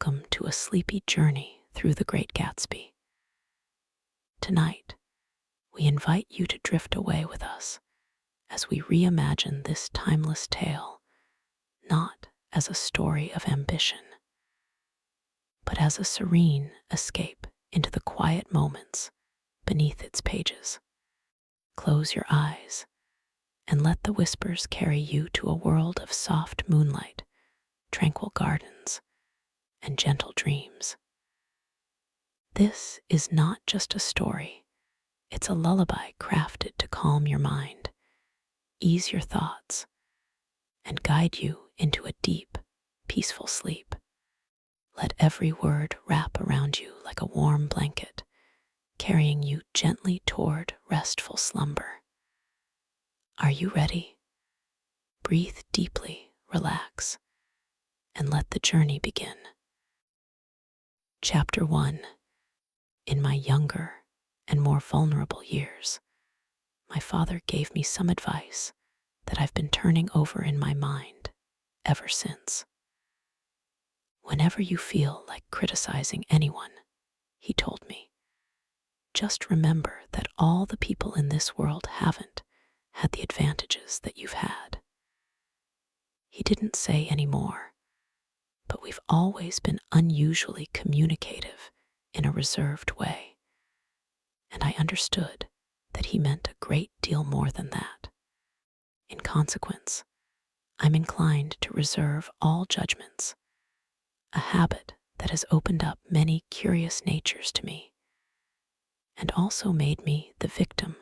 welcome to a sleepy journey through the Great Gatsby. Tonight, we invite you to drift away with us as we reimagine this timeless tale, not as a story of ambition, but as a serene escape into the quiet moments beneath its pages. Close your eyes and let the whispers carry you to a world of soft moonlight, tranquil gardens, and gentle dreams. This is not just a story, it's a lullaby crafted to calm your mind, ease your thoughts, and guide you into a deep, peaceful sleep. Let every word wrap around you like a warm blanket, carrying you gently toward restful slumber. Are you ready? Breathe deeply, relax, and let the journey begin. Chapter 1. In my younger and more vulnerable years, my father gave me some advice that I've been turning over in my mind ever since. Whenever you feel like criticizing anyone, he told me, just remember that all the people in this world haven't had the advantages that you've had. He didn't say any more, but we've always been unusually communicative in a reserved way, and I understood that he meant a great deal more than that. In consequence, I'm inclined to reserve all judgments, a habit that has opened up many curious natures to me, and also made me the victim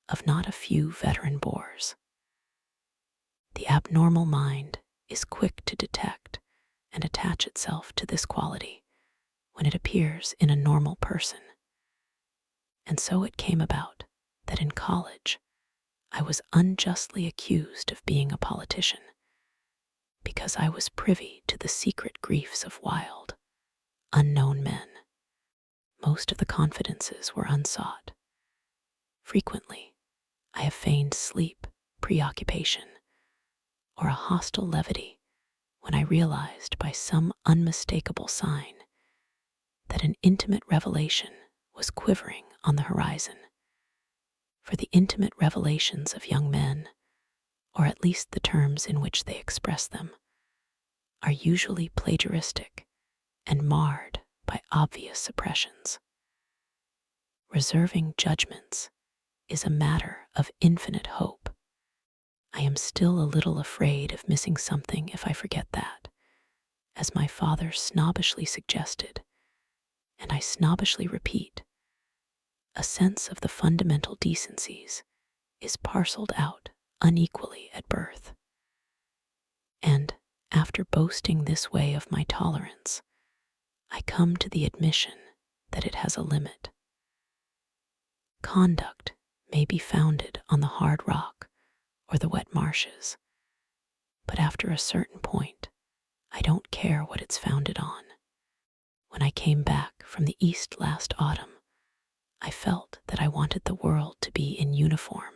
of not a few veteran bores. The abnormal mind is quick to detect and attach itself to this quality when it appears in a normal person. And so it came about that in college, I was unjustly accused of being a politician because I was privy to the secret griefs of wild, unknown men. Most of the confidences were unsought. Frequently, I have feigned sleep, preoccupation, or a hostile levity when I realized by some unmistakable sign that an intimate revelation was quivering on the horizon. For the intimate revelations of young men, or at least the terms in which they express them, are usually plagiaristic and marred by obvious suppressions. Reserving judgments is a matter of infinite hope. I am still a little afraid of missing something if I forget that, as my father snobbishly suggested, and I snobbishly repeat, a sense of the fundamental decencies is parceled out unequally at birth. And after boasting this way of my tolerance, I come to the admission that it has a limit. Conduct may be founded on the hard rock or the wet marshes, but after a certain point, I don't care what it's founded on. When I came back from the East last autumn, I felt that I wanted the world to be in uniform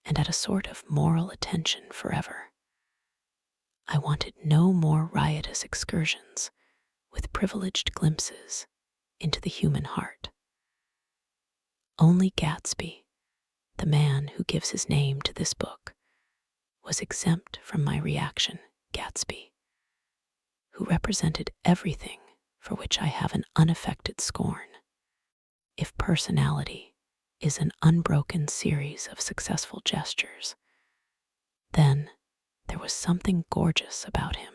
and at a sort of moral attention forever. I wanted no more riotous excursions with privileged glimpses into the human heart. Only Gatsby, the man who gives his name to this book, was exempt from my reaction, Gatsby, who represented everything for which I have an unaffected scorn. If personality is an unbroken series of successful gestures, then there was something gorgeous about him,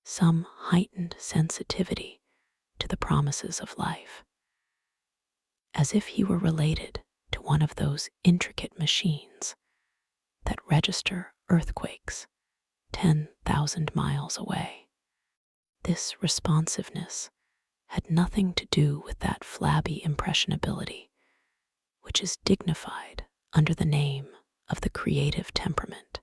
some heightened sensitivity to the promises of life, as if he were related to one of those intricate machines that register earthquakes 10,000 miles away. This responsiveness had nothing to do with that flabby impressionability, which is dignified under the name of the creative temperament.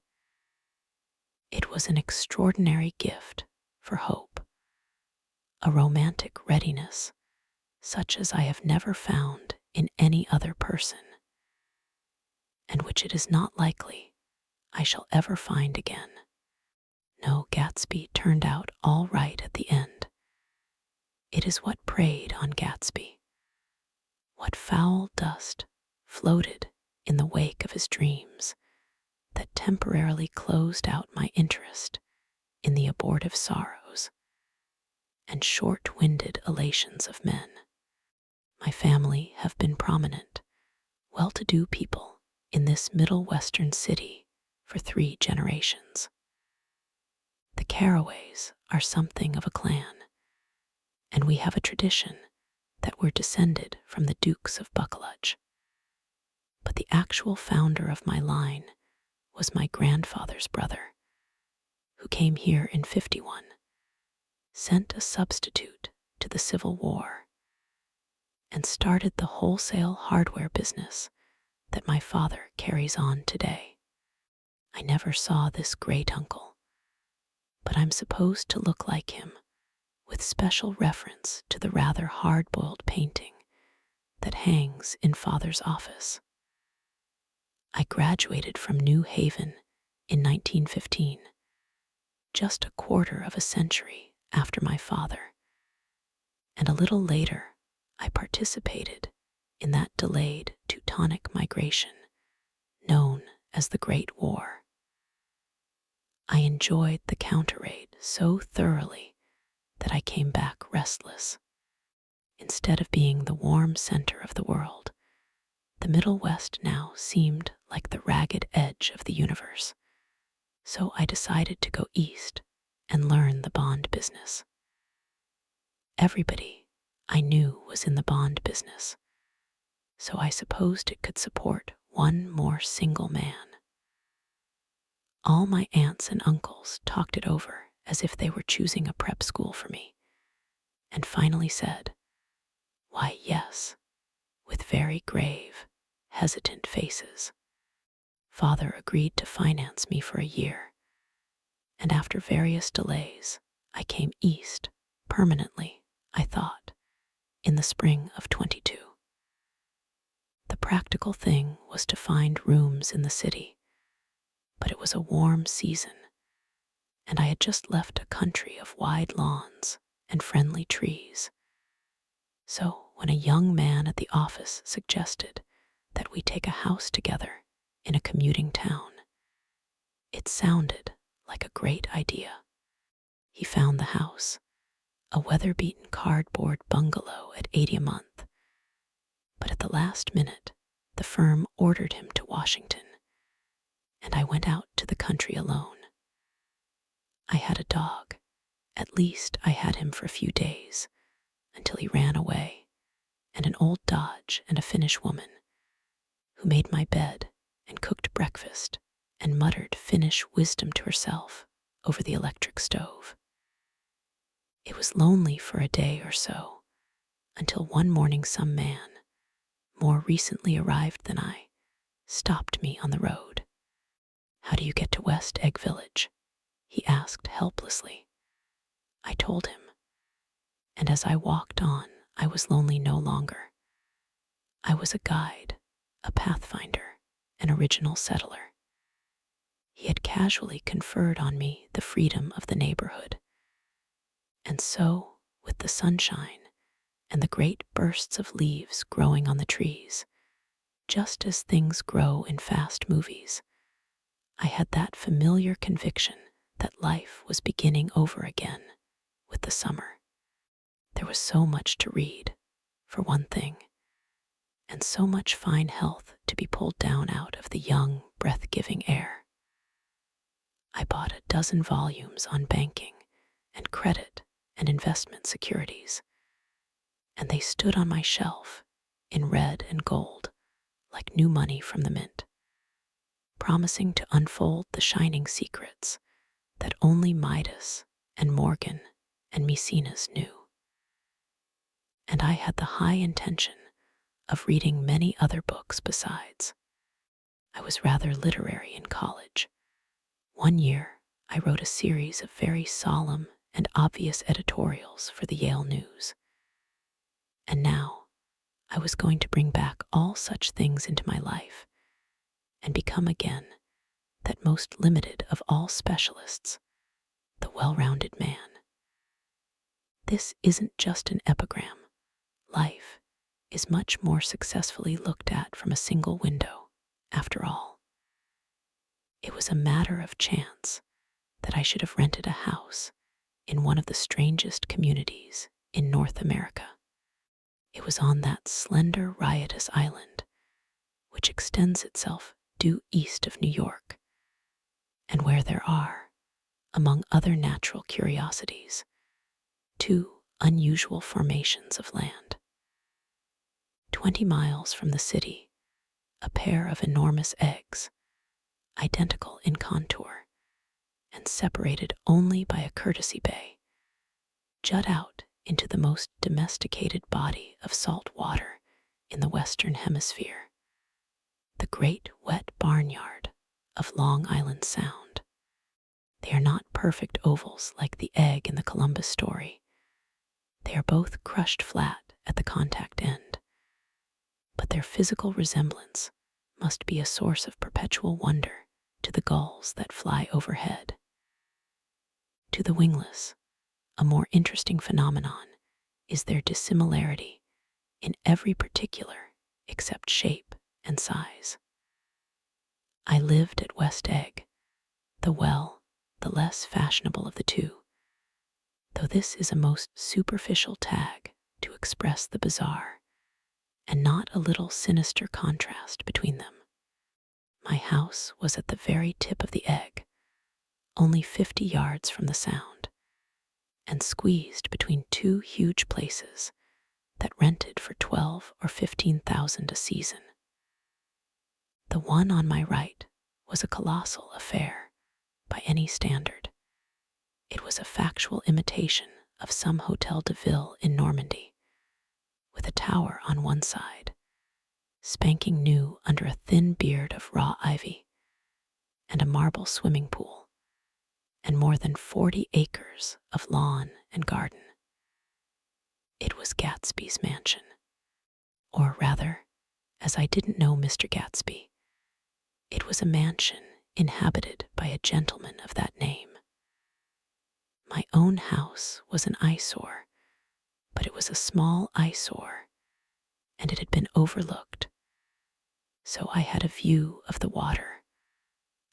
It was an extraordinary gift for hope, a romantic readiness such as I have never found in any other person, and which it is not likely I shall ever find again. No, Gatsby turned out all right at the end. It is what preyed on Gatsby. What foul dust floated in the wake of his dreams that temporarily closed out my interest in the abortive sorrows and short-winded elations of men. My family have been prominent, well-to-do people in this Middle Western city for 3 generations. The Carraways are something of a clan, and we have a tradition that we're descended from the Dukes of Buccleuch. But the actual founder of my line was my grandfather's brother, who came here in '51, sent a substitute to the Civil War, and started the wholesale hardware business that my father carries on today. I never saw this great uncle, but I'm supposed to look like him, with special reference to the rather hard-boiled painting that hangs in Father's office. I graduated from New Haven in 1915, just a quarter of a century after my father, and a little later I participated in that delayed Teutonic migration known as the Great War. I enjoyed the counter-raid so thoroughly that I came back restless. Instead of being the warm center of the world, the Middle West now seemed like the ragged edge of the universe. So I decided to go east and learn the bond business. Everybody I knew was in the bond business, so I supposed it could support one more single man. All my aunts and uncles talked it over as if they were choosing a prep school for me, and finally said, "Why, yes," with very grave, hesitant faces. Father agreed to finance me for a year, and after various delays, I came east permanently, I thought, in the spring of '22. The practical thing was to find rooms in the city, but it was a warm season, and I had just left a country of wide lawns and friendly trees. So when a young man at the office suggested that we take a house together in a commuting town, it sounded like a great idea. He found the house, a weather-beaten cardboard bungalow at $80 a month, but at the last minute, the firm ordered him to Washington, and I went out to the country alone. I had a dog. At least I had him for a few days, until he ran away, and an old Dodge and a Finnish woman, who made my bed and cooked breakfast and muttered Finnish wisdom to herself over the electric stove. It was lonely for a day or so, until one morning some man, more recently arrived than I, stopped me on the road. "How do you get to West Egg Village?" he asked helplessly. I told him, and as I walked on, I was lonely no longer. I was a guide, a pathfinder, an original settler. He had casually conferred on me the freedom of the neighborhood. And so, with the sunshine and the great bursts of leaves growing on the trees, just as things grow in fast movies, I had that familiar conviction that life was beginning over again with the summer. There was so much to read, for one thing, and so much fine health to be pulled down out of the young, breath-giving air. I bought a dozen volumes on banking and credit and investment securities, and they stood on my shelf in red and gold like new money from the mint, promising to unfold the shining secrets that only Midas and Morgan and Maecenas knew. And I had the high intention of reading many other books besides. I was rather literary in college. One year, I wrote a series of very solemn and obvious editorials for the Yale News. And now, I was going to bring back all such things into my life and become again that most limited of all specialists, the well-rounded man. This isn't just an epigram. Life is much more successfully looked at from a single window, after all. It was a matter of chance that I should have rented a house in one of the strangest communities in North America. It was on that slender, riotous island, which extends itself due east of New York, and where there are, among other natural curiosities, two unusual formations of land. 20 miles from the city, a pair of enormous eggs, identical in contour, and separated only by a courtesy bay, jut out into the most domesticated body of salt water in the Western Hemisphere, the great wet barnyard of Long Island Sound. They are not perfect ovals like the egg in the Columbus story. They are both crushed flat at the contact end, but their physical resemblance must be a source of perpetual wonder to the gulls that fly overhead. To the wingless, a more interesting phenomenon is their dissimilarity in every particular except shape and size. I lived at West Egg, the less fashionable of the two, though this is a most superficial tag to express the bizarre and not a little sinister contrast between them. My house was at the very tip of the egg, only 50 yards from the Sound, and squeezed between two huge places that rented for 12 or 15,000 a season. The one on my right was a colossal affair by any standard. It was a factual imitation of some Hotel de Ville in Normandy, with a tower on one side, spanking new under a thin beard of raw ivy, and a marble swimming pool, and more than 40 acres of lawn and garden. It was Gatsby's mansion. Or rather, as I didn't know Mr. Gatsby, it was a mansion inhabited by a gentleman of that name. My own house was an eyesore, but it was a small eyesore, and it had been overlooked. So I had a view of the water,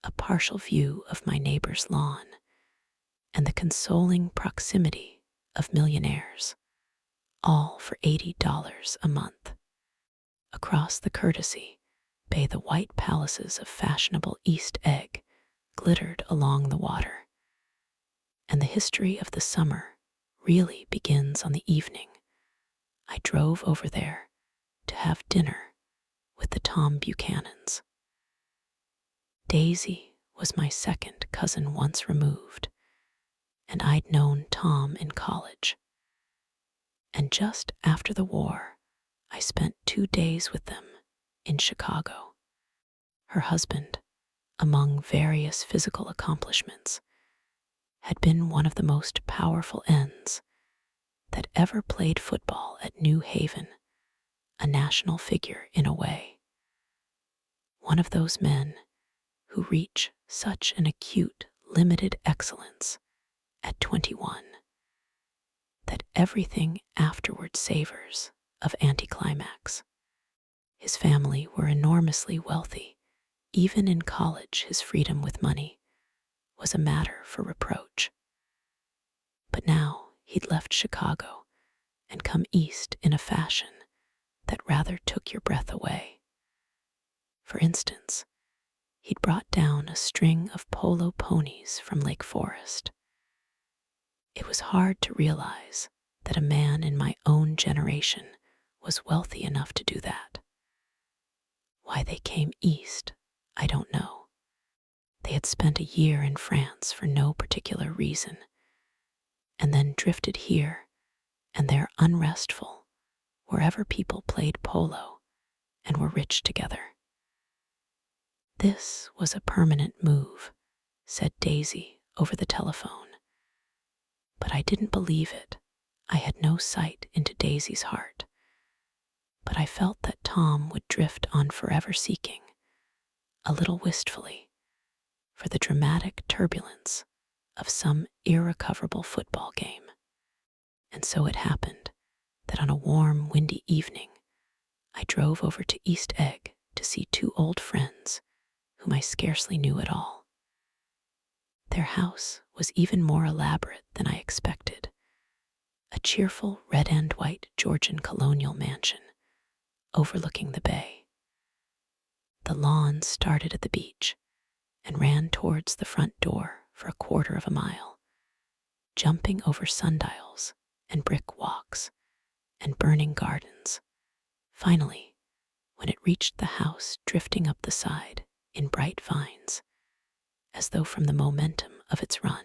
a partial view of my neighbor's lawn, and the consoling proximity of millionaires, all for $80 a month. Across the courtesy bay the white palaces of fashionable East Egg glittered along the water, and the history of the summer really begins on the evening I drove over there to have dinner with the Tom Buchanans. Daisy was my second cousin once removed, and I'd known Tom in college. And just after the war, I spent 2 days with them in Chicago. Her husband, among various physical accomplishments, had been one of the most powerful ends that ever played football at New Haven, a national figure in a way. One of those men who reach such an acute, limited excellence at 21 that everything afterward savors of anticlimax. His family were enormously wealthy. Even in college, his freedom with money was a matter for reproach. But now he'd left Chicago and come east in a fashion that rather took your breath away. For instance, he'd brought down a string of polo ponies from Lake Forest. It was hard to realize that a man in my own generation was wealthy enough to do that. Why they came east, I don't know. They had spent a year in France for no particular reason, and then drifted here and there unrestful, wherever people played polo and were rich together. This was a permanent move, said Daisy over the telephone. But I didn't believe it. I had no sight into Daisy's heart. But I felt that Tom would drift on forever seeking, a little wistfully, for the dramatic turbulence of some irrecoverable football game. And And so it happened that on a warm, windy evening, I drove over to East Egg to see two old friends whom I scarcely knew at all. Their house was even more elaborate than I expected, a cheerful red and white Georgian colonial mansion overlooking the bay. The lawn started at the beach and ran towards the front door for a quarter of a mile, jumping over sundials and brick walks and burning gardens. Finally, when it reached the house drifting up the side in bright vines, as though from the momentum of its run,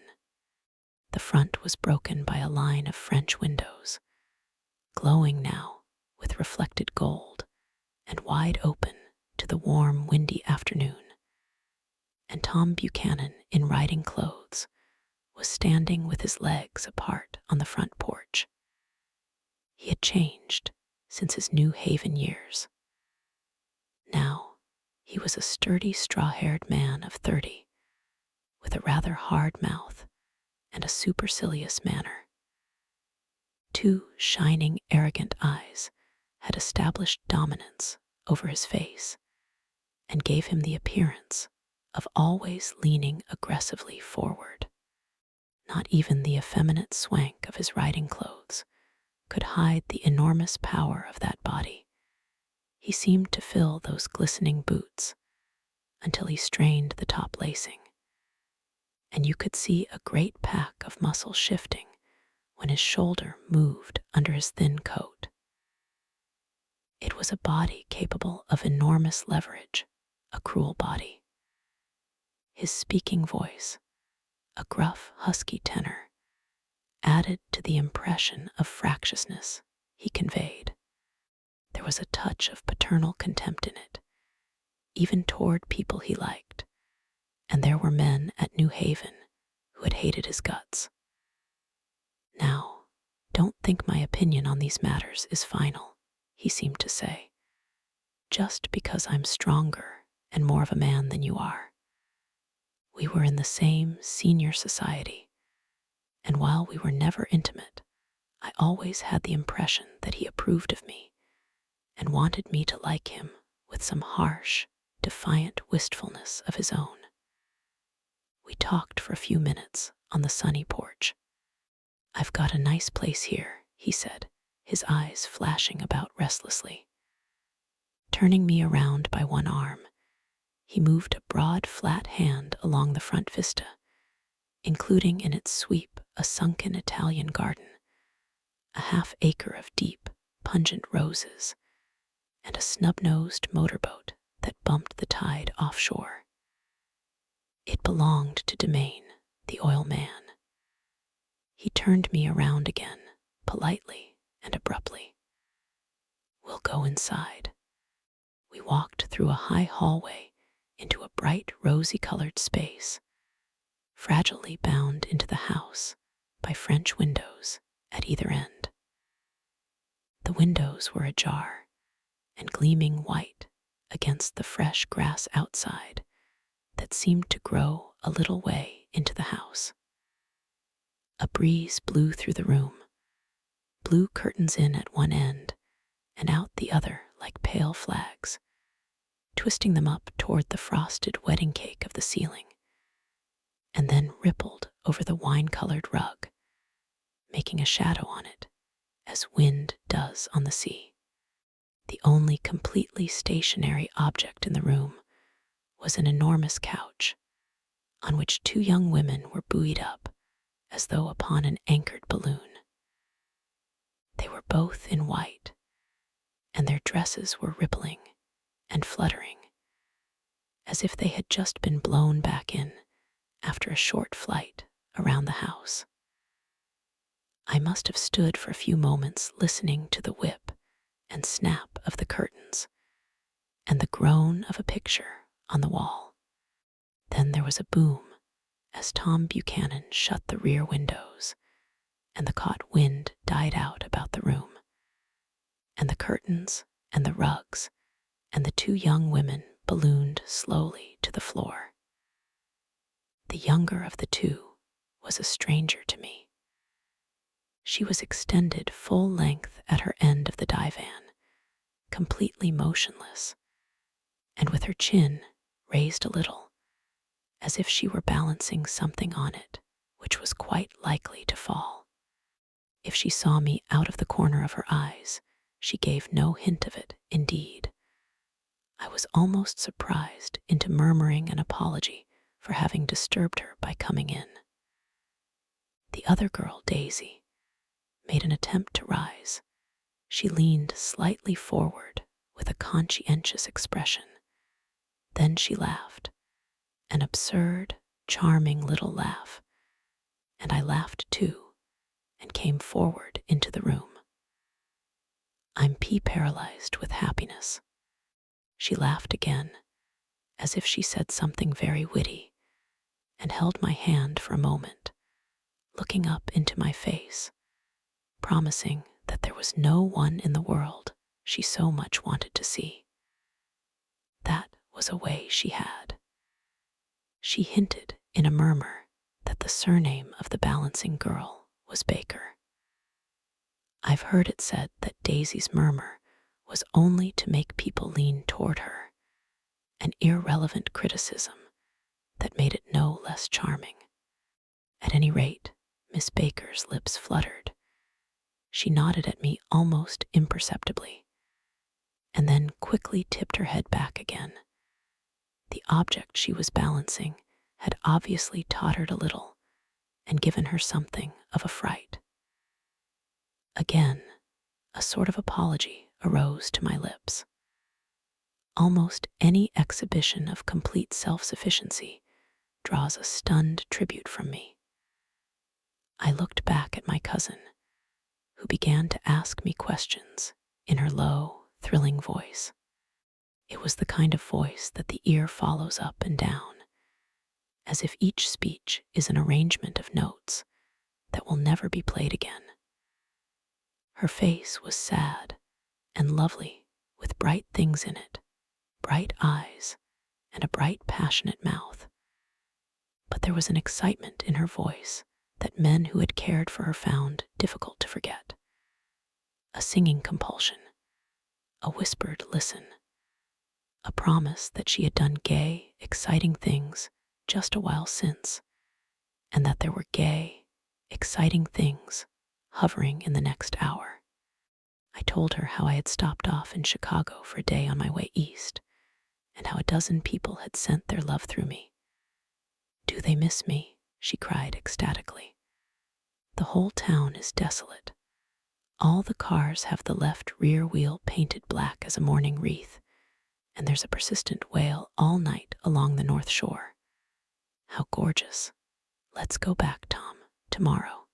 the front was broken by a line of French windows, glowing now with reflected gold and wide open to the warm, windy afternoon. And Tom Buchanan, in riding clothes, was standing with his legs apart on the front porch. He had changed since his New Haven years. Now, he was a sturdy, straw-haired man of 30, with a rather hard mouth and a supercilious manner. Two shining, arrogant eyes had established dominance over his face and gave him the appearance of always leaning aggressively forward. Not even the effeminate swank of his riding clothes could hide the enormous power of that body. He seemed to fill those glistening boots until he strained the top lacing, and you could see a great pack of muscle shifting when his shoulder moved under his thin coat. It was a body capable of enormous leverage, a cruel body. His speaking voice, a gruff, husky tenor, added to the impression of fractiousness he conveyed. There was a touch of paternal contempt in it, even toward people he liked, and there were men at New Haven who had hated his guts. Now, don't think my opinion on these matters is final, he seemed to say, just because I'm stronger and more of a man than you are. We were in the same senior society, and while we were never intimate, I always had the impression that he approved of me and wanted me to like him with some harsh, defiant wistfulness of his own. We talked for a few minutes on the sunny porch. "I've got a nice place here," he said, his eyes flashing about restlessly. Turning me around by one arm, he moved a broad, flat hand along the front vista, including in its sweep a sunken Italian garden, a half-acre of deep, pungent roses, and a snub-nosed motorboat that bumped the tide offshore. It belonged to Domain, the oil man. He turned me around again, politely and abruptly. "We'll go inside." We walked through a high hallway into a bright, rosy-colored space, fragilely bound into the house by French windows at either end. The windows were ajar and gleaming white against the fresh grass outside that seemed to grow a little way into the house. A breeze blew through the room, blew curtains in at one end and out the other like pale flags, twisting them up toward the frosted wedding cake of the ceiling, and then rippled over the wine-colored rug, making a shadow on it, as wind does on the sea. The only completely stationary object in the room was an enormous couch, on which two young women were buoyed up as though upon an anchored balloon. They were both in white, and their dresses were rippling and fluttering, as if they had just been blown back in after a short flight around the house. I must have stood for a few moments listening to the whip and snap of the curtains and the groan of a picture on the wall. Then there was a boom as Tom Buchanan shut the rear windows, and the caught wind died out about the room, and the curtains and the rugs and the two young women ballooned slowly to the floor. The younger of the two was a stranger to me. She was extended full length at her end of the divan, completely motionless, and with her chin raised a little, as if she were balancing something on it, which was quite likely to fall. If she saw me out of the corner of her eyes, she gave no hint of it, indeed. I was almost surprised into murmuring an apology for having disturbed her by coming in. The other girl, Daisy, made an attempt to rise. She leaned slightly forward with a conscientious expression. Then she laughed, an absurd, charming little laugh, and I laughed too and came forward into the room. I'm paralyzed with happiness. She laughed again, as if she said something very witty, and held my hand for a moment, looking up into my face, promising that there was no one in the world she so much wanted to see. That was a way she had. She hinted in a murmur that the surname of the balancing girl was Baker. I've heard it said that Daisy's murmur was only to make people lean toward her, an irrelevant criticism that made it no less charming. At any rate, Miss Baker's lips fluttered. She nodded at me almost imperceptibly, and then quickly tipped her head back again. The object she was balancing had obviously tottered a little and given her something of a fright. Again, a sort of apology arose to my lips. Almost any exhibition of complete self-sufficiency draws a stunned tribute from me. I looked back at my cousin, who began to ask me questions in her low, thrilling voice. It was the kind of voice that the ear follows up and down, as if each speech is an arrangement of notes that will never be played again. Her face was sad and lovely, with bright things in it, bright eyes, and a bright, passionate mouth. But there was an excitement in her voice that men who had cared for her found difficult to forget. A singing compulsion, a whispered listen, a promise that she had done gay, exciting things just a while since, and that there were gay, exciting things hovering in the next hour. I told her how I had stopped off in Chicago for a day on my way east, and how a dozen people had sent their love through me. "Do they miss me?" she cried ecstatically. "The whole town is desolate. All the cars have the left rear wheel painted black as a mourning wreath, and there's a persistent wail all night along the North Shore. How gorgeous. Let's go back, Tom, tomorrow."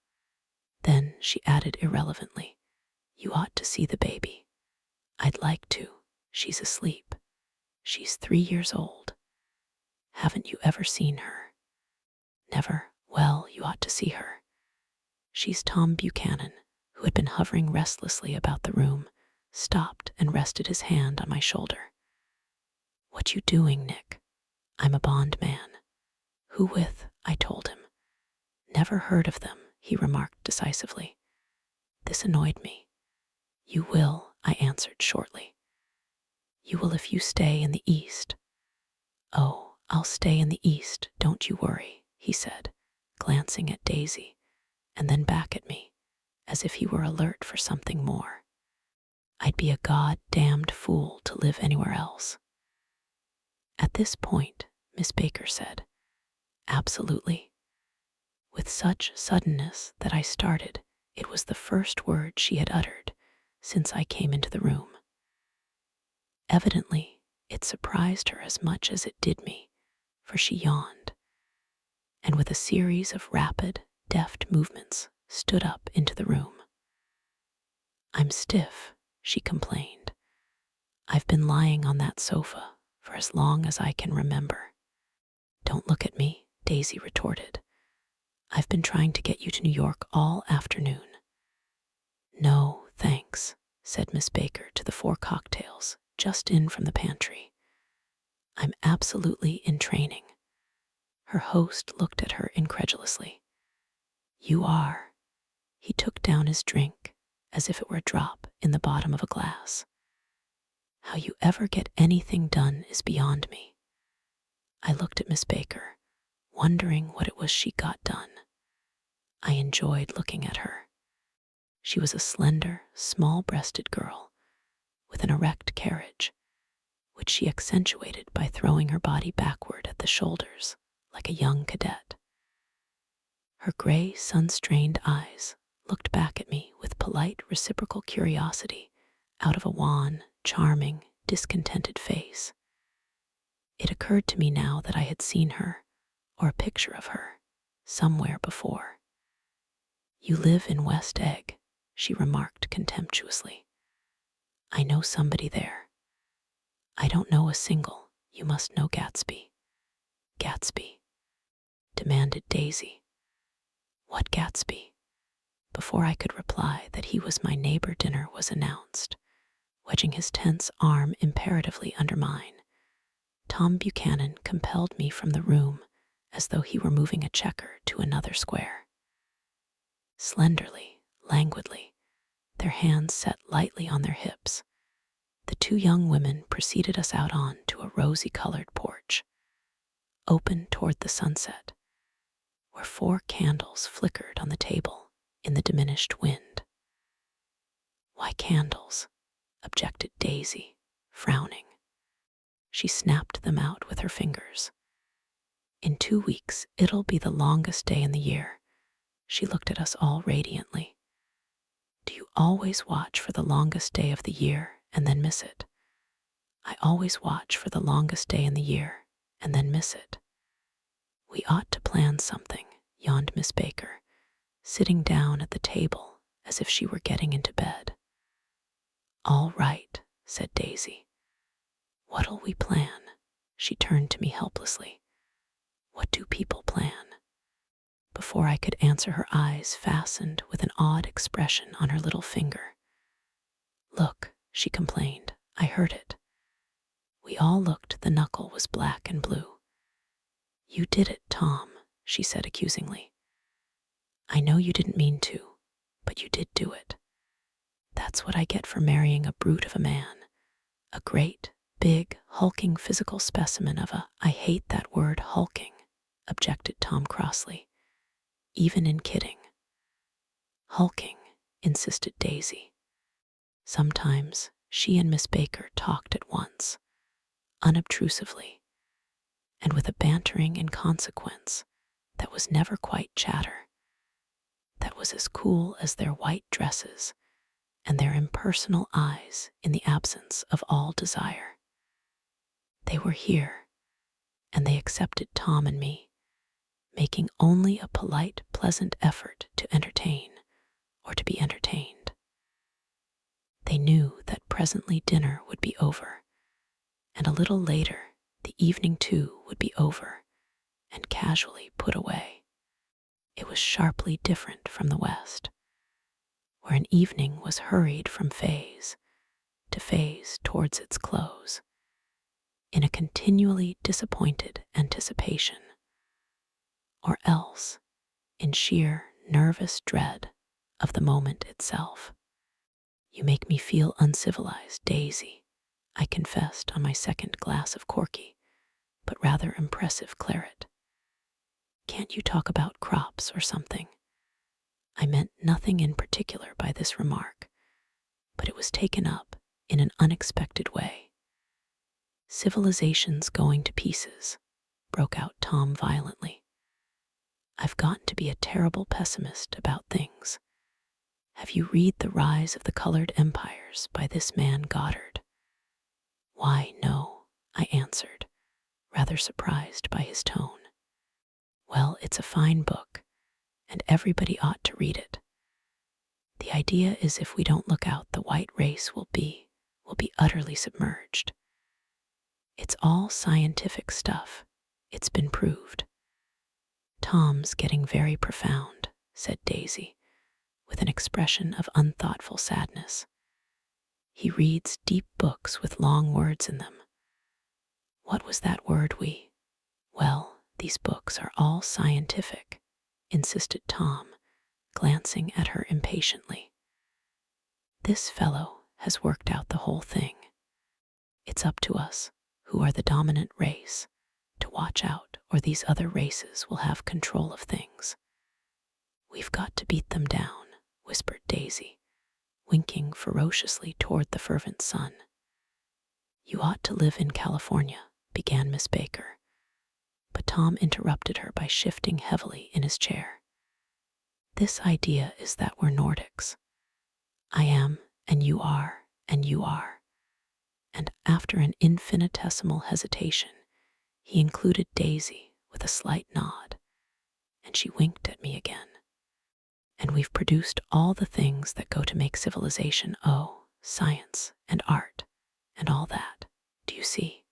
Then she added irrelevantly, "You ought to see the baby." "I'd like to. She's asleep. She's 3 years old. Haven't you ever seen her?" "Never. Well, you ought to see her. She's Tom Buchanan," who had been hovering restlessly about the room, stopped and rested his hand on my shoulder. "What you doing, Nick?" "I'm a bond man." "Who with?" I told him. "Never heard of them," he remarked decisively. This annoyed me. "You will," I answered shortly. "You will if you stay in the East." "Oh, I'll stay in the East, don't you worry," he said, glancing at Daisy, and then back at me, as if he were alert for something more. "I'd be a god-damned fool to live anywhere else." At this point, Miss Baker said, "Absolutely." With such suddenness that I started, it was the first word she had uttered since I came into the room. Evidently, it surprised her as much as it did me, for she yawned, and with a series of rapid, deft movements, stood up into the room. "I'm stiff," she complained. "I've been lying on that sofa for as long as I can remember." "Don't look at me," Daisy retorted. "I've been trying to get you to New York all afternoon." "No, thanks," said Miss Baker to the 4 cocktails just in from the pantry. "I'm absolutely in training." Her host looked at her incredulously. "You are?" He took down his drink as if it were a drop in the bottom of a glass. How you ever get anything done is beyond me. I looked at Miss Baker, wondering what it was she got done. I enjoyed looking at her. She was a slender, small-breasted girl with an erect carriage, which she accentuated by throwing her body backward at the shoulders like a young cadet. Her gray, sun-strained eyes looked back at me with polite, reciprocal curiosity out of a wan, charming, discontented face. It occurred to me now that I had seen her, or a picture of her, somewhere before. "You live in West Egg," she remarked contemptuously. "I know somebody there." "I don't know a single. You must know Gatsby." "Gatsby?" demanded Daisy. "What Gatsby?" Before I could reply that he was my neighbor, dinner was announced. Wedging his tense arm imperatively under mine, Tom Buchanan compelled me from the room as though he were moving a checker to another square. Slenderly, languidly, their hands set lightly on their hips, the two young women preceded us out on to a rosy-colored porch, open toward the sunset, where 4 candles flickered on the table in the diminished wind. "Why candles?" objected Daisy, frowning. She snapped them out with her fingers. "In 2 weeks, it'll be the longest day in the year." She looked at us all radiantly. "Do you always watch for the longest day of the year and then miss it?" "I always watch for the longest day in the year and then miss it." "We ought to plan something," yawned Miss Baker, sitting down at the table as if she were getting into bed. "All right," said Daisy. "What'll we plan?" She turned to me helplessly. "What do people plan?" Before I could answer, her eyes fastened with an odd expression on her little finger. "Look," she complained. "I heard it." We all looked. The knuckle was black and blue. "You did it, Tom," she said accusingly. "I know you didn't mean to, but you did do it. That's what I get for marrying a brute of a man. A great, big, hulking physical specimen of a—" "I hate that word, hulking," objected Tom crossly. "Even in kidding." "Hulking," insisted Daisy. Sometimes she and Miss Baker talked at once, unobtrusively, and with a bantering inconsequence that was never quite chatter, that was as cool as their white dresses and their impersonal eyes in the absence of all desire. They were here, and they accepted Tom and me, making only a polite, pleasant effort to entertain or to be entertained. They knew that presently dinner would be over, and a little later the evening too would be over and casually put away. It was sharply different from the West, where an evening was hurried from phase to phase towards its close, in a continually disappointed anticipation, or else in sheer nervous dread of the moment itself. "You make me feel uncivilized, Daisy," I confessed on my second glass of corky, but rather impressive claret. "Can't you talk about crops or something?" I meant nothing in particular by this remark, but it was taken up in an unexpected way. "Civilization's going to pieces," broke out Tom violently. "I've gotten to be a terrible pessimist about things. Have you read The Rise of the Colored Empires by this man Goddard?" "Why, no," I answered, rather surprised by his tone. "Well, it's a fine book, and everybody ought to read it. The idea is if we don't look out, the white race will be utterly submerged. It's all scientific stuff. It's been proved." "Tom's getting very profound," said Daisy, with an expression of unthoughtful sadness. "He reads deep books with long words in them. What was that word "Well, these books are all scientific," insisted Tom, glancing at her impatiently. This fellow has worked out the whole thing. It's up to us, who are the dominant race, to watch out, or these other races will have control of things. We've got to beat them down, whispered Daisy, winking ferociously toward the fervent sun. You ought to live in California, began Miss Baker, but Tom interrupted her by shifting heavily in his chair. This idea is that we're Nordics. I am, and you are, and you are. And after an infinitesimal hesitation, he included Daisy with a slight nod, and she winked at me again. And we've produced all the things that go to make civilization, science and art and all that. Do you see?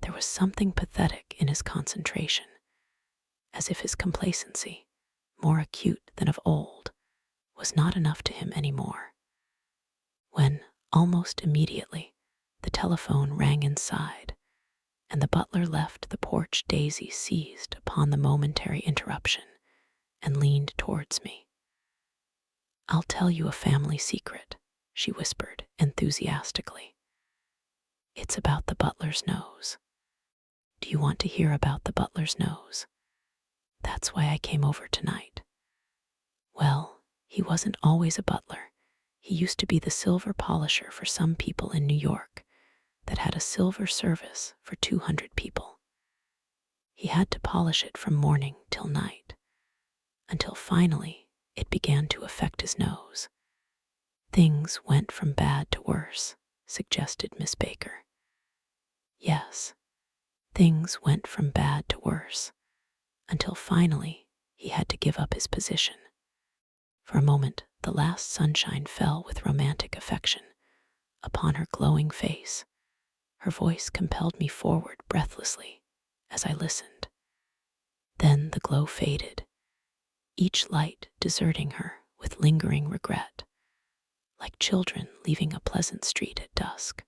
There was something pathetic in his concentration, as if his complacency, more acute than of old, was not enough to him anymore. When, almost immediately, the telephone rang inside, and the butler left the porch, Daisy seized upon the momentary interruption and leaned towards me. I'll tell you a family secret, she whispered enthusiastically. It's about the butler's nose. Do you want to hear about the butler's nose? That's why I came over tonight. Well, he wasn't always a butler. He used to be the silver polisher for some people in New York that had a silver service for 200 people. He had to polish it from morning till night, until finally it began to affect his nose. Things went from bad to worse, suggested Miss Baker. Yes, things went from bad to worse, until finally he had to give up his position. For a moment, the last sunshine fell with romantic affection upon her glowing face. Her voice compelled me forward breathlessly as I listened. Then the glow faded, each light deserting her with lingering regret, like children leaving a pleasant street at dusk.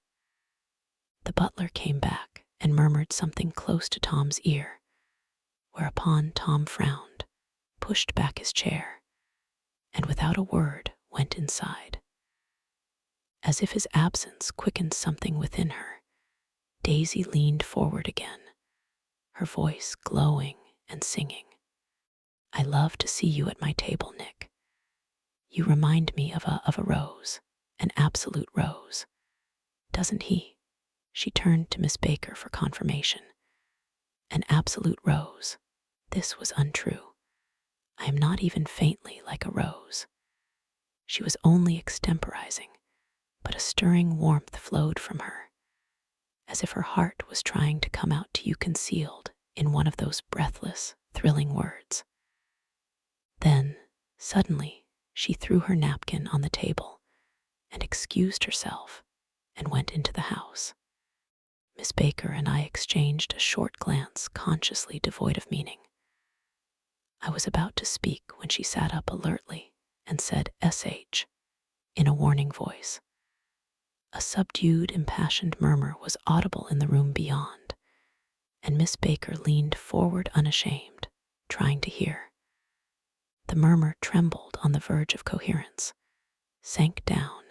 The butler came back and murmured something close to Tom's ear, whereupon Tom frowned, pushed back his chair, and without a word went inside. As if his absence quickened something within her, Daisy leaned forward again, her voice glowing and singing. I love to see you at my table, Nick. You remind me of a rose, an absolute rose. Doesn't he? She turned to Miss Baker for confirmation. An absolute rose. This was untrue. I am not even faintly like a rose. She was only extemporizing, but a stirring warmth flowed from her, as if her heart was trying to come out to you concealed in one of those breathless, thrilling words. Then, suddenly, she threw her napkin on the table and excused herself and went into the house. Miss Baker and I exchanged a short glance consciously devoid of meaning. I was about to speak when she sat up alertly and said "SH" in a warning voice. A subdued, impassioned murmur was audible in the room beyond, and Miss Baker leaned forward unashamed, trying to hear. The murmur trembled on the verge of coherence, sank down,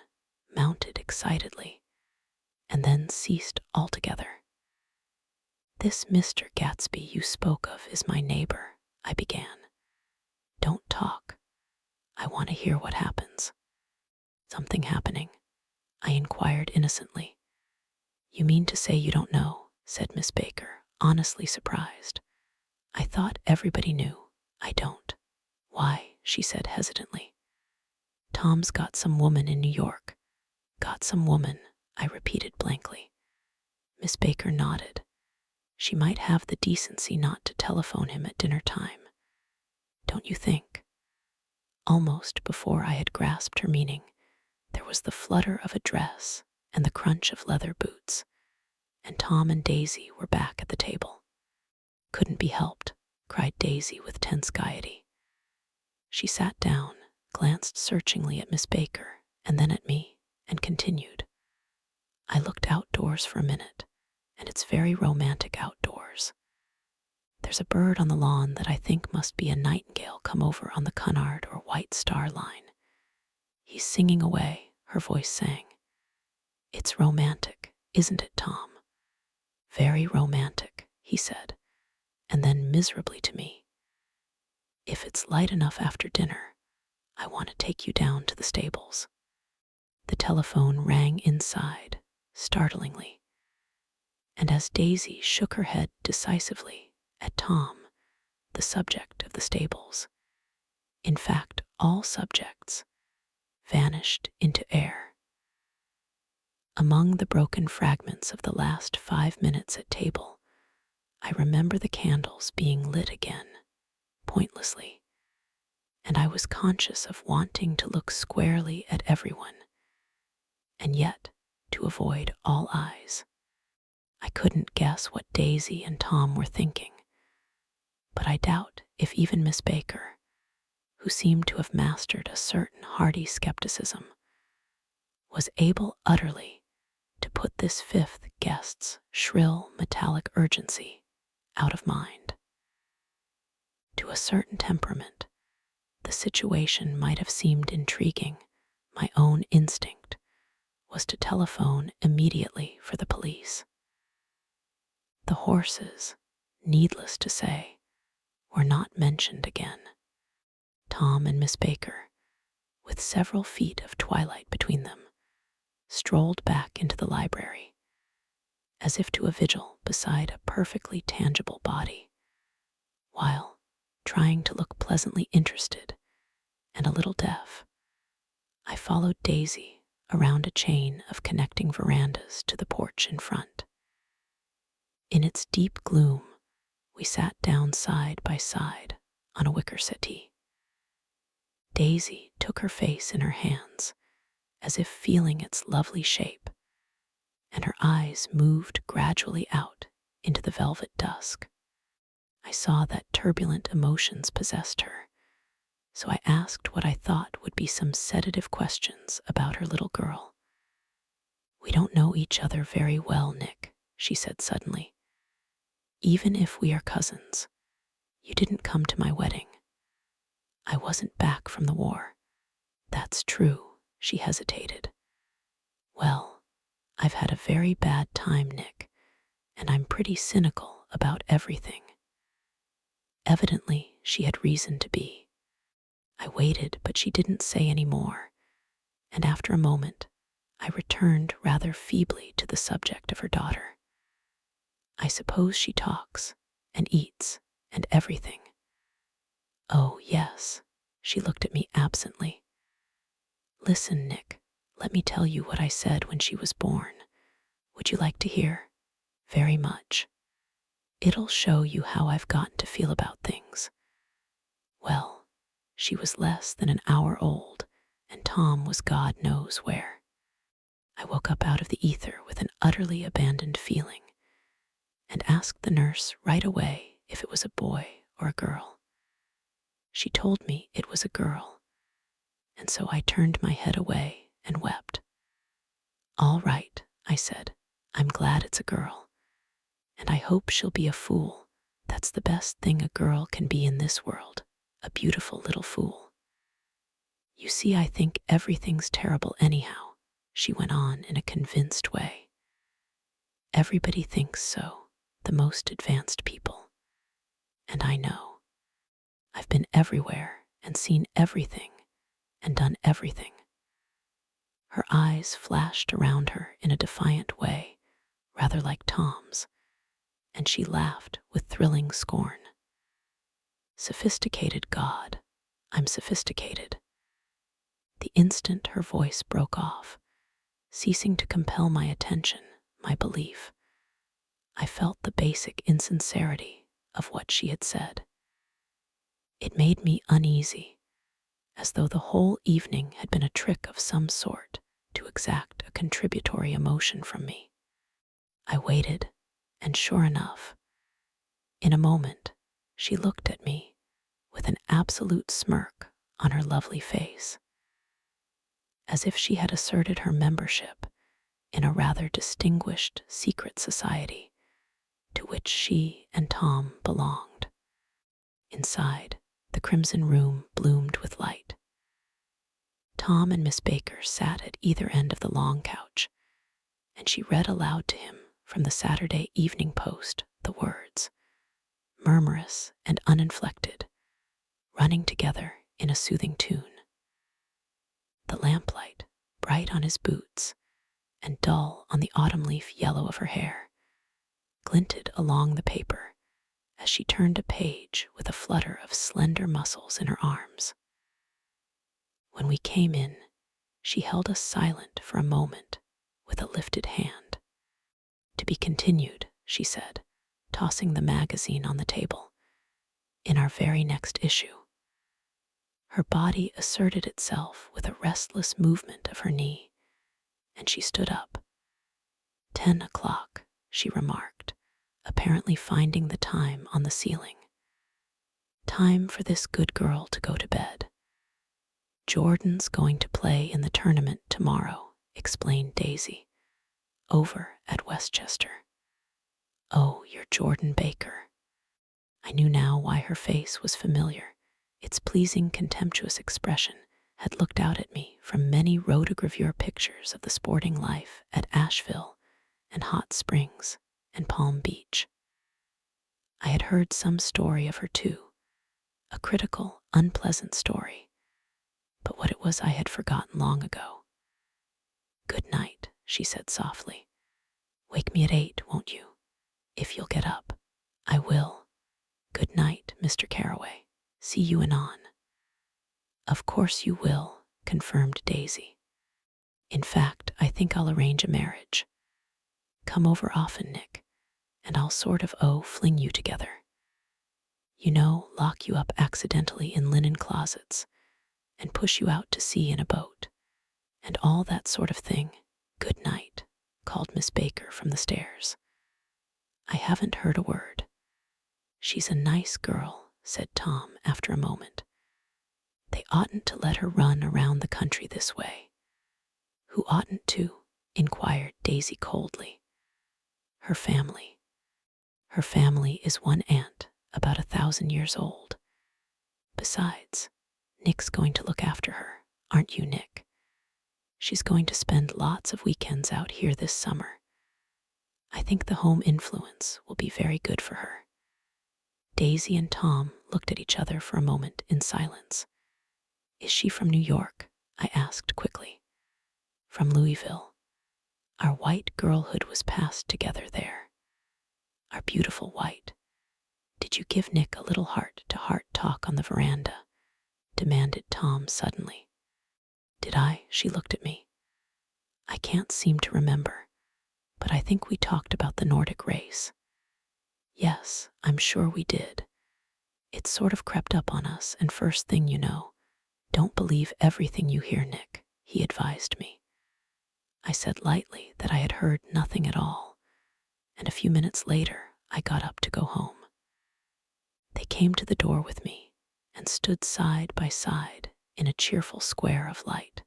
mounted excitedly, and then ceased altogether. This Mr. Gatsby you spoke of is my neighbor, I began. Don't talk. I want to hear what happens. Something happening? I inquired innocently. You mean to say you don't know, said Miss Baker, honestly surprised. I thought everybody knew. I don't. Why? She said hesitantly. Tom's got some woman in New York. Got some woman, I repeated blankly. Miss Baker nodded. She might have the decency not to telephone him at dinner time. Don't you think? Almost before I had grasped her meaning, there was the flutter of a dress and the crunch of leather boots, and Tom and Daisy were back at the table. Couldn't be helped, cried Daisy with tense gaiety. She sat down, glanced searchingly at Miss Baker, and then at me, and continued. I looked outdoors for a minute, and it's very romantic outdoors. There's a bird on the lawn that I think must be a nightingale come over on the Cunard or White Star Line. He's singing away," her voice sang. "It's romantic, isn't it, Tom?" "Very romantic," he said, and then miserably to me, "If it's light enough after dinner, I want to take you down to the stables." The telephone rang inside, startlingly, and as Daisy shook her head decisively at Tom, the subject of the stables, in fact, all subjects, vanished into air. Among the broken fragments of the last 5 minutes at table, I remember the candles being lit again, pointlessly, and I was conscious of wanting to look squarely at everyone, and yet to avoid all eyes. I couldn't guess what Daisy and Tom were thinking, but I doubt if even Miss Baker, who seemed to have mastered a certain hearty skepticism, was able utterly to put this fifth guest's shrill metallic urgency out of mind. To a certain temperament, the situation might have seemed intriguing. My own instinct was to telephone immediately for the police. The horses, needless to say, were not mentioned again. Tom and Miss Baker, with several feet of twilight between them, strolled back into the library, as if to a vigil beside a perfectly tangible body, while, trying to look pleasantly interested and a little deaf, I followed Daisy around a chain of connecting verandas to the porch in front. In its deep gloom, we sat down side by side on a wicker settee. Daisy took her face in her hands, as if feeling its lovely shape, and her eyes moved gradually out into the velvet dusk. I saw that turbulent emotions possessed her, so I asked what I thought would be some sedative questions about her little girl. "We don't know each other very well, Nick," she said suddenly. "Even if we are cousins, you didn't come to my wedding. I wasn't back from the war." "That's true," she hesitated. "Well, I've had a very bad time, Nick, and I'm pretty cynical about everything." Evidently, she had reason to be. I waited, but she didn't say any more, and after a moment, I returned rather feebly to the subject of her daughter. "I suppose she talks, and eats, and everything." "Oh, yes." She looked at me absently. "Listen, Nick, let me tell you what I said when she was born. Would you like to hear?" "Very much. It'll show you how I've gotten to feel about things." Well, she was less than an hour old, and Tom was God knows where. I woke up out of the ether with an utterly abandoned feeling, and asked the nurse right away if it was a boy or a girl. She told me it was a girl, and so I turned my head away and wept. "All right," I said, "I'm glad it's a girl, and I hope she'll be a fool. That's the best thing a girl can be in this world, a beautiful little fool." "You see, I think everything's terrible anyhow," she went on in a convinced way. "Everybody thinks so, the most advanced people. And I know. I've been everywhere and seen everything and done everything." Her eyes flashed around her in a defiant way, rather like Tom's, and she laughed with thrilling scorn. "Sophisticated God, I'm sophisticated." The instant her voice broke off, ceasing to compel my attention, my belief, I felt the basic insincerity of what she had said. It made me uneasy, as though the whole evening had been a trick of some sort to exact a contributory emotion from me. I waited, and sure enough, in a moment, she looked at me with an absolute smirk on her lovely face, as if she had asserted her membership in a rather distinguished secret society to which she and Tom belonged. Inside, the crimson room bloomed with light. Tom and Miss Baker sat at either end of the long couch, and she read aloud to him from the Saturday Evening Post the words, murmurous and uninflected, running together in a soothing tune. The lamplight, bright on his boots and dull on the autumn leaf yellow of her hair, glinted along the paper as she turned a page with a flutter of slender muscles in her arms. When we came in, she held us silent for a moment with a lifted hand. To be continued, she said, tossing the magazine on the table. In our very next issue. Her body asserted itself with a restless movement of her knee, and she stood up. 10 o'clock, she remarked, apparently finding the time on the ceiling. Time for this good girl to go to bed. Jordan's going to play in the tournament tomorrow, explained Daisy, over at Westchester. Oh, you're Jordan Baker. I knew now why her face was familiar. Its pleasing, contemptuous expression had looked out at me from many rotogravure pictures of the sporting life at Asheville and Hot Springs and Palm Beach. I had heard some story of her too, a critical, unpleasant story, but what it was I had forgotten long ago. Good night, she said softly. Wake me at 8, won't you? If you'll get up. I will. Good night, Mr. Carroway. See you anon. Of course you will, confirmed Daisy. In fact, I think I'll arrange a marriage. Come over often, Nick, and I'll sort of fling you together. You know, lock you up accidentally in linen closets and push you out to sea in a boat, and all that sort of thing. Good night, called Miss Baker from the stairs. I haven't heard a word. She's a nice girl, said Tom after a moment. They oughtn't to let her run around the country this way. Who oughtn't to? Inquired Daisy coldly. Her family. Her family is one aunt, about 1,000 years old. Besides, Nick's going to look after her, aren't you, Nick? She's going to spend lots of weekends out here this summer. I think the home influence will be very good for her. Daisy and Tom looked at each other for a moment in silence. Is she from New York? I asked quickly. From Louisville. Our white girlhood was passed together there. Our beautiful white. Did you give Nick a little heart-to-heart talk on the veranda? Demanded Tom suddenly. Did I? She looked at me. I can't seem to remember, but I think we talked about the Nordic race. Yes, I'm sure we did. It sort of crept up on us, and first thing you know, don't believe everything you hear, Nick, he advised me. I said lightly that I had heard nothing at all, and a few minutes later I got up to go home. They came to the door with me and stood side by side in a cheerful square of light.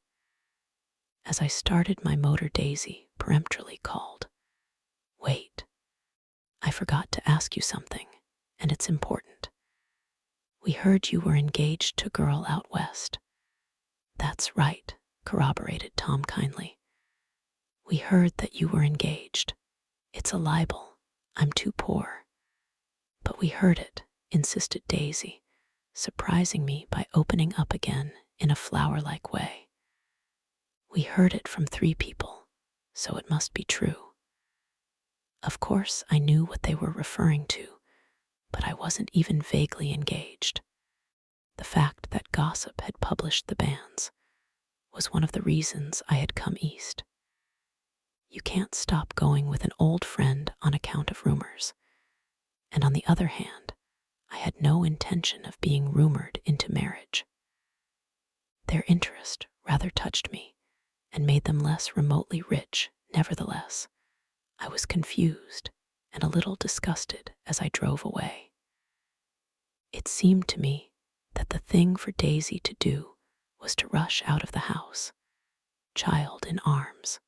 As I started my motor, Daisy peremptorily called, Wait, I forgot to ask you something, and it's important. We heard you were engaged to a girl out west. That's right, corroborated Tom kindly. We heard that you were engaged. It's a libel. I'm too poor. But we heard it, insisted Daisy, surprising me by opening up again in a flower-like way. We heard it from 3 people, so it must be true. Of course, I knew what they were referring to, but I wasn't even vaguely engaged. The fact that gossip had published the bans was one of the reasons I had come east. You can't stop going with an old friend on account of rumors. And on the other hand, I had no intention of being rumored into marriage. Their interest rather touched me and made them less remotely rich. Nevertheless, I was confused and a little disgusted as I drove away. It seemed to me that the thing for Daisy to do was to rush out of the house, child in arms.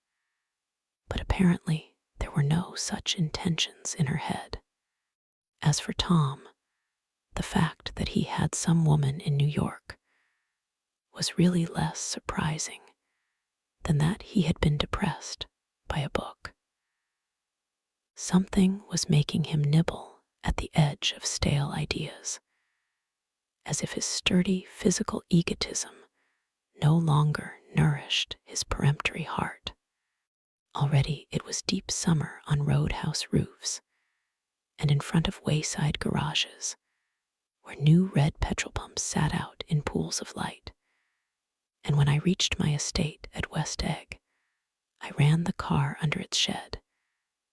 But apparently there were no such intentions in her head. As for Tom, the fact that he had some woman in New York was really less surprising than that he had been depressed by a book. Something was making him nibble at the edge of stale ideas, as if his sturdy physical egotism no longer nourished his peremptory heart. Already it was deep summer on roadhouse roofs and in front of wayside garages, where new red petrol pumps sat out in pools of light. And when I reached my estate at West Egg, I ran the car under its shed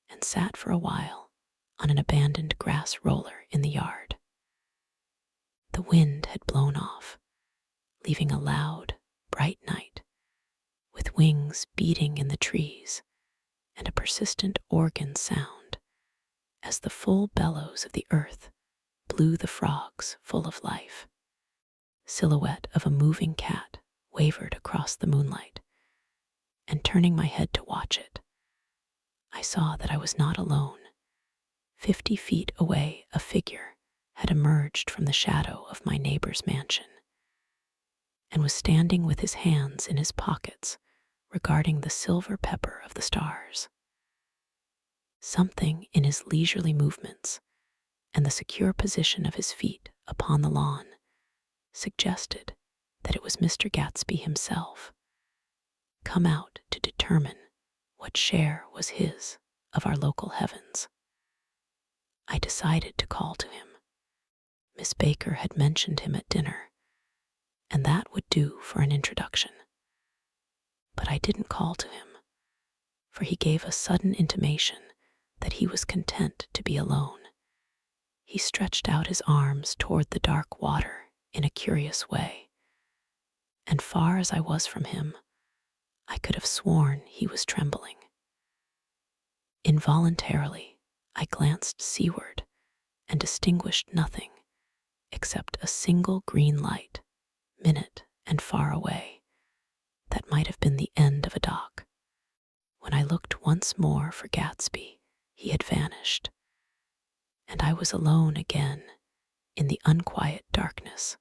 and sat for a while on an abandoned grass roller in the yard. The wind had blown off, leaving a loud, bright night, with wings beating in the trees and a persistent organ sound as the full bellows of the earth blew the frogs full of life. Silhouette of a moving cat wavered across the moonlight, and turning my head to watch it, I saw that I was not alone. 50 feet away, a figure had emerged from the shadow of my neighbor's mansion and was standing with his hands in his pockets, regarding the silver pepper of the stars. Something in his leisurely movements and the secure position of his feet upon the lawn suggested that it was Mr. Gatsby himself, come out to determine what share was his of our local heavens. I decided to call to him. Miss Baker had mentioned him at dinner, and that would do for an introduction. But I didn't call to him, for he gave a sudden intimation that he was content to be alone. He stretched out his arms toward the dark water in a curious way, and far as I was from him, I could have sworn he was trembling. Involuntarily, I glanced seaward and distinguished nothing except a single green light, minute and far away, that might have been the end of a dock. When I looked once more for Gatsby, he had vanished, and I was alone again in the unquiet darkness.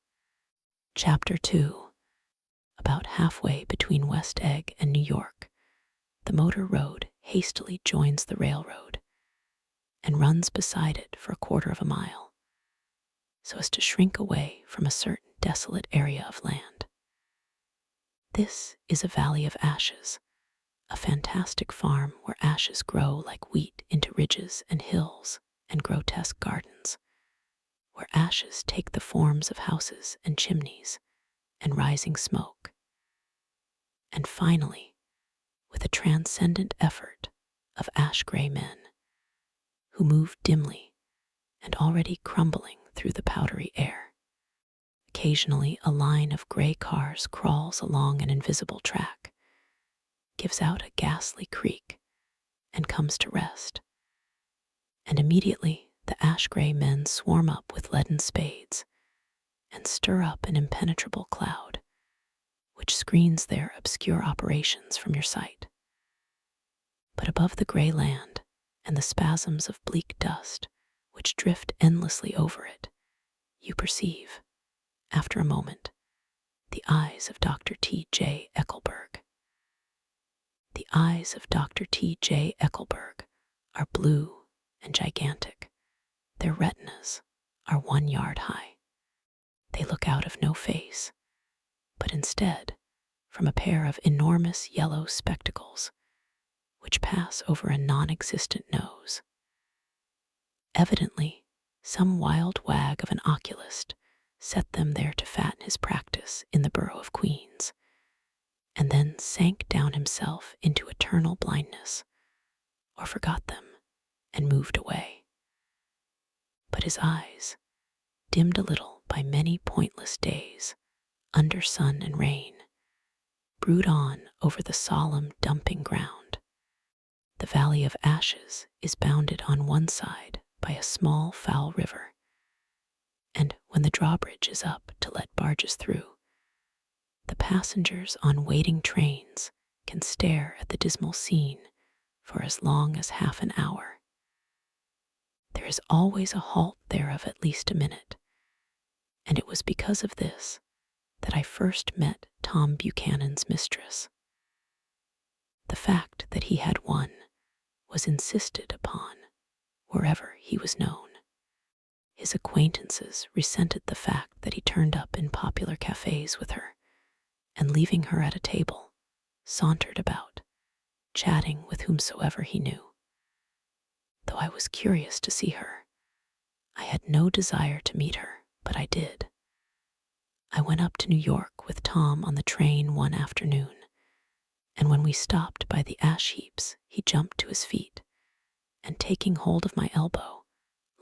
Chapter 2. About halfway between West Egg and New York, the motor road hastily joins the railroad and runs beside it for a quarter of a mile, so as to shrink away from a certain desolate area of land. This is a valley of ashes, a fantastic farm where ashes grow like wheat into ridges and hills and grotesque gardens, where ashes take the forms of houses and chimneys and rising smoke. And finally, with a transcendent effort of ash-gray men who move dimly and already crumbling through the powdery air. Occasionally, a line of gray cars crawls along an invisible track, gives out a ghastly creak, and comes to rest. And immediately, the ash-gray men swarm up with leaden spades and stir up an impenetrable cloud, which screens their obscure operations from your sight. But above the gray land and the spasms of bleak dust which drift endlessly over it, you perceive, after a moment, the eyes of Dr. T.J. Eckelberg. The eyes of Dr. T.J. Eckelberg are blue and gigantic. Their retinas are 1 yard high. They look out of no face, but instead from a pair of enormous yellow spectacles which pass over a non-existent nose. Evidently, some wild wag of an oculist set them there to fatten his practice in the borough of Queens, and then sank down himself into eternal blindness, or forgot them and moved away. But his eyes, dimmed a little by many pointless days, under sun and rain, brood on over the solemn dumping ground. The Valley of Ashes is bounded on one side by a small foul river, and when the drawbridge is up to let barges through, the passengers on waiting trains can stare at the dismal scene for as long as half an hour. There is always a halt there of at least a minute, And it was because of this that I first met Tom Buchanan's mistress. The fact that he had one was insisted upon wherever he was known. His acquaintances resented the fact that he turned up in popular cafes with her, and leaving her at a table, sauntered about, chatting with whomsoever he knew. Though I was curious to see her, I had no desire to meet her, but I did. I went up to New York with Tom on the train one afternoon, and when we stopped by the ash heaps, he jumped to his feet and, taking hold of my elbow,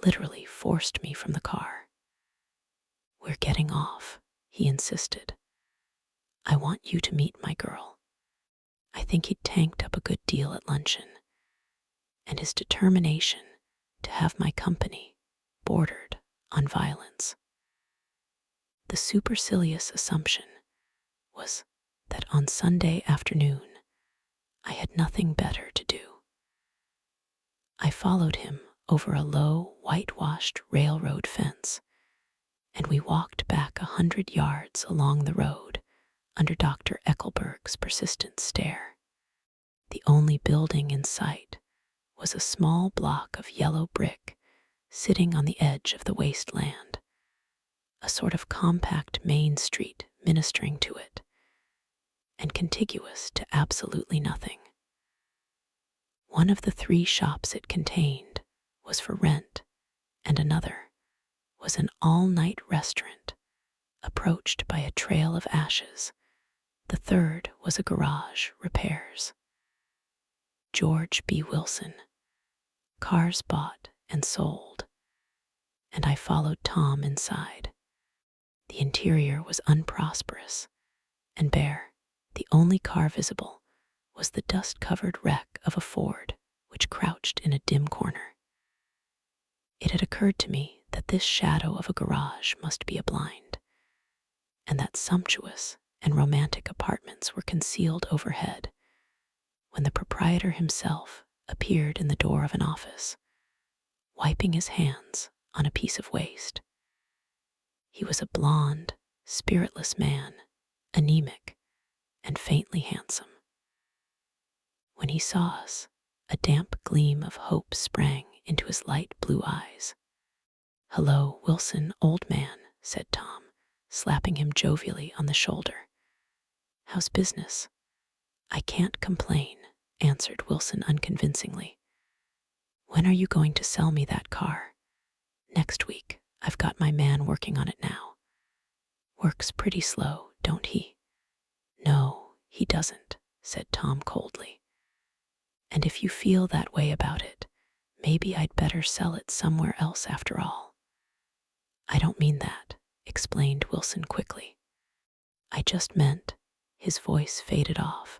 literally forced me from the car. "We're getting off," he insisted. "I want you to meet my girl." I think he'd tanked up a good deal at luncheon, and his determination to have my company bordered on violence. The supercilious assumption was that on Sunday afternoon I had nothing better to do. I followed him over a low, whitewashed railroad fence, and we walked back 100 yards along the road under Dr. Eckelberg's persistent stare. The only building in sight was a small block of yellow brick sitting on the edge of the wasteland, a sort of compact main street ministering to it, and contiguous to absolutely nothing. One of the 3 shops it contained was for rent, and another was an all-night restaurant approached by a trail of ashes. The third was a garage repairs. George B. Wilson, cars bought and sold, and I followed Tom inside. The interior was unprosperous and bare. The only car visible was the dust-covered wreck of a Ford which crouched in a dim corner. It had occurred to me that this shadow of a garage must be a blind, and that sumptuous and romantic apartments were concealed overhead, when the proprietor himself appeared in the door of an office, wiping his hands on a piece of waste. He was a blond, spiritless man, anemic, and faintly handsome. When he saw us, a damp gleam of hope sprang into his light blue eyes. "Hello, Wilson, old man," said Tom, slapping him jovially on the shoulder. "How's business?" "I can't complain," answered Wilson unconvincingly. "When are you going to sell me that car?" "Next week. I've got my man working on it now." "Works pretty slow, don't he?" "No, he doesn't," said Tom coldly. "And if you feel that way about it, maybe I'd better sell it somewhere else after all." "I don't mean that," explained Wilson quickly. "I just meant—" His voice faded off,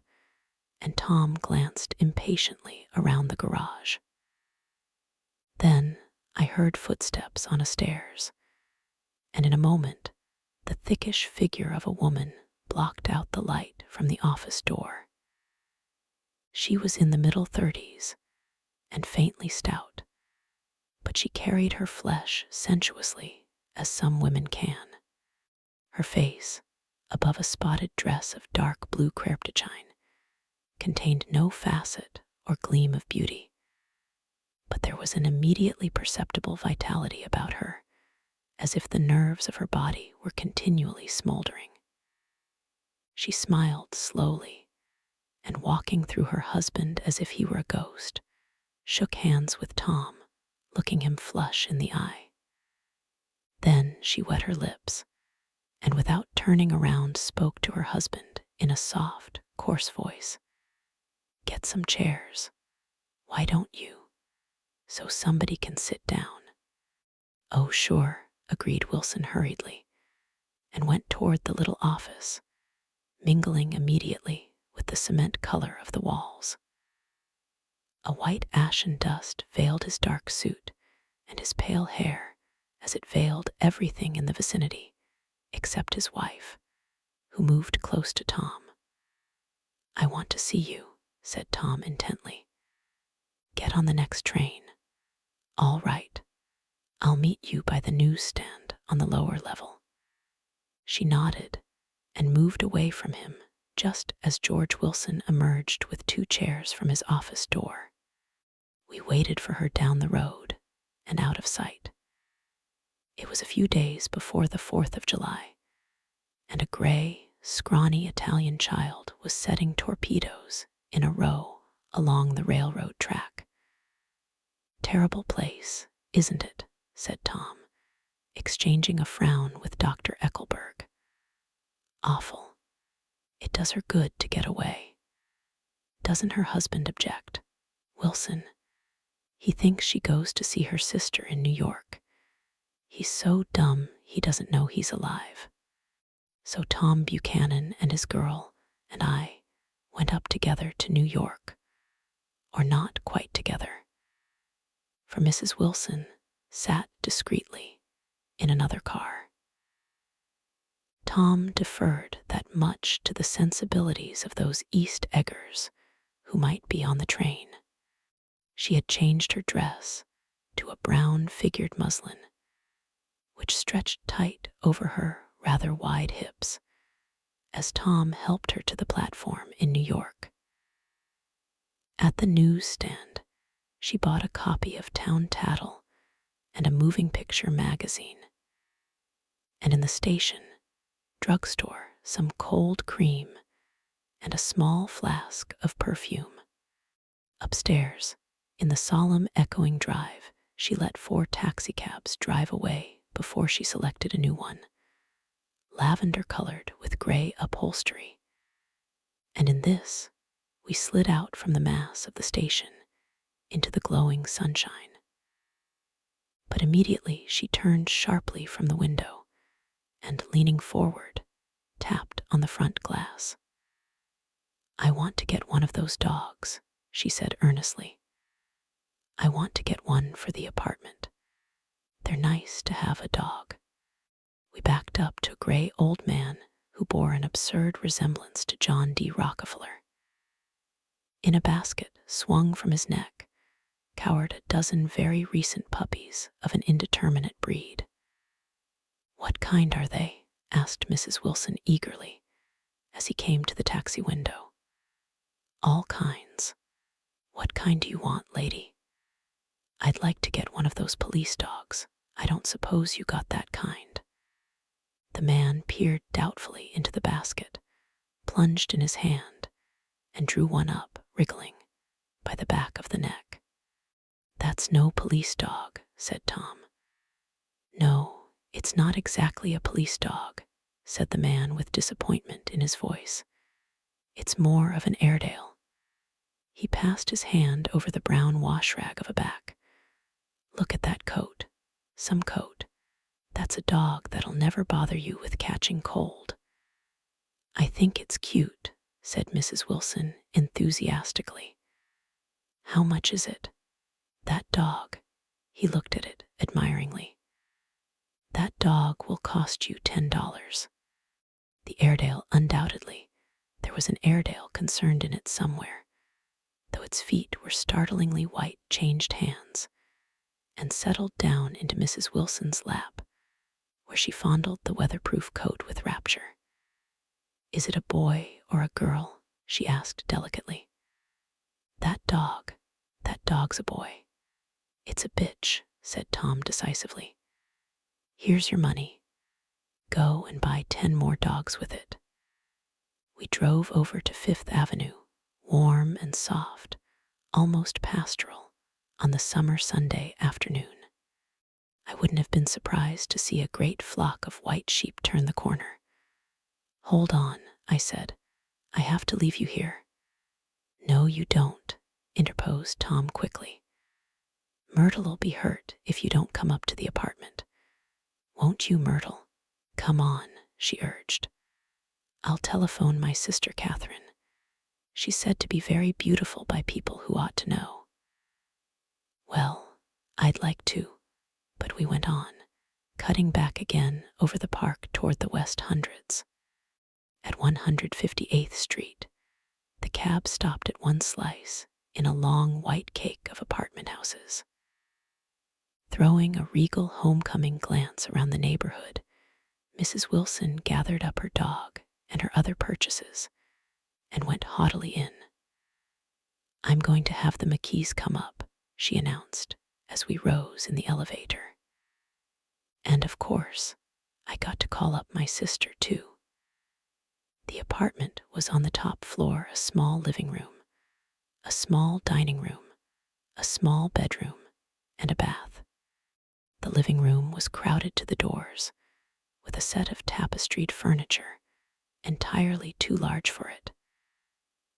and Tom glanced impatiently around the garage. Then I heard footsteps on a stairs, and in a moment the thickish figure of a woman blocked out the light from the office door. She was in the middle 30s and faintly stout, but she carried her flesh sensuously as some women can. Her face, above a spotted dress of dark blue crepe de chine, contained no facet or gleam of beauty, but there was an immediately perceptible vitality about her, as if the nerves of her body were continually smoldering. She smiled slowly, and walking through her husband as if he were a ghost, shook hands with Tom, looking him flush in the eye. Then she wet her lips, and without turning around spoke to her husband in a soft, coarse voice. "Get some chairs. Why don't you? So somebody can sit down." "Oh, sure," agreed Wilson hurriedly, and went toward the little office, mingling immediately with the cement color of the walls. A white ashen dust veiled his dark suit and his pale hair as it veiled everything in the vicinity except his wife, who moved close to Tom. "I want to see you," said Tom intently. "Get on the next train." "All right. I'll meet you by the newsstand on the lower level." She nodded and moved away from him just as George Wilson emerged with 2 chairs from his office door. We waited for her down the road and out of sight. It was a few days before the 4th of July, and a gray, scrawny Italian child was setting torpedoes in a row along the railroad track. "Terrible place, isn't it?" said Tom, exchanging a frown with Dr. Eckelberg. "Awful. It does her good to get away." "Doesn't her husband object? Wilson. He thinks she goes to see her sister in New York. He's so dumb he doesn't know he's alive." So Tom Buchanan and his girl and I went up together to New York. Or not quite together, for Mrs. Wilson sat discreetly in another car. Tom deferred that much to the sensibilities of those East Eggers who might be on the train. She had changed her dress to a brown figured muslin, which stretched tight over her rather wide hips, as Tom helped her to the platform in New York. At the newsstand, she bought a copy of Town Tattle and a moving picture magazine, and in the station, drugstore, some cold cream and a small flask of perfume. Upstairs, in the solemn echoing drive, she let 4 taxicabs drive away before she selected a new one, lavender-colored with gray upholstery. And in this, we slid out from the mass of the station into the glowing sunshine. But immediately she turned sharply from the window and, leaning forward, tapped on the front glass. "I want to get one of those dogs," she said earnestly. "I want to get one for the apartment. They're nice to have a dog." We backed up to a gray old man who bore an absurd resemblance to John D. Rockefeller. In a basket swung from his neck cowered a dozen very recent puppies of an indeterminate breed. "What kind are they?" asked Mrs. Wilson eagerly as he came to the taxi window. "All kinds. What kind do you want, lady?" "I'd like to get one of those police dogs. I don't suppose you got that kind." The man peered doubtfully into the basket, plunged in his hand, and drew one up, wriggling, by the back of the neck. "That's no police dog," said Tom. "No, it's not exactly a police dog," said the man with disappointment in his voice. "It's more of an Airedale." He passed his hand over the brown wash rag of a back. "Look at that coat. Some coat. That's a dog that'll never bother you with catching cold." "I think it's cute," said Mrs. Wilson enthusiastically. "How much is it?" "That dog." He looked at it admiringly. "That dog will cost you $10. The Airedale, undoubtedly. There was an Airedale concerned in it somewhere, though its feet were startlingly white, changed hands and settled down into Mrs. Wilson's lap, where she fondled the weatherproof coat with rapture. "Is it a boy or a girl?" she asked delicately. That dog's a boy." "It's a bitch," said Tom decisively. "Here's your money. Go and buy 10 more dogs with it." We drove over to Fifth Avenue, warm and soft, almost pastoral, on the summer Sunday afternoon. I wouldn't have been surprised to see a great flock of white sheep turn the corner. "Hold on," I said. "I have to leave you here." "No, you don't," interposed Tom quickly. "Myrtle'll be hurt if you don't come up to the apartment. Won't you, Myrtle? Come on," she urged. "I'll telephone my sister Catherine. She's said to be very beautiful by people who ought to know." "Well, I'd like to," but we went on, cutting back again over the park toward the West Hundreds. At 158th Street, the cab stopped at one slice in a long white cake of apartment houses. Throwing a regal homecoming glance around the neighborhood, Mrs. Wilson gathered up her dog and her other purchases and went haughtily in. "I'm going to have the McKees come up," she announced as we rose in the elevator. And of course, I got to call up my sister too. The apartment was on the top floor, a small living room, a small dining room, a small bedroom, and a bath. The living room was crowded to the doors, with a set of tapestried furniture entirely too large for it,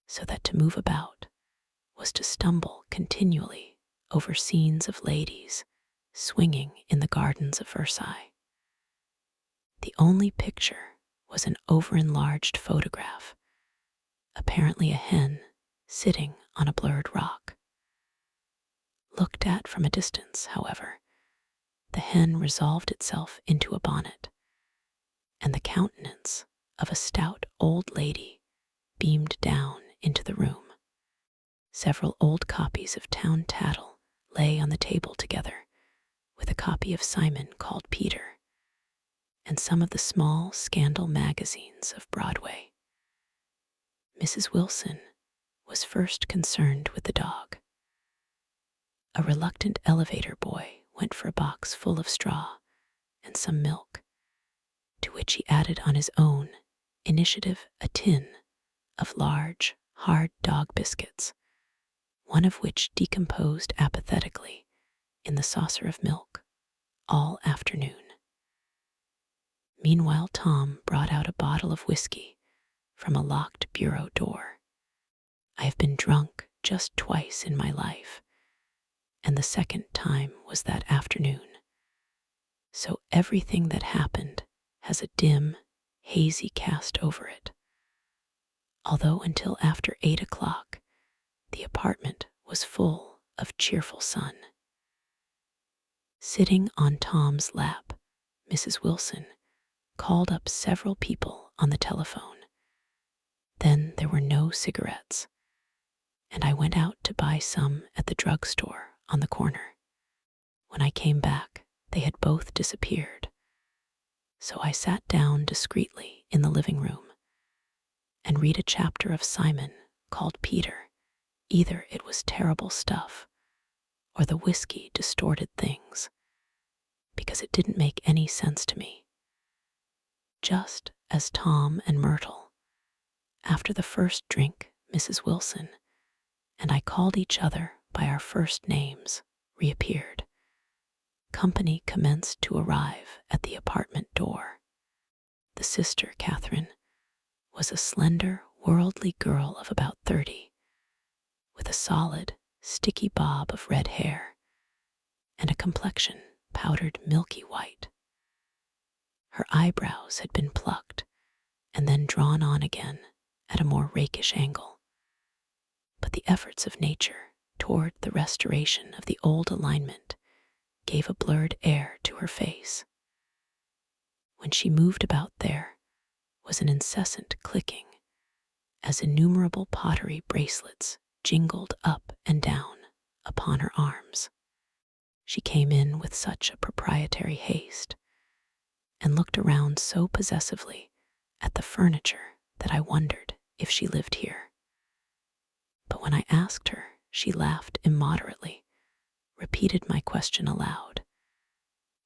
so that to move about was to stumble continually over scenes of ladies swinging in the gardens of Versailles. The only picture was an over-enlarged photograph, apparently a hen sitting on a blurred rock. Looked at from a distance, however, the hen resolved itself into a bonnet, and the countenance of a stout old lady beamed down into the room. Several old copies of Town Tattle lay on the table together with a copy of Simon Called Peter, and some of the small scandal magazines of Broadway. Mrs. Wilson was first concerned with the dog. A reluctant elevator boy went for a box full of straw and some milk, to which he added on his own initiative a tin of large, hard dog biscuits, one of which decomposed apathetically in the saucer of milk all afternoon. Meanwhile, Tom brought out a bottle of whiskey from a locked bureau door. I have been drunk just twice in my life, and the second time was that afternoon. So everything that happened has a dim, hazy cast over it. Although until after 8 o'clock, the apartment was full of cheerful sun. Sitting on Tom's lap, Mrs. Wilson called up several people on the telephone. Then there were no cigarettes, and I went out to buy some at the drugstore on the corner. When I came back, they had both disappeared. So I sat down discreetly in the living room and read a chapter of Simon Called Peter. Either it was terrible stuff, or the whiskey distorted things, because it didn't make any sense to me. Just as Tom and Myrtle, after the first drink, Mrs. Wilson and I called each other by our first names, reappeared, company commenced to arrive at the apartment door. The sister, Catherine, was a slender, worldly girl of about 30, with a solid, sticky bob of red hair and a complexion powdered milky white. Her eyebrows had been plucked and then drawn on again at a more rakish angle, but the efforts of nature toward the restoration of the old alignment gave a blurred air to her face. When she moved about, there was an incessant clicking as innumerable pottery bracelets jingled up and down upon her arms. She came in with such a proprietary haste and looked around so possessively at the furniture that I wondered if she lived here. But when I asked her, she laughed immoderately, repeated my question aloud,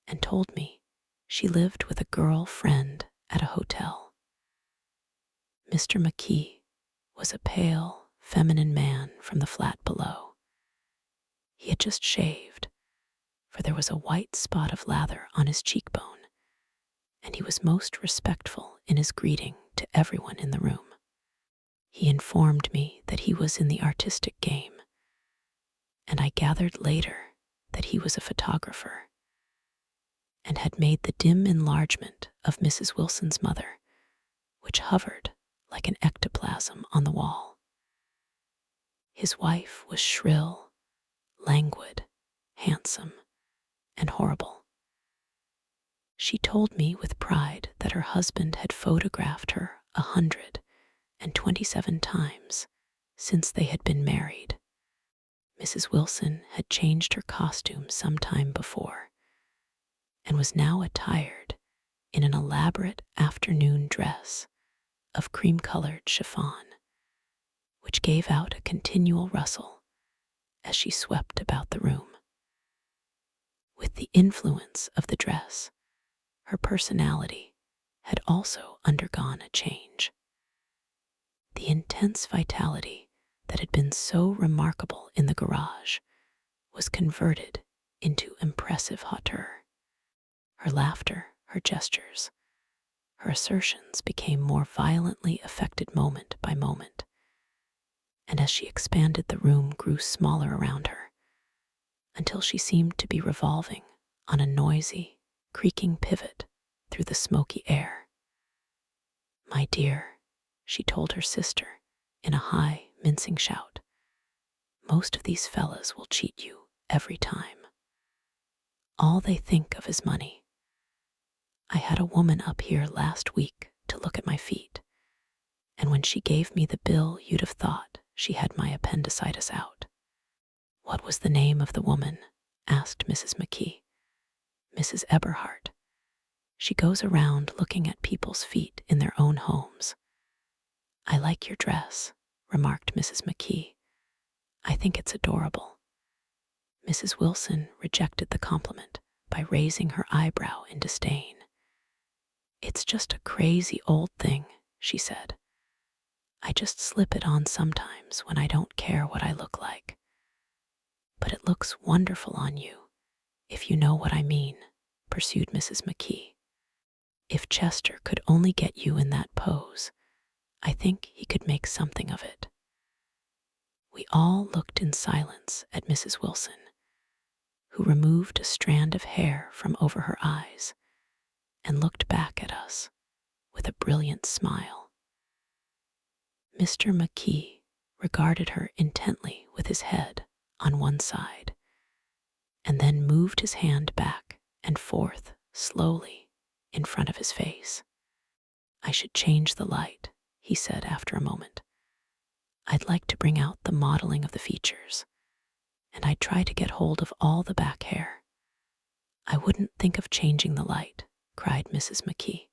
and told me she lived with a girl friend at a hotel. Mr. McKee was a pale, feminine man from the flat below. He had just shaved, for there was a white spot of lather on his cheekbone, and he was most respectful in his greeting to everyone in the room. He informed me that he was in the artistic game, and I gathered later that he was a photographer and had made the dim enlargement of Mrs. Wilson's mother, which hovered like an ectoplasm on the wall. His wife was shrill, languid, handsome, and horrible. She told me with pride that her husband had photographed her 127 times since they had been married. Mrs. Wilson had changed her costume some time before and was now attired in an elaborate afternoon dress of cream-colored chiffon, which gave out a continual rustle as she swept about the room. With the influence of the dress, her personality had also undergone a change. The intense vitality that had been so remarkable in the garage was converted into impressive hauteur. Her laughter, her gestures, her assertions became more violently affected moment by moment, and as she expanded, the room grew smaller around her, until she seemed to be revolving on a noisy, creaking pivot through the smoky air. "My dear," she told her sister in a high, mincing shout, "most of these fellas will cheat you every time. All they think of is money. I had a woman up here last week to look at my feet, and when she gave me the bill, you'd have thought she had my appendicitis out." "What was the name of the woman?" asked Mrs. McKee. "Mrs. Eberhardt. She goes around looking at people's feet in their own homes." "I like your dress," remarked Mrs. McKee. "I think it's adorable." Mrs. Wilson rejected the compliment by raising her eyebrow in disdain. "It's just a crazy old thing," she said. "I just slip it on sometimes when I don't care what I look like. But it looks wonderful on you, if you know what I mean," pursued Mrs. McKee. "If Chester could only get you in that pose, I think he could make something of it." We all looked in silence at Mrs. Wilson, who removed a strand of hair from over her eyes and looked back at us with a brilliant smile. Mr. McKee regarded her intently with his head on one side, and then moved his hand back and forth slowly in front of his face. "I should change the light," he said after a moment. "I'd like to bring out the modeling of the features, and I'd try to get hold of all the back hair." "I wouldn't think of changing the light," cried Mrs. McKee.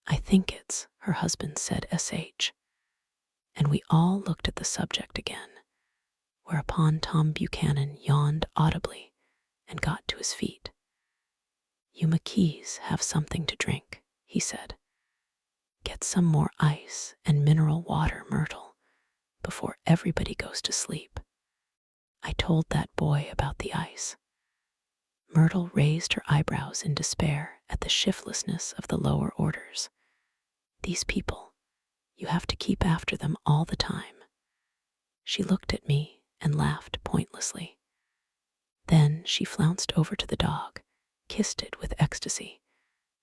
"I think it's," her husband said, "sh." And we all looked at the subject again, whereupon Tom Buchanan yawned audibly and got to his feet. "You McKees have something to drink," he said. "Get some more ice and mineral water, Myrtle, before everybody goes to sleep. I told that boy about the ice." Myrtle raised her eyebrows in despair at the shiftlessness of the lower orders. "These people, you have to keep after them all the time." She looked at me and laughed pointlessly. Then she flounced over to the dog, kissed it with ecstasy,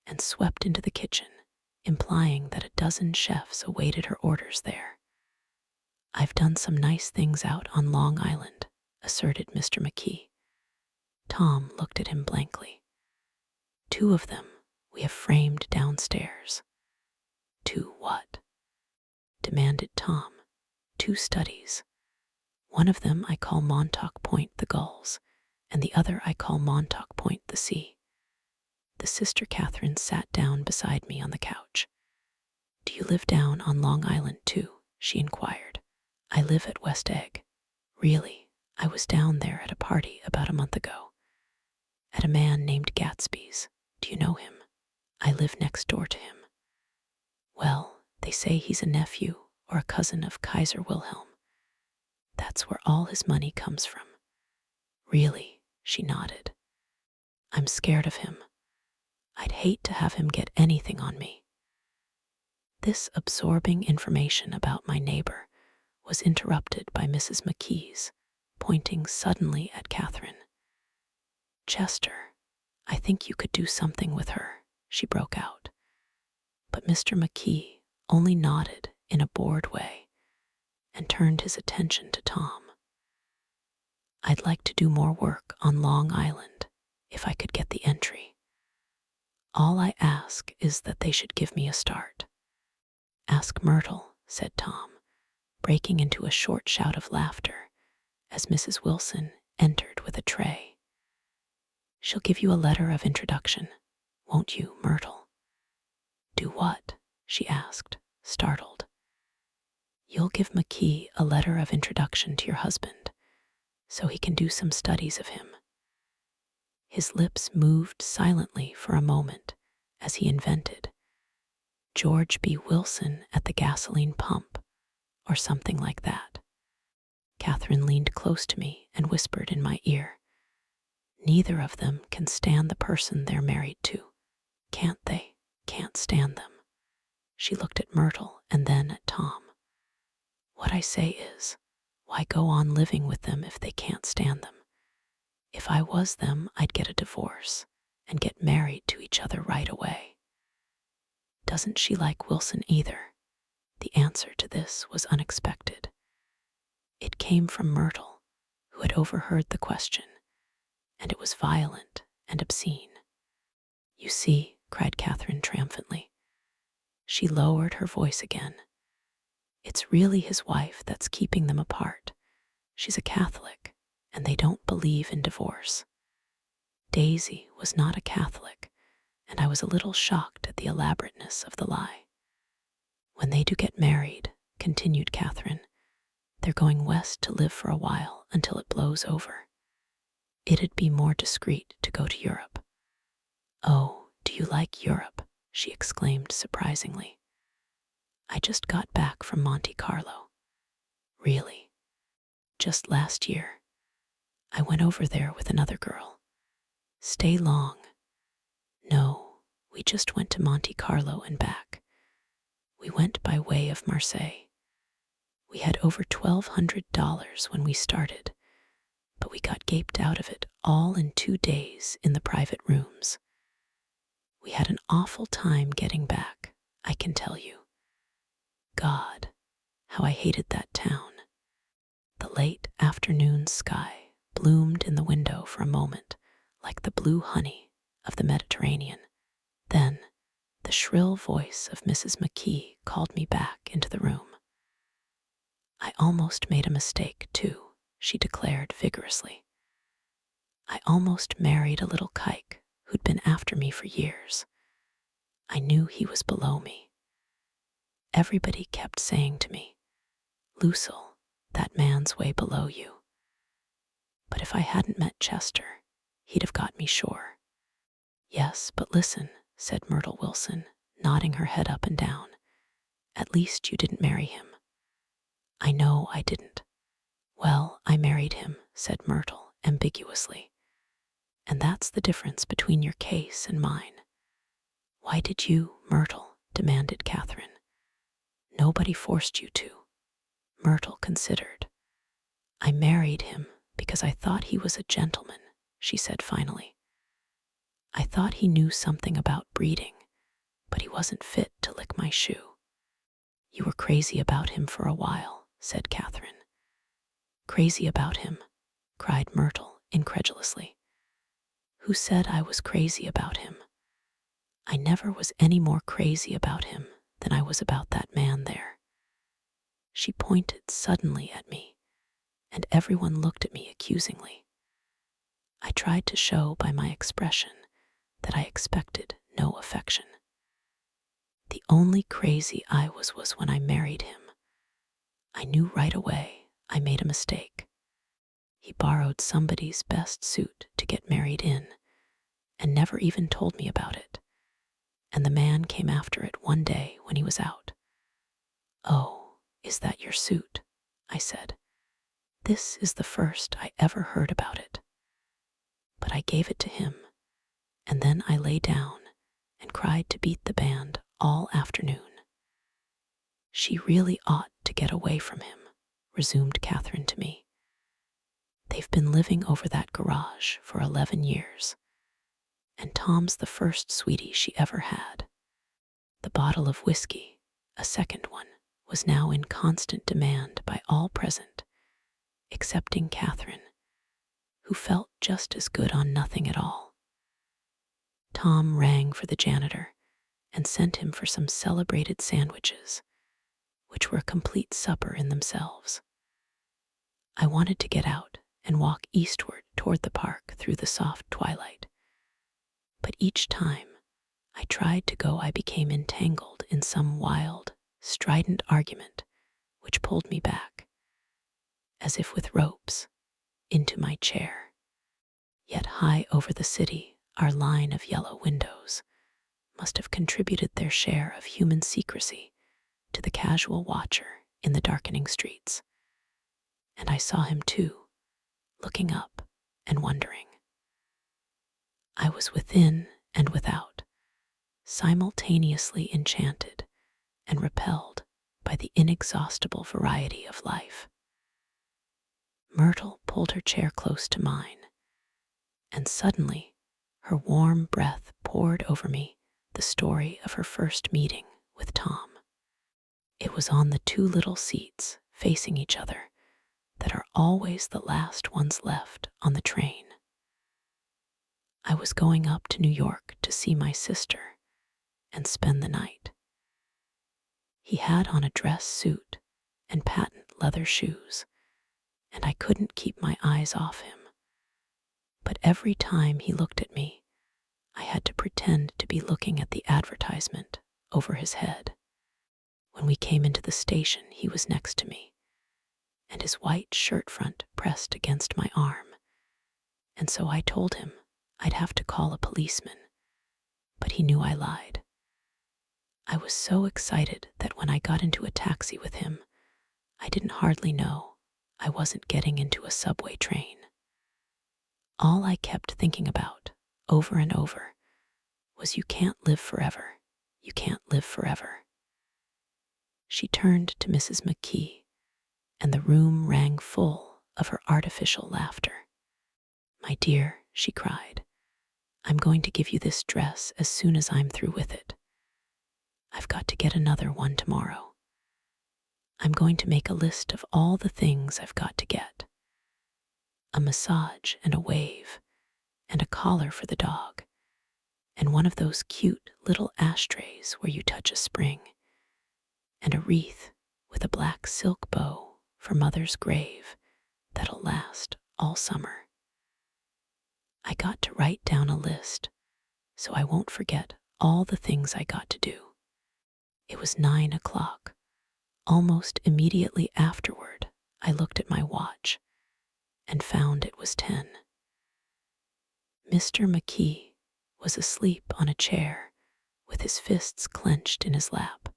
and swept into the kitchen, implying that a dozen chefs awaited her orders there. "I've done some nice things out on Long Island," asserted Mr. McKee. Tom looked at him blankly. "2 of them we have framed downstairs." "2 what?" demanded Tom. "2 studies. One of them I call Montauk Point the Gulls, and the other I call Montauk Point the Sea." The sister Catherine sat down beside me on the couch. "Do you live down on Long Island too?" she inquired. "I live at West Egg." "Really? I was down there at a party about a month ago. At a man named Gatsby's. Do you know him?" "I live next door to him." "Well, they say he's a nephew or a cousin of Kaiser Wilhelm. That's where all his money comes from." "Really?" she nodded. "I'm scared of him. I'd hate to have him get anything on me." This absorbing information about my neighbor was interrupted by Mrs. McKee's pointing suddenly at Catherine. "Chester, I think you could do something with her," she broke out. But Mr. McKee only nodded in a bored way and turned his attention to Tom. "I'd like to do more work on Long Island if I could get the entry. All I ask is that they should give me a start." "Ask Myrtle," said Tom, breaking into a short shout of laughter as Mrs. Wilson entered with a tray. "She'll give you a letter of introduction, won't you, Myrtle?" Do what? She asked, startled. You'll give McKee a letter of introduction to your husband, so he can do some studies of him. His lips moved silently for a moment as he invented George B. Wilson at the gasoline pump, or something like that. Catherine leaned close to me and whispered in my ear, Neither of them can stand the person they're married to. Can't they? Can't stand them. She looked at Myrtle and then at Tom. What I say is, why go on living with them if they can't stand them? If I was them, I'd get a divorce and get married to each other right away. Doesn't she like Wilson either? The answer to this was unexpected. It came from Myrtle, who had overheard the question, and it was violent and obscene. You see, cried Catherine triumphantly. She lowered her voice again. It's really his wife that's keeping them apart. She's a Catholic, and they don't believe in divorce. Daisy was not a Catholic, and I was a little shocked at the elaborateness of the lie. When they do get married, continued Catherine, they're going west to live for a while until it blows over. It'd be more discreet to go to Europe. Oh, do you like Europe? She exclaimed surprisingly. I just got back from Monte Carlo. Really? Just last year. I went over there with another girl. Stay long. No, we just went to Monte Carlo and back. We went by way of Marseille. We had over $1,200 when we started, but we got gaped out of it all in 2 days in the private rooms. We had an awful time getting back, I can tell you. God, how I hated that town. The late afternoon sky bloomed in the window for a moment like the blue honey of the Mediterranean. Then the shrill voice of Mrs. McKee called me back into the room. I almost made a mistake, too, she declared vigorously. I almost married a little kike who'd been after me for years. I knew he was below me. Everybody kept saying to me, Lucille, that man's way below you. But if I hadn't met Chester, he'd have got me sure. Yes, but listen, said Myrtle Wilson, nodding her head up and down. At least you didn't marry him. I know I didn't. Well, I married him, said Myrtle ambiguously. And that's the difference between your case and mine. Why did you, Myrtle? Demanded Catherine. Nobody forced you to. Myrtle considered. I married him because I thought he was a gentleman, she said finally. I thought he knew something about breeding, but he wasn't fit to lick my shoe. You were crazy about him for a while, said Catherine. Crazy about him, cried Myrtle incredulously. Who said I was crazy about him? I never was any more crazy about him than I was about that man there. She pointed suddenly at me, and everyone looked at me accusingly. I tried to show by my expression that I expected no affection. The only crazy I was when I married him. I knew right away I made a mistake. He borrowed somebody's best suit to get married in, and never even told me about it. And the man came after it one day when he was out. Oh, is that your suit? I said. This is the first I ever heard about it. But I gave it to him, and then I lay down and cried to beat the band all afternoon. She really ought to get away from him, resumed Catherine to me. They've been living over that garage for 11 years, and Tom's the first sweetie she ever had. The bottle of whiskey, a second one, was now in constant demand by all present, excepting Catherine, who felt just as good on nothing at all. Tom rang for the janitor and sent him for some celebrated sandwiches, which were a complete supper in themselves. I wanted to get out and walk eastward toward the park through the soft twilight, but each time I tried to go, I became entangled in some wild, strident argument which pulled me back, as if with ropes, into my chair. Yet high over the city, our line of yellow windows must have contributed their share of human secrecy to the casual watcher in the darkening streets. And I saw him too, looking up and wondering. I was within and without, simultaneously enchanted and repelled by the inexhaustible variety of life. Myrtle pulled her chair close to mine, and suddenly her warm breath poured over me the story of her first meeting with Tom. It was on the two little seats facing each other that are always the last ones left on the train. I was going up to New York to see my sister and spend the night. He had on a dress suit and patent leather shoes, and I couldn't keep my eyes off him. But every time he looked at me, I had to pretend to be looking at the advertisement over his head. When we came into the station, he was next to me, and his white shirt front pressed against my arm, and so I told him I'd have to call a policeman, but he knew I lied. I was so excited that when I got into a taxi with him, I didn't hardly know I wasn't getting into a subway train. All I kept thinking about, over and over, was you can't live forever, you can't live forever. She turned to Mrs. McKee, and the room rang full of her artificial laughter. "My dear," she cried, "I'm going to give you this dress as soon as I'm through with it. I've got to get another one tomorrow. I'm going to make a list of all the things I've got to get. A massage and a wave, and a collar for the dog, and one of those cute little ashtrays where you touch a spring, and a wreath with a black silk bow for Mother's grave that'll last all summer." I got to write down a list so I won't forget all the things I got to do. It was 9 o'clock. Almost immediately afterward, I looked at my watch and found it was 10. Mr. McKee was asleep on a chair with his fists clenched in his lap,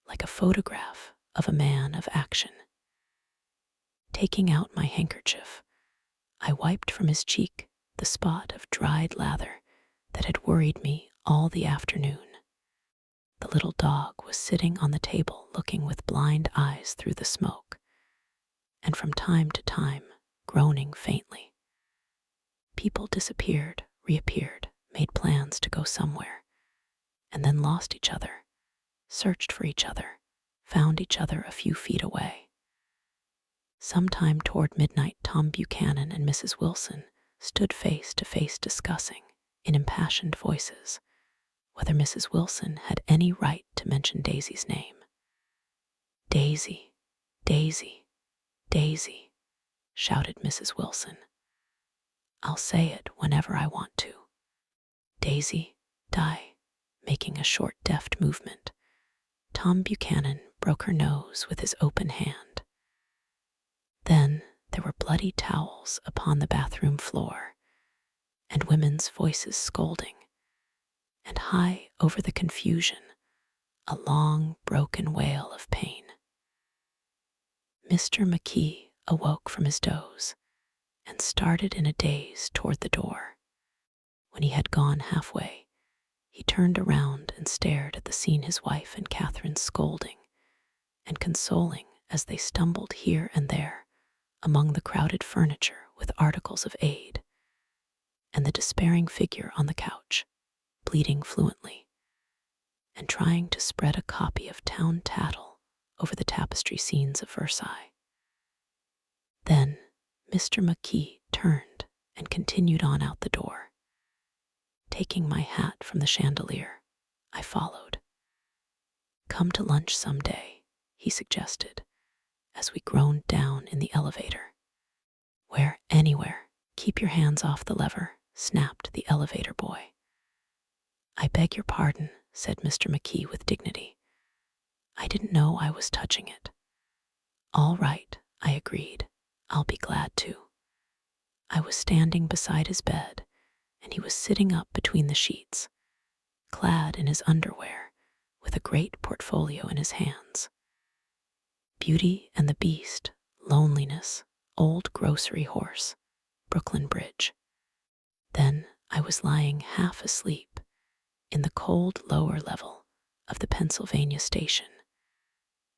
like a photograph of a man of action. Taking out my handkerchief, I wiped from his cheek the spot of dried lather that had worried me all the afternoon. The little dog was sitting on the table looking with blind eyes through the smoke, and from time to time groaning faintly. People disappeared, reappeared, made plans to go somewhere, and then lost each other, searched for each other, found each other a few feet away. Sometime toward midnight, Tom Buchanan and Mrs. Wilson stood face to face discussing, in impassioned voices, whether Mrs. Wilson had any right to mention Daisy's name. "Daisy, Daisy, Daisy," shouted Mrs. Wilson. "I'll say it whenever I want to. Daisy, die," making a short, deft movement. Tom Buchanan broke her nose with his open hand. Then there were bloody towels upon the bathroom floor, and women's voices scolding, and high over the confusion, a long, broken wail of pain. Mr. McKee awoke from his doze and started in a daze toward the door. When he had gone halfway, he turned around and stared at the scene his wife and Catherine scolding and consoling as they stumbled here and there among the crowded furniture with articles of aid, and the despairing figure on the couch, bleeding fluently, and trying to spread a copy of Town Tattle over the tapestry scenes of Versailles. Then Mr. McKee turned and continued on out the door. Taking my hat from the chandelier, I followed. "Come to lunch someday," he suggested, as we groaned down in the elevator. "Where? Anywhere. Keep your hands off the lever," snapped the elevator boy. "I beg your pardon," said Mr. McKee with dignity. "I didn't know I was touching it." "All right," I agreed. "I'll be glad to." I was standing beside his bed, and he was sitting up between the sheets, clad in his underwear, with a great portfolio in his hands. Beauty and the Beast, Loneliness, Old Grocery Horse, Brooklyn Bridge. Then I was lying half asleep in the cold lower level of the Pennsylvania station,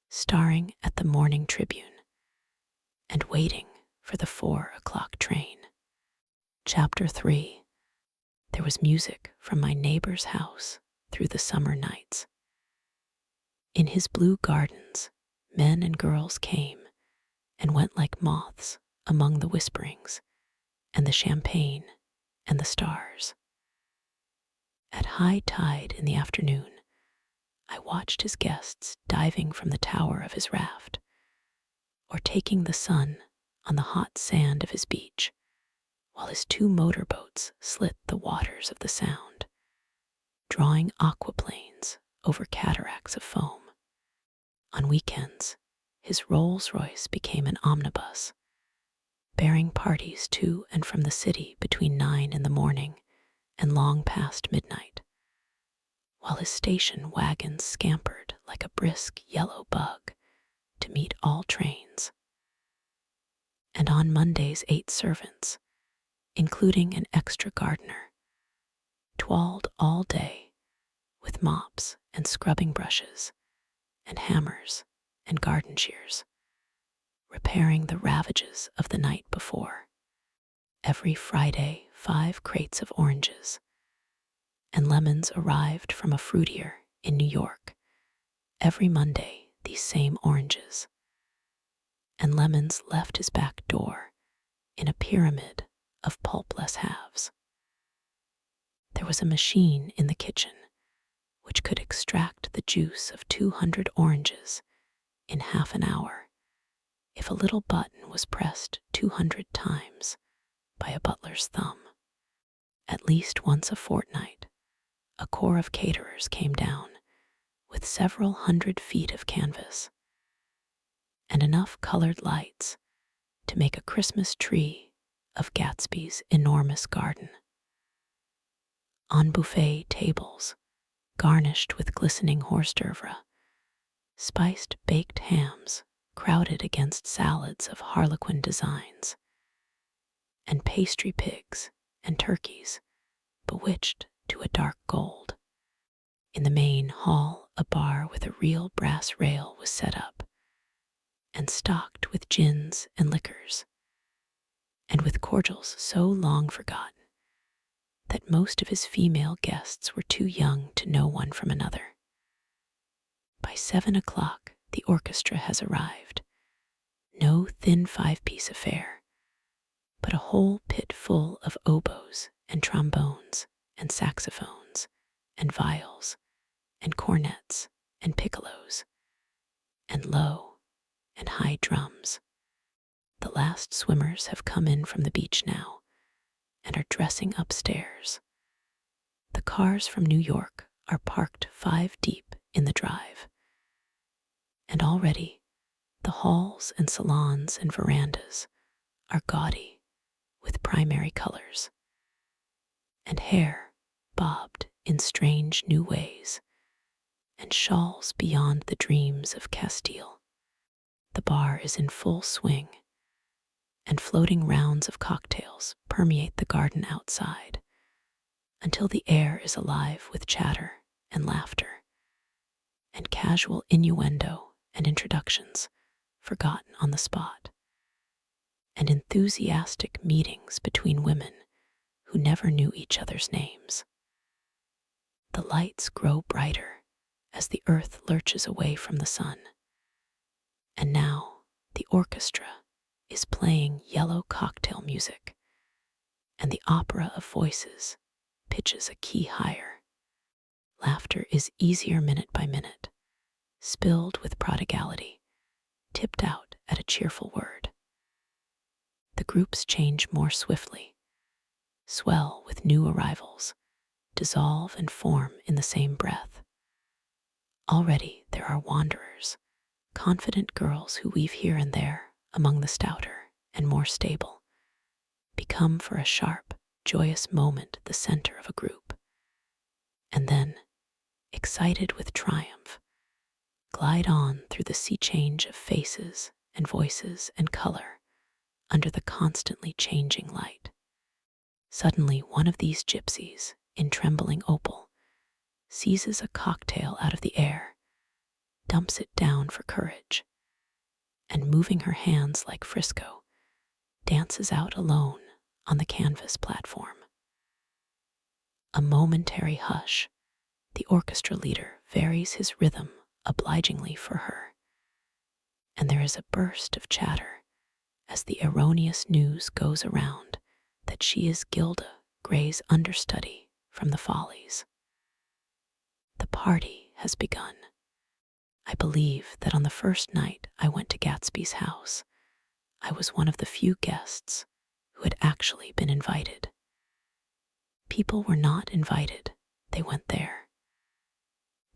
staring at the Morning Tribune and waiting for the 4 o'clock train. Chapter 3. There was music from my neighbor's house through the summer nights. In his blue gardens, men and girls came and went like moths among the whisperings and the champagne and the stars. At high tide in the afternoon, I watched his guests diving from the tower of his raft, or taking the sun on the hot sand of his beach, while his 2 motorboats slit the waters of the Sound, drawing aquaplanes over cataracts of foam. On weekends, his Rolls-Royce became an omnibus, bearing parties to and from the city between 9 in the morning and long past midnight, while his station wagons scampered like a brisk yellow bug to meet all trains. And on Mondays 8 servants, including an extra gardener, toiled all day with mops and scrubbing brushes and hammers and garden shears, repairing the ravages of the night before. Every Friday 5 crates of oranges and lemons arrived from a fruitier in New York. Every Monday these same oranges and lemons left his back door in a pyramid of pulpless halves. There was a machine in the kitchen which could extract the juice of 200 oranges in half an hour if a little button was pressed 200 times by a butler's thumb. At least once a fortnight, a corps of caterers came down with several 100 feet of canvas and enough colored lights to make a Christmas tree of Gatsby's enormous garden. On buffet tables, garnished with glistening hors d'oeuvre, spiced baked hams crowded against salads of harlequin designs, and pastry pigs and turkeys bewitched to a dark gold. In the main hall, a bar with a real brass rail was set up and stocked with gins and liquors, and with cordials so long forgotten that most of his female guests were too young to know one from another. By 7 o'clock, the orchestra has arrived. No thin 5-piece affair, but a whole pit full of oboes and trombones and saxophones and viols and cornets and piccolos and low and high drums. The last swimmers have come in from the beach now and are dressing upstairs. The cars from New York are parked 5 deep in the drive, and already the halls and salons and verandas are gaudy with primary colors, and hair bobbed in strange new ways, and shawls beyond the dreams of Castile. The bar is in full swing, and floating rounds of cocktails permeate the garden outside until the air is alive with chatter and laughter and casual innuendo and introductions forgotten on the spot, and enthusiastic meetings between women who never knew each other's names. The lights grow brighter as the earth lurches away from the sun, and now the orchestra is playing yellow cocktail music, and the opera of voices pitches a key higher. Laughter is easier minute by minute, spilled with prodigality, tipped out at a cheerful word. The groups change more swiftly, swell with new arrivals, dissolve and form in the same breath. Already there are wanderers, confident girls who weave here and there among the stouter and more stable, become for a sharp, joyous moment the center of a group, and then, excited with triumph, glide on through the sea change of faces and voices and color under the constantly changing light. Suddenly, one of these gypsies, in trembling opal, seizes a cocktail out of the air, dumps it down for courage, and moving her hands like Frisco, dances out alone on the canvas platform. A momentary hush, the orchestra leader varies his rhythm obligingly for her, and there is a burst of chatter as the erroneous news goes around that she is Gilda Gray's understudy from the Follies. The party has begun. I believe that on the first night I went to Gatsby's house, I was one of the few guests who had actually been invited. People were not invited, they went there.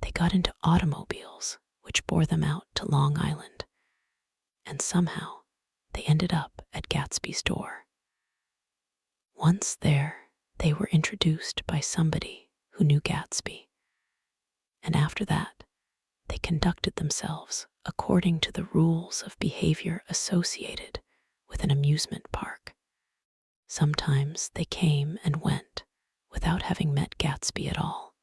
They got into automobiles which bore them out to Long Island, and somehow they ended up at Gatsby's door. Once there, they were introduced by somebody who knew Gatsby, and after that, they conducted themselves according to the rules of behavior associated with an amusement park. Sometimes they came and went without having met Gatsby at all,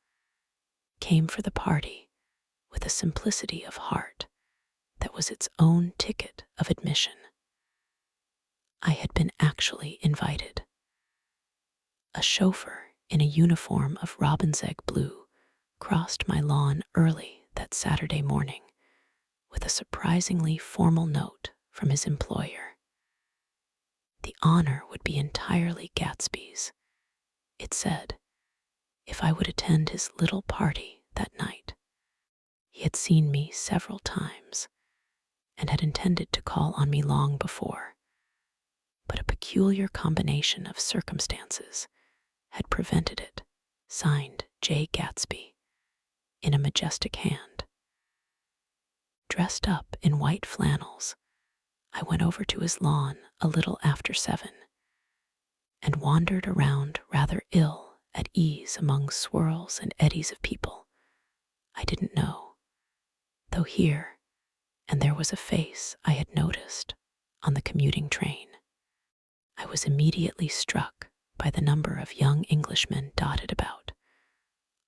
came for the party with a simplicity of heart that was its own ticket of admission. I had been actually invited. A chauffeur in a uniform of robin's egg blue crossed my lawn early that Saturday morning with a surprisingly formal note from his employer. The honor would be entirely Gatsby's, it said, if I would attend his little party that night. He had seen me several times and had intended to call on me long before, but a peculiar combination of circumstances had prevented it. Signed J. Gatsby, in a majestic hand. Dressed up in white flannels, I went over to his lawn a little after 7 and wandered around rather ill at ease among swirls and eddies of people I didn't know, though here and there was a face I had noticed on the commuting train. I was immediately struck by the number of young Englishmen dotted about,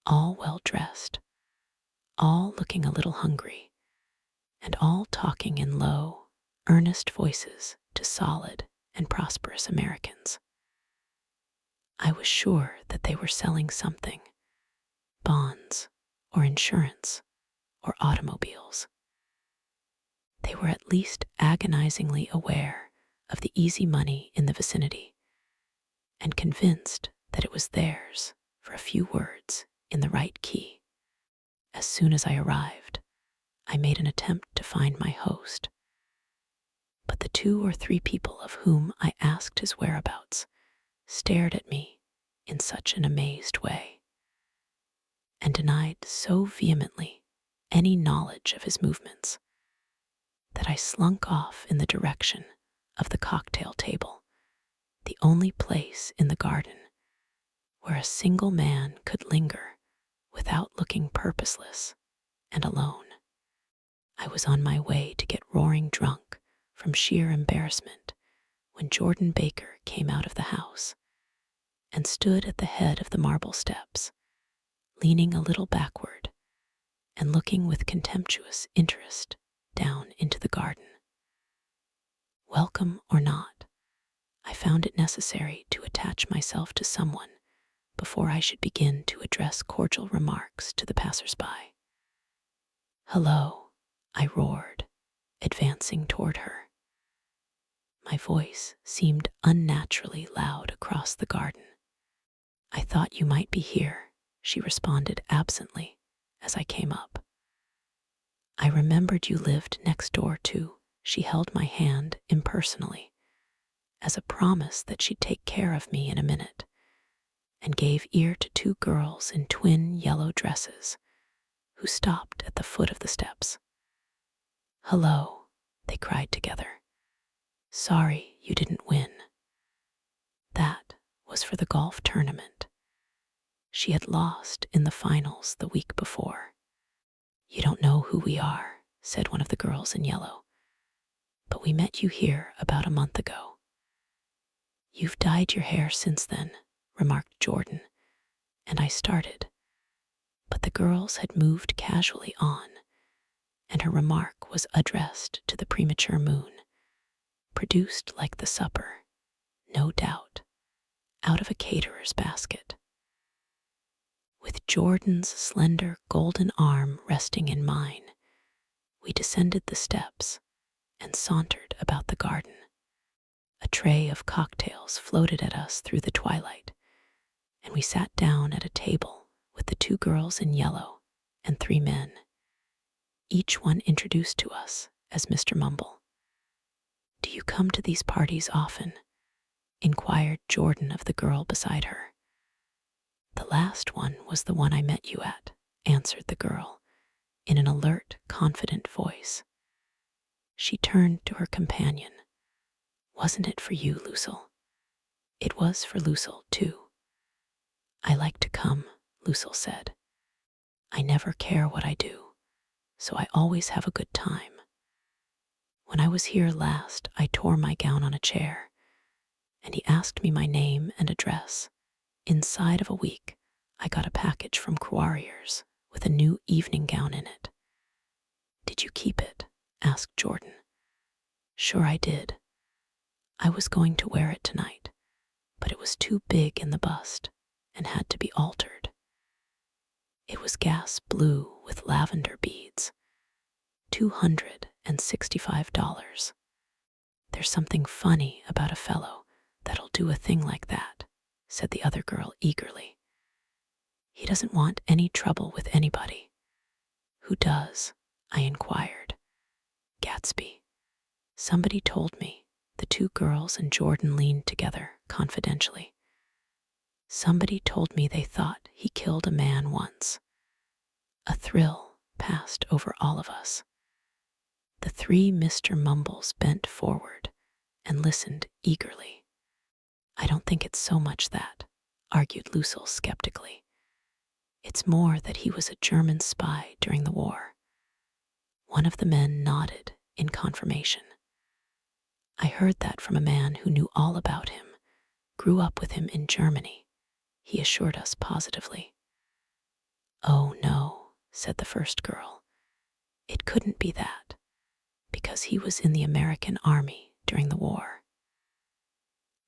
all well dressed, all looking a little hungry, and all talking in low, earnest voices to solid and prosperous Americans. I was sure that they were selling something, bonds or insurance or automobiles. They were at least agonizingly aware of the easy money in the vicinity and convinced that it was theirs for a few words in the right key. As soon as I arrived, I made an attempt to find my host, but the 2 or 3 people of whom I asked his whereabouts stared at me in such an amazed way and denied so vehemently any knowledge of his movements that I slunk off in the direction of the cocktail table, the only place in the garden where a single man could linger without looking purposeless and alone. I was on my way to get roaring drunk from sheer embarrassment when Jordan Baker came out of the house and stood at the head of the marble steps, leaning a little backward and looking with contemptuous interest down into the garden. Welcome or not, I found it necessary to attach myself to someone before I should begin to address cordial remarks to the passers-by. "Hello," I roared, advancing toward her. My voice seemed unnaturally loud across the garden. "I thought you might be here," she responded absently as I came up. "I remembered you lived next door too." She held my hand impersonally, as a promise that she'd take care of me in a minute, and gave ear to two girls in twin yellow dresses who stopped at the foot of the steps. "Hello," they cried together. "Sorry you didn't win." That was for the golf tournament. She had lost in the finals the week before. "You don't know who we are," said one of the girls in yellow, "but we met you here about a month ago." "You've dyed your hair since then," remarked Jordan, and I started. But the girls had moved casually on, and her remark was addressed to the premature moon, produced like the supper, no doubt, out of a caterer's basket. With Jordan's slender golden arm resting in mine, we descended the steps and sauntered about the garden. A tray of cocktails floated at us through the twilight, and we sat down at a table with the two girls in yellow and three men, each one introduced to us as Mr. Mumble. "Do you come to these parties often?" inquired Jordan of the girl beside her. "The last one was the one I met you at," answered the girl, in an alert, confident voice. She turned to her companion. "Wasn't it for you, Lucille?" "It was for Lucille, too." "I like to come," Lucille said. "I never care what I do, so I always have a good time. When I was here last, I tore my gown on a chair, and he asked me my name and address. Inside of a week, I got a package from Quarriers with a new evening gown in it." "Did you keep it?" asked Jordan. "Sure I did. I was going to wear it tonight, but it was too big in the bust and had to be altered. It was gas blue with lavender beads, $265. There's something funny about a fellow that'll do a thing like that," said the other girl eagerly. "He doesn't want any trouble with anybody." "Who does?" I inquired. "Gatsby. Somebody told me." The two girls and Jordan leaned together confidentially. "Somebody told me they thought he killed a man once." A thrill passed over all of us. The three Mr. Mumbles bent forward and listened eagerly. "I don't think it's so much that," argued Lucille skeptically. "It's more that he was a German spy during the war." One of the men nodded in confirmation. "I heard that from a man who knew all about him, grew up with him in Germany," he assured us positively. "Oh no," said the first girl. "It couldn't be that, because he was in the American Army during the war."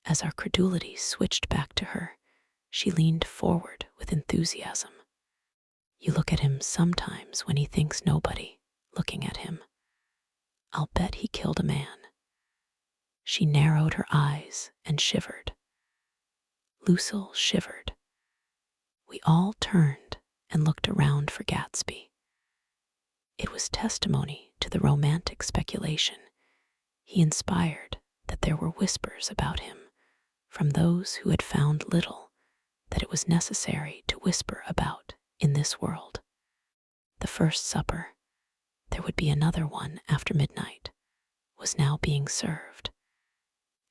As our credulity switched back to her, she leaned forward with enthusiasm. "You look at him sometimes when he thinks nobody looking at him. I'll bet he killed a man." She narrowed her eyes and shivered. Lucille shivered. We all turned and looked around for Gatsby. It was testimony to the romantic speculation he inspired that there were whispers about him from those who had found little that it was necessary to whisper about in this world. The first supper, there would be another one after midnight, was now being served,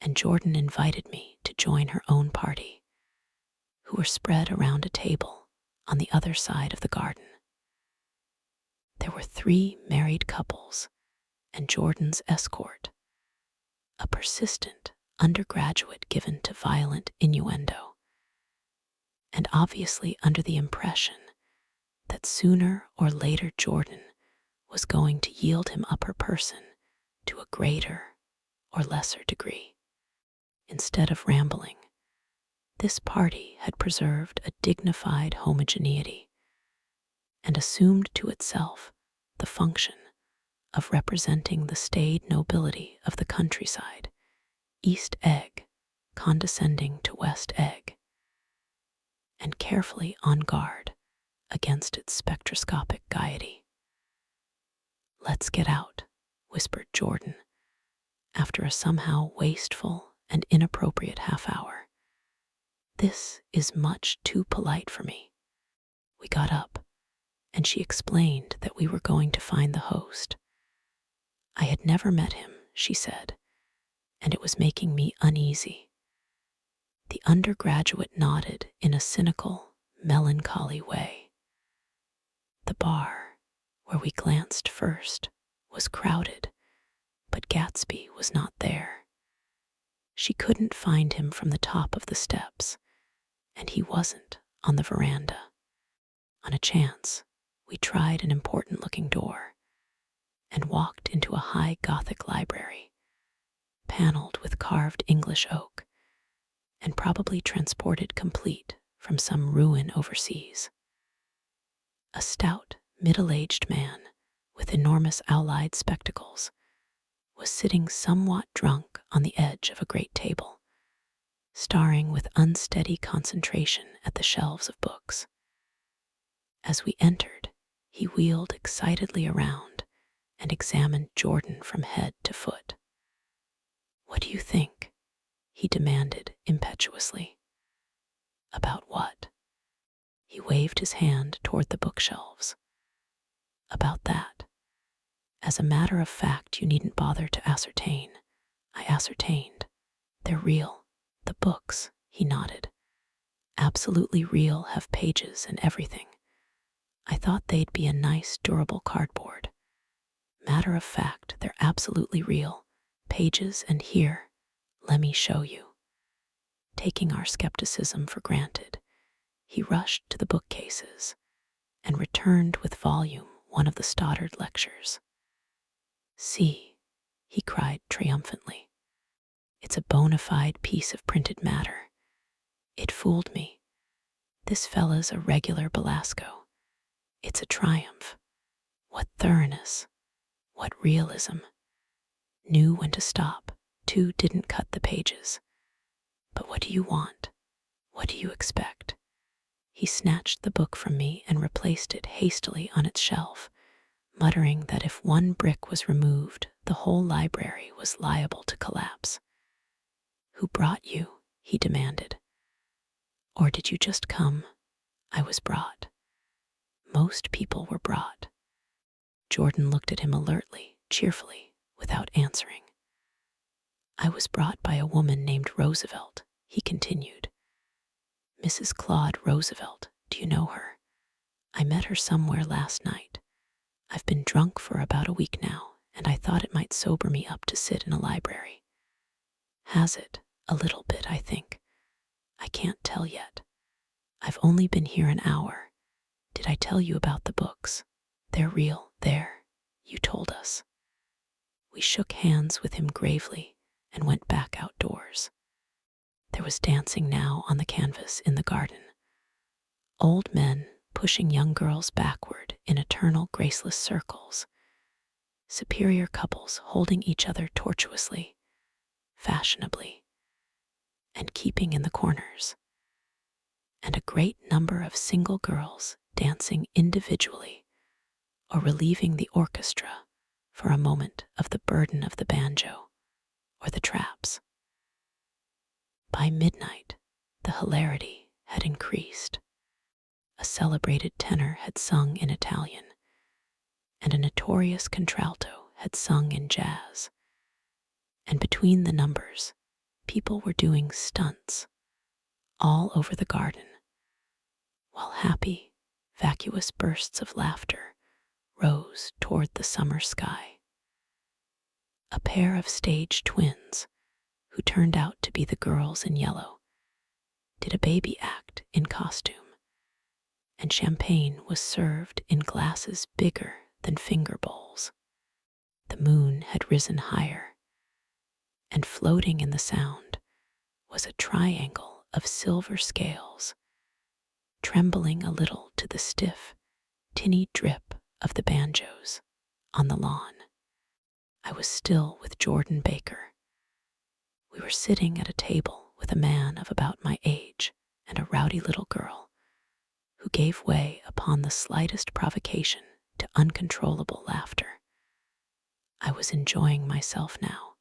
and Jordan invited me to join her own party, who were spread around a table on the other side of the garden. There were three married couples and Jordan's escort, a persistent undergraduate given to violent innuendo, and obviously under the impression that sooner or later Jordan was going to yield him up her person to a greater or lesser degree. Instead of rambling, this party had preserved a dignified homogeneity and assumed to itself the function of representing the staid nobility of the countryside, East Egg condescending to West Egg, and carefully on guard against its spectroscopic gaiety. "Let's get out," whispered Jordan, after a somehow wasteful and inappropriate half hour. This is much too polite for me." We got up, and she explained that we were going to find the host. I had never met him, she said, and it was making me uneasy. The undergraduate nodded in a cynical, melancholy way. The bar, where we glanced first, was crowded, but Gatsby was not there. She couldn't find him from the top of the steps, and he wasn't on the veranda. On a chance, we tried an important-looking door and walked into a high Gothic library, paneled with carved English oak, and probably transported complete from some ruin overseas. A stout, middle-aged man with enormous owl-eyed spectacles was sitting somewhat drunk on the edge of a great table, staring with unsteady concentration at the shelves of books. As we entered, he wheeled excitedly around and examined Jordan from head to foot. "What do you think?" he demanded impetuously. "About what?" He waved his hand toward the bookshelves. "About that. As a matter of fact, you needn't bother to ascertain." I ascertained. "They're real. The books," he nodded. "Absolutely real, have pages and everything. I thought they'd be a nice, durable cardboard. Matter of fact, they're absolutely real. Pages, and here, let me show you." Taking our skepticism for granted, he rushed to the bookcases and returned with volume 1 of the Stoddard lectures. "See," he cried triumphantly. "It's a bona fide piece of printed matter. It fooled me. This fella's a regular Belasco. It's a triumph. What thoroughness. What realism. Knew when to stop, too, didn't cut the pages. But what do you want? What do you expect?" He snatched the book from me and replaced it hastily on its shelf, muttering that if one brick was removed, the whole library was liable to collapse. "Who brought you?" he demanded. "Or did you just come?" "I was brought." Most people were brought. Jordan looked at him alertly, cheerfully, without answering. "I was brought by a woman named Roosevelt," he continued. "Mrs. Claude Roosevelt, do you know her? I met her somewhere last night. I've been drunk for about a week now, and I thought it might sober me up to sit in a library. Has it? A little bit, I think. I can't tell yet. I've only been here an hour. Did I tell you about the books? They're real, you told us." We shook hands with him gravely and went back outdoors. There was dancing now on the canvas in the garden. Old men pushing young girls backward in eternal graceless circles. Superior couples holding each other tortuously, fashionably, and keeping in the corners. And a great number of single girls dancing individually or relieving the orchestra for a moment of the burden of the banjo or the traps. By midnight, the hilarity had increased. A celebrated tenor had sung in Italian, and a notorious contralto had sung in jazz. And between the numbers, people were doing stunts all over the garden, while happy, vacuous bursts of laughter rose toward the summer sky. A pair of stage twins, who turned out to be the girls in yellow, did a baby act in costume, and champagne was served in glasses bigger than finger bowls. The moon had risen higher, and floating in the sound was a triangle of silver scales, trembling a little to the stiff, tinny drip of the banjos on the lawn. I was still with Jordan Baker. We were sitting at a table with a man of about my age and a rowdy little girl who gave way upon the slightest provocation to uncontrollable laughter. I was enjoying myself now.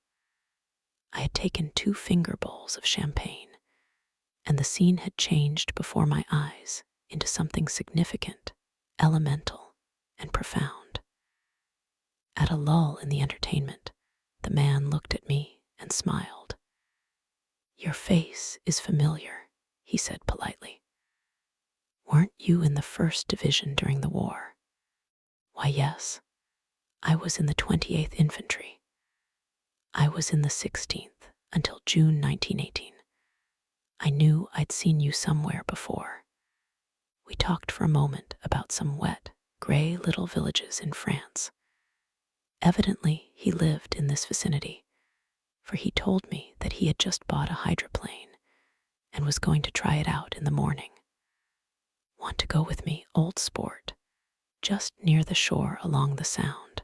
I had taken 2 finger bowls of champagne, and the scene had changed before my eyes into something significant, elemental, and profound. At a lull in the entertainment, the man looked at me and smiled. "Your face is familiar," he said politely. "Weren't you in the 1st Division during the war?" "Why, yes. I was in the 28th Infantry. I was in the 16th until June 1918. I knew I'd seen you somewhere before." We talked for a moment about some wet, gray little villages in France. Evidently, he lived in this vicinity, for he told me that he had just bought a hydroplane and was going to try it out in the morning. "Want to go with me, old sport? Just near the shore along the Sound."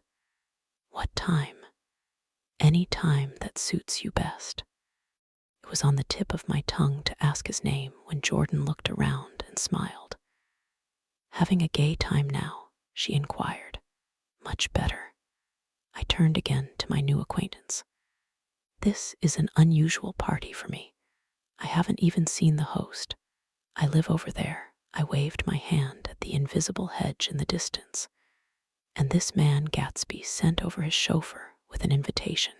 "What time?" "Any time that suits you best." It was on the tip of my tongue to ask his name when Jordan looked around and smiled. "Having a gay time now?" she inquired. "Much better." I turned again to my new acquaintance. "This is an unusual party for me. I haven't even seen the host. I live over there." I waved my hand at the invisible hedge in the distance, and this man Gatsby sent over his chauffeur with an invitation.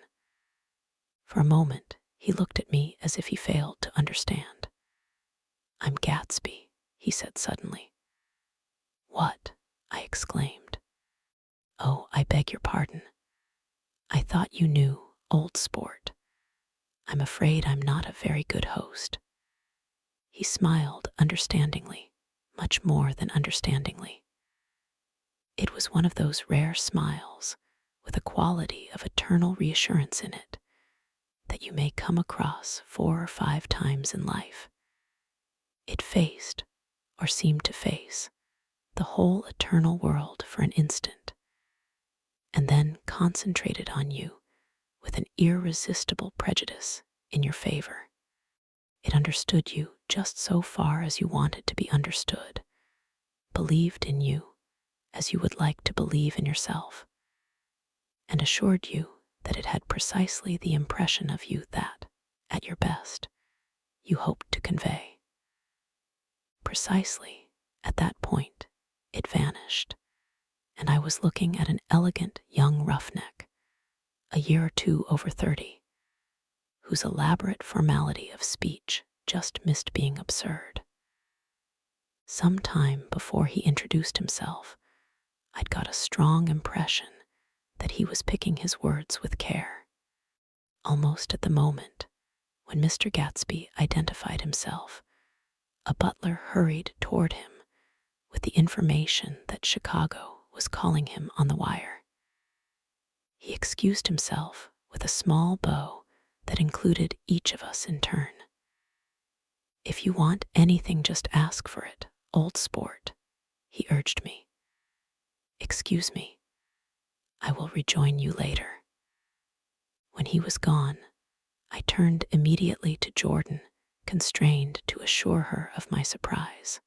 For a moment, he looked at me as if he failed to understand. "I'm Gatsby," he said suddenly. "What?" I exclaimed. "Oh, I beg your pardon. I thought you knew, old sport. I'm afraid I'm not a very good host." He smiled understandingly, much more than understandingly. It was one of those rare smiles with a quality of eternal reassurance in it that you may come across 4 or 5 times in life. It faced, or seemed to face, the whole eternal world for an instant, and then concentrated on you with an irresistible prejudice in your favor. It understood you just so far as you wanted to be understood, believed in you as you would like to believe in yourself, and assured you that it had precisely the impression of you that, at your best, you hoped to convey. Precisely at that point, it vanished, and I was looking at an elegant young roughneck, a year or two over 30, whose elaborate formality of speech just missed being absurd. Some time before he introduced himself, I'd got a strong impression that he was picking his words with care. Almost at the moment when Mr. Gatsby identified himself, a butler hurried toward him with the information that Chicago was calling him on the wire. He excused himself with a small bow that included each of us in turn. "If you want anything, just ask for it, old sport," he urged me. "Excuse me. I will rejoin you later." When he was gone, I turned immediately to Jordan, constrained to assure her of my surprise.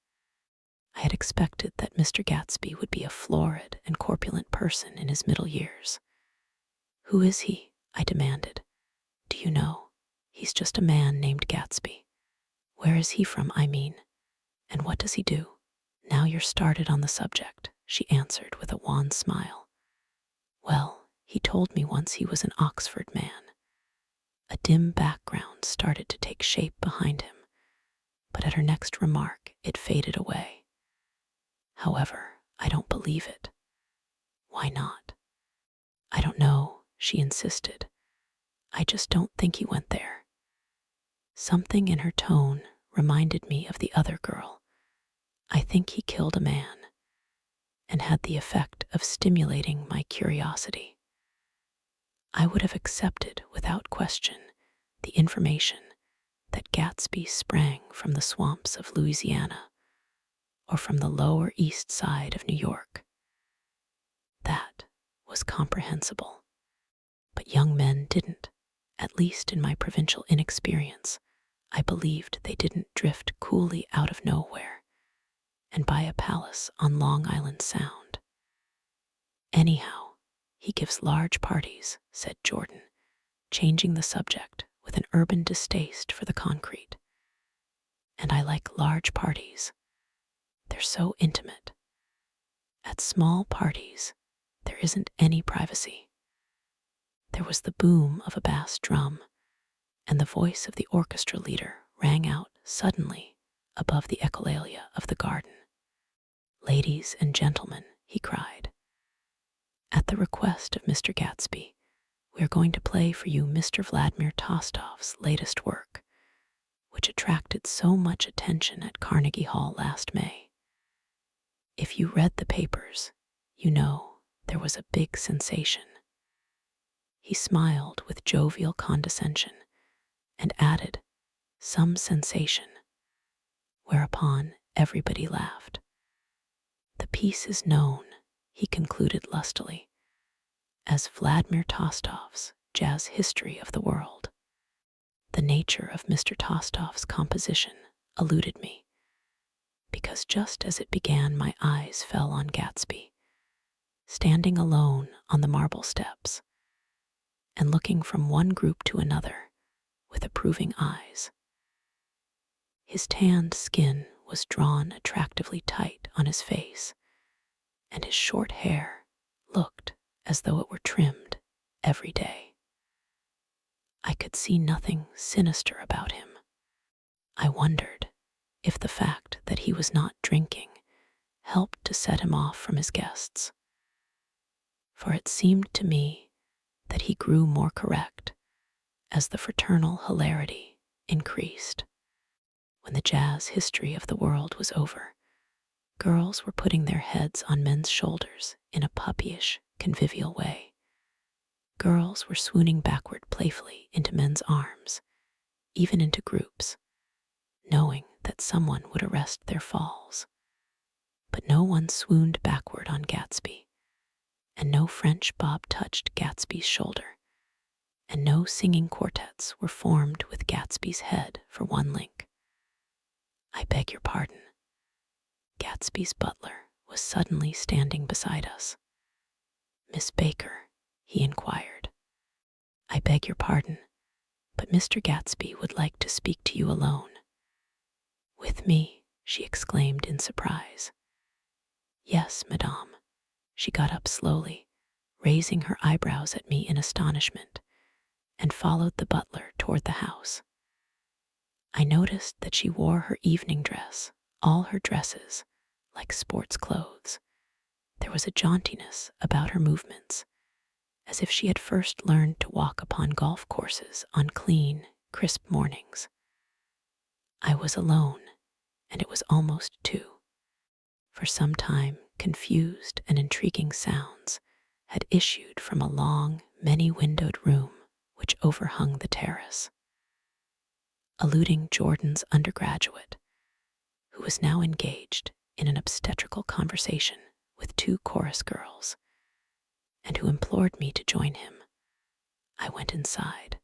I had expected that Mr. Gatsby would be a florid and corpulent person in his middle years. "Who is he?" I demanded. "Do you know? He's just a man named Gatsby." "Where is he from, I mean? And what does he do?" "Now you're started on the subject," she answered with a wan smile. "Well, he told me once he was an Oxford man." A dim background started to take shape behind him, but at her next remark it faded away. "However, I don't believe it." "Why not?" "I don't know," she insisted. "I just don't think he went there." Something in her tone reminded me of the other girl. "I think he killed a man," and had the effect of stimulating my curiosity. I would have accepted without question the information that Gatsby sprang from the swamps of Louisiana or from the Lower East Side of New York. That was comprehensible. But young men didn't, at least in my provincial inexperience. I believed they didn't drift coolly out of nowhere and buy a palace on Long Island Sound. "Anyhow, he gives large parties," said Jordan, changing the subject with an urban distaste for the concrete. and I like large parties. They're so intimate. At small parties, there isn't any privacy. There was the boom of a bass drum, and the voice of the orchestra leader rang out suddenly above the echolalia of the garden. "Ladies and gentlemen," he cried, "at the request of Mr. Gatsby, we are going to play for you Mr. Vladimir Tostov's latest work, which attracted so much attention at Carnegie Hall last May. If you read the papers, you know there was a big sensation." He smiled with jovial condescension and added, "Some sensation," whereupon everybody laughed. "The piece is known," he concluded lustily, "as Vladimir Tostov's Jazz History of the World." The nature of Mr. Tostov's composition eluded me, because just as it began my eyes fell on Gatsby, standing alone on the marble steps and looking from one group to another with approving eyes. His tanned skin was drawn attractively tight on his face, and his short hair looked as though it were trimmed every day. I could see nothing sinister about him. I wondered if the fact that he was not drinking helped to set him off from his guests, for it seemed to me that he grew more correct as the fraternal hilarity increased. When the Jazz History of the World was over, girls were putting their heads on men's shoulders in a puppyish, convivial way. Girls were swooning backward playfully into men's arms, even into groups, knowing that someone would arrest their falls. But no one swooned backward on Gatsby, and no French bob touched Gatsby's shoulder, and no singing quartets were formed with Gatsby's head for one link. "I beg your pardon." Gatsby's butler was suddenly standing beside us. "Miss Baker," he inquired, "I beg your pardon, but Mr. Gatsby would like to speak to you alone." "With me?" she exclaimed in surprise. "Yes, madame." She got up slowly, raising her eyebrows at me in astonishment, and followed the butler toward the house. I noticed that she wore her evening dress, all her dresses, like sports clothes. There was a jauntiness about her movements, as if she had first learned to walk upon golf courses on clean, crisp mornings. I was alone, and it was almost 2. For some time, confused and intriguing sounds had issued from a long, many-windowed room which overhung the terrace. Eluding Jordan's undergraduate, who was now engaged in an obstetrical conversation with 2 chorus girls, and who implored me to join him, I went inside.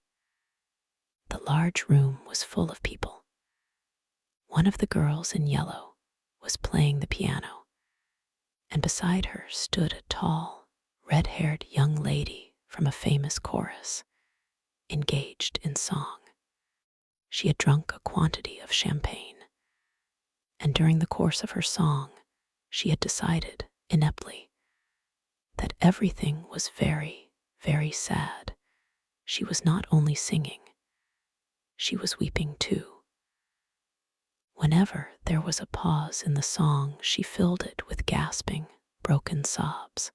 The large room was full of people. One of the girls in yellow was playing the piano, and beside her stood a tall, red-haired young lady from a famous chorus, engaged in song. She had drunk a quantity of champagne, and during the course of her song, she had decided, ineptly, that everything was very, very sad. She was not only singing, she was weeping too. Whenever there was a pause in the song, she filled it with gasping, broken sobs,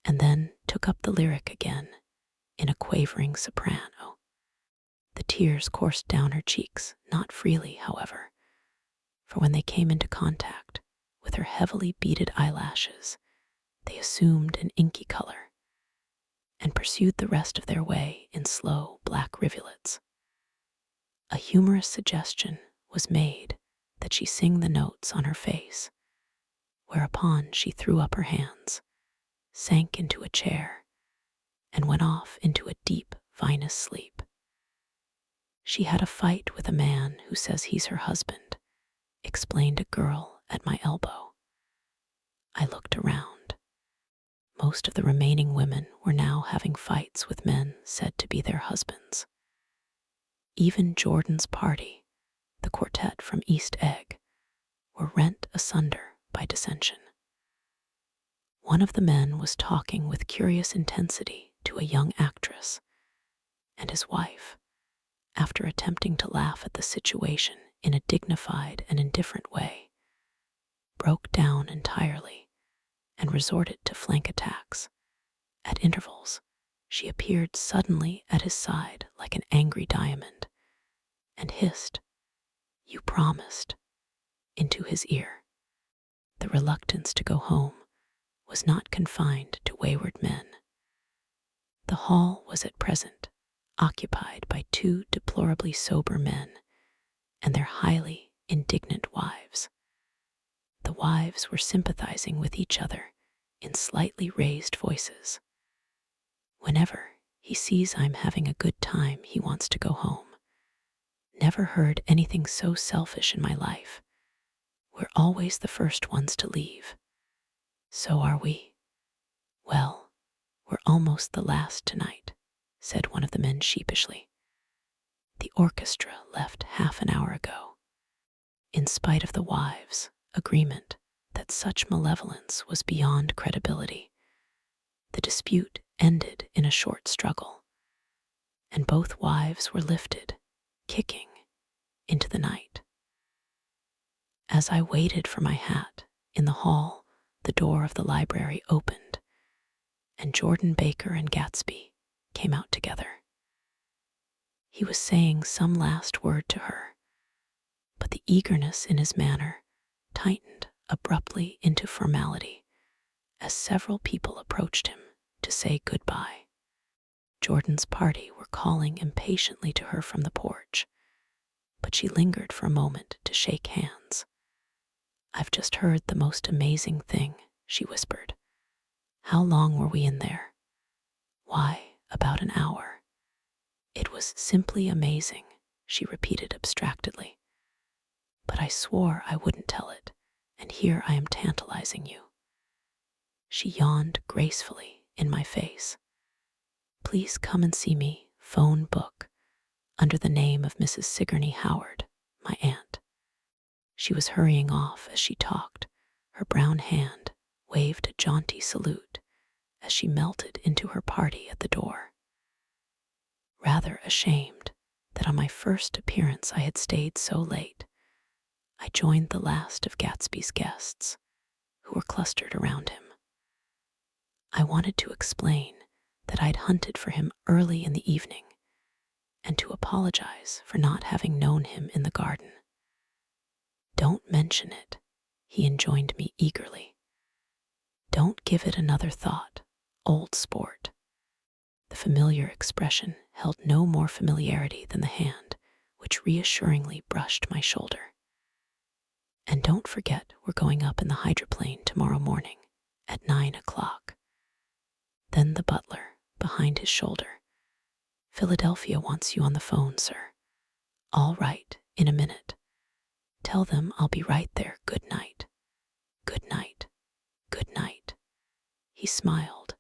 and then took up the lyric again in a quavering soprano. The tears coursed down her cheeks, not freely, however, for when they came into contact with her heavily beaded eyelashes, they assumed an inky color and pursued the rest of their way in slow black rivulets. A humorous suggestion was made that she sing the notes on her face, whereupon she threw up her hands, sank into a chair, and went off into a deep vinous sleep. "She had a fight with a man who says he's her husband," explained a girl at my elbow. I looked around. Most of the remaining women were now having fights with men said to be their husbands. Even Jordan's party, the quartet from East Egg, were rent asunder by dissension. One of the men was talking with curious intensity to a young actress, and his wife, after attempting to laugh at the situation in a dignified and indifferent way, broke down entirely and resorted to flank attacks. At intervals, she appeared suddenly at his side like an angry diamond and hissed, "You promised," into his ear. The reluctance to go home was not confined to wayward men. The hall was at present occupied by two deplorably sober men and their highly indignant wives. The wives were sympathizing with each other in slightly raised voices. "Whenever he sees I'm having a good time, he wants to go home. Never heard anything so selfish in my life. We're always the first ones to leave." "So are we." "Well, we're almost the last tonight," said one of the men sheepishly. "The orchestra left half an hour ago." In spite of the wives' agreement that such malevolence was beyond credibility, the dispute ended in a short struggle, and both wives were lifted, kicking, into the night. As I waited for my hat in the hall, the door of the library opened, and Jordan Baker and Gatsby came out together. He was saying some last word to her, but the eagerness in his manner tightened abruptly into formality as several people approached him to say goodbye. Jordan's party were calling impatiently to her from the porch, but she lingered for a moment to shake hands. "I've just heard the most amazing thing," she whispered. "How long were we in there?" "Why, about an hour." "It was simply amazing," she repeated abstractedly. "But I swore I wouldn't tell it, and here I am tantalizing you." She yawned gracefully in my face. "Please come and see me, phone book, under the name of Mrs. Sigourney Howard, my aunt." She was hurrying off as she talked. Her brown hand waved a jaunty salute as she melted into her party at the door. Rather ashamed that on my first appearance I had stayed so late, I joined the last of Gatsby's guests, who were clustered around him. I wanted to explain that I'd hunted for him early in the evening and to apologize for not having known him in the garden. "Don't mention it," he enjoined me eagerly. "Don't give it another thought, old sport." The familiar expression held no more familiarity than the hand which reassuringly brushed my shoulder. "And don't forget we're going up in the hydroplane tomorrow morning at 9 o'clock. Then the butler, behind his shoulder, "Philadelphia wants you on the phone, sir." "All right, in a minute. Tell them I'll be right there. Good night." "Good night. Good night." He smiled,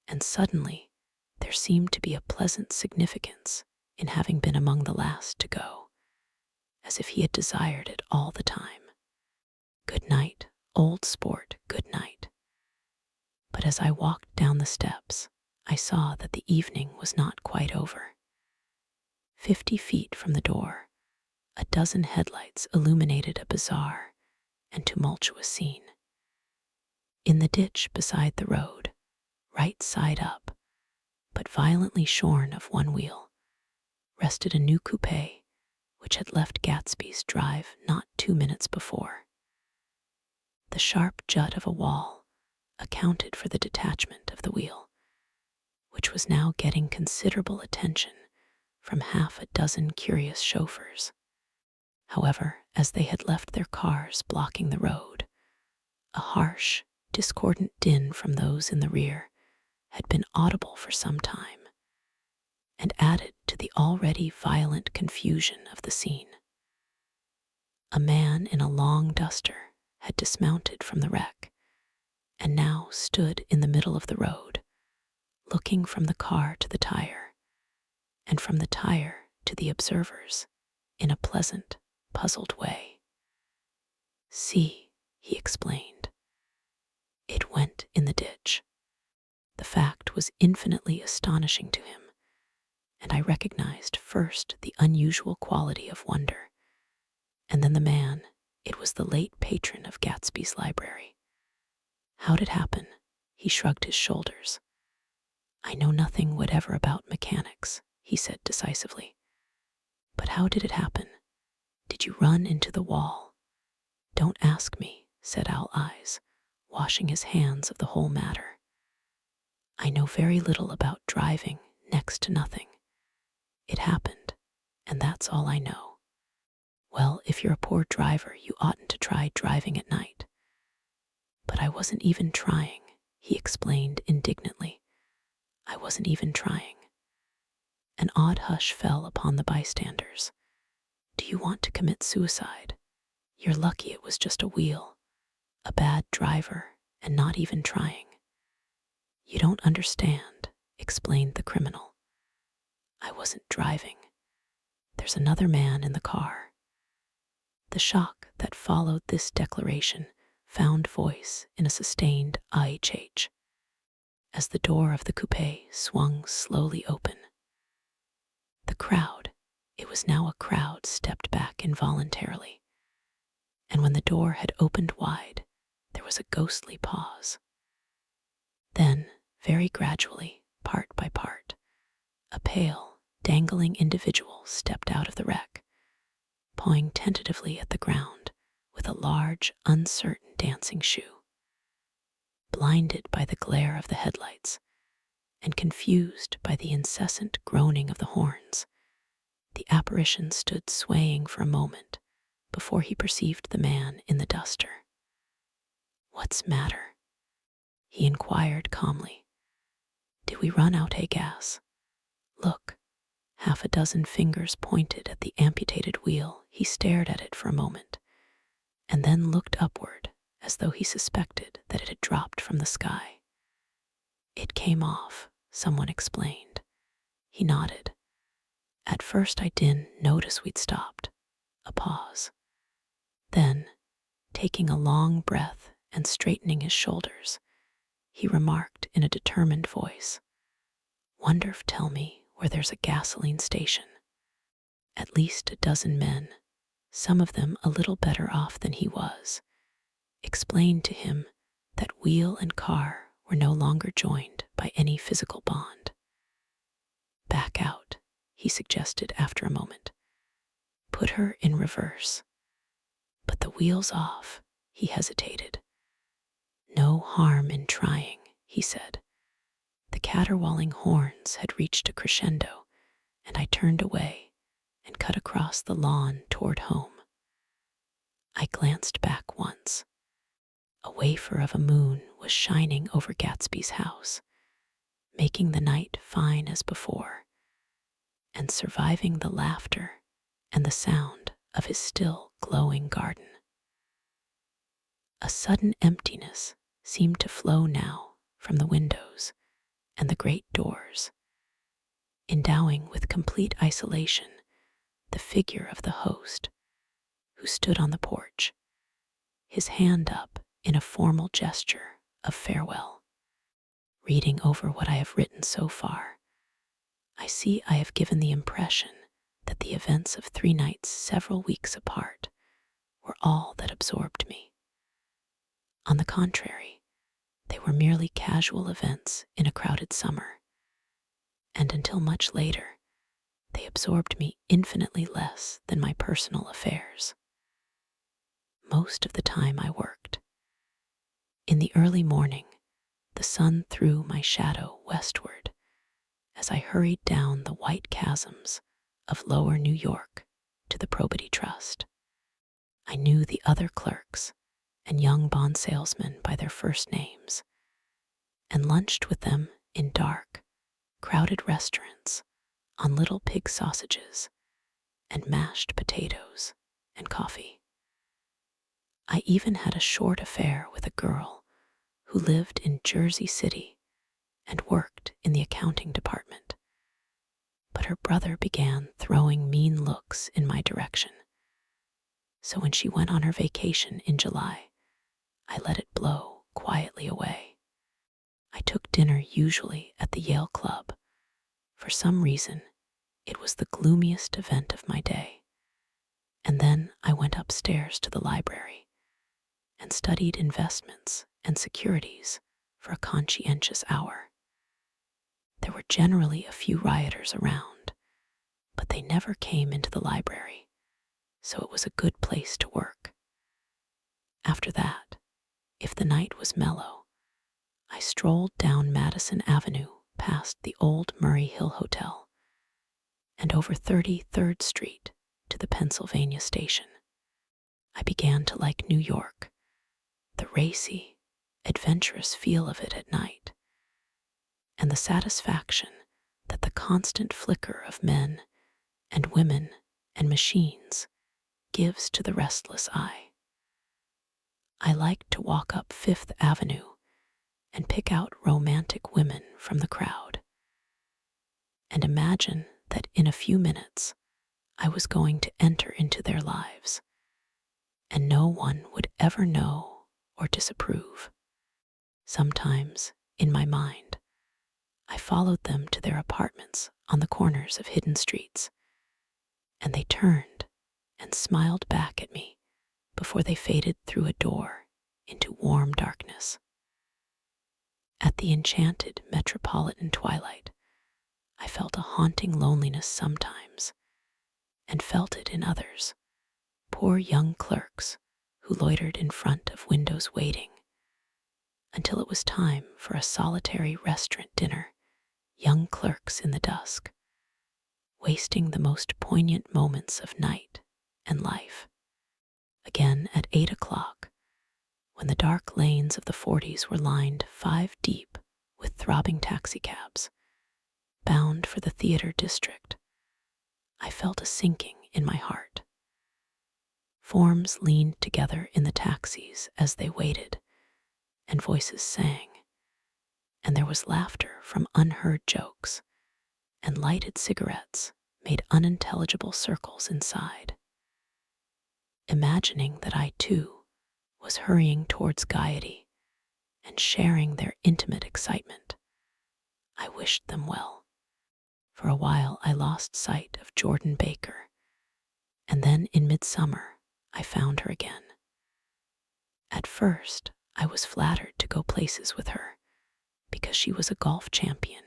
and suddenly there seemed to be a pleasant significance in having been among the last to go, as if he had desired it all the time. "Good night, old sport, good night." But as I walked down the steps, I saw that the evening was not quite over. 50 feet from the door, a dozen headlights illuminated a bizarre and tumultuous scene. In the ditch beside the road, right side up, but violently shorn of one wheel, rested a new coupe which had left Gatsby's drive not 2 minutes before. The sharp jut of a wall accounted for the detachment of the wheel, which was now getting considerable attention from half a dozen curious chauffeurs. However, as they had left their cars blocking the road, a harsh, discordant din from those in the rear had been audible for some time, and added to the already violent confusion of the scene. A man in a long duster had dismounted from the wreck and now stood in the middle of the road, looking from the car to the tire, and from the tire to the observers, in a pleasant, puzzled way. "See," he explained. "It went in the ditch." The fact was infinitely astonishing to him, and I recognized first the unusual quality of wonder, and then the man. It was the late patron of Gatsby's library. "How'd it happen?" He shrugged his shoulders. "I know nothing whatever about mechanics," he said decisively. "But how did it happen? Did you run into the wall?" "Don't ask me," said Owl Eyes, washing his hands of the whole matter. "I know very little about driving, next to nothing. It happened, and that's all I know." "Well, if you're a poor driver, you oughtn't to try driving at night." "But I wasn't even trying," he explained indignantly. "I wasn't even trying." An odd hush fell upon the bystanders. "Do you want to commit suicide? You're lucky it was just a wheel, a bad driver, and not even trying." "You don't understand," explained the criminal. "I wasn't driving. There's another man in the car." The shock that followed this declaration found voice in a sustained IHH as the door of the coupe swung slowly open. The crowd, it was now a crowd, stepped back involuntarily, and when the door had opened wide, there was a ghostly pause. Then, very gradually, part by part, a pale, dangling individual stepped out of the wreck, pawing tentatively at the ground with a large, uncertain dancing shoe. Blinded by the glare of the headlights and confused by the incessant groaning of the horns, the apparition stood swaying for a moment before he perceived the man in the duster. "What's matter?" he inquired calmly. "Did we run out of gas? Look." Half a dozen fingers pointed at the amputated wheel. He stared at it for a moment, and then looked upward as though he suspected that it had dropped from the sky. "It came off," someone explained. He nodded. "At first I didn't notice we'd stopped." A pause. Then, taking a long breath and straightening his shoulders, he remarked in a determined voice, "Wonder if tell me where there's a gasoline station." At least a dozen men, some of them a little better off than he was, explained to him that wheel and car were no longer joined by any physical bond. "Back out," he suggested after a moment. "Put her in reverse." "But the wheel's off," he hesitated. "No harm in trying," he said. The caterwauling horns had reached a crescendo, and I turned away and cut across the lawn toward home. I glanced back once. A wafer of a moon was shining over Gatsby's house, making the night fine as before, and surviving the laughter and the sound of his still glowing garden. A sudden emptiness seemed to flow now from the windows and the great doors, endowing with complete isolation the figure of the host, who stood on the porch, his hand up in a formal gesture of farewell. Reading over what I have written so far, I see I have given the impression that the events of 3 nights several weeks apart were all that absorbed me. On the contrary, they were merely casual events in a crowded summer, and until much later, they absorbed me infinitely less than my personal affairs. Most of the time I worked. In the early morning, the sun threw my shadow westward as I hurried down the white chasms of lower New York to the Probity Trust. I knew the other clerks and young bond salesmen by their first names, and lunched with them in dark, crowded restaurants on little pig sausages and mashed potatoes and coffee. I even had a short affair with a girl who lived in Jersey City and worked in the accounting department, but her brother began throwing mean looks in my direction. So when she went on her vacation in July, I let it blow quietly away. I took dinner usually at the Yale Club. For some reason, it was the gloomiest event of my day. And then I went upstairs to the library and studied investments and securities for a conscientious hour. There were generally a few rioters around, but they never came into the library, so it was a good place to work. After that, if the night was mellow, I strolled down Madison Avenue past the old Murray Hill Hotel and over 33rd Street to the Pennsylvania Station. I began to like New York, the racy, adventurous feel of it at night, and the satisfaction that the constant flicker of men and women and machines gives to the restless eye. I liked to walk up Fifth Avenue and pick out romantic women from the crowd, and imagine that in a few minutes I was going to enter into their lives, and no one would ever know or disapprove. Sometimes, in my mind, I followed them to their apartments on the corners of hidden streets, and they turned and smiled back at me before they faded through a door into warm darkness. At the enchanted metropolitan twilight, I felt a haunting loneliness sometimes, and felt it in others, poor young clerks who loitered in front of windows waiting, until it was time for a solitary restaurant dinner, young clerks in the dusk, wasting the most poignant moments of night and life. Again at 8 o'clock, when the dark lanes of the 40s were lined 5 deep with throbbing taxicabs, bound for the theater district, I felt a sinking in my heart. Forms leaned together in the taxis as they waited, and voices sang, and there was laughter from unheard jokes, and lighted cigarettes made unintelligible circles inside. Imagining that I, too, was hurrying towards gaiety and sharing their intimate excitement, I wished them well. For a while I lost sight of Jordan Baker, and then in midsummer I found her again. At first I was flattered to go places with her because she was a golf champion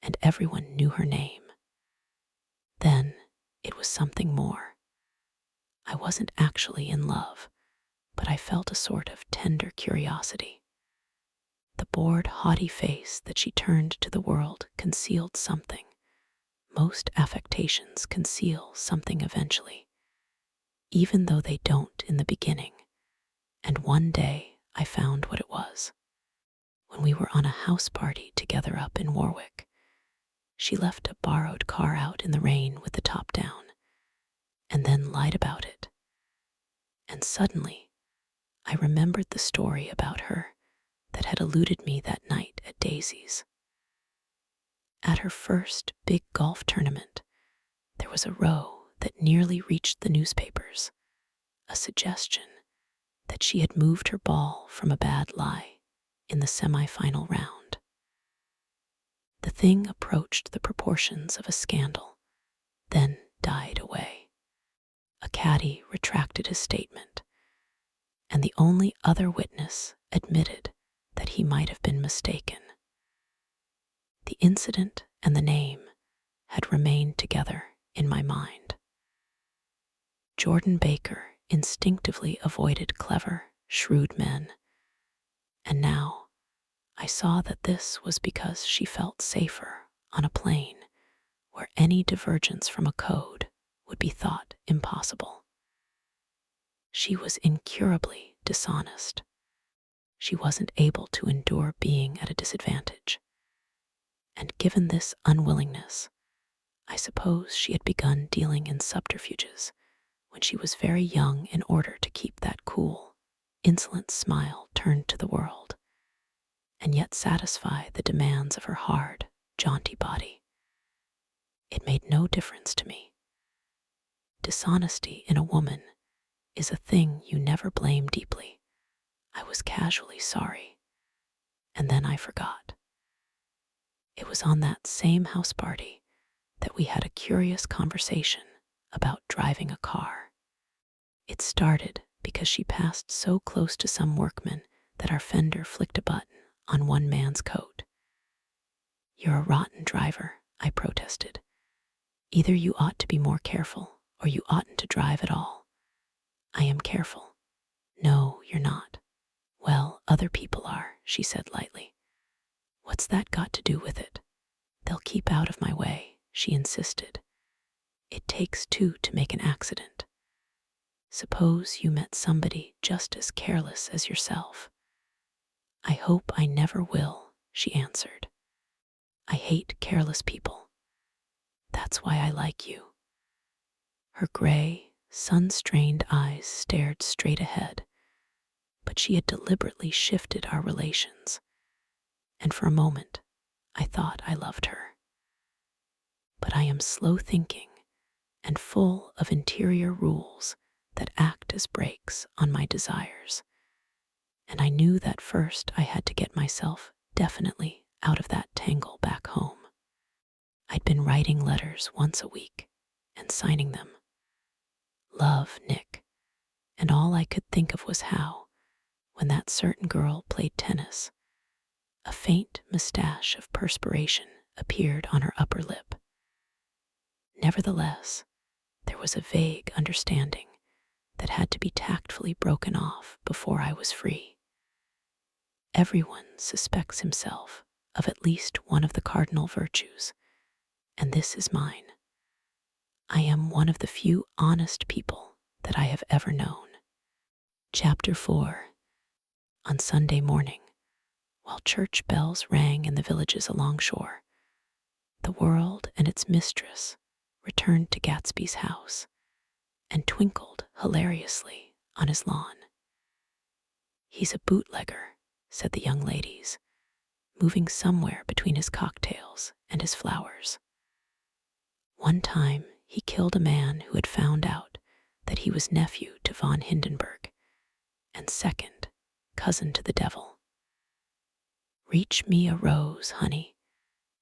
and everyone knew her name. Then it was something more. I wasn't actually in love, but I felt a sort of tender curiosity. The bored, haughty face that she turned to the world concealed something. Most affectations conceal something eventually, even though they don't in the beginning, and one day I found what it was. When we were on a house party together up in Warwick, she left a borrowed car out in the rain with the top down, and then lied about it. And suddenly, I remembered the story about her that had eluded me that night at Daisy's. At her first big golf tournament, there was a row that nearly reached the newspapers, a suggestion that she had moved her ball from a bad lie in the semi-final round. The thing approached the proportions of a scandal, then died away. A caddy retracted his statement, and the only other witness admitted that he might have been mistaken. The incident and the name had remained together in my mind. Jordan Baker instinctively avoided clever, shrewd men, and now I saw that this was because she felt safer on a plane where any divergence from a code would be thought impossible. She was incurably dishonest. She wasn't able to endure being at a disadvantage. And given this unwillingness, I suppose she had begun dealing in subterfuges when she was very young in order to keep that cool, insolent smile turned to the world, and yet satisfy the demands of her hard, jaunty body. It made no difference to me. Dishonesty in a woman is a thing you never blame deeply. I was casually sorry, and then I forgot. It was on that same house party that we had a curious conversation about driving a car. It started because she passed so close to some workman that our fender flicked a button on one man's coat. "You're a rotten driver," I protested. "Either you ought to be more careful, or you oughtn't to drive at all." "I am careful." "No, you're not." "Well, other people are," she said lightly. "What's that got to do with it?" "They'll keep out of my way," she insisted. "It takes two to make an accident. Suppose you met somebody just as careless as yourself." "I hope I never will," she answered. "I hate careless people. That's why I like you." Her gray, sun-strained eyes stared straight ahead, but she had deliberately shifted our relations, and for a moment I thought I loved her. But I am slow thinking and full of interior rules that act as brakes on my desires, and I knew that first I had to get myself definitely out of that tangle back home. I'd been writing letters once a week and signing them, "Love, Nick," and all I could think of was how, when that certain girl played tennis, a faint mustache of perspiration appeared on her upper lip. Nevertheless, there was a vague understanding that had to be tactfully broken off before I was free. Everyone suspects himself of at least one of the cardinal virtues, and this is mine. I am one of the few honest people that I have ever known. Chapter 4. On Sunday morning, while church bells rang in the villages along shore, the world and its mistress returned to Gatsby's house and twinkled hilariously on his lawn. "He's a bootlegger," said the young ladies, moving somewhere between his cocktails and his flowers. "One time he killed a man who had found out that he was nephew to von Hindenburg, and second cousin to the devil. Reach me a rose, honey,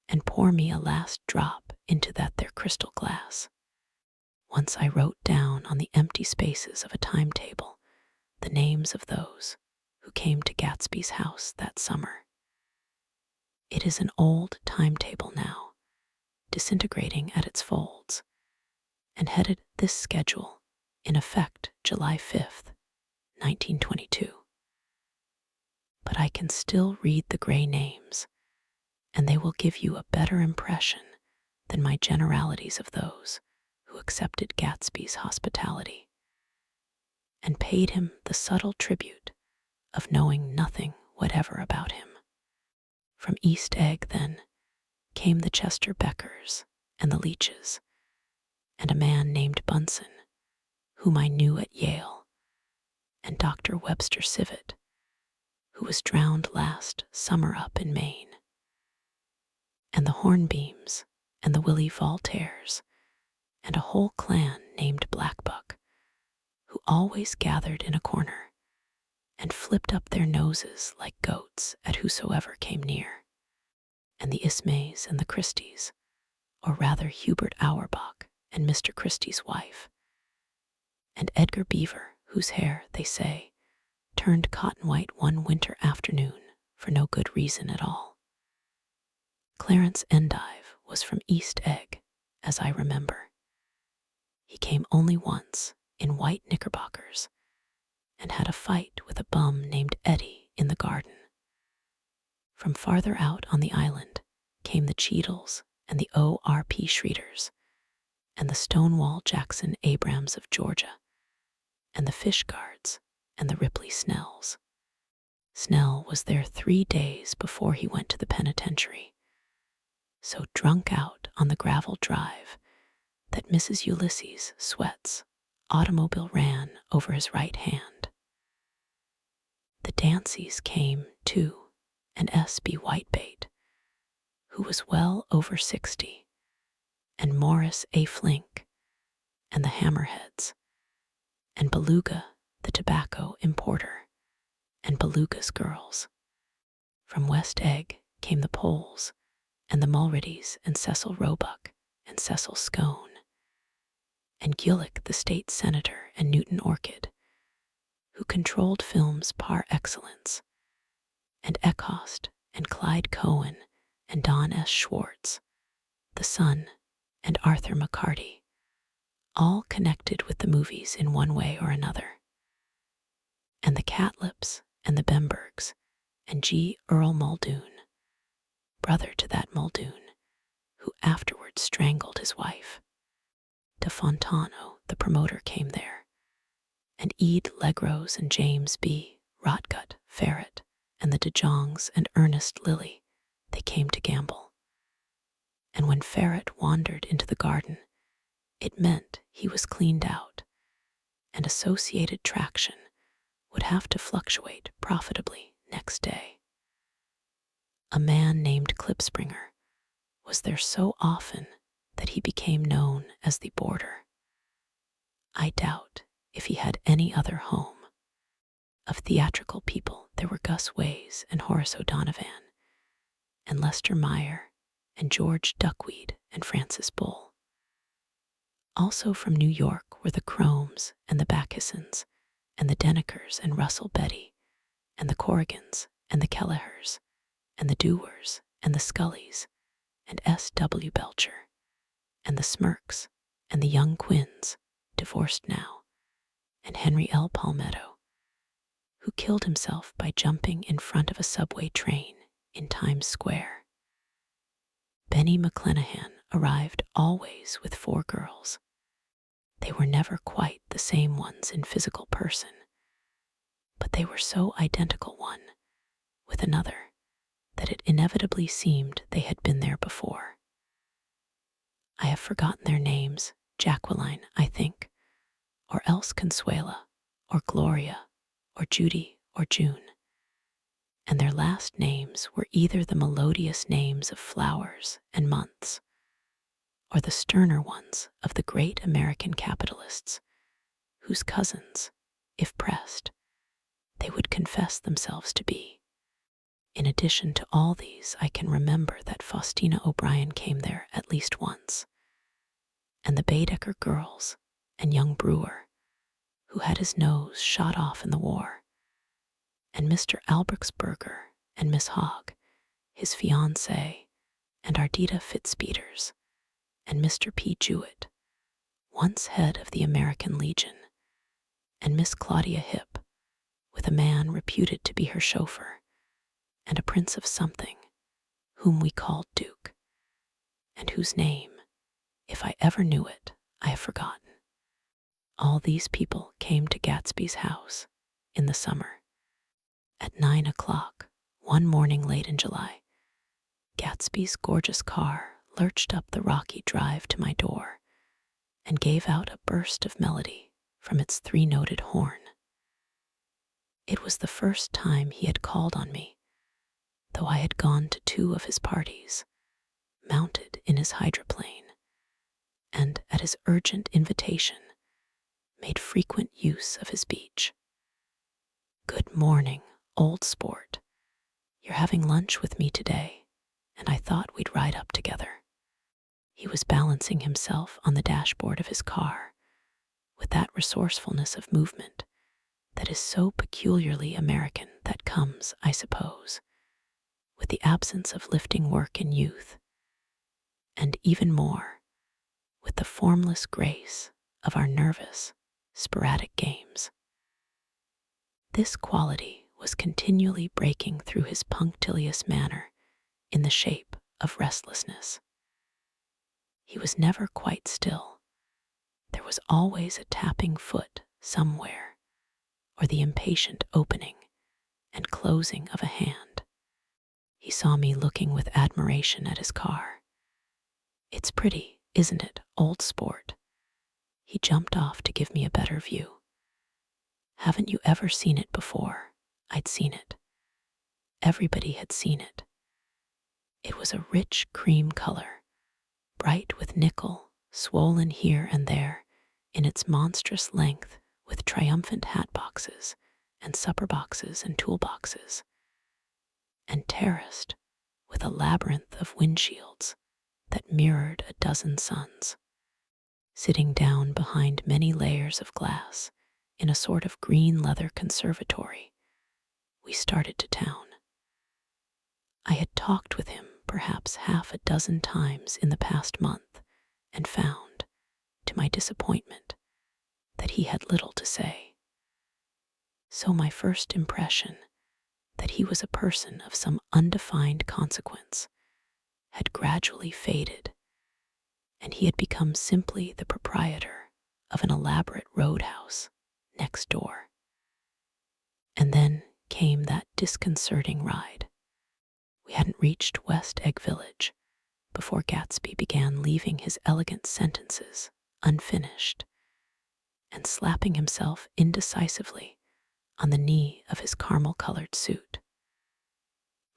and pour me a last drop into that there crystal glass." Once I wrote down on the empty spaces of a timetable the names of those who came to Gatsby's house that summer. It is an old timetable now, disintegrating at its folds, and headed this schedule in effect July 5th, 1922. But I can still read the gray names, and they will give you a better impression than my generalities of those who accepted Gatsby's hospitality and paid him the subtle tribute of knowing nothing whatever about him. From East Egg, then, came the Chester Beckers and the Leaches, and a man named Bunsen, whom I knew at Yale, and Dr. Webster Civet, who was drowned last summer up in Maine, and the Hornbeams and the Willie Voltaires, and a whole clan named Blackbuck, who always gathered in a corner and flipped up their noses like goats at whosoever came near, and the Ismays and the Christies, or rather Hubert Auerbach and Mr. Christie's wife, and Edgar Beaver, whose hair, they say, turned cotton white one winter afternoon for no good reason at all. Clarence Endive was from East Egg, as I remember. He came only once in white knickerbockers and had a fight with a bum named Eddie in the garden. From farther out on the island came the Cheadles and the O.R.P. Schreeders, and the Stonewall Jackson Abrams of Georgia, and the Fishguards and the Ripley Snells. Snell was there 3 days before he went to the penitentiary, so drunk out on the gravel drive that Mrs. Ulysses Sweat's automobile ran over his right hand. The Danceys came, too, and S.B. Whitebait, who was well over 60, and Morris A. Flink, and the Hammerheads, and Beluga, the tobacco importer, and Beluga's girls. From West Egg came the Poles, and the Mulreadys, and Cecil Roebuck, and Cecil Scone, and Gulick, the state senator, and Newton Orchid, who controlled films par excellence, and Eckhost, and Clyde Cohen, and Don S. Schwartz, the son, and Arthur McCarty, all connected with the movies in one way or another. And the Catlips, and the Bembergs, and G. Earl Muldoon, brother to that Muldoon, who afterwards strangled his wife. De Fontano, the promoter, came there, and Ede Legros and James B. Rotgut Ferret, and the De Jongs and Ernest Lilly, they came to gamble. And when Ferret wandered into the garden, it meant he was cleaned out, and Associated Traction would have to fluctuate profitably next day. A man named Klipspringer was there so often that he became known as the Boarder. I doubt if he had any other home. Of theatrical people, there were Gus Ways and Horace O'Donovan, and Lester Meyer, and George Duckweed, and Francis Bull. Also from New York were the Cromes, and the Bacchusons, and the Denekers, and Russell Betty, and the Corrigans, and the Kelleher's, and the Dewars, and the Scullys, and S. W. Belcher, and the Smirks, and the Young Quinns, divorced now, and Henry L. Palmetto, who killed himself by jumping in front of a subway train in Times Square. Benny McClenahan arrived always with 4 girls. They were never quite the same ones in physical person, but they were so identical one with another that it inevitably seemed they had been there before. I have forgotten their names, Jacqueline, I think, or else Consuela, or Gloria, or Judy, or June, and their last names were either the melodious names of flowers and months, or the sterner ones of the great American capitalists, whose cousins, if pressed, they would confess themselves to be. In addition to all these, I can remember that Faustina O'Brien came there at least once, and the Baedeker girls, and young Brewer, who had his nose shot off in the war, and Mr. Albrechtsberger, and Miss Hogg, his fiancée, and Ardita Fitzpeters, and Mr. P. Jewett, once head of the American Legion, and Miss Claudia Hipp, with a man reputed to be her chauffeur, and a prince of something, whom we called Duke, and whose name, if I ever knew it, I have forgotten. All these people came to Gatsby's house in the summer. At 9 o'clock, one morning late in July, Gatsby's gorgeous car lurched up the rocky drive to my door and gave out a burst of melody from its 3-noted horn. It was the first time he had called on me, though I had gone to 2 of his parties, mounted in his hydroplane, and at his urgent invitation, made frequent use of his beach. "Good morning, old sport. You're having lunch with me today, and I thought we'd ride up together." He was balancing himself on the dashboard of his car with that resourcefulness of movement that is so peculiarly American, that comes, I suppose, with the absence of lifting work in youth, and even more with the formless grace of our nervous, sporadic games. This quality was continually breaking through his punctilious manner in the shape of restlessness. He was never quite still. There was always a tapping foot somewhere, or the impatient opening and closing of a hand. He saw me looking with admiration at his car. "It's pretty, isn't it, old sport?" He jumped off to give me a better view. "Haven't you ever seen it before?" I'd seen it. Everybody had seen it. It was a rich cream color, bright with nickel, swollen here and there in its monstrous length with triumphant hat boxes and supper boxes and toolboxes, and terraced with a labyrinth of windshields that mirrored a dozen suns. Sitting down behind many layers of glass in a sort of green leather conservatory, we started to town. I had talked with him perhaps half a dozen times in the past month and found, to my disappointment, that he had little to say. So my first impression, that he was a person of some undefined consequence, had gradually faded, and he had become simply the proprietor of an elaborate roadhouse next door. And then came that disconcerting ride. We hadn't reached West Egg Village before Gatsby began leaving his elegant sentences unfinished and slapping himself indecisively on the knee of his caramel-colored suit.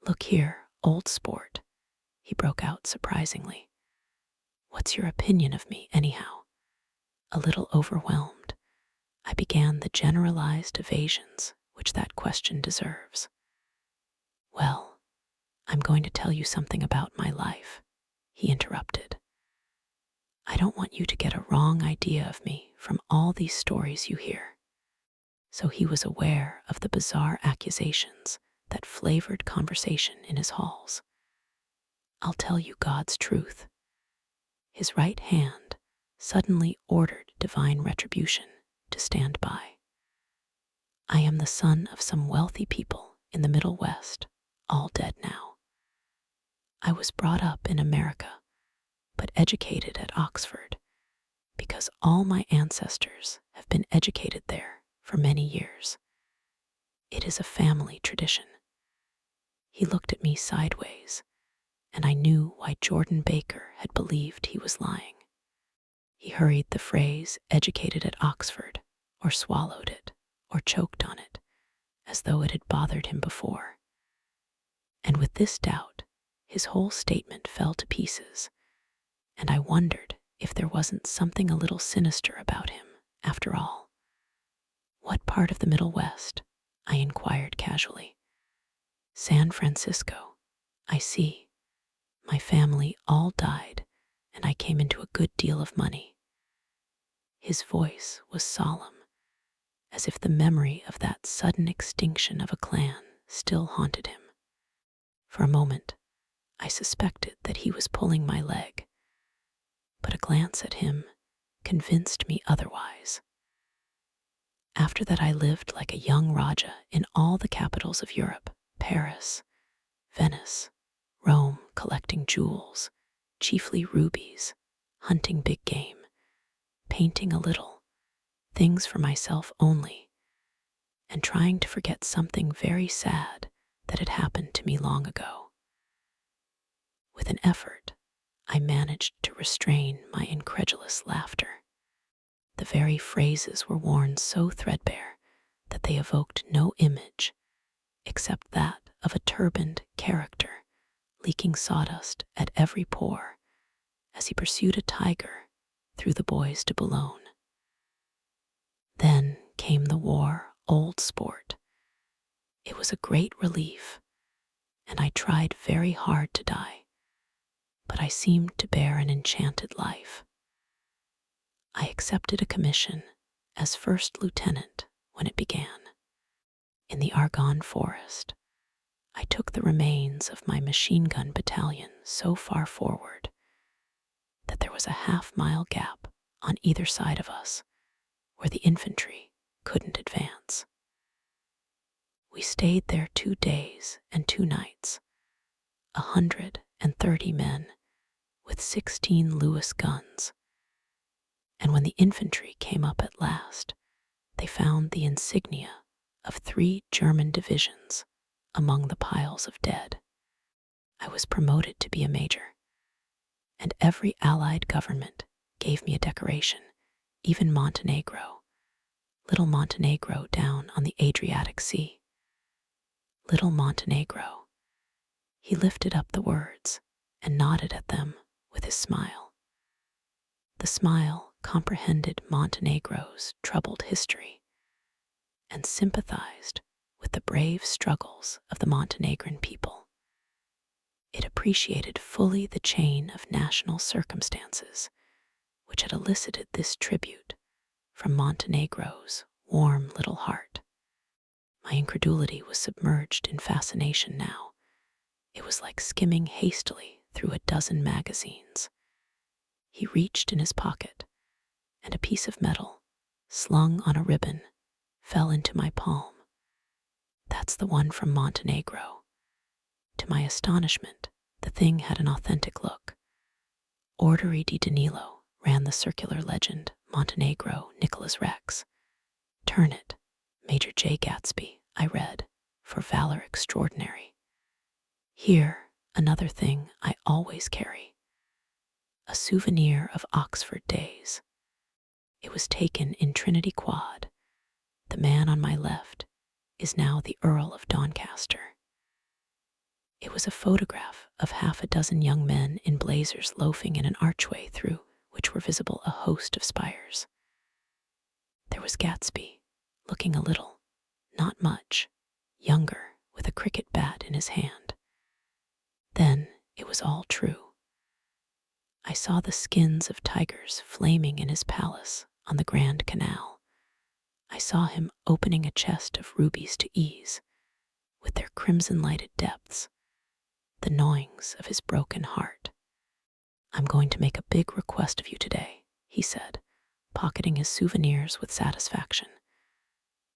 "Look here, old sport," he broke out surprisingly. "What's your opinion of me, anyhow?" A little overwhelmed, I began the generalized evasions which that question deserves. "Well, I'm going to tell you something about my life," he interrupted. "I don't want you to get a wrong idea of me from all these stories you hear." So he was aware of the bizarre accusations that flavored conversation in his halls. "I'll tell you God's truth." His right hand suddenly ordered divine retribution to stand by. "I am the son of some wealthy people in the Middle West, all dead now. I was brought up in America, but educated at Oxford, because all my ancestors have been educated there for many years. It is a family tradition." He looked at me sideways, and I knew why Jordan Baker had believed he was lying. He hurried the phrase "educated at Oxford," or swallowed it, or choked on it, as though it had bothered him before. And with this doubt, his whole statement fell to pieces, and I wondered if there wasn't something a little sinister about him, after all. "What part of the Middle West?" I inquired casually. "San Francisco. I see. My family all died, and I came into a good deal of money." His voice was solemn, as if the memory of that sudden extinction of a clan still haunted him. For a moment, I suspected that he was pulling my leg, but a glance at him convinced me otherwise. "After that, I lived like a young Raja in all the capitals of Europe, Paris, Venice, Rome, collecting jewels, chiefly rubies, hunting big game, painting a little, things for myself only, and trying to forget something very sad that had happened to me long ago." With an effort, I managed to restrain my incredulous laughter. The very phrases were worn so threadbare that they evoked no image except that of a turbaned character leaking sawdust at every pore as he pursued a tiger through the Bois de Boulogne. Then came the war, old sport. It was a great relief, and I tried very hard to die, but I seemed to bear an enchanted life. I accepted a commission as first lieutenant when it began. In the Argonne forest, I took the remains of my machine gun battalion so far forward that there was a half-mile gap on either side of us where the infantry couldn't advance. We stayed there 2 days and 2 nights, 130 men with 16 Lewis guns. And when the infantry came up at last, they found the insignia of 3 German divisions among the piles of dead. I was promoted to be a major, and every Allied government gave me a decoration, even Montenegro, little Montenegro down on the Adriatic Sea. Little Montenegro. He lifted up the words and nodded at them with his smile. The smile comprehended Montenegro's troubled history, and sympathized with the brave struggles of the Montenegrin people. It appreciated fully the chain of national circumstances which had elicited this tribute from Montenegro's warm little heart. My incredulity was submerged in fascination now. It was like skimming hastily through a dozen magazines. He reached in his pocket, and a piece of metal, slung on a ribbon, fell into my palm. That's the one from Montenegro. To my astonishment, the thing had an authentic look. Orderi di Danilo ran the circular legend, Montenegro, Nicholas Rex. Turn it, Major J. Gatsby, I read, for valor extraordinary. Here, another thing I always carry. A souvenir of Oxford days. It was taken in Trinity Quad. The man on my left is now the Earl of Doncaster. It was a photograph of half a dozen young men in blazers loafing in an archway through which were visible a host of spires. There was Gatsby, looking a little, not much, younger, with a cricket bat in his hand. Then it was all true. I saw the skins of tigers flaming in his palace on the Grand Canal. I saw him opening a chest of rubies to ease, with their crimson-lighted depths, the gnawings of his broken heart. I'm going to make a big request of you today, he said, pocketing his souvenirs with satisfaction.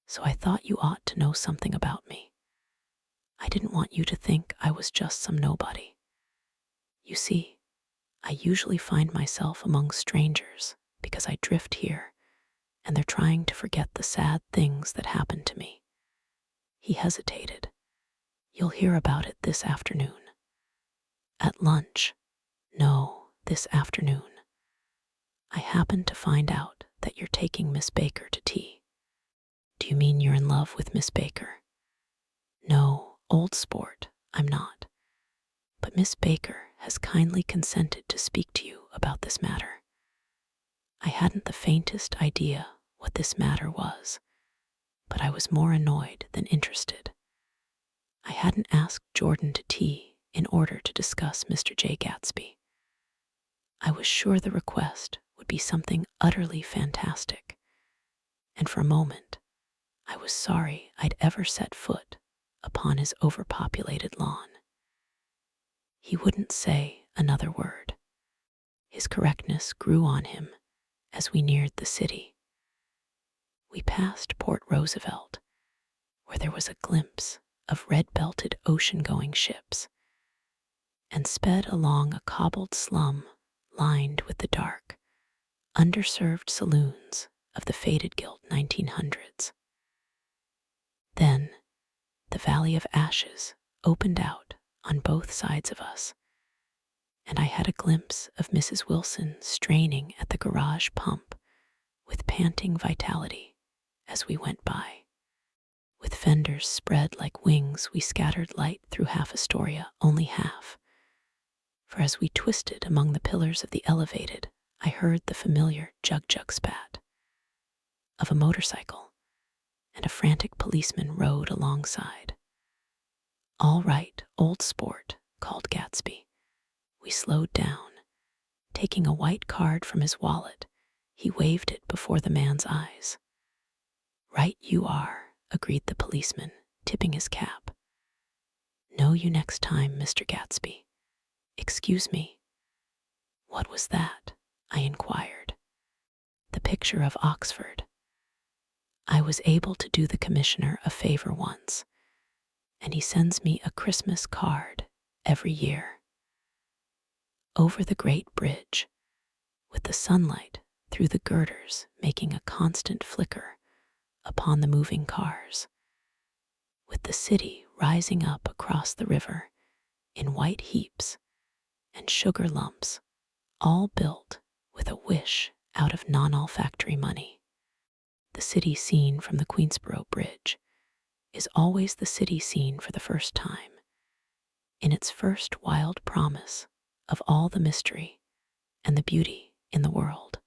So I thought you ought to know something about me. I didn't want you to think I was just some nobody. You see, I usually find myself among strangers because I drift here, and they're trying to forget the sad things that happened to me. He hesitated. You'll hear about it this afternoon. At lunch. No, this afternoon. I happened to find out that you're taking Miss Baker to tea. Do you mean you're in love with Miss Baker? No, old sport, I'm not. But Miss Baker has kindly consented to speak to you about this matter. I hadn't the faintest idea what this matter was, but I was more annoyed than interested. I hadn't asked Jordan to tea in order to discuss Mr. J. Gatsby. I was sure the request would be something utterly fantastic, and for a moment I was sorry I'd ever set foot upon his overpopulated lawn. He wouldn't say another word. His correctness grew on him as we neared the city. We passed Port Roosevelt, where there was a glimpse of red-belted ocean-going ships, and sped along a cobbled slum lined with the dark, underserved saloons of the faded gilt 1900s. Then, the Valley of Ashes opened out on both sides of us, and I had a glimpse of Mrs. Wilson straining at the garage pump with panting vitality as we went by. With fenders spread like wings, we scattered light through half Astoria, only half. For as we twisted among the pillars of the elevated, I heard the familiar jug-jug spat of a motorcycle, and a frantic policeman rode alongside. All right, old sport, called Gatsby. We slowed down. Taking a white card from his wallet, he waved it before the man's eyes. Right you are, agreed the policeman, tipping his cap. Know you next time, Mr. Gatsby. Excuse me. What was that? I inquired. The picture of Oxford. I was able to do the commissioner a favor once, and he sends me a Christmas card every year. Over the great bridge, with the sunlight through the girders making a constant flicker upon the moving cars, with the city rising up across the river in white heaps and sugar lumps, all built with a wish out of non-olfactory money. The city seen from the Queensborough Bridge is always the city seen for the first time, in its first wild promise of all the mystery and the beauty in the world.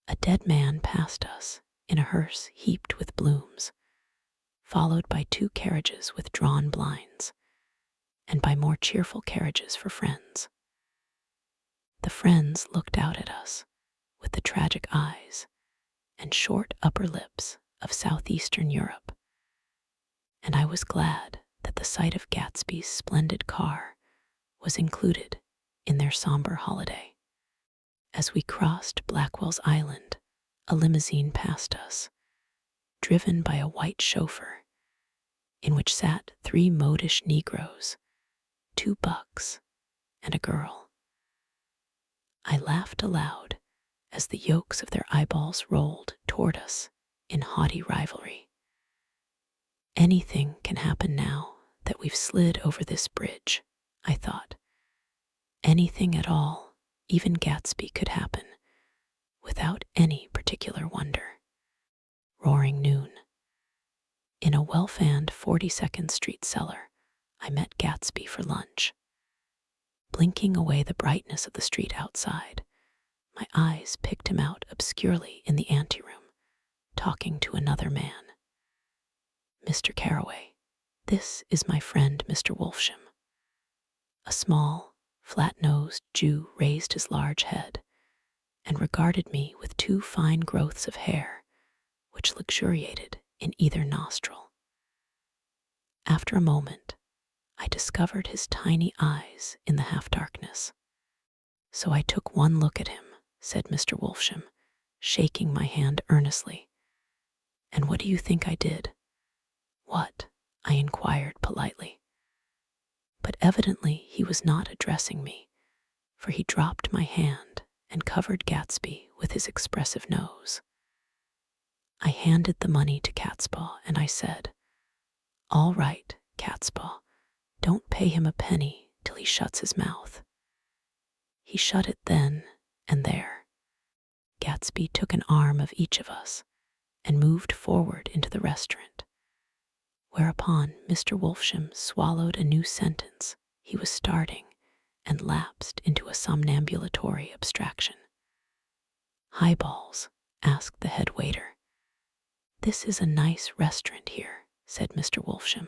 A dead man passed us in a hearse heaped with blooms, followed by 2 carriages with drawn blinds, and by more cheerful carriages for friends. The friends looked out at us with the tragic eyes and short upper lips of southeastern Europe, and I was glad that the sight of Gatsby's splendid car was included in their somber holiday. As we crossed Blackwell's Island, a limousine passed us, driven by a white chauffeur, in which sat 3 modish Negroes, 2 bucks, and a girl. I laughed aloud as the yolks of their eyeballs rolled toward us in haughty rivalry. Anything can happen now that we've slid over this bridge, I thought. Anything at all, even Gatsby, could happen, without any particular wonder. Roaring noon. In a well-fanned 42nd Street cellar, I met Gatsby for lunch. Blinking away the brightness of the street outside, my eyes picked him out obscurely in the anteroom, talking to another man. Mr. Carroway, this is my friend Mr. Wolfsham. A small, flat-nosed Jew raised his large head and regarded me with 2 fine growths of hair, which luxuriated in either nostril. After a moment, I discovered his tiny eyes in the half-darkness. So I took one look at him, said Mr. Wolfsham, shaking my hand earnestly. And what do you think I did? What? I inquired politely. But evidently he was not addressing me, for he dropped my hand and covered Gatsby with his expressive nose. I handed the money to Catspaw and I said, "All right, Catspaw, don't pay him a penny till he shuts his mouth." He shut it then and there. Gatsby took an arm of each of us and moved forward into the restaurant, whereupon Mr. Wolfsham swallowed a new sentence he was starting and lapsed into a somnambulatory abstraction. "Highballs?" asked the head waiter. "This is a nice restaurant here," said Mr. Wolfsham,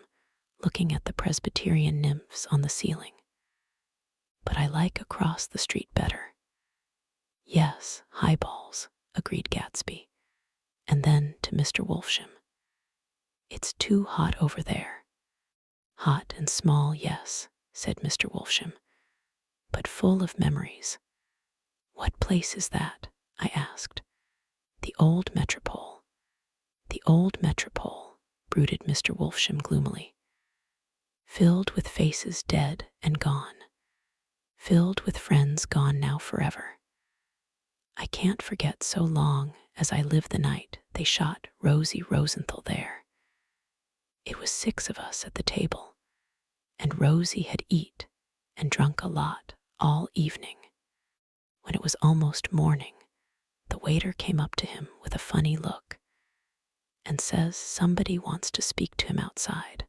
looking at the Presbyterian nymphs on the ceiling. "But I like across the street better." "Yes, highballs," agreed Gatsby, and then to Mr. Wolfsham, "It's too hot over there." "Hot and small, yes," said Mr. Wolfsham, "but full of memories." "What place is that?" I asked. "The old Metropole." "The old Metropole," brooded Mr. Wolfsham gloomily. "Filled with faces dead and gone. Filled with friends gone now forever. I can't forget so long as I live the night they shot Rosie Rosenthal there. It was 6 of us at the table, and Rosie had eat and drunk a lot all evening. When it was almost morning, the waiter came up to him with a funny look and says somebody wants to speak to him outside.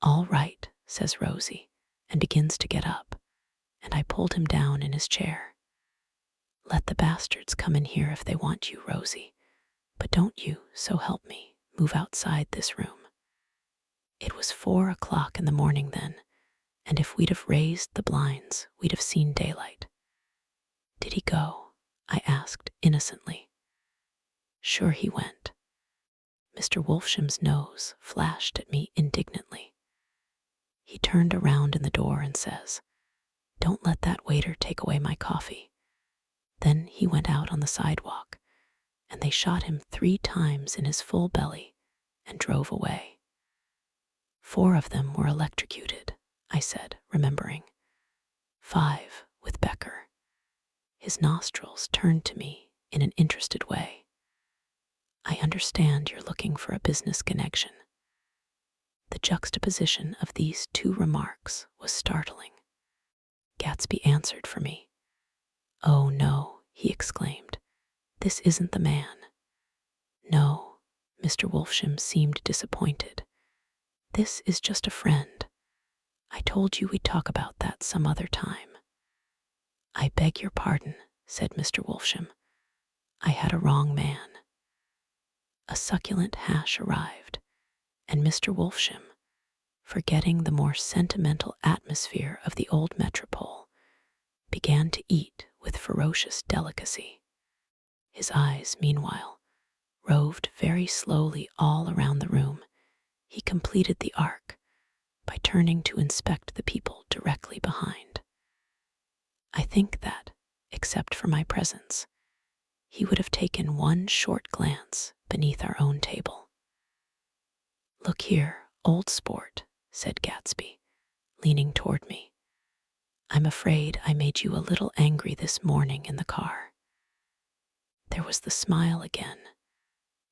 "All right," says Rosie, and begins to get up, and I pulled him down in his chair. "Let the bastards come in here if they want you, Rosie, but don't you, so help me, move outside this room." It was 4 o'clock in the morning then, and if we'd have raised the blinds, we'd have seen daylight. "Did he go?" I asked innocently. "Sure he went." Mr. Wolfsham's nose flashed at me indignantly. He turned around in the door and says, "Don't let that waiter take away my coffee." Then he went out on the sidewalk, and they shot him 3 times in his full belly and drove away. 4 of them were electrocuted, I said, remembering. 5 with Becker. His nostrils turned to me in an interested way. "I understand you're looking for a business connection." The juxtaposition of these 2 remarks was startling. Gatsby answered for me. "Oh no," he exclaimed, "this isn't the man." "No," Mr. Wolfsham seemed disappointed. "This is just a friend. I told you we'd talk about that some other time." "I beg your pardon," said Mr. Wolfsham. "I had a wrong man." A succulent hash arrived, and Mr. Wolfsham, forgetting the more sentimental atmosphere of the old metropole, began to eat with ferocious delicacy. His eyes, meanwhile, roved very slowly all around the room. He completed the arc by turning to inspect the people directly behind. I think that, except for my presence, he would have taken one short glance beneath our own table. "Look here, old sport," said Gatsby, leaning toward me. "I'm afraid I made you a little angry this morning in the car." There was the smile again,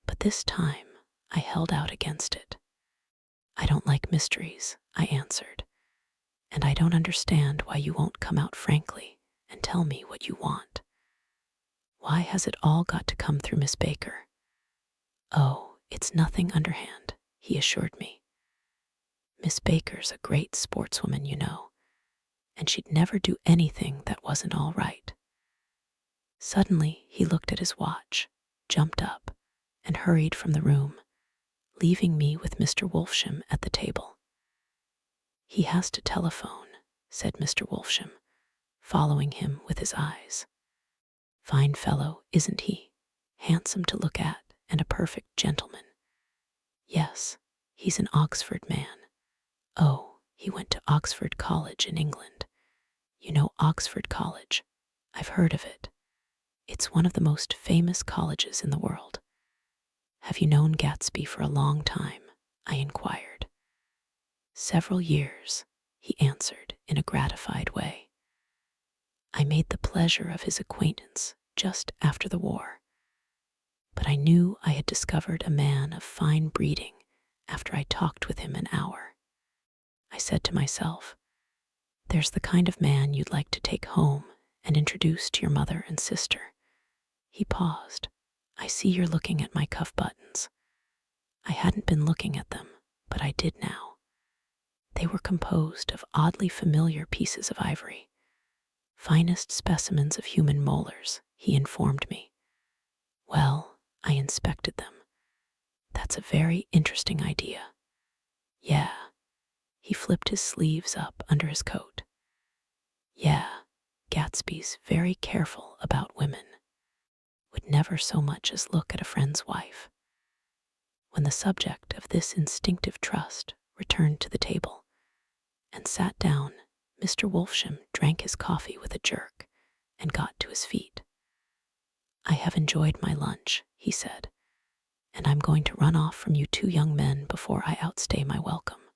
but this time I held out against it. "I don't like mysteries," I answered, "and I don't understand why you won't come out frankly and tell me what you want. Why has it all got to come through Miss Baker?" "Oh, it's nothing underhand," he assured me. "Miss Baker's a great sportswoman, you know, and she'd never do anything that wasn't all right." Suddenly he looked at his watch, jumped up, and hurried from the room, leaving me with Mr. Wolfsham at the table. "He has to telephone," said Mr. Wolfsham, following him with his eyes. "Fine fellow, isn't he? Handsome to look at and a perfect gentleman. Yes, he's an Oxford man. Oh, he went to Oxford College in England. You know Oxford College? I've heard of it. It's one of the most famous colleges in the world." "Have you known Gatsby for a long time?" I inquired. "Several years," he answered in a gratified way. "I made the pleasure of his acquaintance just after the war, but I knew I had discovered a man of fine breeding after I talked with him an hour. I said to myself, there's the kind of man you'd like to take home and introduce to your mother and sister." He paused. "I see you're looking at my cuff buttons." I hadn't been looking at them, but I did now. They were composed of oddly familiar pieces of ivory, finest specimens of human molars, he informed me. "Well," I inspected them. "That's a very interesting idea." "Yeah." He flipped his sleeves up under his coat. "Yeah, Gatsby's very careful about women. Would never so much as look at a friend's wife." When the subject of this instinctive trust returned to the table and sat down, Mr. Wolfsham drank his coffee with a jerk and got to his feet. "I have enjoyed my lunch," he said, "and I'm going to run off from you two young men before I outstay my welcome."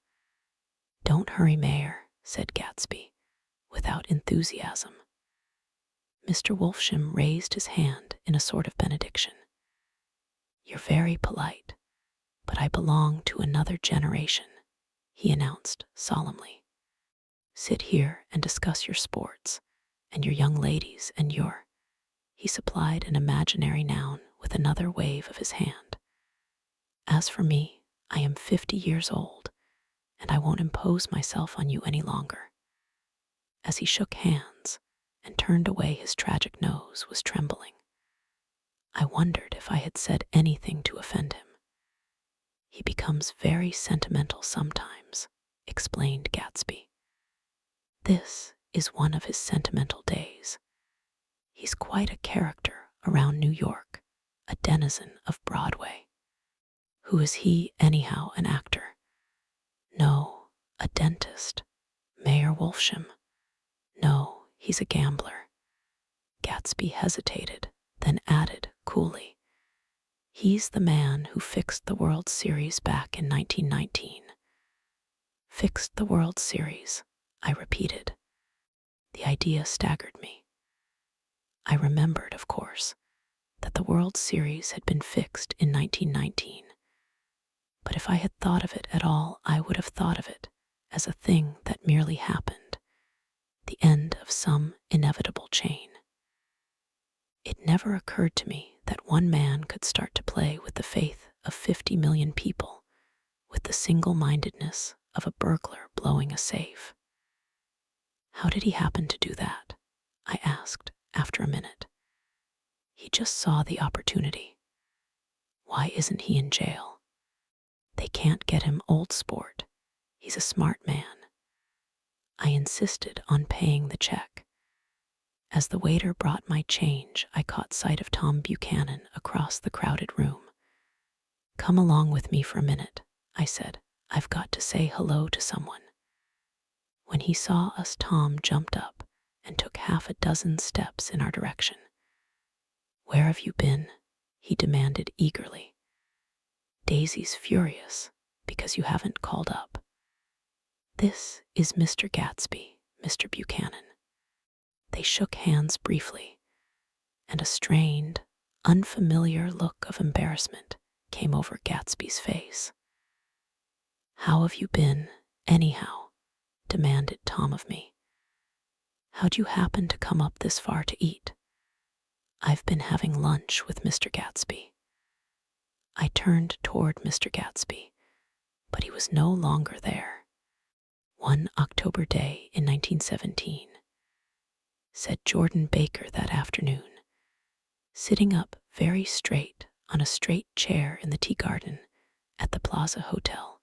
"Don't hurry, Mayor," said Gatsby, without enthusiasm. Mr. Wolfsham raised his hand in a sort of benediction. "You're very polite, but I belong to another generation," he announced solemnly. "Sit here and discuss your sports, and your young ladies, and your—" He supplied an imaginary noun with another wave of his hand. "As for me, I am 50 years old, and I won't impose myself on you any longer." As he shook hands and turned away, his tragic nose was trembling. I wondered if I had said anything to offend him. "He becomes very sentimental sometimes," explained Gatsby. "This is one of his sentimental days. He's quite a character around New York, a denizen of Broadway." "Who is he, anyhow, an actor?" "No, a dentist. Mayor Wolfsham." "No, he's a gambler." Gatsby hesitated, then added coolly, "He's the man who fixed the World Series back in 1919. "Fixed the World Series," I repeated. The idea staggered me. I remembered, of course, that the World Series had been fixed in 1919, but if I had thought of it at all, I would have thought of it as a thing that merely happened, the end of some inevitable chain. It never occurred to me that one man could start to play with the faith of 50 million people with the single-mindedness of a burglar blowing a safe. "How did he happen to do that?" I asked after a minute. "He just saw the opportunity. Why isn't he in jail? They can't get him, old sport. He's a smart man. I insisted on paying the check. As the waiter brought my change, I caught sight of Tom Buchanan across the crowded room. "Come along with me for a minute," I said. "I've got to say hello to someone." When he saw us, Tom jumped up and took half a dozen steps in our direction. "Where have you been?" he demanded eagerly. "Daisy's furious because you haven't called up." "This is Mr. Gatsby, Mr. Buchanan." They shook hands briefly, and a strained, unfamiliar look of embarrassment came over Gatsby's face. "How have you been, anyhow?" demanded Tom of me. "How'd you happen to come up this far to eat?" "I've been having lunch with Mr. Gatsby." I turned toward Mr. Gatsby, but he was no longer there. "One October day in 1917, said Jordan Baker that afternoon, sitting up very straight on a straight chair in the tea garden at the Plaza Hotel.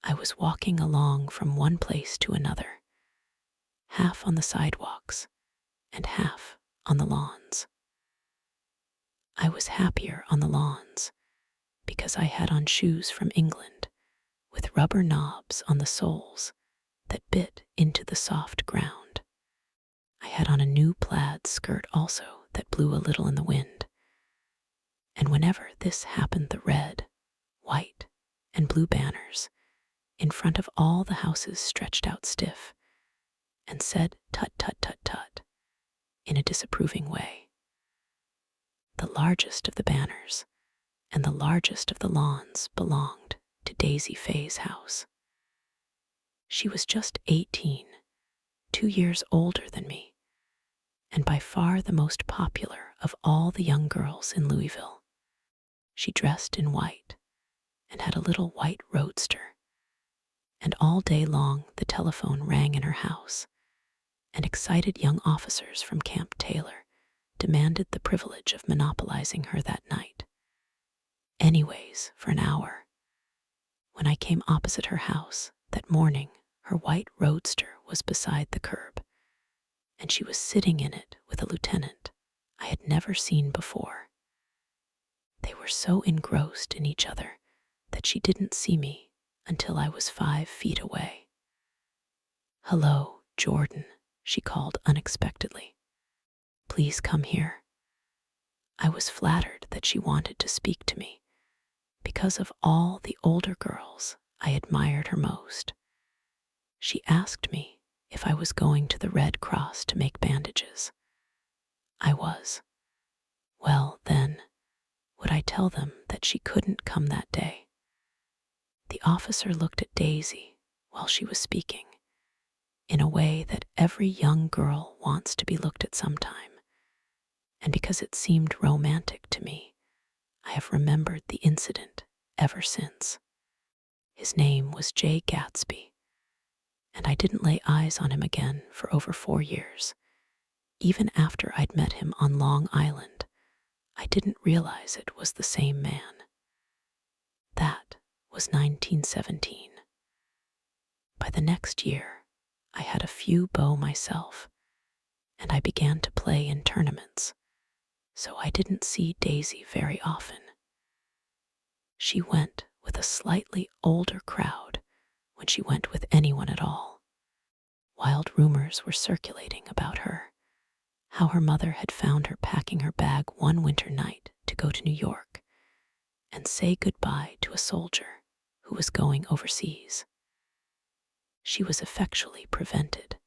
I was walking along from one place to another, half on the sidewalks and half on the lawns. I was happier on the lawns because I had on shoes from England with rubber knobs on the soles that bit into the soft ground. I had on a new plaid skirt also that blew a little in the wind. And whenever this happened, the red, white, and blue banners in front of all the houses stretched out stiff and said tut tut tut tut in a disapproving way. The largest of the banners and the largest of the lawns belonged to Daisy Faye's house. She was just 18, 2 years older than me, and by far the most popular of all the young girls in Louisville. She dressed in white and had a little white roadster, and all day long the telephone rang in her house, and excited young officers from Camp Taylor demanded the privilege of monopolizing her that night. Anyways, for an hour. When I came opposite her house that morning, her white roadster was beside the curb, and she was sitting in it with a lieutenant I had never seen before. They were so engrossed in each other that she didn't see me until I was 5 feet away. "Hello, Jordan," she called unexpectedly. "Please come here." I was flattered that she wanted to speak to me. Because of all the older girls, I admired her most. She asked me if I was going to the Red Cross to make bandages. I was. Well, then, would I tell them that she couldn't come that day? The officer looked at Daisy while she was speaking, in a way that every young girl wants to be looked at sometime, and because it seemed romantic to me, I have remembered the incident ever since. His name was J. Gatsby, and I didn't lay eyes on him again for over 4 years. Even after I'd met him on Long Island, I didn't realize it was the same man. That was 1917. By the next year, I had a few beaux myself, and I began to play in tournaments, so I didn't see Daisy very often. She went with a slightly older crowd when she went with anyone at all. Wild rumors were circulating about her, how her mother had found her packing her bag one winter night to go to New York and say goodbye to a soldier who was going overseas. She was effectually prevented,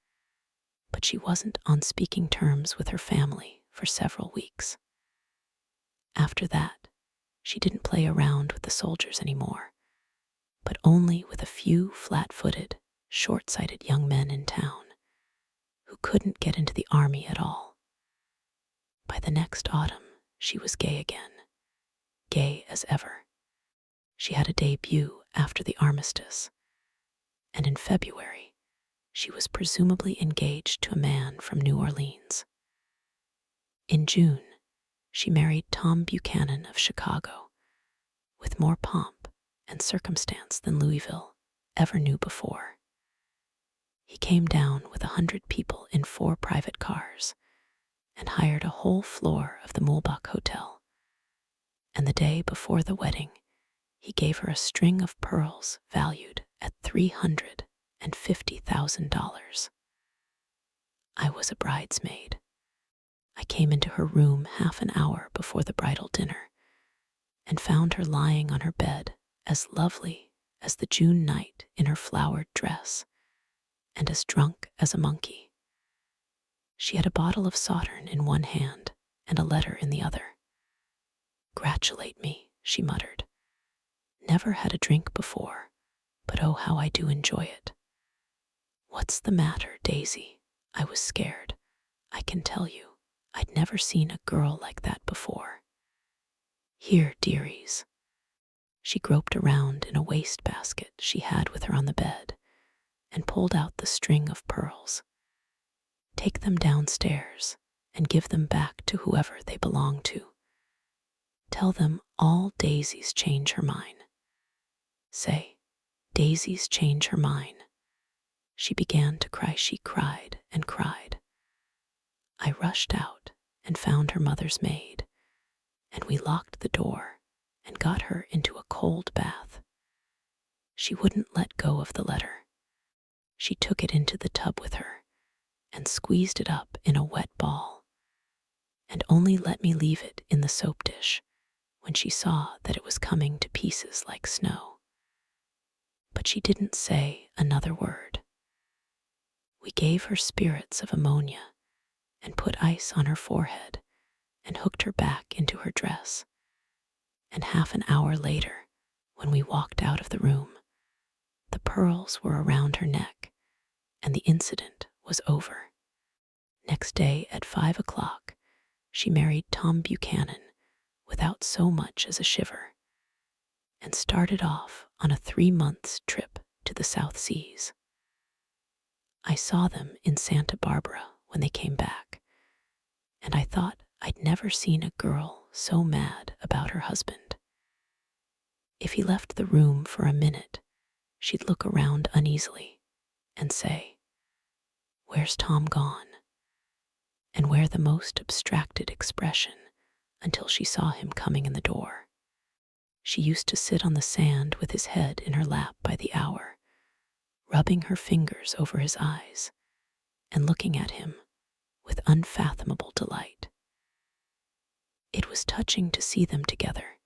but she wasn't on speaking terms with her family for several weeks. After that, she didn't play around with the soldiers anymore, but only with a few flat-footed, short-sighted young men in town who couldn't get into the army at all. By the next autumn, she was gay again, gay as ever. She had a debut after the armistice, and in February, she was presumably engaged to a man from New Orleans. In June, she married Tom Buchanan of Chicago, with more pomp and circumstance than Louisville ever knew before. He came down with 100 people in 4 private cars and hired a whole floor of the Mulbach Hotel. And the day before the wedding, he gave her a string of pearls valued at $350,000. I was a bridesmaid. I came into her room half an hour before the bridal dinner and found her lying on her bed as lovely as the June night in her flowered dress and as drunk as a monkey. She had a bottle of Sauterne in one hand and a letter in the other. "Gratulate me," she muttered. "Never had a drink before, but oh, how I do enjoy it." "What's the matter, Daisy?" I was scared. I can tell you, I'd never seen a girl like that before. "Here, dearies." She groped around in a wastebasket she had with her on the bed and pulled out the string of pearls. "Take them downstairs and give them back to whoever they belong to. Tell them all Daisy's change her mind. Say, Daisy's change her mind." She began to cry. She cried and cried. I rushed out and found her mother's maid, and we locked the door and got her into a cold bath. She wouldn't let go of the letter. She took it into the tub with her and squeezed it up in a wet ball, and only let me leave it in the soap dish when she saw that it was coming to pieces like snow. But she didn't say another word. We gave her spirits of ammonia and put ice on her forehead and hooked her back into her dress. And half an hour later, when we walked out of the room, the pearls were around her neck and the incident was over. Next day at 5 o'clock, she married Tom Buchanan without so much as a shiver and started off on a 3-month trip to the South Seas. I saw them in Santa Barbara when they came back, and I thought I'd never seen a girl so mad about her husband. If he left the room for a minute, she'd look around uneasily and say, "Where's Tom gone?" and wear the most abstracted expression until she saw him coming in the door. She used to sit on the sand with his head in her lap by the hour, rubbing her fingers over his eyes and looking at him with unfathomable delight. It was touching to see them together.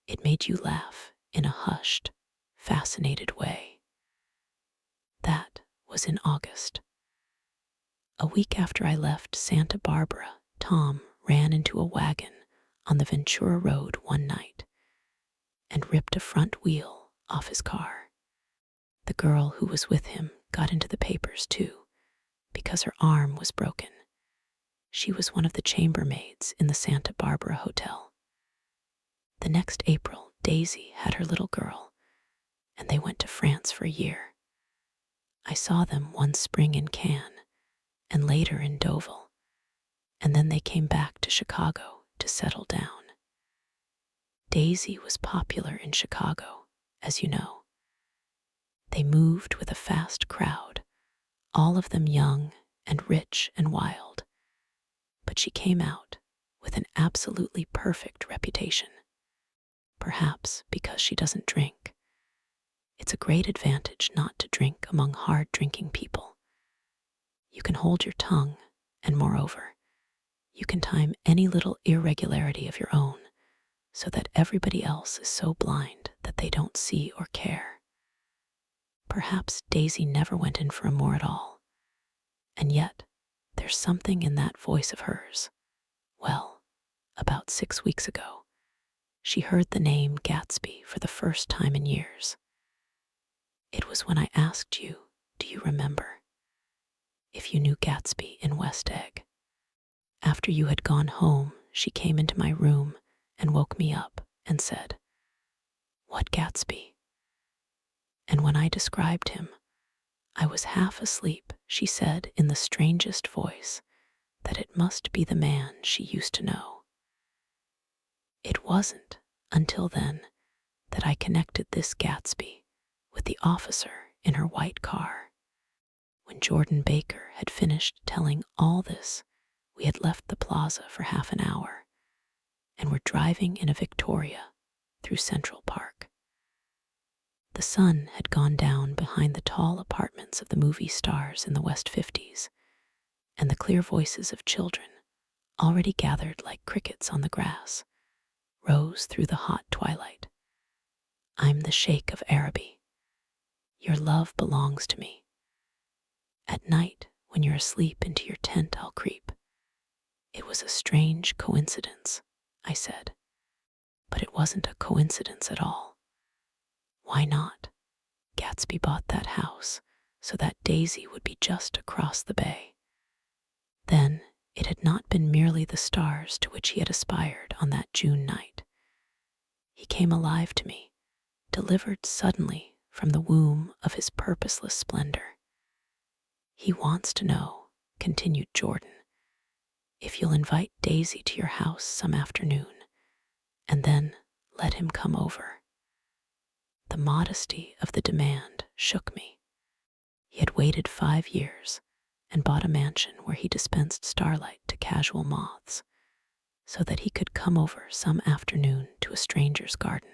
It made you laugh in a hushed, fascinated way. That was in August. A week after I left Santa Barbara, Tom ran into a wagon on the Ventura Road one night and ripped a front wheel off his car. The girl who was with him got into the papers too, because her arm was broken. She was one of the chambermaids in the Santa Barbara Hotel. The next April, Daisy had her little girl, and they went to France for a year. I saw them one spring in Cannes, and later in Deauville, and then they came back to Chicago to settle down. Daisy was popular in Chicago, as you know. They moved with a fast crowd, all of them young and rich and wild, but she came out with an absolutely perfect reputation. Perhaps because she doesn't drink. It's a great advantage not to drink among hard-drinking people. You can hold your tongue, and moreover, you can time any little irregularity of your own so that everybody else is so blind that they don't see or care. Perhaps Daisy never went in for a more at all, and yet there's something in that voice of hers. Well, about 6 weeks ago, she heard the name Gatsby for the first time in years. It was when I asked you, do you remember, if you knew Gatsby in West Egg. After you had gone home, she came into my room and woke me up and said, "What Gatsby?" And when I described him, I was half asleep. She said in the strangest voice that it must be the man she used to know. It wasn't until then that I connected this Gatsby with the officer in her white car. When Jordan Baker had finished telling all this, we had left the plaza for half an hour and were driving in a Victoria through Central Park. The sun had gone down behind the tall apartments of the movie stars in the West 50s, and the clear voices of children, already gathered like crickets on the grass, rose through the hot twilight. I'm the Sheikh of Araby. Your love belongs to me. At night, when you're asleep, into your tent I'll creep. It was a strange coincidence, I said. But it wasn't a coincidence at all. Why not? Gatsby bought that house so that Daisy would be just across the bay. Then it had not been merely the stars to which he had aspired on that June night. He came alive to me, delivered suddenly from the womb of his purposeless splendor. He wants to know, continued Jordan, if you'll invite Daisy to your house some afternoon, and then let him come over. The modesty of the demand shook me. He had waited 5 years and bought a mansion where he dispensed starlight to casual moths, so that he could come over some afternoon to a stranger's garden.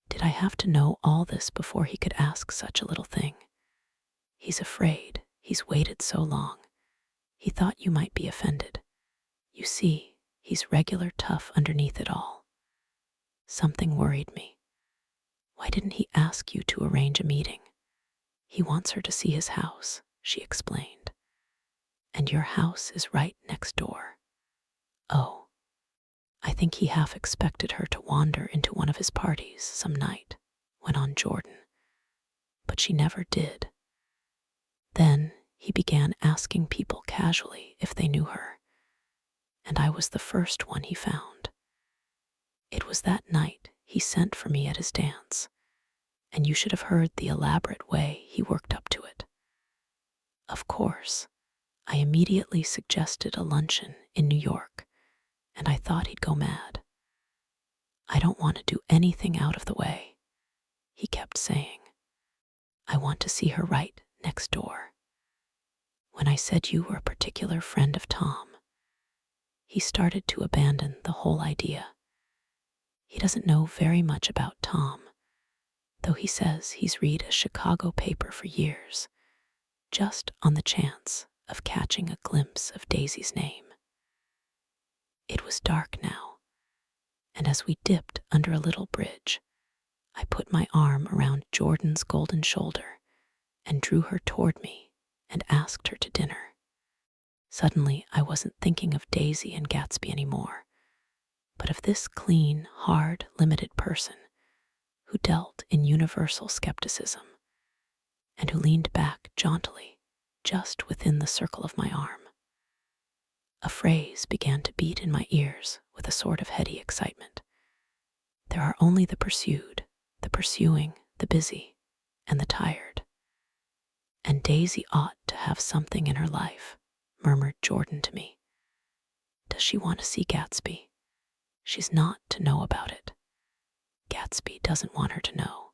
Did I have to know all this before he could ask such a little thing? He's afraid. He's waited so long. He thought you might be offended. You see, he's regular tough underneath it all. Something worried me. Why didn't he ask you to arrange a meeting? He wants her to see his house, she explained. And your house is right next door. Oh, I think he half expected her to wander into one of his parties some night, went on Jordan. But she never did. Then he began asking people casually if they knew her, and I was the first one he found. It was that night he sent for me at his dance, and you should have heard the elaborate way he worked up to it. Of course, I immediately suggested a luncheon in New York, and I thought he'd go mad. I don't want to do anything out of the way, he kept saying. I want to see her right next door. When I said you were a particular friend of Tom, he started to abandon the whole idea. He doesn't know very much about Tom, though he says he's read a Chicago paper for years, just on the chance of catching a glimpse of Daisy's name. It was dark now, and as we dipped under a little bridge, I put my arm around Jordan's golden shoulder and drew her toward me and asked her to dinner. Suddenly, I wasn't thinking of Daisy and Gatsby anymore, but of this clean, hard, limited person who dealt in universal skepticism and who leaned back jauntily just within the circle of my arm. A phrase began to beat in my ears with a sort of heady excitement. There are only the pursued, the pursuing, the busy, and the tired. And Daisy ought to have something in her life, murmured Jordan to me. Does she want to see Gatsby? She's not to know about it. Gatsby doesn't want her to know.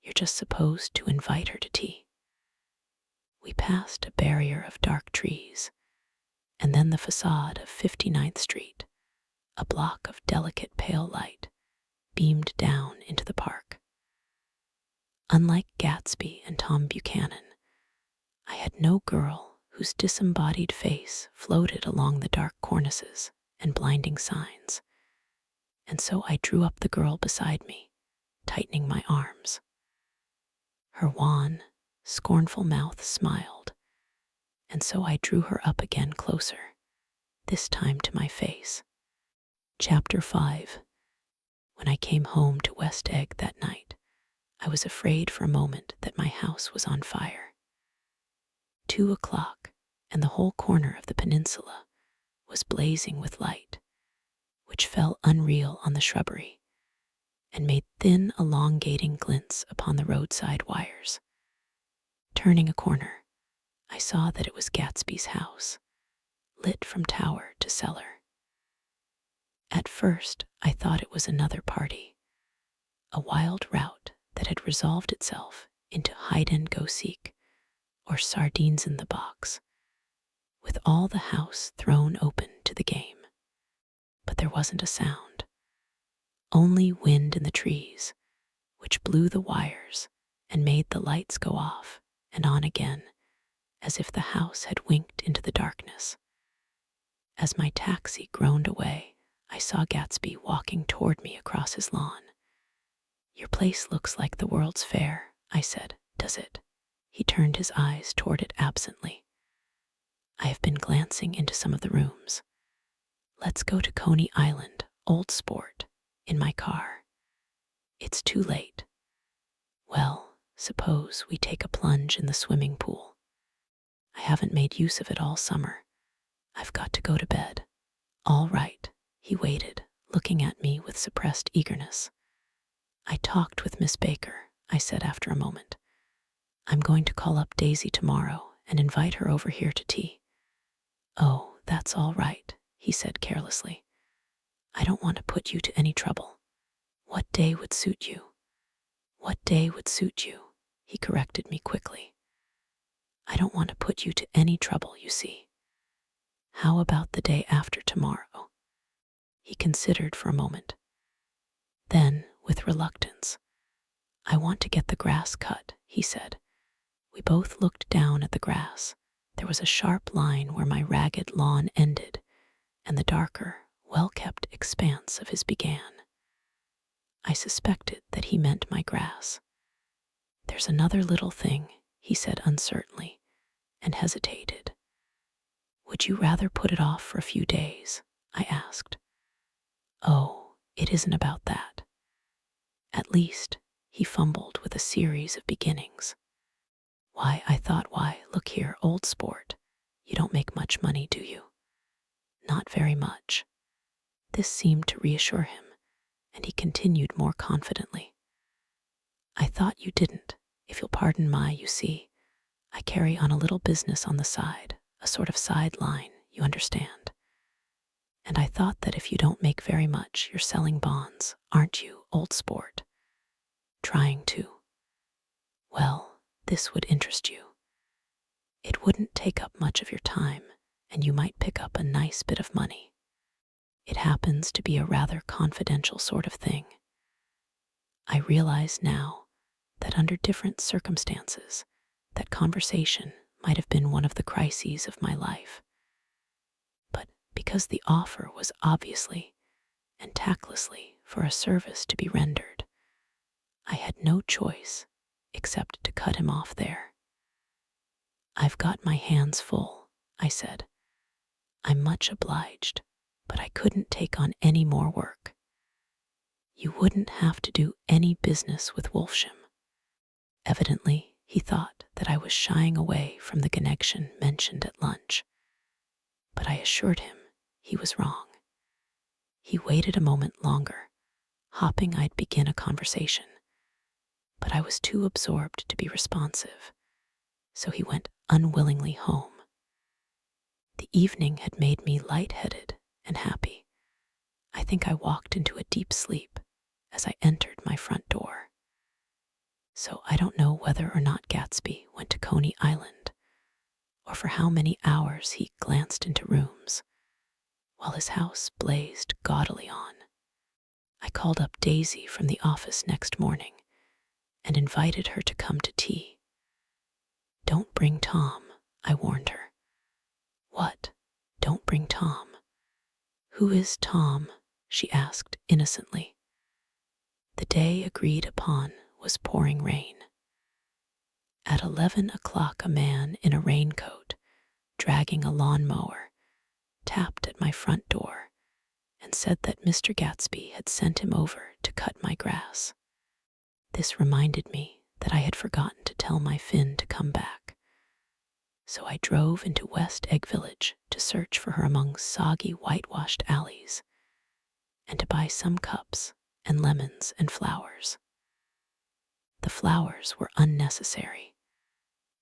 You're just supposed to invite her to tea. We passed a barrier of dark trees, and then the facade of 59th Street, a block of delicate pale light, beamed down into the park. Unlike Gatsby and Tom Buchanan, I had no girl whose disembodied face floated along the dark cornices and blinding signs, and so I drew up the girl beside me, tightening my arms. Her wan, scornful mouth smiled, and so I drew her up again closer, this time to my face. Chapter 5. When I came home to West Egg that night, I was afraid for a moment that my house was on fire. 2 o'clock, and the whole corner of the peninsula was blazing with light, which fell unreal on the shrubbery and made thin, elongating glints upon the roadside wires. Turning a corner, I saw that it was Gatsby's house, lit from tower to cellar. At first, I thought it was another party, a wild rout that had resolved itself into hide-and-go-seek or sardines in the box, with all the house thrown open to the game. But there wasn't a sound, only wind in the trees, which blew the wires and made the lights go off and on again, as if the house had winked into the darkness. As my taxi groaned away, I saw Gatsby walking toward me across his lawn. "Your place looks like the World's Fair," I said. "Does it?" He turned his eyes toward it absently. "I have been glancing into some of the rooms. Let's go to Coney Island, Old Sport, in my car." "It's too late." "Well, suppose we take a plunge in the swimming pool. I haven't made use of it all summer. I've got to go to bed." "All right." He waited, looking at me with suppressed eagerness. "I talked with Miss Baker," I said after a moment. "I'm going to call up Daisy tomorrow and invite her over here to tea." "Oh, that's all right," he said carelessly. "I don't want to put you to any trouble. What day would suit you?" "What day would suit you?" he corrected me quickly. "I don't want to put you to any trouble, you see." "How about the day after tomorrow?" He considered for a moment. Then, with reluctance, "I want to get the grass cut," he said. We both looked down at the grass. There was a sharp line where my ragged lawn ended, and the darker, well-kept expanse of his began. I suspected that he meant my grass. "There's another little thing," he said uncertainly, and hesitated. "Would you rather put it off for a few days?" I asked. "Oh, it isn't about that. At least," he fumbled with a series of beginnings. I thought, look here, Old Sport, you don't make much money, do you?" "Not very much." This seemed to reassure him, and he continued more confidently. "I thought you didn't, if you'll pardon you see, I carry on a little business on the side, a sort of sideline, you understand. And I thought that if you don't make very much, you're selling bonds, aren't you, Old Sport?" "Trying to." "Well, this would interest you. It wouldn't take up much of your time, and you might pick up a nice bit of money. It happens to be a rather confidential sort of thing. I realize now that under different circumstances, that conversation might have been one of the crises of my life. But because the offer was obviously and tactlessly for a service to be rendered, I had no choice except to cut him off there. "I've got my hands full," I said. "I'm much obliged, but I couldn't take on any more work." "You wouldn't have to do any business with Wolfsham." Evidently, he thought that I was shying away from the connection mentioned at lunch, but I assured him he was wrong. He waited a moment longer, hoping I'd begin a conversation, but I was too absorbed to be responsive, so he went unwillingly home. The evening had made me lightheaded and happy. I think I walked into a deep sleep as I entered my front door. So I don't know whether or not Gatsby went to Coney Island, or for how many hours he glanced into rooms, while his house blazed gaudily on. I called up Daisy from the office next morning and invited her to come to tea. "Don't bring Tom," I warned her. "What? Don't bring Tom?" "Who is Tom?" she asked innocently. The day agreed upon was pouring rain. At 11 o'clock, a man in a raincoat, dragging a lawnmower, tapped at my front door and said that Mr. Gatsby had sent him over to cut my grass. This reminded me that I had forgotten to tell my Finn to come back. So I drove into West Egg Village to search for her among soggy, whitewashed alleys and to buy some cups and lemons and flowers. The flowers were unnecessary,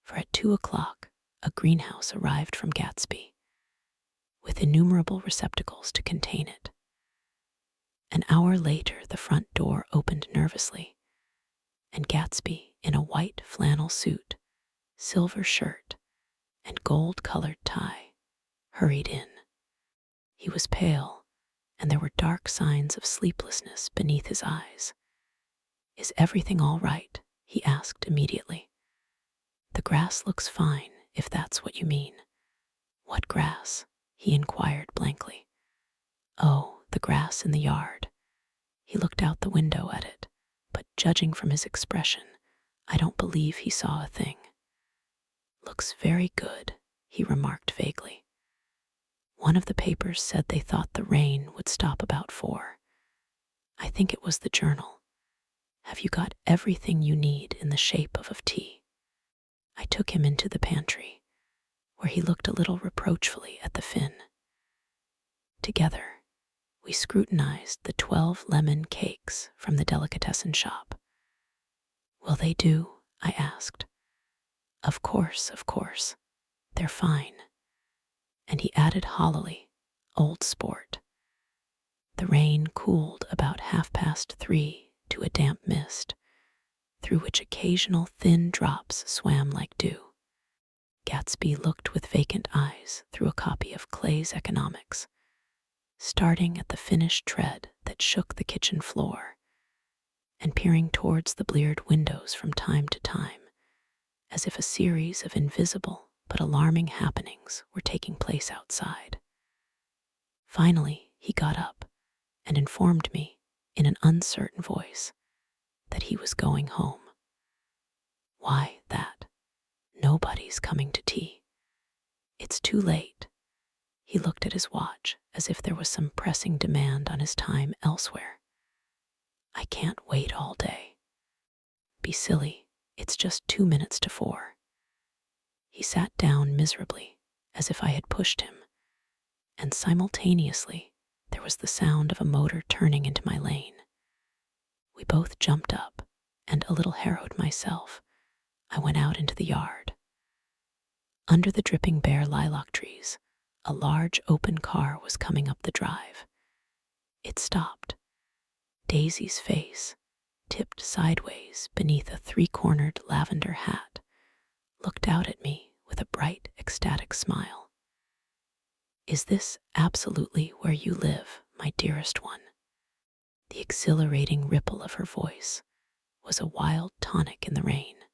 for at 2 o'clock a greenhouse arrived from Gatsby, with innumerable receptacles to contain it. An hour later, the front door opened nervously, and Gatsby, in a white flannel suit, silver shirt, and gold-colored tie, hurried in. He was pale, and there were dark signs of sleeplessness beneath his eyes. "Is everything all right?" he asked immediately. "The grass looks fine, if that's what you mean." "What grass?" he inquired blankly. "Oh, the grass in the yard." He looked out the window at it, but judging from his expression, I don't believe he saw a thing. "Looks very good," he remarked vaguely. "One of the papers said they thought the rain would stop about 4. I think it was the Journal. Have you got everything you need in the shape of tea?" I took him into the pantry, where he looked a little reproachfully at the Finn. Together, we scrutinized the 12 lemon cakes from the delicatessen shop. "Will they do?" I asked. Of course. They're fine." And he added hollowly, "Old sport." The rain cooled about 3:30 to a damp mist, through which occasional thin drops swam like dew. Gatsby looked with vacant eyes through a copy of Clay's Economics, starting at the finished tread that shook the kitchen floor, and peering towards the bleared windows from time to time, as if a series of invisible but alarming happenings were taking place outside. Finally, he got up and informed me, in an uncertain voice, that he was going home. "Why that? Nobody's coming to tea. It's too late." He looked at his watch as if there was some pressing demand on his time elsewhere. "I can't wait all day." "Be silly, it's just 2 minutes to 4. He sat down miserably, as if I had pushed him, and simultaneously there was the sound of a motor turning into my lane. We both jumped up, and, a little harrowed myself, I went out into the yard. Under the dripping bare lilac trees, a large open car was coming up the drive. It stopped. Daisy's face, tipped sideways beneath a 3-cornered lavender hat, looked out at me with a bright, ecstatic smile. "Is this absolutely where you live, my dearest one?" The exhilarating ripple of her voice was a wild tonic in the rain.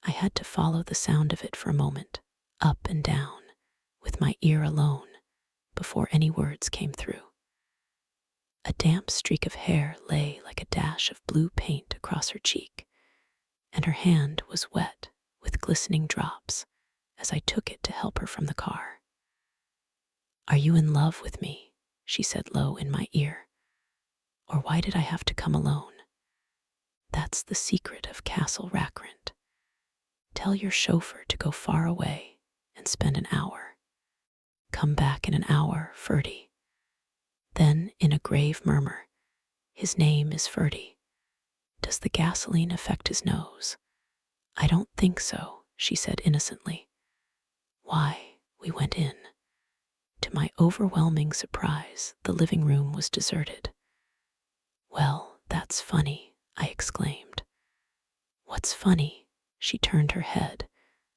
I had to follow the sound of it for a moment, up and down, with my ear alone, before any words came through. A damp streak of hair lay like a dash of blue paint across her cheek, and her hand was wet with glistening drops as I took it to help her from the car. "Are you in love with me?" she said low in my ear. "Or why did I have to come alone? That's the secret of Castle Rackrent. Tell your chauffeur to go far away and spend an hour. Come back in an hour, Ferdy." Then, in a grave murmur, "His name is Ferdy. Does the gasoline affect his nose?" "I don't think so," she said innocently. Why, we went in. To my overwhelming surprise, the living room was deserted. "Well, that's funny," I exclaimed. "What's funny?" She turned her head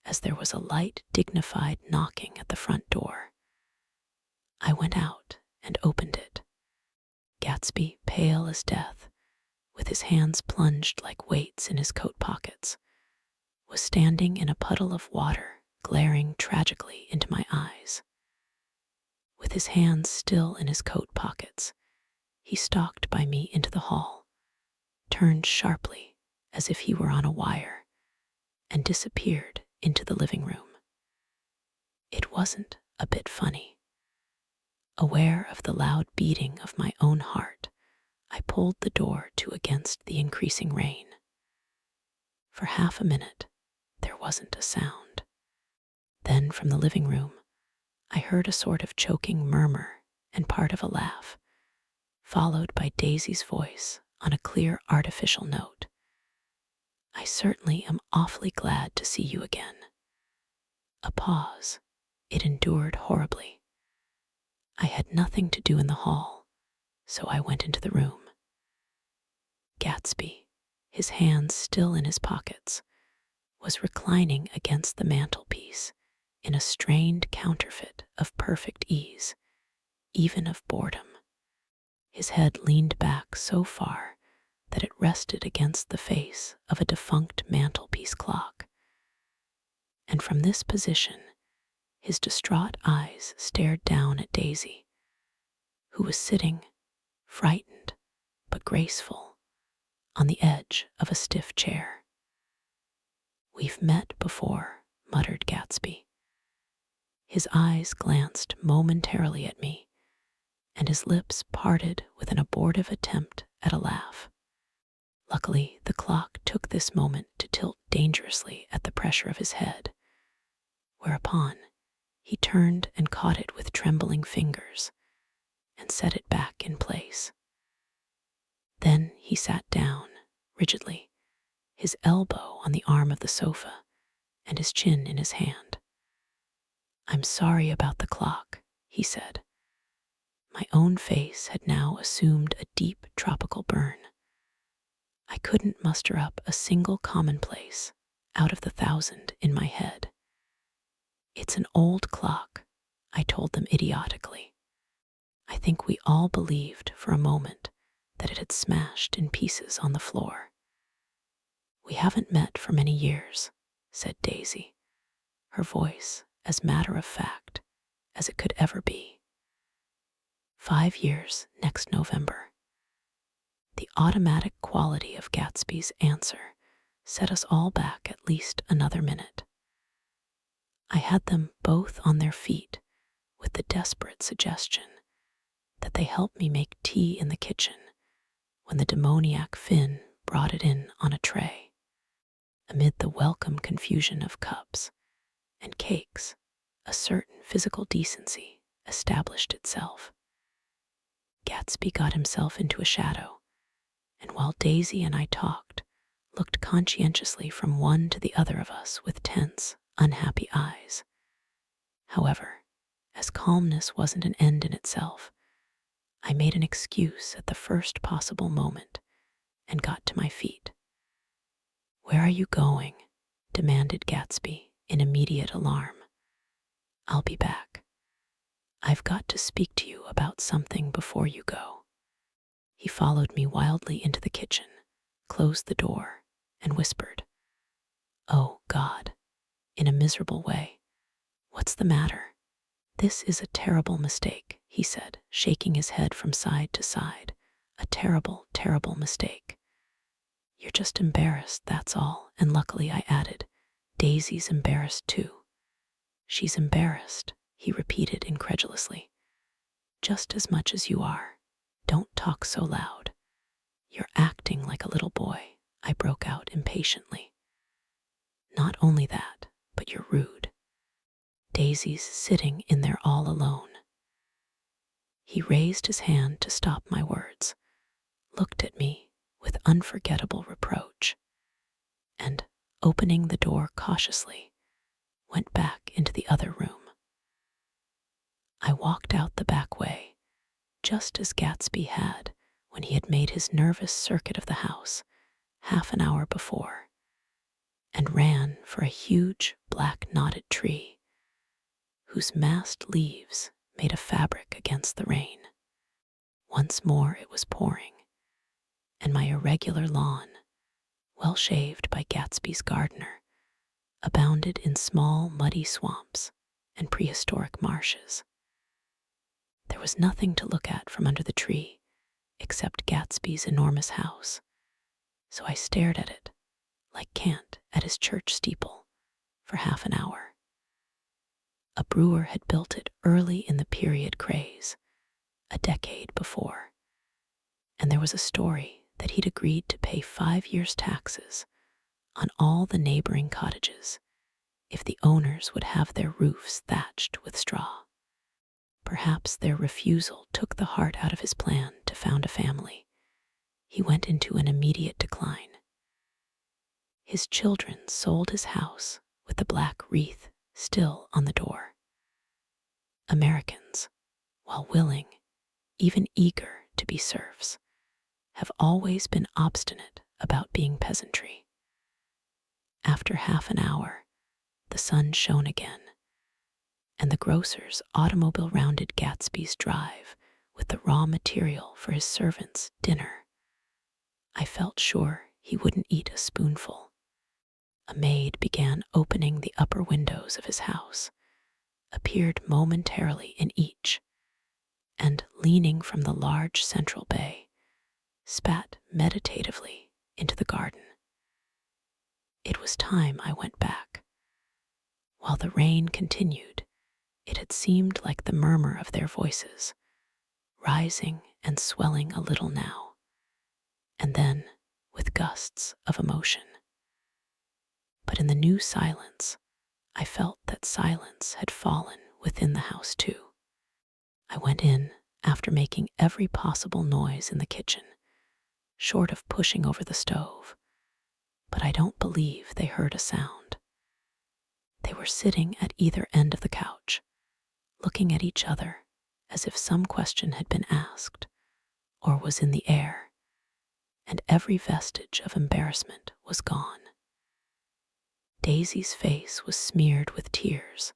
as there was a light, dignified knocking at the front door. I went out and opened it. Gatsby, pale as death, with his hands plunged like weights in his coat pockets, was standing in a puddle of water, glaring tragically into my eyes. With his hands still in his coat pockets, he stalked by me into the hall, turned sharply as if he were on a wire, and disappeared into the living room. It wasn't a bit funny. Aware of the loud beating of my own heart, I pulled the door to against the increasing rain. For half a minute, there wasn't a sound. Then, from the living room, I heard a sort of choking murmur and part of a laugh, followed by Daisy's voice on a clear artificial note. "I certainly am awfully glad to see you again." A pause. It endured horribly. I had nothing to do in the hall, so I went into the room. Gatsby, his hands still in his pockets, was reclining against the mantelpiece in a strained counterfeit of perfect ease, even of boredom. His head leaned back so far that it rested against the face of a defunct mantelpiece clock. And from this position, his distraught eyes stared down at Daisy, who was sitting, frightened but graceful, on the edge of a stiff chair. "We've met before," muttered Gatsby. His eyes glanced momentarily at me, and his lips parted with an abortive attempt at a laugh. Luckily, the clock took this moment to tilt dangerously at the pressure of his head, whereupon he turned and caught it with trembling fingers and set it back in place. Then he sat down, rigidly, his elbow on the arm of the sofa and his chin in his hand. "I'm sorry about the clock," he said. My own face had now assumed a deep tropical burn. I couldn't muster up a single commonplace out of the 1,000 in my head. "It's an old clock," I told them idiotically. I think we all believed for a moment that it had smashed in pieces on the floor. "We haven't met for many years," said Daisy, her voice as matter-of-fact as it could ever be. 5 years next November." The automatic quality of Gatsby's answer set us all back at least another minute. I had them both on their feet with the desperate suggestion that they help me make tea in the kitchen when the demoniac Finn brought it in on a tray. Amid the welcome confusion of cups and cakes, a certain physical decency established itself. Gatsby got himself into a shadow, and while Daisy and I talked, looked conscientiously from one to the other of us with tense, unhappy eyes. However, as calmness wasn't an end in itself, I made an excuse at the first possible moment and got to my feet. "Where are you going?" demanded Gatsby in immediate alarm. "I'll be back. I've got to speak to you about something before you go." He followed me wildly into the kitchen, closed the door, and whispered, "Oh, God," in a miserable way. "What's the matter?" "This is a terrible mistake," he said, shaking his head from side to side. "A terrible, terrible mistake. You're just embarrassed, that's all." And luckily, I added, "Daisy's embarrassed too." "She's embarrassed," he repeated incredulously. "Just as much as you are. Don't talk so loud. You're acting like a little boy," I broke out impatiently. "Not only that, but you're rude. Daisy's sitting in there all alone." He raised his hand to stop my words, looked at me with unforgettable reproach, and, opening the door cautiously, went back into the other room. I walked out the back way, just as Gatsby had when he had made his nervous circuit of the house half an hour before, and ran for a huge black knotted tree whose massed leaves made a fabric against the rain. Once more it was pouring, and my irregular lawn, well shaved by Gatsby's gardener, abounded in small muddy swamps and prehistoric marshes. There was nothing to look at from under the tree except Gatsby's enormous house, so I stared at it, like Kant at his church steeple, for half an hour. A brewer had built it early in the period craze, a decade before, and there was a story that he'd agreed to pay 5 years' taxes on all the neighboring cottages if the owners would have their roofs thatched with straw. Perhaps their refusal took the heart out of his plan to found a family. He went into an immediate decline. His children sold his house with the black wreath still on the door. Americans, while willing, even eager to be serfs, have always been obstinate about being peasantry. After half an hour, the sun shone again, and the grocer's automobile rounded Gatsby's drive with the raw material for his servants' dinner. I felt sure he wouldn't eat a spoonful. A maid began opening the upper windows of his house, appeared momentarily in each, and, leaning from the large central bay, spat meditatively into the garden. It was time I went back. While the rain continued, it had seemed like the murmur of their voices, rising and swelling a little now, and then with gusts of emotion. But in the new silence, I felt that silence had fallen within the house too. I went in after making every possible noise in the kitchen, short of pushing over the stove, but I don't believe they heard a sound. They were sitting at either end of the couch, looking at each other as if some question had been asked or was in the air, and every vestige of embarrassment was gone. Daisy's face was smeared with tears,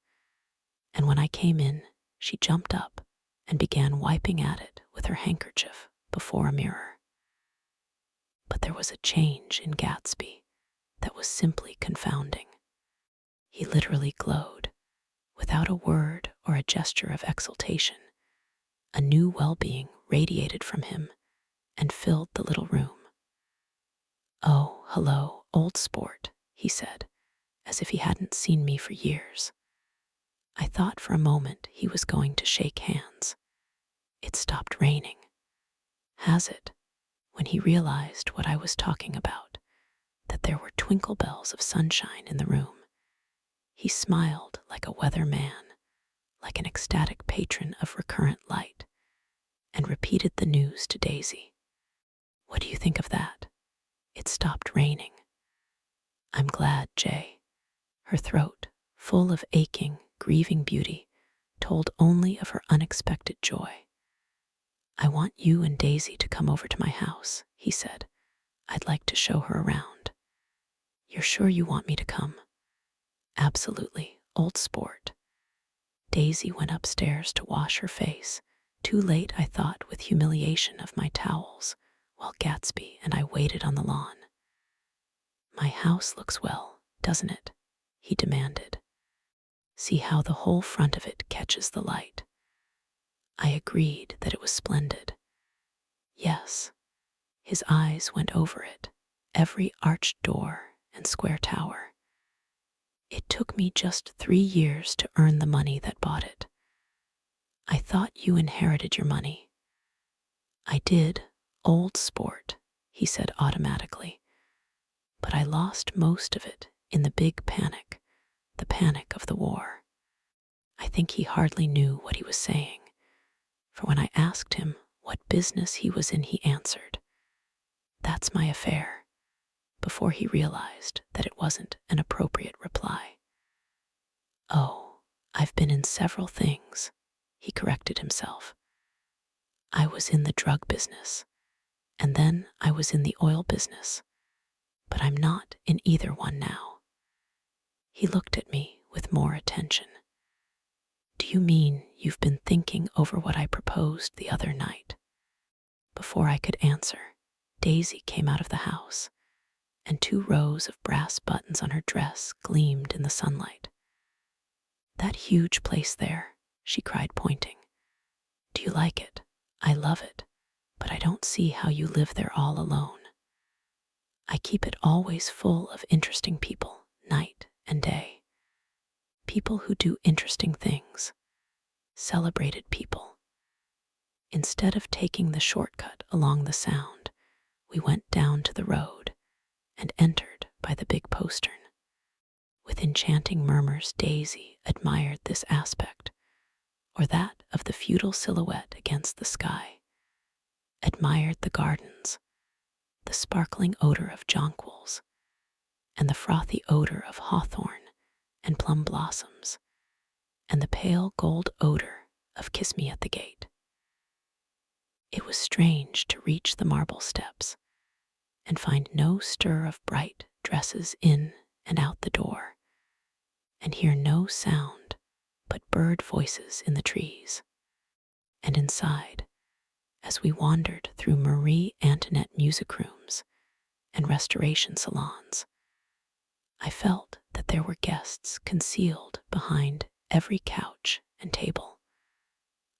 and when I came in, she jumped up and began wiping at it with her handkerchief before a mirror. But there was a change in Gatsby that was simply confounding. He literally glowed, without a word or a gesture of exultation. A new well-being radiated from him and filled the little room. "Oh, hello, old sport," he said, as if he hadn't seen me for years. I thought for a moment he was going to shake hands. It stopped raining. Has it? When he realized what I was talking about, that there were twinkle bells of sunshine in the room, he smiled like a weather man, like an ecstatic patron of recurrent light, and repeated the news to Daisy. "What do you think of that? It stopped raining." "I'm glad, Jay." Her throat, full of aching, grieving beauty, told only of her unexpected joy. "I want you and Daisy to come over to my house," he said. "I'd like to show her around." "You're sure you want me to come?" "Absolutely, old sport." Daisy went upstairs to wash her face, too late, I thought, with humiliation of my towels, while Gatsby and I waited on the lawn. "My house looks well, doesn't it?" he demanded. "See how the whole front of it catches the light." I agreed that it was splendid. Yes, his eyes went over it, every arched door and square tower. "It took me just 3 years to earn the money that bought it." "I thought you inherited your money." "I did, old sport," he said automatically. "But I lost most of it in the big panic, the panic of the war." I think he hardly knew what he was saying, for when I asked him what business he was in, he answered, "That's my affair," before he realized that it wasn't an appropriate reply. "Oh, I've been in several things," he corrected himself. "I was in the drug business, and then I was in the oil business, but I'm not in either one now." He looked at me with more attention. "Do you mean you've been thinking over what I proposed the other night?" Before I could answer, Daisy came out of the house, and 2 rows of brass buttons on her dress gleamed in the sunlight. "That huge place there," she cried, pointing. "Do you like it? I love it, but I don't see how you live there all alone." "I keep it always full of interesting people, night and day. People who do interesting things. Celebrated people." Instead of taking the shortcut along the Sound, we went down to the road and entered by the big postern. With enchanting murmurs, Daisy admired this aspect, or that of the feudal silhouette against the sky, admired the gardens, the sparkling odor of jonquils, and the frothy odor of hawthorn and plum blossoms, and the pale gold odor of Kiss Me at the Gate. It was strange to reach the marble steps and find no stir of bright dresses in and out the door, and hear no sound but bird voices in the trees. And inside, as we wandered through Marie Antoinette music rooms and restoration salons, I felt that there were guests concealed behind every couch and table,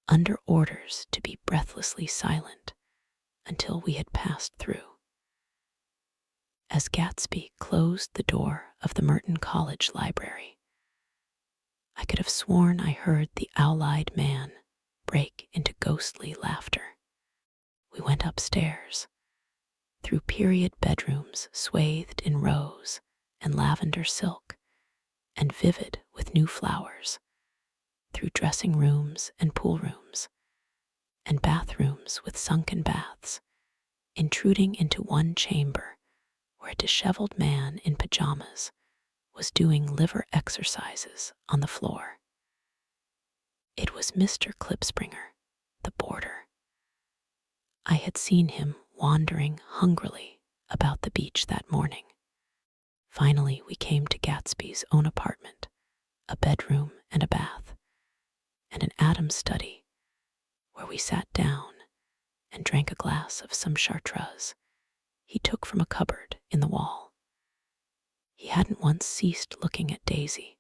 under orders to be breathlessly silent until we had passed through. As Gatsby closed the door of the Merton College library, I could have sworn I heard the owl-eyed man break into ghostly laughter. We went upstairs, through period bedrooms swathed in rose and lavender silk and vivid with new flowers, through dressing rooms and pool rooms, and bathrooms with sunken baths, intruding into one chamber where a disheveled man in pajamas was doing liver exercises on the floor. It was Mr. Klipspringer, the boarder. I had seen him wandering hungrily about the beach that morning. Finally, we came to Gatsby's own apartment, a bedroom and a bath, and an Adam's study, where we sat down and drank a glass of some chartreuse he took from a cupboard in the wall. He hadn't once ceased looking at Daisy,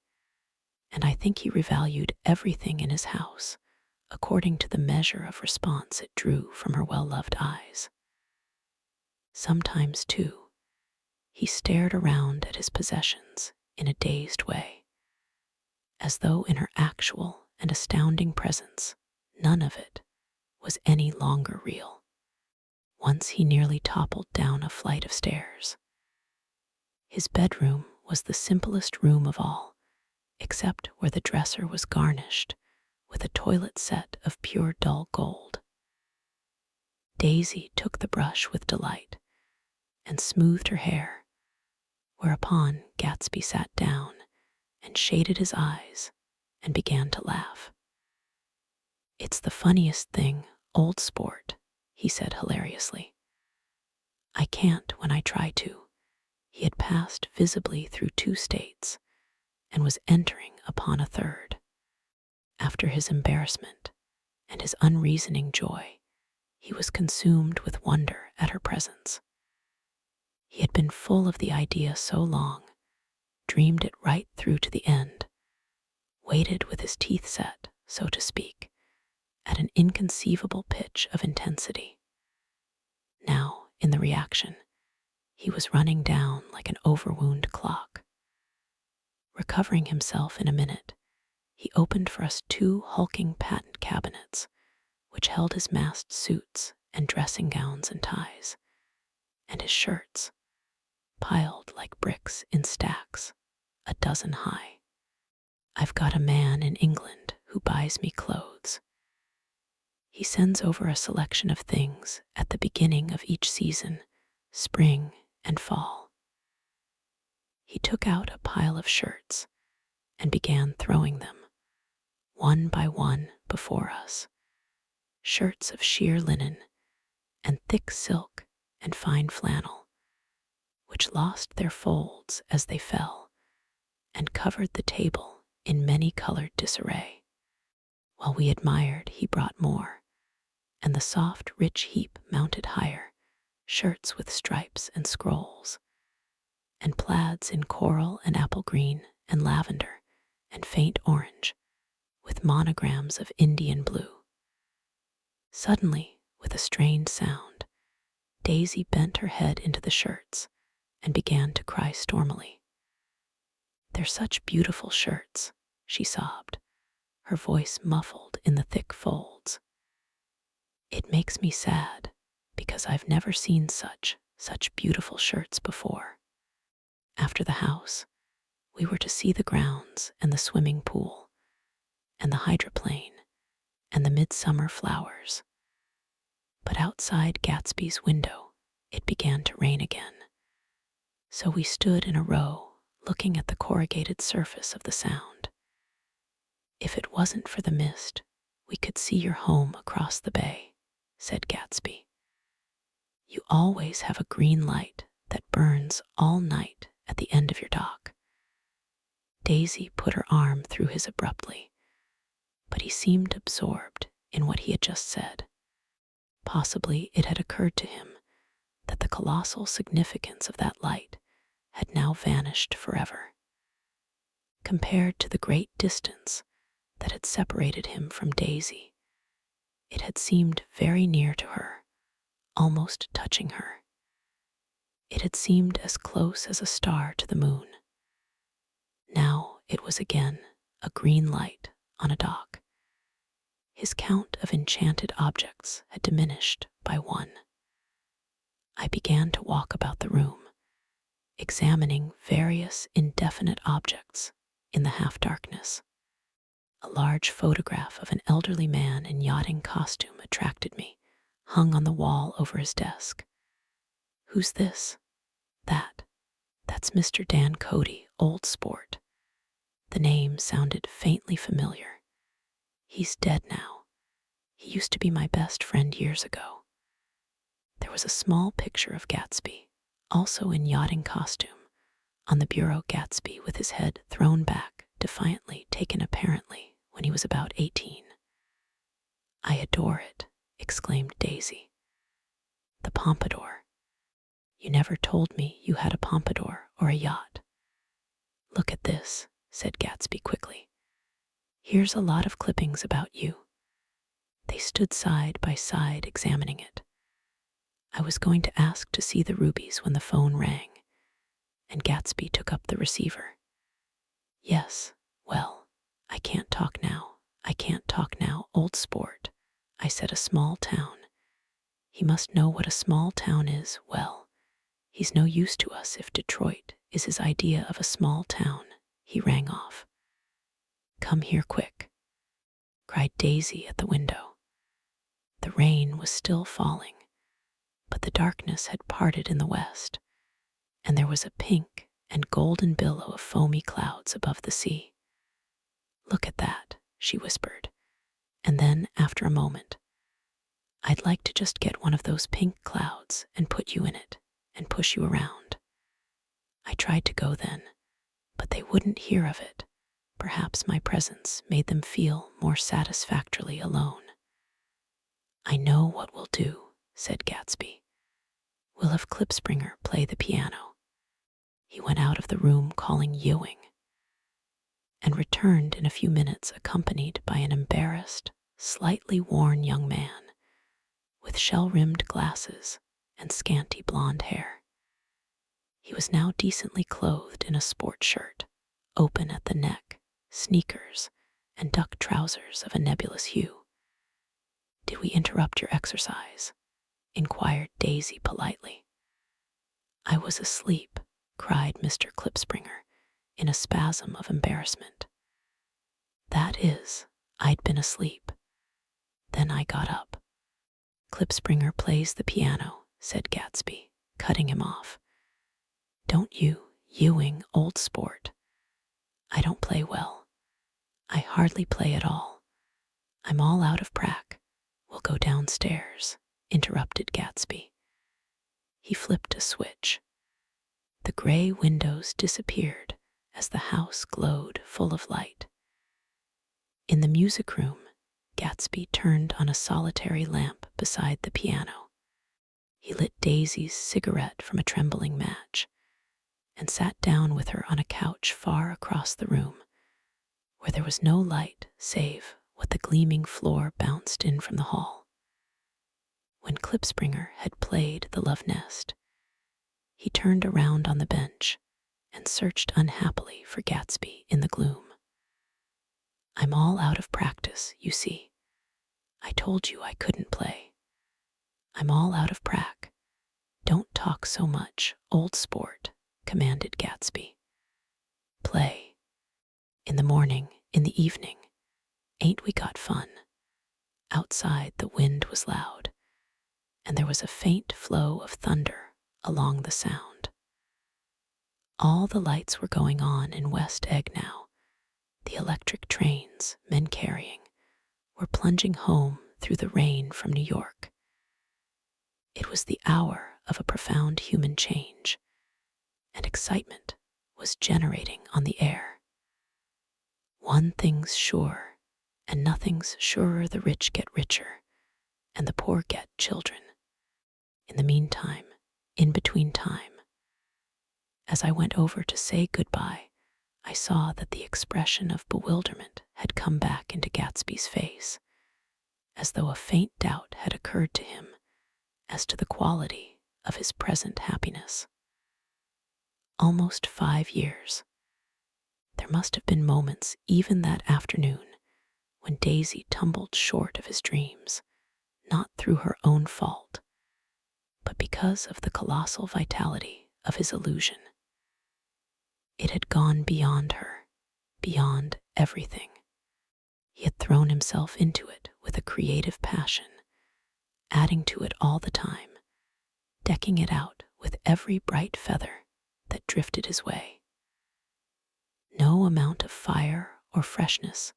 and I think he revalued everything in his house according to the measure of response it drew from her well-loved eyes. Sometimes, too, he stared around at his possessions in a dazed way, as though in her actual and astounding presence, none of it was any longer real. Once he nearly toppled down a flight of stairs. His bedroom was the simplest room of all, except where the dresser was garnished with a toilet set of pure dull gold. Daisy took the brush with delight and smoothed her hair, whereupon Gatsby sat down and shaded his eyes and began to laugh. "It's the funniest thing, old sport," he said hilariously. "I can't when I try to." He had passed visibly through 2 states and was entering upon a third. After his embarrassment and his unreasoning joy, he was consumed with wonder at her presence. He had been full of the idea so long, dreamed it right through to the end, waited with his teeth set, so to speak, at an inconceivable pitch of intensity. Now, in the reaction, he was running down like an overwound clock. Recovering himself in a minute, he opened for us 2 hulking patent cabinets, which held his massed suits and dressing gowns and ties, and his shirts, piled like bricks in stacks, a dozen high. "I've got a man in England who buys me clothes. He sends over a selection of things at the beginning of each season, spring and fall." He took out a pile of shirts and began throwing them, one by one, before us. Shirts of sheer linen and thick silk and fine flannel, which lost their folds as they fell and covered the table in many-colored disarray. While we admired, he brought more, and the soft, rich heap mounted higher, shirts with stripes and scrolls, and plaids in coral and apple green and lavender and faint orange, with monograms of Indian blue. Suddenly, with a strained sound, Daisy bent her head into the shirts and began to cry stormily. "They're such beautiful shirts," she sobbed, her voice muffled in the thick folds. "It makes me sad because I've never seen such beautiful shirts before." After the house, we were to see the grounds and the swimming pool and the hydroplane and the midsummer flowers. But outside Gatsby's window, it began to rain again. So we stood in a row looking at the corrugated surface of the Sound. If it wasn't for the mist, we could see your home across the bay. said Gatsby. You always have a green light that burns all night at the end of your dock. Daisy put her arm through his abruptly, but he seemed absorbed in what he had just said. Possibly it had occurred to him that the colossal significance of that light had now vanished forever. Compared to the great distance that had separated him from Daisy, it had seemed very near to her, almost touching her. It had seemed as close as a star to the moon. Now it was again a green light on a dock. His count of enchanted objects had diminished by one. I began to walk about the room, examining various indefinite objects in the half-darkness. A large photograph of an elderly man in yachting costume attracted me, hung on the wall over his desk. Who's this? That's Mr. Dan Cody, old sport. The name sounded faintly familiar. He's dead now. He used to be my best friend years ago. There was a small picture of Gatsby, also in yachting costume, on the bureau. Gatsby with his head thrown back, defiantly, taken apparently when he was about 18. I adore it, exclaimed Daisy. The pompadour. You never told me you had a pompadour or a yacht. Look at this, said Gatsby quickly. Here's a lot of clippings about you. They stood side by side examining it. I was going to ask to see the rubies when the phone rang, and Gatsby took up the receiver. Yes, well, I can't talk now, old sport. I said a small town. He must know what a small town is. Well, he's no use to us if Detroit is his idea of a small town. He rang off. Come here quick, cried Daisy at the window. The rain was still falling, but the darkness had parted in the west, and there was a pink and golden billow of foamy clouds above the sea. Look at that, she whispered, and then, after a moment, I'd like to just get one of those pink clouds and put you in it and push you around. I tried to go then, but they wouldn't hear of it. Perhaps my presence made them feel more satisfactorily alone. I know what we'll do, said Gatsby. We'll have Klipspringer play the piano. He went out of the room calling Ewing, and returned in a few minutes accompanied by an embarrassed, slightly worn young man with shell-rimmed glasses and scanty blonde hair. He was now decently clothed in a sport shirt, open at the neck, sneakers, and duck trousers of a nebulous hue. Did we interrupt your exercise? Inquired Daisy politely. I was asleep, cried Mr. Klipspringer in a spasm of embarrassment. That is, I'd been asleep. Then I got up. Klipspringer plays the piano, said Gatsby, cutting him off. Don't you, Ewing, old sport. I don't play well. I hardly play at all. I'm all out of prac. We'll go downstairs, interrupted Gatsby. He flipped a switch. The gray windows disappeared as the house glowed full of light. In the music room, Gatsby turned on a solitary lamp beside the piano. He lit Daisy's cigarette from a trembling match and sat down with her on a couch far across the room, where there was no light save what the gleaming floor bounced in from the hall. When Klipspringer had played the Love Nest, he turned around on the bench and searched unhappily for Gatsby in the gloom. I'm all out of practice, you see. I told you I couldn't play. I'm all out of prac. Don't talk so much, old sport, commanded Gatsby. Play. In the morning, in the evening. Ain't we got fun? Outside the wind was loud, and there was a faint flow of thunder along the sound. All the lights were going on in West Egg now. The electric trains, men carrying, were plunging home through the rain from New York. It was the hour of a profound human change, and excitement was generating on the air. One thing's sure, and nothing's surer: the rich get richer, and the poor get children. In the meantime, in between time, as I went over to say goodbye, I saw that the expression of bewilderment had come back into Gatsby's face, as though a faint doubt had occurred to him as to the quality of his present happiness. Almost 5 years. There must have been moments, even that afternoon, when Daisy tumbled short of his dreams, not through her own fault, but because of the colossal vitality of his illusion. It had gone beyond her, beyond everything. He had thrown himself into it with a creative passion, adding to it all the time, decking it out with every bright feather that drifted his way. No amount of fire or freshness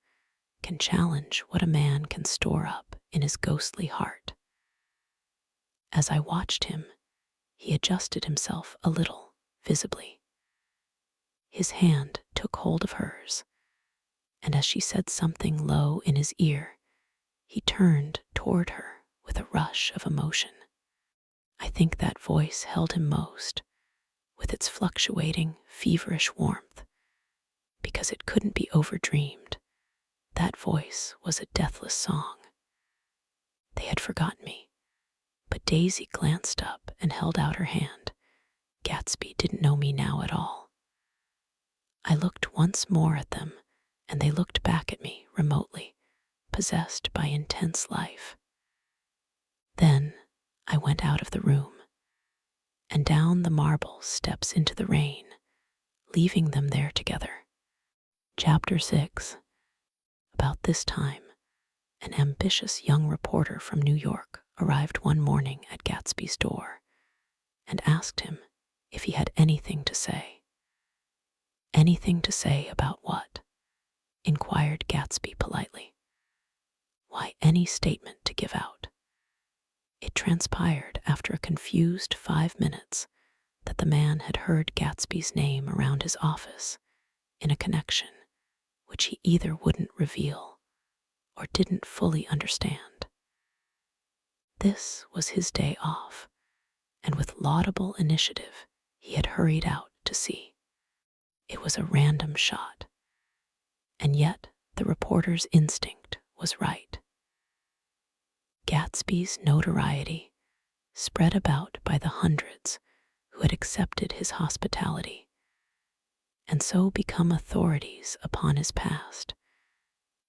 can challenge what a man can store up in his ghostly heart. As I watched him, he adjusted himself a little, visibly. His hand took hold of hers, and as she said something low in his ear, he turned toward her with a rush of emotion. I think that voice held him most, with its fluctuating, feverish warmth, because it couldn't be overdreamed. That voice was a deathless song. They had forgotten me, but Daisy glanced up and held out her hand. Gatsby didn't know me now at all. I looked once more at them, and they looked back at me remotely, possessed by intense life. Then I went out of the room, and down the marble steps into the rain, leaving them there together. Chapter 6. About this time, an ambitious young reporter from New York arrived one morning at Gatsby's door and asked him if he had anything to say. Anything to say about what? Inquired Gatsby politely. Why, any statement to give out. It transpired after a confused 5 minutes that the man had heard Gatsby's name around his office in a connection which he either wouldn't reveal or didn't fully understand. This was his day off, and with laudable initiative he had hurried out to see. It was a random shot, and yet the reporter's instinct was right. Gatsby's notoriety spread about by the hundreds who had accepted his hospitality, and so become authorities upon his past,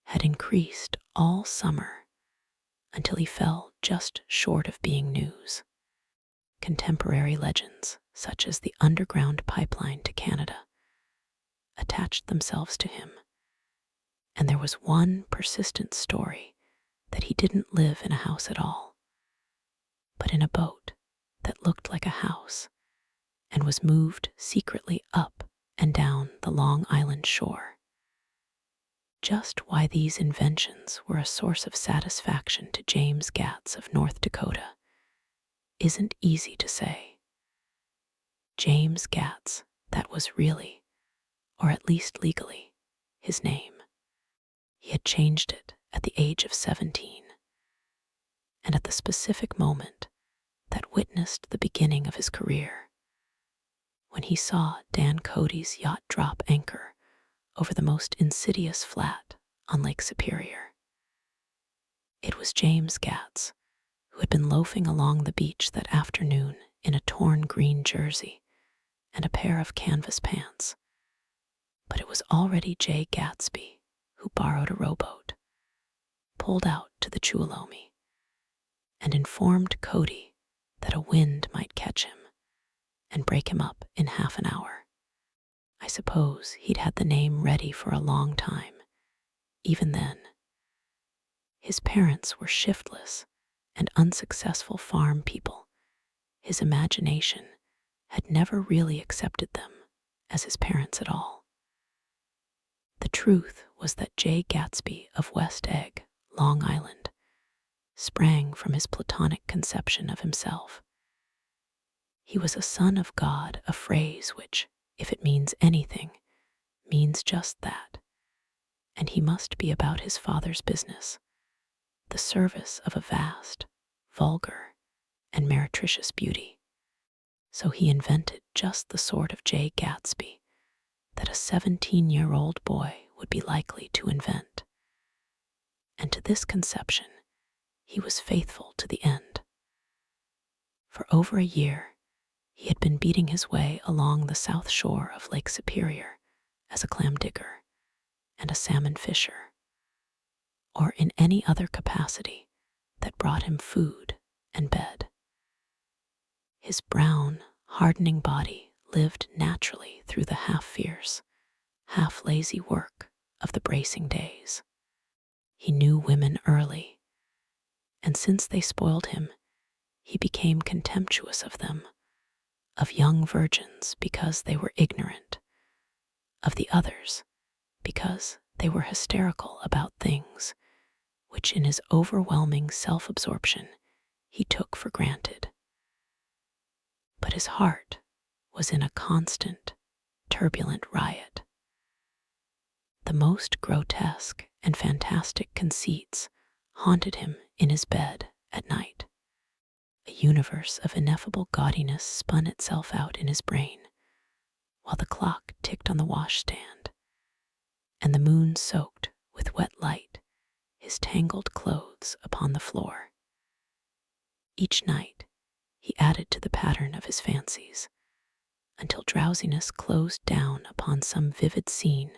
had increased all summer until he fell just short of being news. Contemporary legends, such as the underground pipeline to Canada, attached themselves to him, and there was one persistent story that he didn't live in a house at all, but in a boat that looked like a house and was moved secretly up and down the Long Island shore. Just why these inventions were a source of satisfaction to James Gatz of North Dakota isn't easy to say. James Gatz, that was really, or at least legally, his name. He had changed it at the age of 17, and at the specific moment that witnessed the beginning of his career, when he saw Dan Cody's yacht drop anchor over the most insidious flat on Lake Superior. It was James Gatz, who had been loafing along the beach that afternoon in a torn green jersey and a pair of canvas pants. But it was already Jay Gatsby who borrowed a rowboat, pulled out to the Tuolumne, and informed Cody that a wind might catch him and break him up in half an hour. I suppose he'd had the name ready for a long time, even then. His parents were shiftless and unsuccessful farm people. His imagination had never really accepted them as his parents at all. The truth was that Jay Gatsby of West Egg, Long Island, sprang from his platonic conception of himself. He was a son of God, a phrase which, if it means anything, means just that. And he must be about his Father's business, the service of a vast, vulgar, and meretricious beauty. So he invented just the sort of J. Gatsby that a 17-year-old boy would be likely to invent. And to this conception, he was faithful to the end. For over a year, he had been beating his way along the south shore of Lake Superior as a clam digger and a salmon fisher, or in any other capacity that brought him food and bed. His brown, hardening body lived naturally through the half-fierce, half-lazy work of the bracing days. He knew women early, and since they spoiled him, he became contemptuous of them, of young virgins because they were ignorant, of the others because they were hysterical about things which in his overwhelming self-absorption he took for granted. But his heart was in a constant, turbulent riot. The most grotesque and fantastic conceits haunted him in his bed at night. A universe of ineffable gaudiness spun itself out in his brain, while the clock ticked on the washstand, and the moon soaked with wet light his tangled clothes upon the floor. Each night, he added to the pattern of his fancies, until drowsiness closed down upon some vivid scene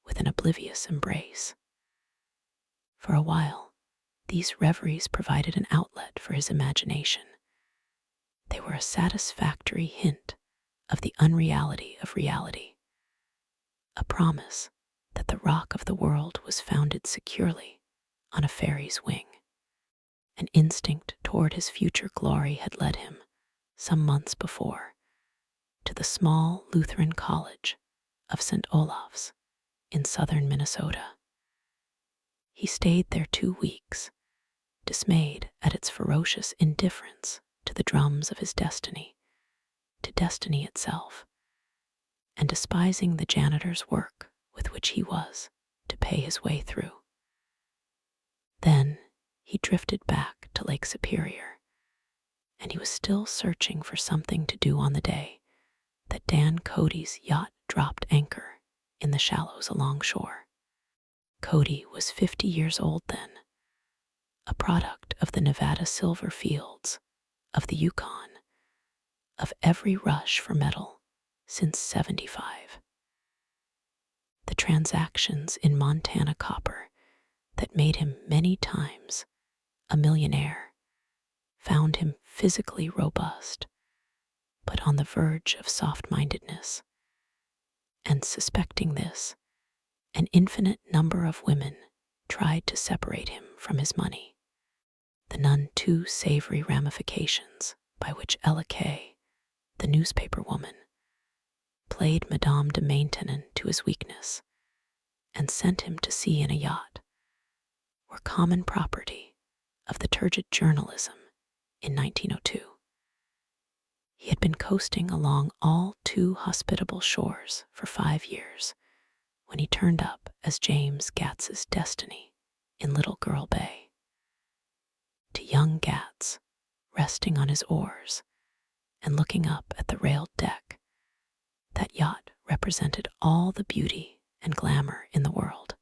with an oblivious embrace. For a while, these reveries provided an outlet for his imagination. They were a satisfactory hint of the unreality of reality, a promise that the rock of the world was founded securely on a fairy's wing. An instinct toward his future glory had led him, some months before, to the small Lutheran college of St. Olaf's in southern Minnesota. He stayed there 2 weeks, dismayed at its ferocious indifference to the drums of his destiny, to destiny itself, and despising the janitor's work with which he was to pay his way through. Then he drifted back to Lake Superior, and he was still searching for something to do on the day that Dan Cody's yacht dropped anchor in the shallows alongshore. Cody was 50 years old then, a product of the Nevada silver fields, of the Yukon, of every rush for metal since '75. The transactions in Montana copper that made him many times a millionaire found him physically robust, but on the verge of soft-mindedness. And suspecting this, an infinite number of women tried to separate him from his money, the none too savory ramifications by which Ella Kay, the newspaper woman, played Madame de Maintenon to his weakness and sent him to sea in a yacht, were common property of the turgid journalism in 1902. He had been coasting along all too hospitable shores for 5 years when he turned up as James Gats's destiny in Little Girl Bay. To young Gats, resting on his oars and looking up at the railed deck, that yacht represented all the beauty and glamour in the world.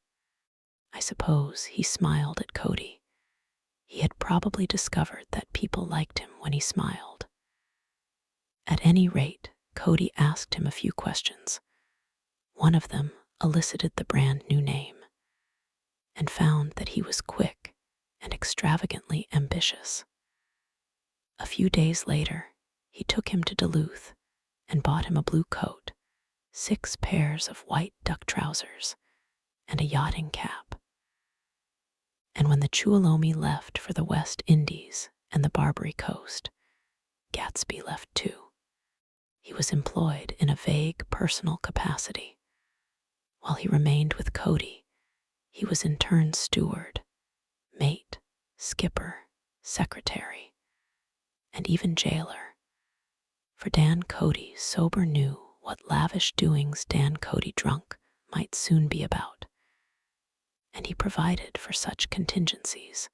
I suppose he smiled at Cody. He had probably discovered that people liked him when he smiled. At any rate, Cody asked him a few questions. One of them elicited the brand new name, and found that he was quick and extravagantly ambitious. A few days later, he took him to Duluth and bought him a blue coat, 6 pairs of white duck trousers, and a yachting cap. And when the Tuolumne left for the West Indies and the Barbary Coast, Gatsby left too. He was employed in a vague personal capacity. While he remained with Cody, he was in turn steward, mate, skipper, secretary, and even jailer. For Dan Cody sober knew what lavish doings Dan Cody drunk might soon be about, and he provided for such contingencies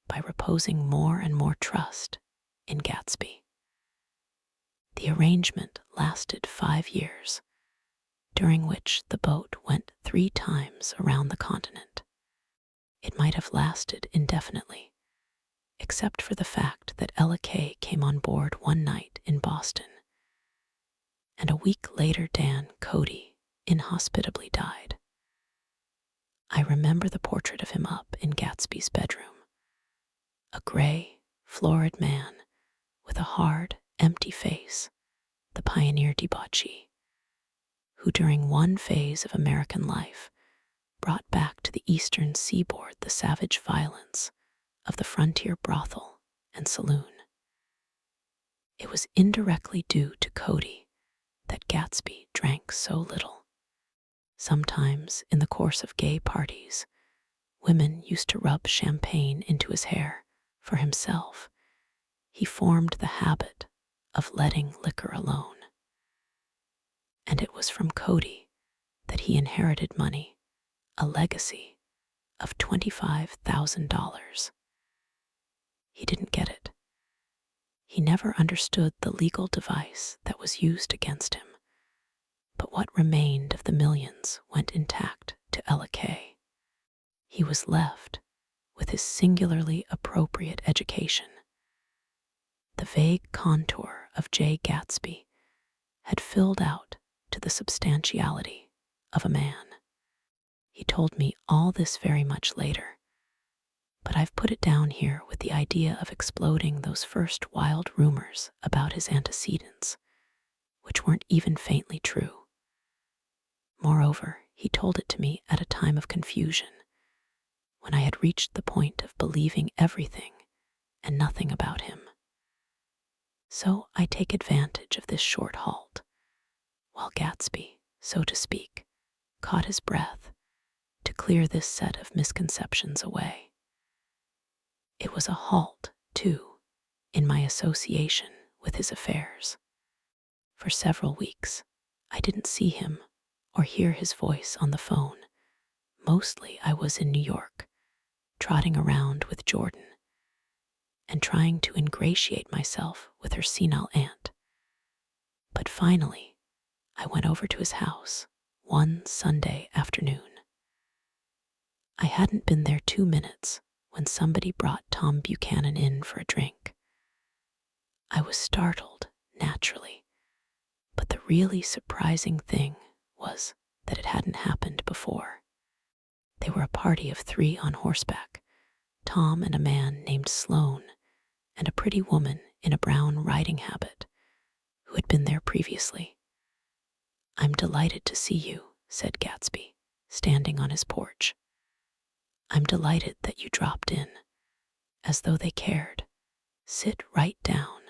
by reposing more and more trust in Gatsby. The arrangement lasted 5 years, during which the boat went 3 times around the continent. It might have lasted indefinitely, except for the fact that Ella Kay came on board one night in Boston, and a week later Dan Cody inhospitably died. I remember the portrait of him up in Gatsby's bedroom, a gray, florid man with a hard, empty face, the pioneer debauchee, who during one phase of American life brought back to the eastern seaboard the savage violence of the frontier brothel and saloon. It was indirectly due to Cody that Gatsby drank so little. Sometimes, in the course of gay parties, women used to rub champagne into his hair for himself. He formed the habit of letting liquor alone. And it was from Cody that he inherited money, a legacy of $25,000. He didn't get it. He never understood the legal device that was used against him, but what remained of the millions went intact to Ella Kay. He was left with his singularly appropriate education. The vague contour of J. Gatsby had filled out to the substantiality of a man. He told me all this very much later, but I've put it down here with the idea of exploding those first wild rumors about his antecedents, which weren't even faintly true. Moreover, he told it to me at a time of confusion, when I had reached the point of believing everything and nothing about him. So I take advantage of this short halt, while Gatsby, so to speak, caught his breath, to clear this set of misconceptions away. It was a halt, too, in my association with his affairs. For several weeks, I didn't see him or hear his voice on the phone. Mostly I was in New York, trotting around with Jordan and trying to ingratiate myself with her senile aunt. But finally, I went over to his house one Sunday afternoon. I hadn't been there 2 minutes when somebody brought Tom Buchanan in for a drink. I was startled, naturally, but the really surprising thing was that it hadn't happened before. They were a party of 3 on horseback, Tom and a man named Sloane, and a pretty woman in a brown riding habit who had been there previously. "I'm delighted to see you," said Gatsby, standing on his porch. "I'm delighted that you dropped in," as though they cared. "Sit right down.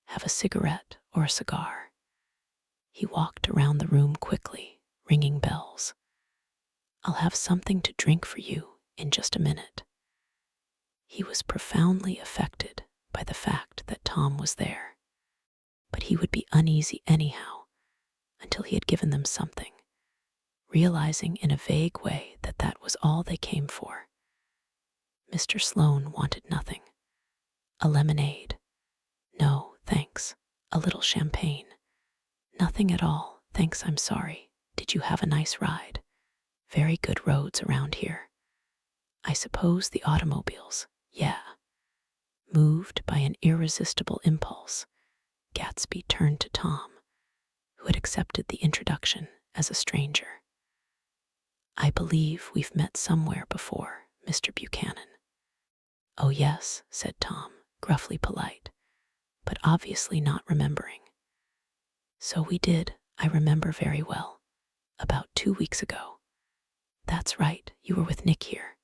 Have a cigarette or a cigar." He walked around the room quickly, ringing bells. "I'll have something to drink for you in just a minute." He was profoundly affected by the fact that Tom was there, but he would be uneasy anyhow until he had given them something, realizing in a vague way that that was all they came for. Mr. Sloane wanted nothing. A lemonade. "No, thanks. A little champagne." "Nothing at all, thanks, I'm sorry. Did you have a nice ride? Very good roads around here." "I suppose the automobiles, yeah." Moved by an irresistible impulse, Gatsby turned to Tom, who had accepted the introduction as a stranger. "I believe we've met somewhere before, Mr. Buchanan." "Oh yes," said Tom, gruffly polite, but obviously not remembering. "So we did, I remember very well. About 2 weeks ago." "That's right, you were with Nick here.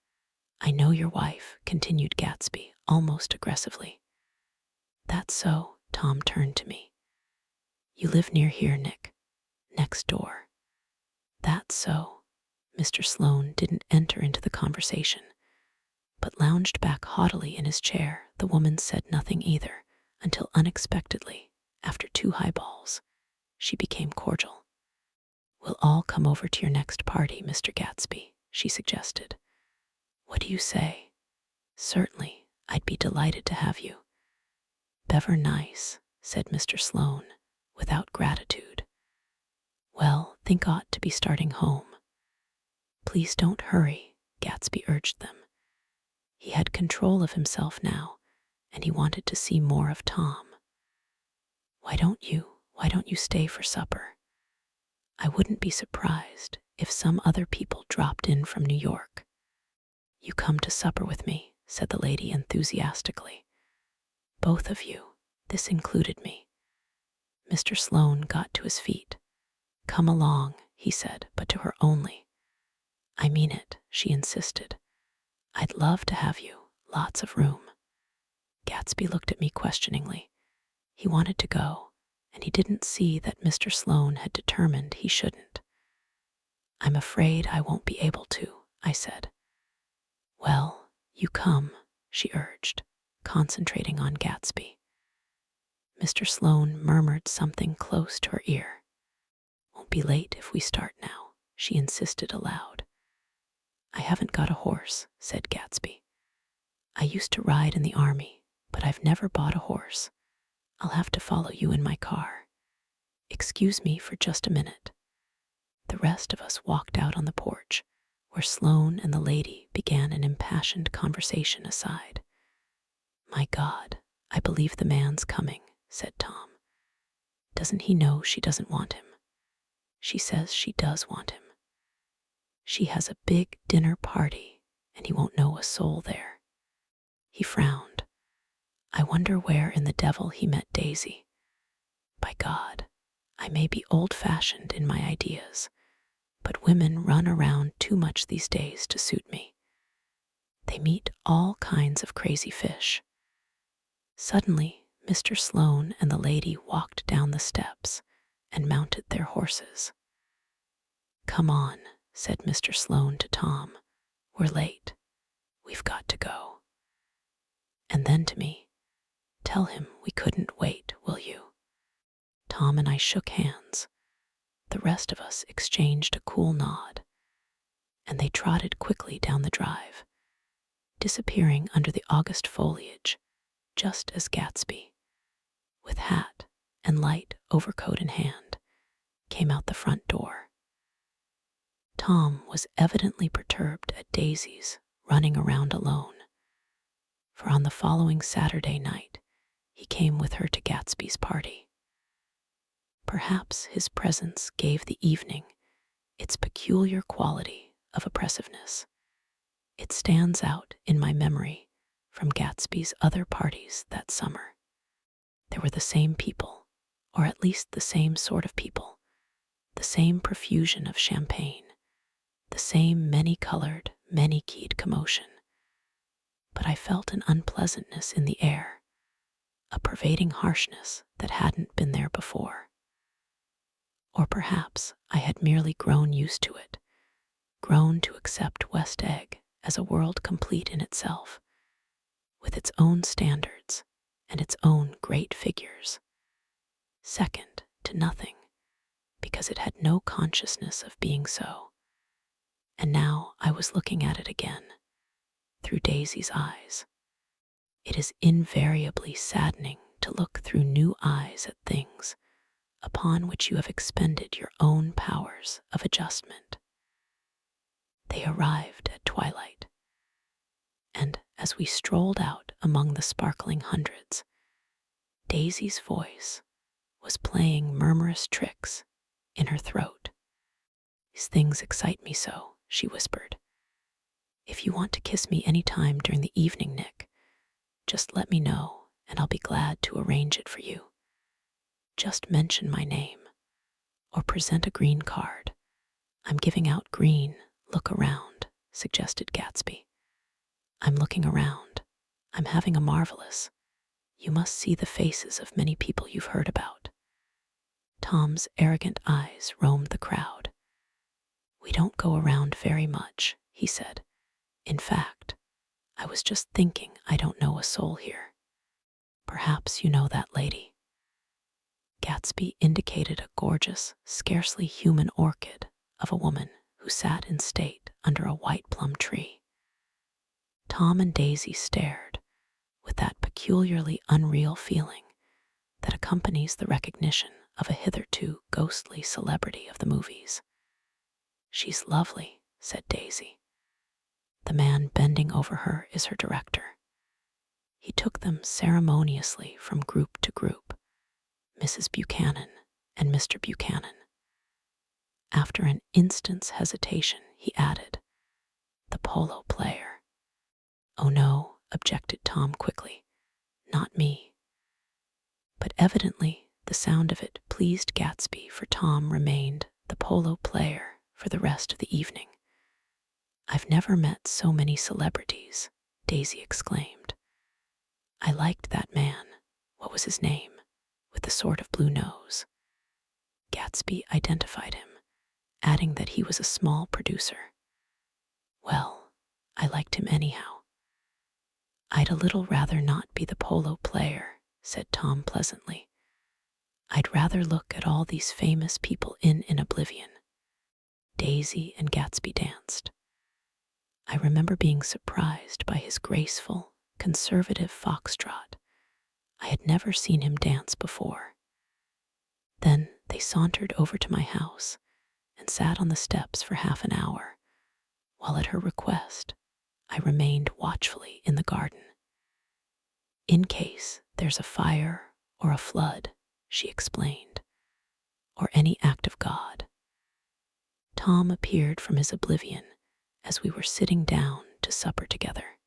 I know your wife," continued Gatsby, almost aggressively. "That's so," Tom turned to me. "You live near here, Nick. Next door." "That's so." Mr. Sloane didn't enter into the conversation, but lounged back haughtily in his chair. The woman said nothing either, until unexpectedly, after 2 highballs, she became cordial. "We'll all come over to your next party, Mr. Gatsby," she suggested. "What do you say?" "Certainly, I'd be delighted to have you." "Bever nice," said Mr. Sloane, without gratitude. "Well, think ought to be starting home." "Please don't hurry," Gatsby urged them. He had control of himself now, and he wanted to see more of Tom. Why don't you stay for supper? I wouldn't be surprised if some other people dropped in from New York." "You come to supper with me," said the lady enthusiastically. "Both of you." This included me. Mr. Sloane got to his feet. "Come along," he said, but to her only. "I mean it," she insisted. "I'd love to have you. Lots of room." Gatsby looked at me questioningly. He wanted to go, and he didn't see that Mr. Sloane had determined he shouldn't. "I'm afraid I won't be able to," I said. "Well, you come," she urged, concentrating on Gatsby. Mr. Sloane murmured something close to her ear. "Won't be late if we start now," she insisted aloud. "I haven't got a horse," said Gatsby. "I used to ride in the army, but I've never bought a horse. I'll have to follow you in my car. Excuse me for just a minute." The rest of us walked out on the porch, where Sloane and the lady began an impassioned conversation aside. "My God, I believe the man's coming," said Tom. "Doesn't he know she doesn't want him?" "She says she does want him. She has a big dinner party, and he won't know a soul there." He frowned. "I wonder where in the devil he met Daisy. By God, I may be old-fashioned in my ideas, but women run around too much these days to suit me. They meet all kinds of crazy fish." Suddenly, Mr. Sloane and the lady walked down the steps and mounted their horses. "Come on," said Mr. Sloane to Tom. "We're late. We've got to go." And then to me, "Tell him we couldn't wait, will you?" Tom and I shook hands. The rest of us exchanged a cool nod, and they trotted quickly down the drive, disappearing under the August foliage, just as Gatsby, with hat and light overcoat in hand, came out the front door. Tom was evidently perturbed at Daisy's running around alone, for on the following Saturday night he came with her to Gatsby's party. Perhaps his presence gave the evening its peculiar quality of oppressiveness. It stands out in my memory from Gatsby's other parties that summer. There were the same people, or at least the same sort of people, the same profusion of champagne, the same many-colored, many-keyed commotion. But I felt an unpleasantness in the air, a pervading harshness that hadn't been there before. Or perhaps I had merely grown used to it, grown to accept West Egg as a world complete in itself, with its own standards and its own great figures, second to nothing, because it had no consciousness of being so. And now I was looking at it again, through Daisy's eyes. It is invariably saddening to look through new eyes at things upon which you have expended your own powers of adjustment. They arrived at twilight, and as we strolled out among the sparkling hundreds, Daisy's voice was playing murmurous tricks in her throat. "These things excite me so," she whispered. "If you want to kiss me any time during the evening, Nick, just let me know and I'll be glad to arrange it for you. Just mention my name, or present a green card. I'm giving out green. Look around," suggested Gatsby. "I'm looking around. I'm having a marvelous. You must see the faces of many people you've heard about." Tom's arrogant eyes roamed the crowd. "We don't go around very much," he said. "In fact, I was just thinking I don't know a soul here. Perhaps you know that lady." Gatsby indicated a gorgeous, scarcely human orchid of a woman who sat in state under a white plum tree. Tom and Daisy stared with that peculiarly unreal feeling that accompanies the recognition of a hitherto ghostly celebrity of the movies. "She's lovely," said Daisy. "The man bending over her is her director." He took them ceremoniously from group to group, Mrs. Buchanan and Mr. Buchanan. After an instant's hesitation, he added, "The polo player." "Oh no," objected Tom quickly, "not me." But evidently the sound of it pleased Gatsby, for Tom remained the polo player for the rest of the evening. "I've never met so many celebrities," Daisy exclaimed. "I liked that man, what was his name, with the sort of blue nose." Gatsby identified him, adding that he was a small producer. "Well, I liked him anyhow." "I'd a little rather not be the polo player," said Tom pleasantly. "I'd rather look at all these famous people in oblivion." Daisy and Gatsby danced. I remember being surprised by his graceful, conservative foxtrot. I had never seen him dance before. Then they sauntered over to my house and sat on the steps for half an hour, while at her request, I remained watchfully in the garden. "In case there's a fire or a flood," she explained, "or any act of God." Tom appeared from his oblivion as we were sitting down to supper together.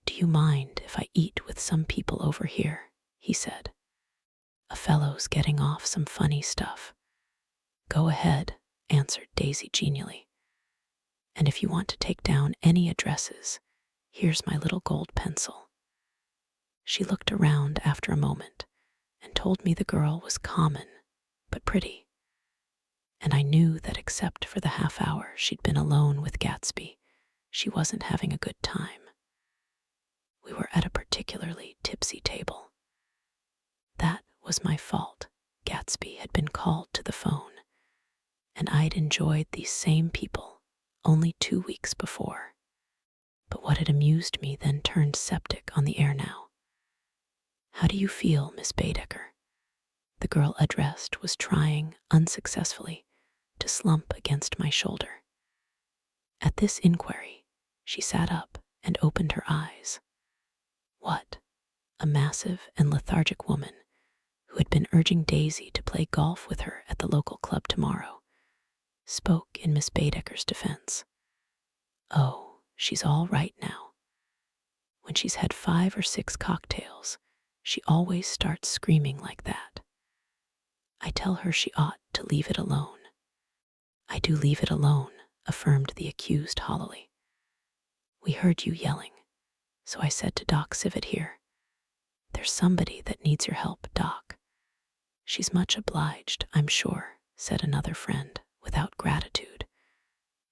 "Do you mind if I eat with some people over here?" he said. "A fellow's getting off some funny stuff." "Go ahead," answered Daisy genially. "And if you want to take down any addresses, here's my little gold pencil." She looked around after a moment and told me the girl was common but pretty. And I knew that except for the half hour she'd been alone with Gatsby, she wasn't having a good time. We were at a particularly tipsy table. That was my fault. Gatsby had been called to the phone, and I'd enjoyed these same people only 2 weeks before. But what had amused me then turned septic on the air now. "How do you feel, Miss Baedeker?" The girl addressed was trying, unsuccessfully, to slump against my shoulder. At this inquiry, she sat up and opened her eyes. What? A massive and lethargic woman, who had been urging Daisy to play golf with her at the local club tomorrow, spoke in Miss Baedeker's defense. "Oh, she's all right now. When she's had 5 or 6 cocktails, she always starts screaming like that. I tell her she ought to leave it alone." "I do leave it alone," affirmed the accused hollowly. "We heard you yelling, so I said to Doc Civet here, 'There's somebody that needs your help, Doc.'" "She's much obliged, I'm sure," said another friend, without gratitude.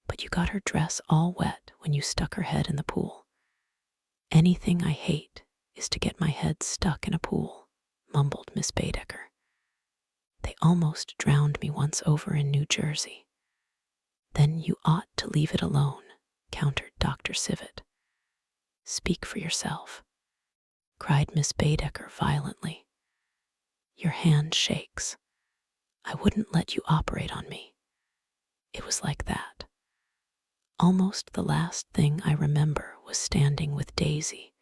"But you got her dress all wet when you stuck her head in the pool." "Anything I hate is to get my head stuck in a pool," mumbled Miss Baedeker. "They almost drowned me once over in New Jersey." "Then you ought to leave it alone," countered Dr. Civet. "Speak for yourself," cried Miss Baedeker violently. "Your hand shakes. I wouldn't let you operate on me." It was like that. Almost the last thing I remember was standing with Daisy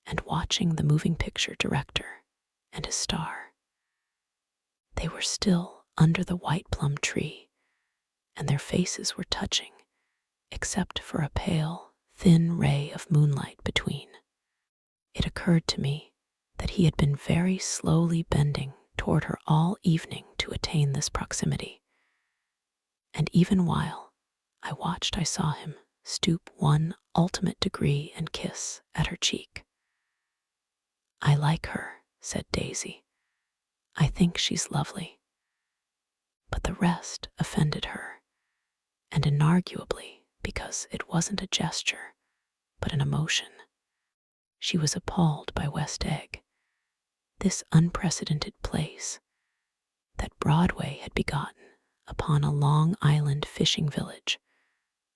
and watching the moving picture director and his star. They were still under the white plum tree, and their faces were touching, except for a pale, thin ray of moonlight between. It occurred to me that he had been very slowly bending toward her all evening to attain this proximity. And even while I watched, I saw him stoop one ultimate degree and kiss at her cheek. "I like her," said Daisy. "I think she's lovely." But the rest offended her, and inarguably, because it wasn't a gesture, but an emotion. She was appalled by West Egg, this unprecedented place that Broadway had begotten upon a Long Island fishing village,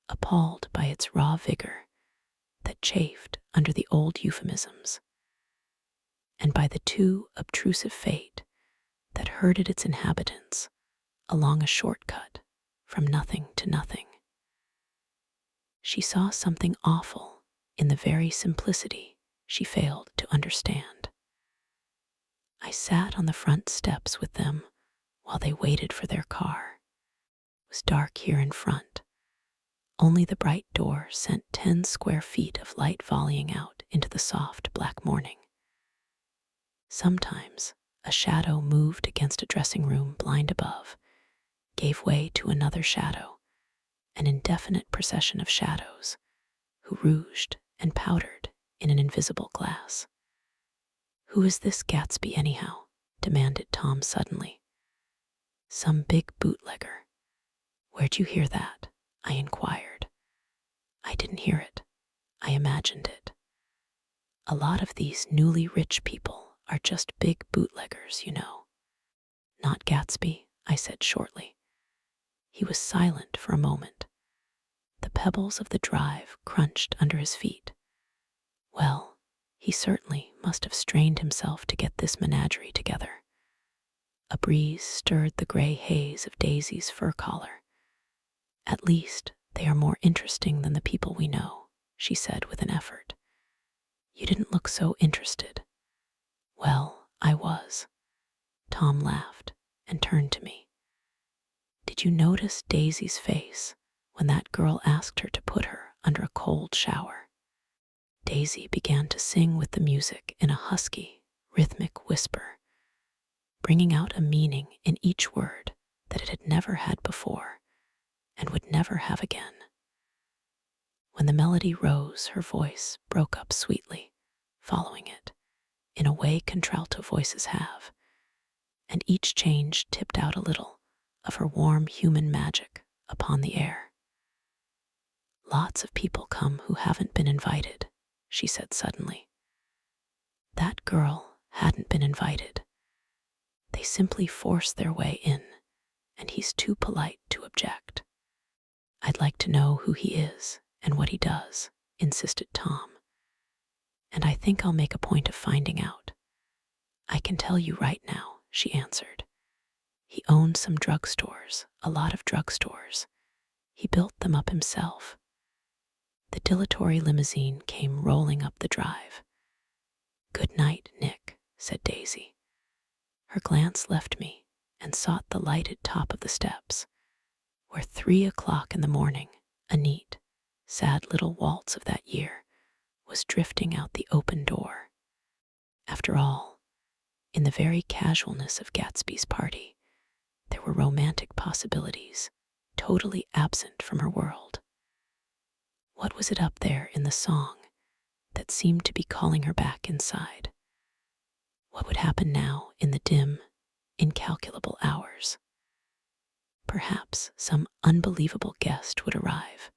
appalled by its raw vigor that chafed under the old euphemisms, and by the too obtrusive fate that herded its inhabitants along a shortcut from nothing to nothing. She saw something awful in the very simplicity she failed to understand. I sat on the front steps with them while they waited for their car. It was dark here in front. Only the bright door sent 10 square feet of light volleying out into the soft black morning. Sometimes a shadow moved against a dressing room blind above, gave way to another shadow, an indefinite procession of shadows, who rouged and powdered in an invisible glass. "Who is this Gatsby, anyhow?" demanded Tom suddenly. "Some big bootlegger." "Where'd you hear that?" I inquired. "I didn't hear it. I imagined it. A lot of these newly rich people are just big bootleggers, you know." "Not Gatsby," I said shortly. He was silent for a moment. The pebbles of the drive crunched under his feet. Well, he certainly must have strained himself to get this menagerie together. A breeze stirred the gray haze of Daisy's fur collar. "At least they are more interesting than the people we know," she said with an effort. "You didn't look so interested." "Well, I was." Tom laughed and turned to me. "Did you notice Daisy's face when that girl asked her to put her under a cold shower?" Daisy began to sing with the music in a husky, rhythmic whisper, bringing out a meaning in each word that it had never had before and would never have again. When the melody rose, her voice broke up sweetly, following it, in a way contralto voices have, and each change tipped out a little of her warm human magic upon the air. "Lots of people come who haven't been invited," she said suddenly. That girl hadn't been invited. They simply force their way in, and he's too polite to object. "I'd like to know who he is and what he does," insisted Tom. "And I think I'll make a point of finding out." "I can tell you right now," she answered. "He owned some drugstores, a lot of drugstores. He built them up himself." The dilatory limousine came rolling up the drive. "Good night, Nick," said Daisy. Her glance left me and sought the lighted top of the steps, where 3 o'clock in the morning, a neat, sad little waltz of that year, was drifting out the open door. After all, in the very casualness of Gatsby's party, there were romantic possibilities totally absent from her world. What was it up there in the song that seemed to be calling her back inside? What would happen now in the dim, incalculable hours? Perhaps some unbelievable guest would arrive,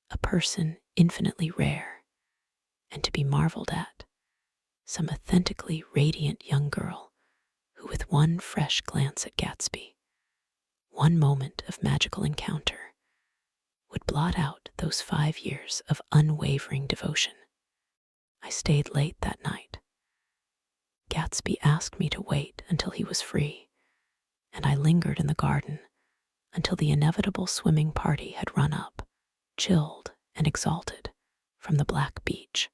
a person infinitely rare and to be marveled at, some authentically radiant young girl who, with one fresh glance at Gatsby, one moment of magical encounter, would blot out those 5 years of unwavering devotion. I stayed late that night. Gatsby asked me to wait until he was free, and I lingered in the garden until the inevitable swimming party had run up, chilled and exalted, from the black beach,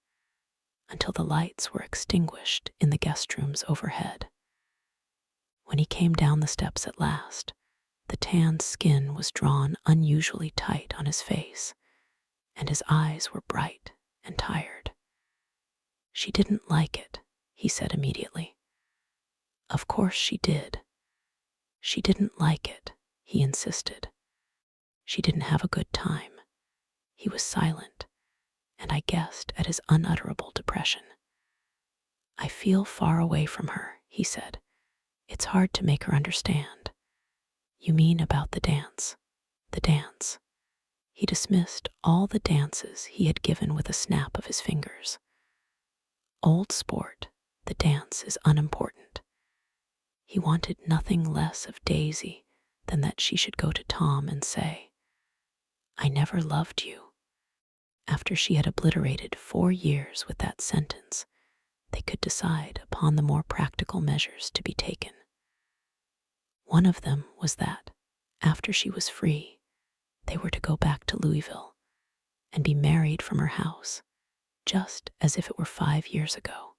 until the lights were extinguished in the guest rooms overhead. When he came down the steps at last, the tanned skin was drawn unusually tight on his face, and his eyes were bright and tired. "She didn't like it," he said immediately. "Of course she did." "She didn't like it," he insisted. "She didn't have a good time." He was silent, and I guessed at his unutterable depression. "I feel far away from her," he said. "It's hard to make her understand." "You mean about the dance?" "The dance." He dismissed all the dances he had given with a snap of his fingers. Old sport, the dance is unimportant. He wanted nothing less of Daisy than that she should go to Tom and say, "I never loved you." After she had obliterated 4 years with that sentence, they could decide upon the more practical measures to be taken. One of them was that, after she was free, they were to go back to Louisville and be married from her house, just as if it were 5 years ago.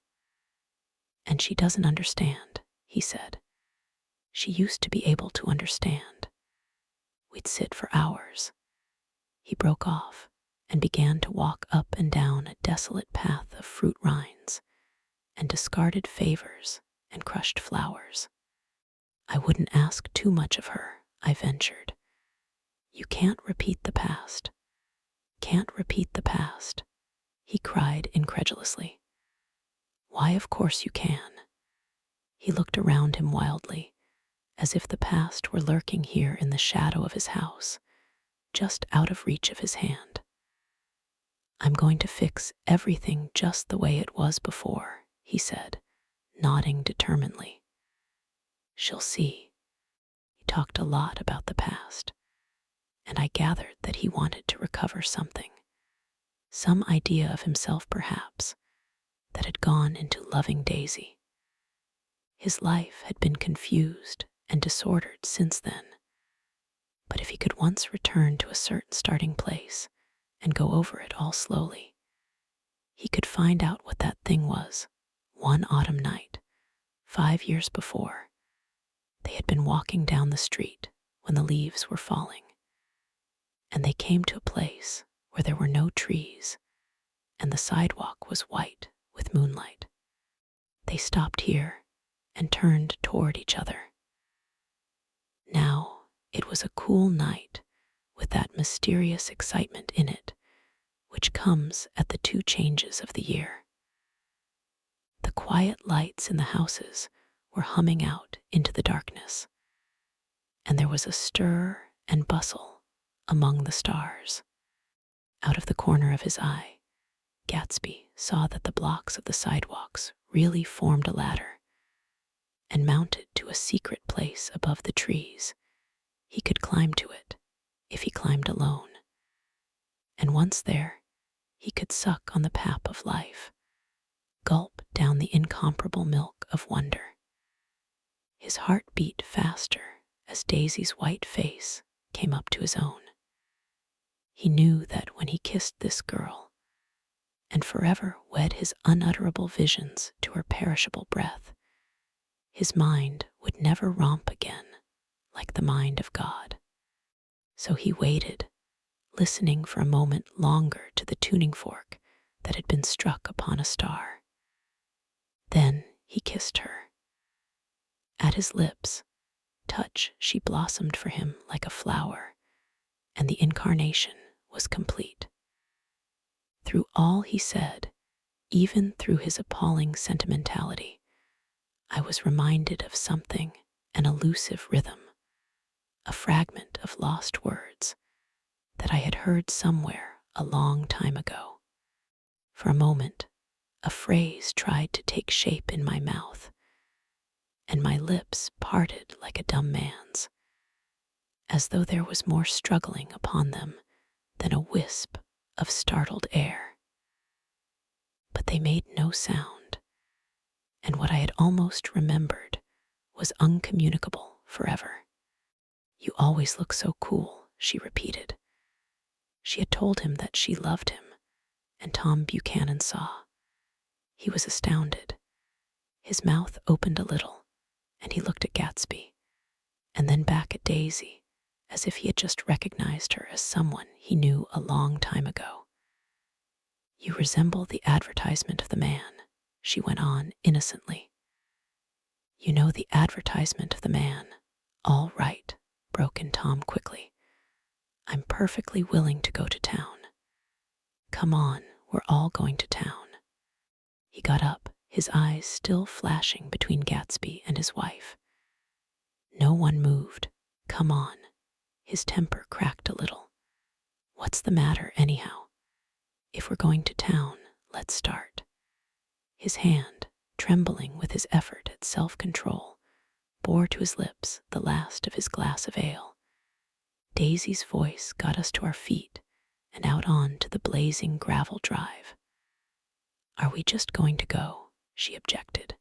"And she doesn't understand," he said. "She used to be able to understand. We'd sit for hours." He broke off and began to walk up and down a desolate path of fruit rinds and discarded favors and crushed flowers. "I wouldn't ask too much of her," I ventured. "You can't repeat the past. Can't repeat the past," he cried incredulously. "Why, of course you can." He looked around him wildly, as if the past were lurking here in the shadow of his house, just out of reach of his hand. "I'm going to fix everything just the way it was before," he said, nodding determinedly. "She'll see." He talked a lot about the past, and I gathered that he wanted to recover something, some idea of himself perhaps, that had gone into loving Daisy. His life had been confused and disordered since then, but if he could once return to a certain starting place and go over it all slowly, he could find out what that thing was. One autumn night, 5 years before, they had been walking down the street when the leaves were falling, and they came to a place where there were no trees and the sidewalk was white with moonlight. They stopped here and turned toward each other. Now it was a cool night with that mysterious excitement in it which comes at the 2 changes of the year. The quiet lights in the houses were humming out into the darkness, and there was a stir and bustle among the stars. Out of the corner of his eye, Gatsby saw that the blocks of the sidewalks really formed a ladder and mounted to a secret place above the trees. He could climb to it if he climbed alone, and once there, he could suck on the pap of life, gulp down the incomparable milk of wonder. His heart beat faster as Daisy's white face came up to his own. He knew that when he kissed this girl and forever wed his unutterable visions to her perishable breath, his mind would never romp again like the mind of God. So he waited, listening for a moment longer to the tuning fork that had been struck upon a star. Then he kissed her. At his lips, touch, she blossomed for him like a flower, and the incarnation was complete. Through all he said, even through his appalling sentimentality, I was reminded of something, an elusive rhythm, a fragment of lost words that I had heard somewhere a long time ago. For a moment, a phrase tried to take shape in my mouth, and my lips parted like a dumb man's, as though there was more struggling upon them than a wisp of startled air. But they made no sound, and what I had almost remembered was uncommunicable forever. "You always look so cool," she repeated. She had told him that she loved him, and Tom Buchanan saw. He was astounded. His mouth opened a little, and he looked at Gatsby, and then back at Daisy, as if he had just recognized her as someone he knew a long time ago. "You resemble the advertisement of the man," she went on innocently. "You know the advertisement of the man." "All right," broke in Tom quickly. "I'm perfectly willing to go to town. Come on, we're all going to town." He got up, his eyes still flashing between Gatsby and his wife. No one moved. "Come on." His temper cracked a little. What's the matter, anyhow? If we're going to town, let's start. His hand, trembling with his effort at self-control, bore to his lips the last of his glass of ale. Daisy's voice got us to our feet and out on to the blazing gravel drive. Are we just going to go? She objected.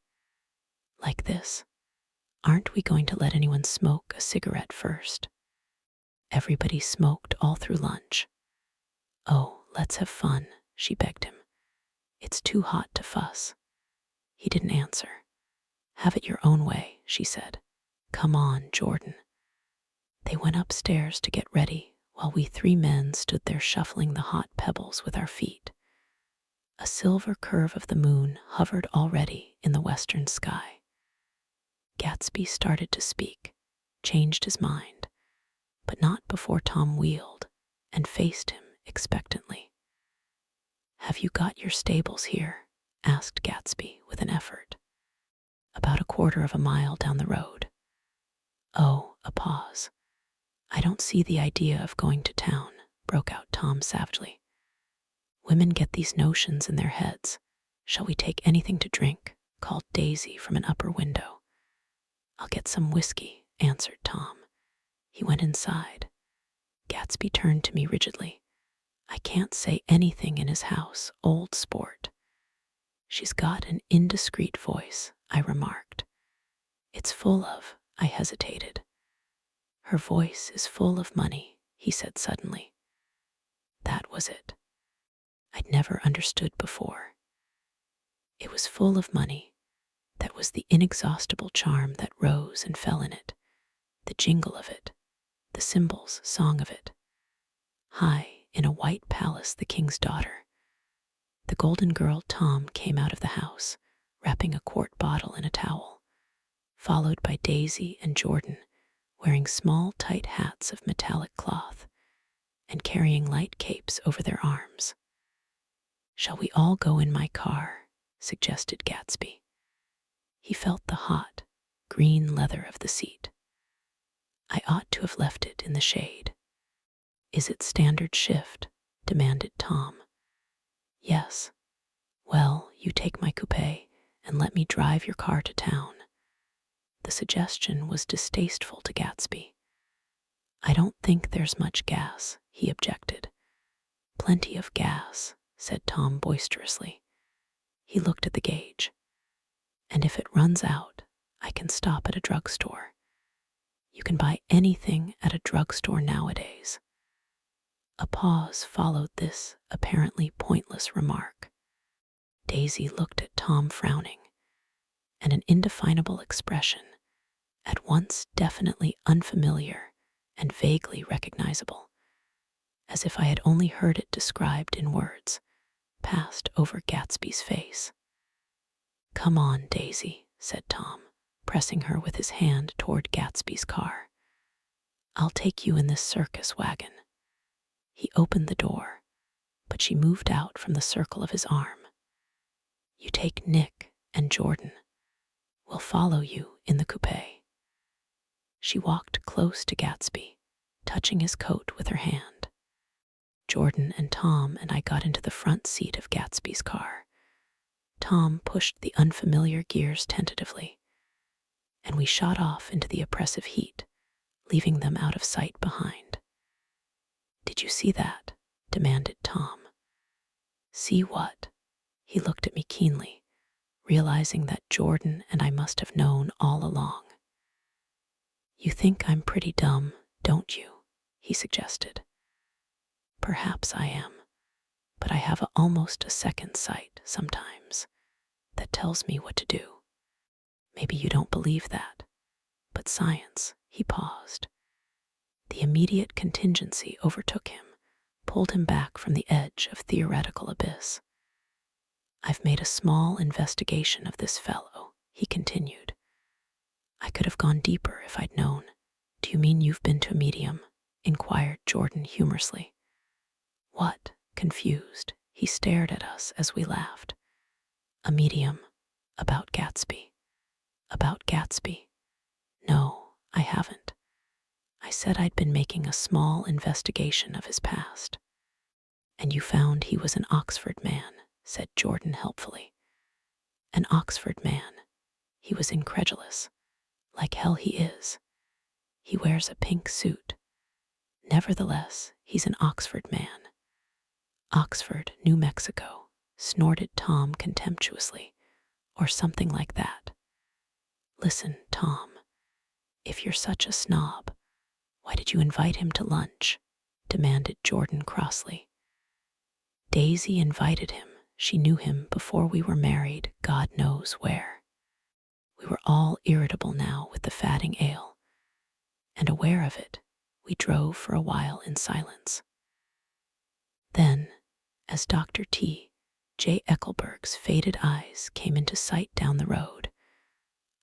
Like this? Aren't we going to let anyone smoke a cigarette first? Everybody smoked all through lunch. Oh, let's have fun, she begged him. It's too hot to fuss. He didn't answer. Have it your own way, she said. Come on, Jordan. They went upstairs to get ready while we three men stood there shuffling the hot pebbles with our feet. A silver curve of the moon hovered already in the western sky. Gatsby started to speak, changed his mind, but not before Tom wheeled and faced him expectantly. Have you got your stables here? Asked Gatsby with an effort. About a quarter of a mile down the road. Oh, a pause. I don't see the idea of going to town, broke out Tom savagely. Women get these notions in their heads. Shall we take anything to drink? Called Daisy from an upper window. I'll get some whiskey, answered Tom. He went inside. Gatsby turned to me rigidly. I can't say anything in his house, old sport. She's got an indiscreet voice, I remarked. It's full of, I hesitated. Her voice is full of money, he said suddenly. That was it. I'd never understood before. It was full of money. That was the inexhaustible charm that rose and fell in it, the jingle of it, the cymbals' song of it. High in a white palace, the king's daughter. The golden girl Tom came out of the house, wrapping a quart bottle in a towel, followed by Daisy and Jordan, wearing small, tight hats of metallic cloth and carrying light capes over their arms. Shall we all go in my car? Suggested Gatsby. He felt the hot, green leather of the seat. I ought to have left it in the shade. Is it standard shift? Demanded Tom. Yes. Well, you take my coupe and let me drive your car to town. The suggestion was distasteful to Gatsby. I don't think there's much gas, he objected. Plenty of gas, said Tom boisterously. He looked at the gauge. And if it runs out, I can stop at a drugstore. You can buy anything at a drugstore nowadays. A pause followed this apparently pointless remark. Daisy looked at Tom frowning, and an indefinable expression, at once definitely unfamiliar and vaguely recognizable, as if I had only heard it described in words, passed over Gatsby's face. Come on, Daisy, said Tom, pressing her with his hand toward Gatsby's car. I'll take you in this circus wagon. He opened the door, but she moved out from the circle of his arm. You take Nick and Jordan. We'll follow you in the coupe. She walked close to Gatsby, touching his coat with her hand. Jordan and Tom and I got into the front seat of Gatsby's car. Tom pushed the unfamiliar gears tentatively, and we shot off into the oppressive heat, leaving them out of sight behind. Did you see that? Demanded Tom. See what? He looked at me keenly, realizing that Jordan and I must have known all along. You think I'm pretty dumb, don't you? He suggested. Perhaps I am, but I have almost a second sight sometimes that tells me what to do. Maybe you don't believe that, but science, he paused. The immediate contingency overtook him, pulled him back from the edge of theoretical abyss. I've made a small investigation of this fellow, he continued. I could have gone deeper if I'd known. Do you mean you've been to a medium? Inquired Jordan humorously. What? Confused, he stared at us as we laughed. A medium. About Gatsby. About Gatsby. No, I haven't. I said I'd been making a small investigation of his past. And you found he was an Oxford man, said Jordan helpfully. An Oxford man. He was incredulous. Like hell he is. He wears a pink suit. Nevertheless, he's an Oxford man. Oxford, New Mexico, snorted Tom contemptuously, or something like that. Listen, Tom, if you're such a snob, why did you invite him to lunch? Demanded Jordan crossly. Daisy invited him. She knew him before we were married, God knows where. We were all irritable now with the fatting ale, and aware of it, we drove for a while in silence. Then, as Dr. T. J. Eckelberg's faded eyes came into sight down the road,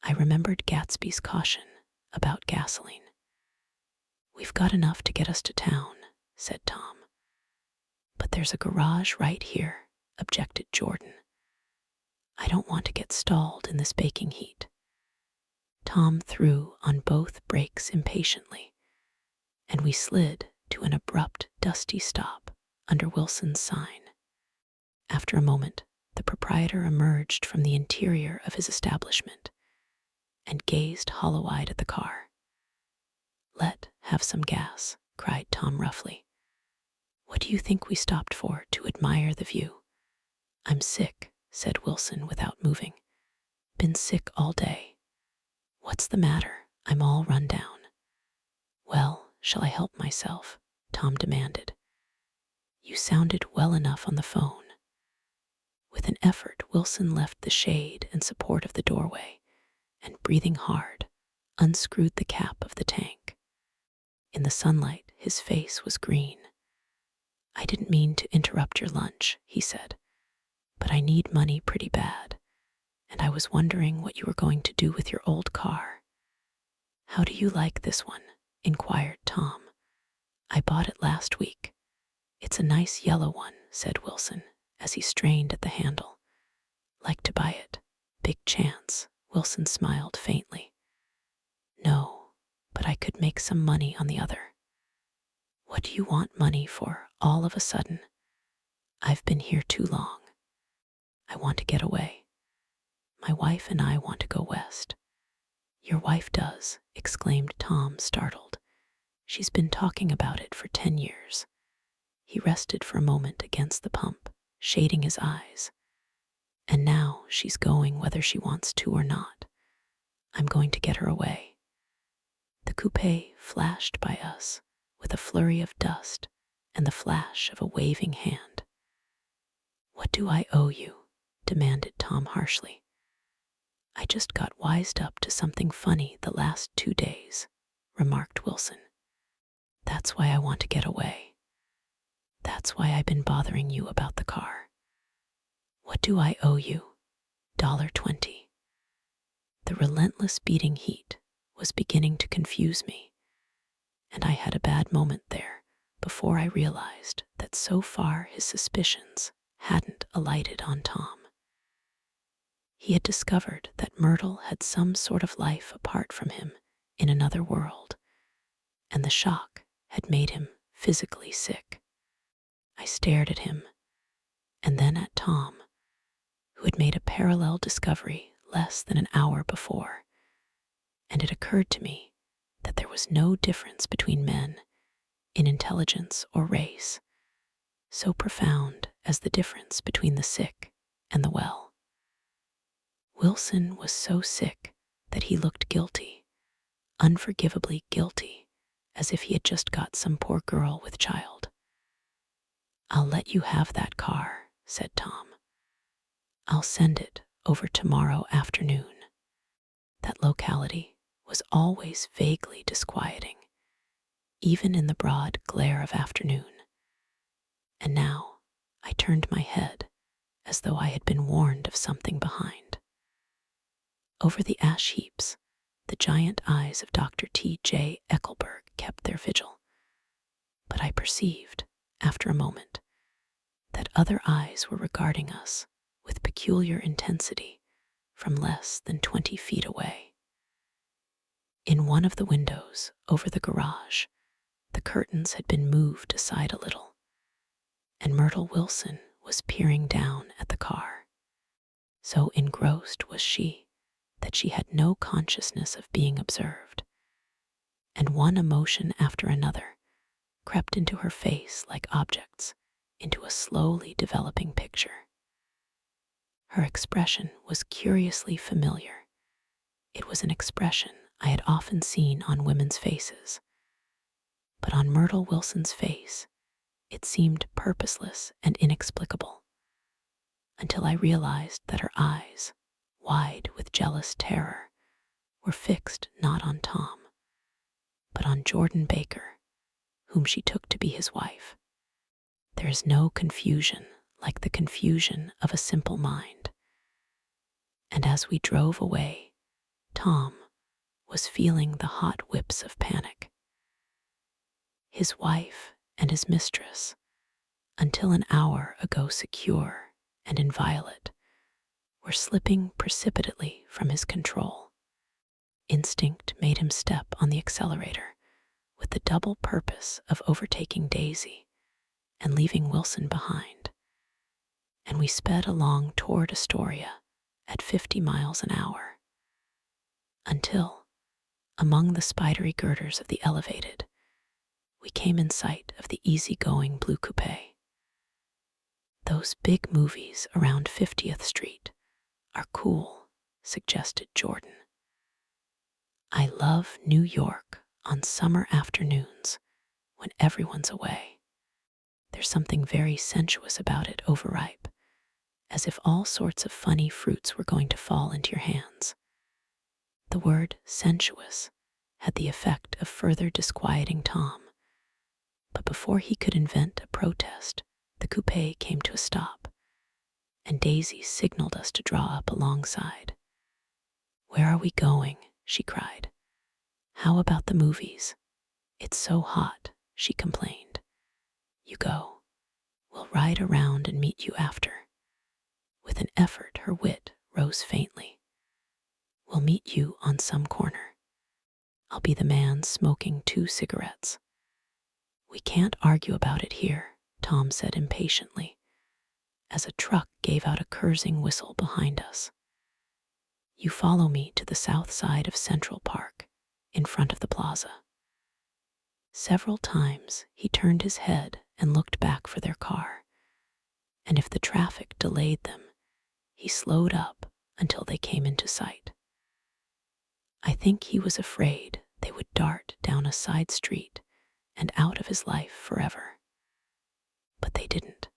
I remembered Gatsby's caution about gasoline. We've got enough to get us to town, said Tom. But there's a garage right here, objected Jordan. I don't want to get stalled in this baking heat. Tom threw on both brakes impatiently, and we slid to an abrupt, dusty stop under Wilson's sign. After a moment, the proprietor emerged from the interior of his establishment and gazed hollow-eyed at the car. Let have some gas, cried Tom roughly. What do you think we stopped for, to admire the view? I'm sick, said Wilson without moving. Been sick all day. What's the matter? I'm all run down. Well, shall I help myself? Tom demanded. You sounded well enough on the phone. With an effort, Wilson left the shade and support of the doorway, and breathing hard, unscrewed the cap of the tank. In the sunlight, his face was green. I didn't mean to interrupt your lunch, he said, but I need money pretty bad, and I was wondering what you were going to do with your old car. How do you like this one? Inquired Tom. I bought it last week. It's a nice yellow one, said Wilson, as he strained at the handle. Like to buy it? Big chance, Wilson smiled faintly. No, but I could make some money on the other. What do you want money for, all of a sudden? I've been here too long. I want to get away. My wife and I want to go west. Your wife does, exclaimed Tom, startled. She's been talking about it for 10 years. He rested for a moment against the pump, shading his eyes. And now she's going whether she wants to or not. I'm going to get her away. The coupe flashed by us with a flurry of dust and the flash of a waving hand. What do I owe you? Demanded Tom harshly. I just got wised up to something funny the last 2 days, remarked Wilson. That's why I want to get away. That's why I've been bothering you about the car. What do I owe you? $1.20. The relentless beating heat was beginning to confuse me, and I had a bad moment there before I realized that so far his suspicions hadn't alighted on Tom. He had discovered that Myrtle had some sort of life apart from him in another world, and the shock had made him physically sick. I stared at him, and then at Tom, who had made a parallel discovery less than an hour before, and it occurred to me that there was no difference between men in intelligence or race, so profound as the difference between the sick and the well. Wilson was so sick that he looked guilty, unforgivably guilty, as if he had just got some poor girl with child. I'll let you have that car, said Tom. I'll send it over tomorrow afternoon. That locality was always vaguely disquieting, even in the broad glare of afternoon. And now I turned my head as though I had been warned of something behind. Over the ash heaps, the giant eyes of Dr. T. J. Eckelberg kept their vigil. But I perceived, after a moment, that other eyes were regarding us with peculiar intensity from less than 20 feet away. In one of the windows over the garage, the curtains had been moved aside a little, and Myrtle Wilson was peering down at the car. So engrossed was she that she had no consciousness of being observed, and one emotion after another crept into her face like objects into a slowly developing picture. Her expression was curiously familiar. It was an expression I had often seen on women's faces, but on Myrtle Wilson's face, it seemed purposeless and inexplicable, until I realized that her eyes, wide with jealous terror, were fixed not on Tom, but on Jordan Baker, whom she took to be his wife. There is no confusion like the confusion of a simple mind. And as we drove away, Tom was feeling the hot whips of panic. His wife and his mistress, until an hour ago secure and inviolate, were slipping precipitately from his control. Instinct made him step on the accelerator with the double purpose of overtaking Daisy and leaving Wilson behind, and we sped along toward Astoria at 50 miles an hour, until, among the spidery girders of the elevated, we came in sight of the easy-going blue coupe. "Those big movies around 50th Street are cool," suggested Jordan. "I love New York on summer afternoons when everyone's away. There's something very sensuous about it overripe, as if all sorts of funny fruits were going to fall into your hands." The word sensuous had the effect of further disquieting Tom, but before he could invent a protest, the coupe came to a stop, and Daisy signaled us to draw up alongside. "Where are we going?" she cried. "How about the movies?" "It's so hot," she complained. "You go. We'll ride around and meet you after." With an effort, her wit rose faintly. "We'll meet you on some corner. I'll be the man smoking 2 cigarettes. "We can't argue about it here," Tom said impatiently, as a truck gave out a cursing whistle behind us. "You follow me to the south side of Central Park, in front of the plaza." Several times he turned his head and looked back for their car, and if the traffic delayed them, he slowed up until they came into sight. I think he was afraid they would dart down a side street and out of his life forever. But they didn't,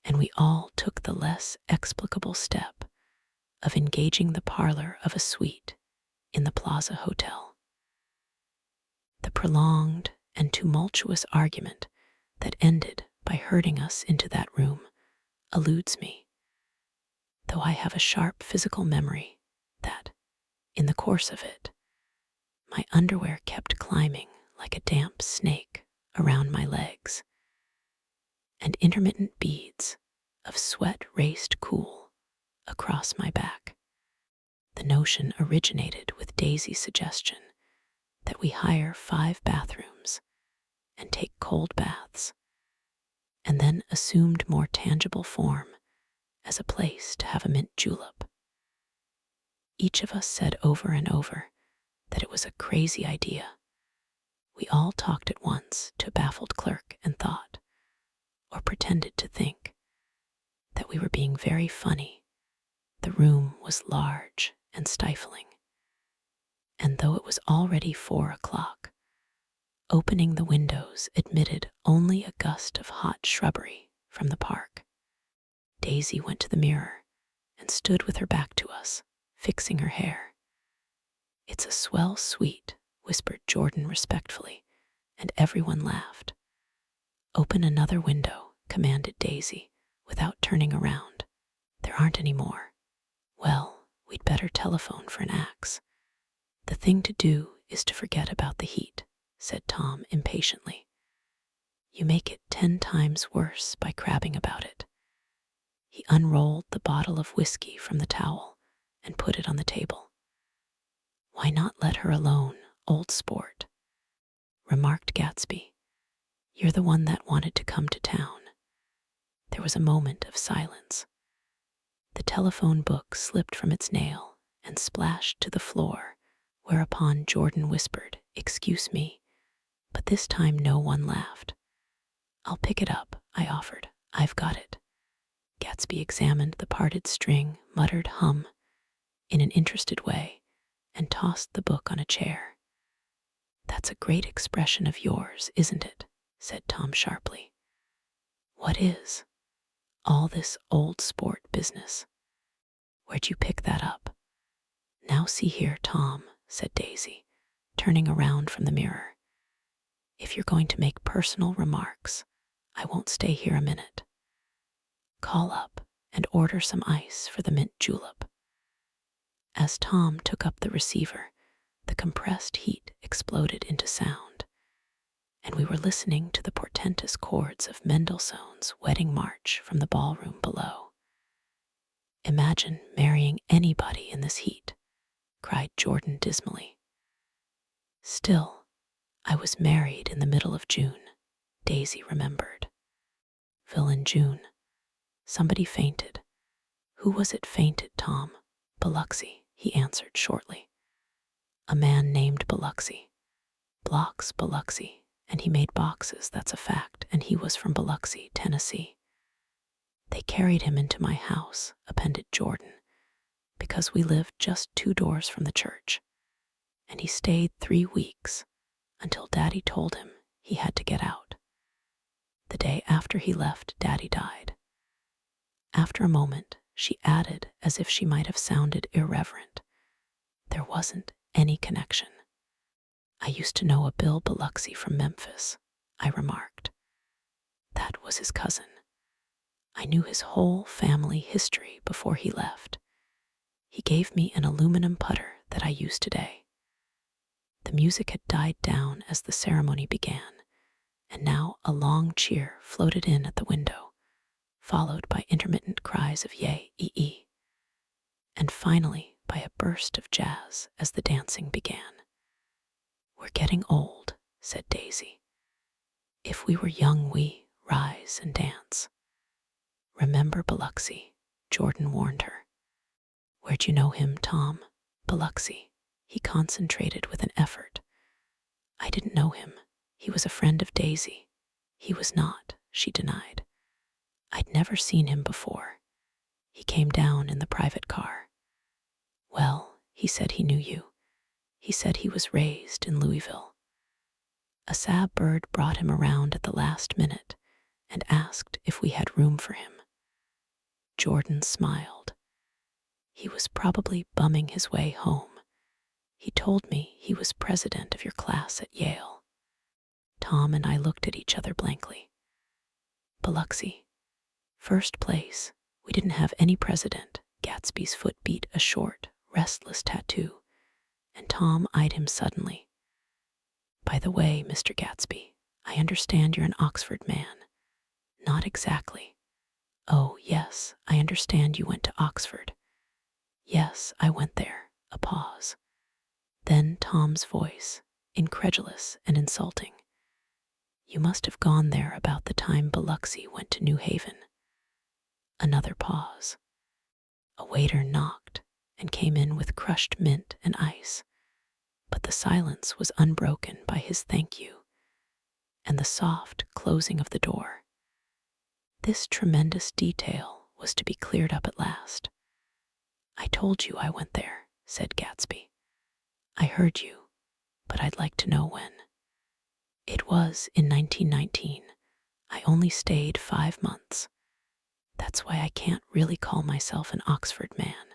and we all took the less explicable step of engaging the parlor of a suite in the Plaza Hotel. The prolonged and tumultuous argument that ended by herding us into that room eludes me, though I have a sharp physical memory that, in the course of it, my underwear kept climbing like a damp snake around my legs, and intermittent beads of sweat raced cool across my back. The notion originated with Daisy's suggestion that we hire 5 bathrooms and take cold baths, and then assumed more tangible form as a place to have a mint julep. Each of us said over and over that it was a crazy idea. We all talked at once to a baffled clerk and thought, or pretended to think, that we were being very funny. The room was large and stifling, and though it was already 4 o'clock, opening the windows admitted only a gust of hot shrubbery from the park. Daisy went to the mirror and stood with her back to us, fixing her hair. "It's a swell suite," whispered Jordan respectfully, and everyone laughed. "Open another window," commanded Daisy, without turning around. "There aren't any more." "Well, we'd better telephone for an axe. The thing to do is to forget about the heat," said Tom impatiently. "You make it 10 times worse by crabbing about it." He unrolled the bottle of whiskey from the towel and put it on the table. "Why not let her alone, old sport?" remarked Gatsby. "You're the one that wanted to come to town. There was a moment of silence. The telephone book slipped from its nail and splashed to the floor, whereupon Jordan whispered, "Excuse me," but this time no one laughed. "I'll pick it up," I offered. "I've got it." Gatsby examined the parted string, muttered in an interested way, and tossed the book on a chair. "That's a great expression of yours, isn't it?" said Tom sharply. "What is?" "All this old sport business. Where'd you pick that up?" "Now see here, Tom," said Daisy, turning around from the mirror. "If you're going to make personal remarks, I won't stay here a minute. Call up and order some ice for the mint julep." As Tom took up the receiver, the compressed heat exploded into sound, and we were listening to the portentous chords of Mendelssohn's Wedding March from the ballroom below. "Imagine marrying anybody in this heat," cried Jordan dismally. "Still, I was married in the middle of June," Daisy remembered. "Villain June. Somebody fainted." "Who was it fainted, Tom?" "Biloxi," he answered shortly. "A man named Biloxi. Blocks Biloxi, and he made boxes, that's a fact, and he was from Biloxi, Tennessee. They carried him into my house," appended Jordan, "because we lived just 2 doors from the church, and he stayed 3 weeks until Daddy told him he had to get out. The day after he left, Daddy died." After a moment, she added, as if she might have sounded irreverent, "There wasn't any connection." "I used to know a Bill Biloxi from Memphis," I remarked. "That was his cousin. I knew his whole family history before he left. He gave me an aluminum putter that I use today." The music had died down as the ceremony began, and now a long cheer floated in at the window, followed by intermittent cries of "yay, ee," and finally by a burst of jazz as the dancing began. "We're getting old," said Daisy. "If we were young, we rise and dance." "Remember Biloxi," Jordan warned her. "Where'd you know him, Tom?" "Biloxi." He concentrated with an effort. "I didn't know him. He was a friend of Daisy." "He was not," she denied. "I'd never seen him before. He came down in the private car." "Well, he said he knew you. He said he was raised in Louisville. A Sab bird brought him around at the last minute and asked if we had room for him." Jordan smiled. "He was probably bumming his way home. He told me he was president of your class at Yale." Tom and I looked at each other blankly. "Biloxi. First place. We didn't have any president." Gatsby's foot beat a short, restless tattoo, and Tom eyed him suddenly. "By the way, Mr. Gatsby, I understand you're an Oxford man." "Not exactly." "Oh, yes, I understand you went to Oxford." "Yes, I went there." A pause. Then Tom's voice, incredulous and insulting. "You must have gone there about the time Biloxi went to New Haven." Another pause. A waiter knocked and came in with crushed mint and ice, but the silence was unbroken by his "thank you" and the soft closing of the door. This tremendous detail was to be cleared up at last. "I told you I went there," said Gatsby. "I heard you, but I'd like to know when." "It was in 1919. I only stayed 5 months. That's why I can't really call myself an Oxford man."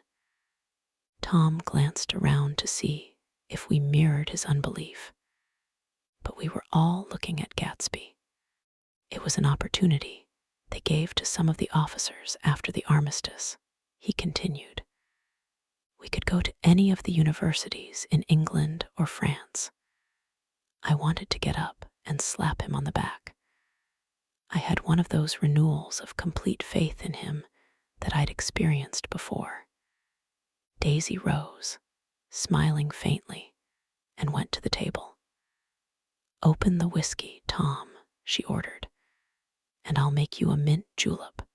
Tom glanced around to see if we mirrored his unbelief, but we were all looking at Gatsby. It was an opportunity they gave to some of the officers after the armistice. He continued, "We could go to any of the universities in England or France." I wanted to get up and slap him on the back. I had one of those renewals of complete faith in him that I'd experienced before. Daisy rose, smiling faintly, and went to the table. "Open the whiskey, Tom," she ordered, "and I'll make you a mint julep."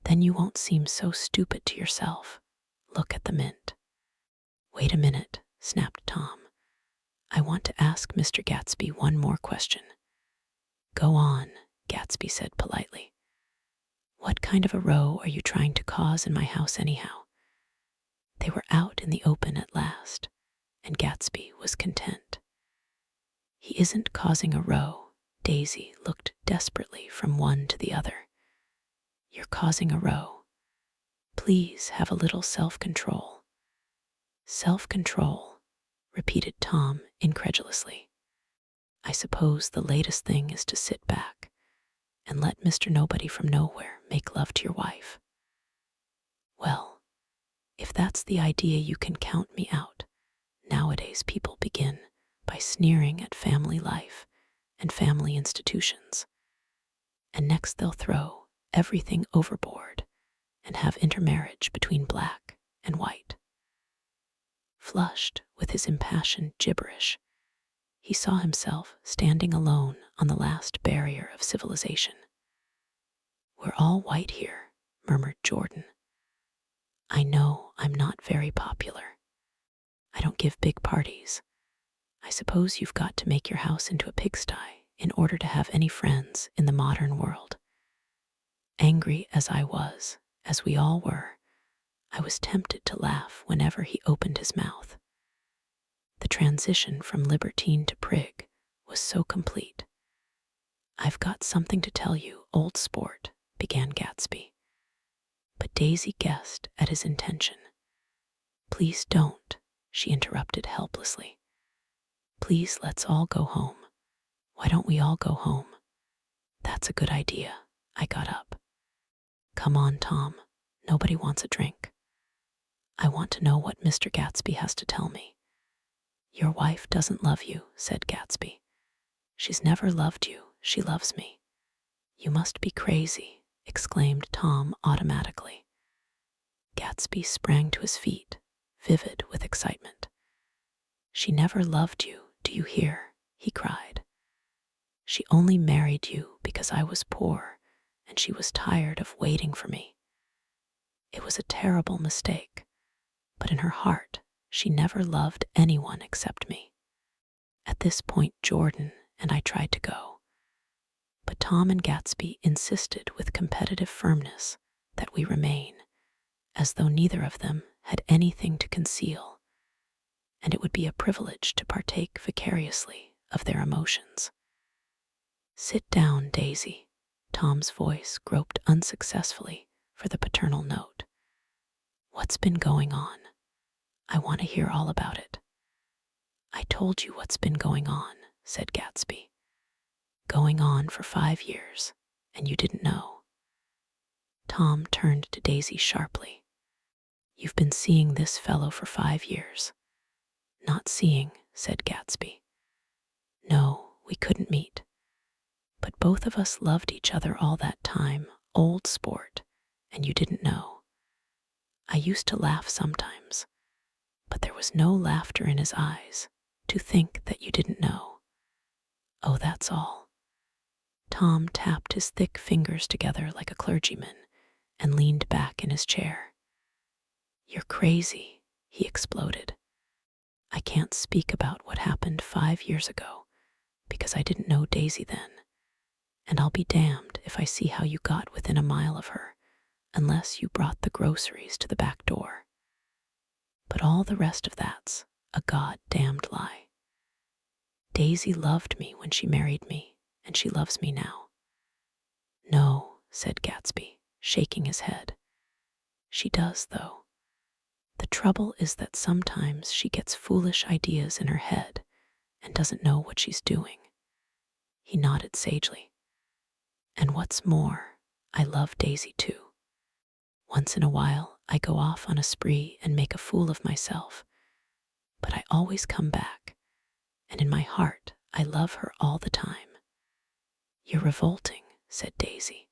Then you won't seem so stupid to yourself. Look at the mint. Wait a minute, snapped Tom. I want to ask Mr. Gatsby one more question. Go on, Gatsby said politely. What kind of a row are you trying to cause in my house anyhow? They were out in the open at last, and Gatsby was content. He isn't causing a row. Daisy looked desperately from one to the other. You're causing a row. Please have a little self-control. Self-control, repeated Tom incredulously. I suppose the latest thing is to sit back and let Mr. Nobody from Nowhere make love to your wife. Well, if that's the idea, you can count me out. Nowadays people begin by sneering at family life and family institutions, and next they'll throw everything overboard and have intermarriage between black and white. Flushed with his impassioned gibberish, he saw himself standing alone on the last barrier of civilization. We're all white here, murmured Jordan. I know I'm not very popular. I don't give big parties. I suppose you've got to make your house into a pigsty in order to have any friends in the modern world. Angry as I was, as we all were, I was tempted to laugh whenever he opened his mouth. The transition from libertine to prig was so complete. I've got something to tell you, old sport, began Gatsby. But Daisy guessed at his intention. Please don't, she interrupted helplessly. Please, let's all go home. Why don't we all go home? That's a good idea. I got up. Come on, Tom. Nobody wants a drink. I want to know what Mr. Gatsby has to tell me. Your wife doesn't love you, said Gatsby. She's never loved you. She loves me. You must be crazy, exclaimed Tom automatically. Gatsby sprang to his feet, vivid with excitement. She never loved you, do you hear? He cried. She only married you because I was poor and she was tired of waiting for me. It was a terrible mistake, but in her heart, she never loved anyone except me. At this point, Jordan and I tried to go, but Tom and Gatsby insisted with competitive firmness that we remain, as though neither of them had anything to conceal, and it would be a privilege to partake vicariously of their emotions. Sit down, Daisy. Tom's voice groped unsuccessfully for the paternal note. What's been going on? I want to hear all about it. I told you what's been going on, said Gatsby. Going on for 5 years, and you didn't know. Tom turned to Daisy sharply. You've been seeing this fellow for 5 years. Not seeing, said Gatsby. No, we couldn't meet. But both of us loved each other all that time, old sport, and you didn't know. I used to laugh sometimes, but there was no laughter in his eyes, to think that you didn't know. Oh, that's all. Tom tapped his thick fingers together like a clergyman and leaned back in his chair. You're crazy, he exploded. I can't speak about what happened 5 years ago because I didn't know Daisy then, and I'll be damned if I see how you got within a mile of her unless you brought the groceries to the back door. But all the rest of that's a goddamned lie. Daisy loved me when she married me, and she loves me now. No, said Gatsby, shaking his head. She does, though. The trouble is that sometimes she gets foolish ideas in her head and doesn't know what she's doing. He nodded sagely. And what's more, I love Daisy too. Once in a while, I go off on a spree and make a fool of myself, but I always come back, and in my heart, I love her all the time. You're revolting, said Daisy.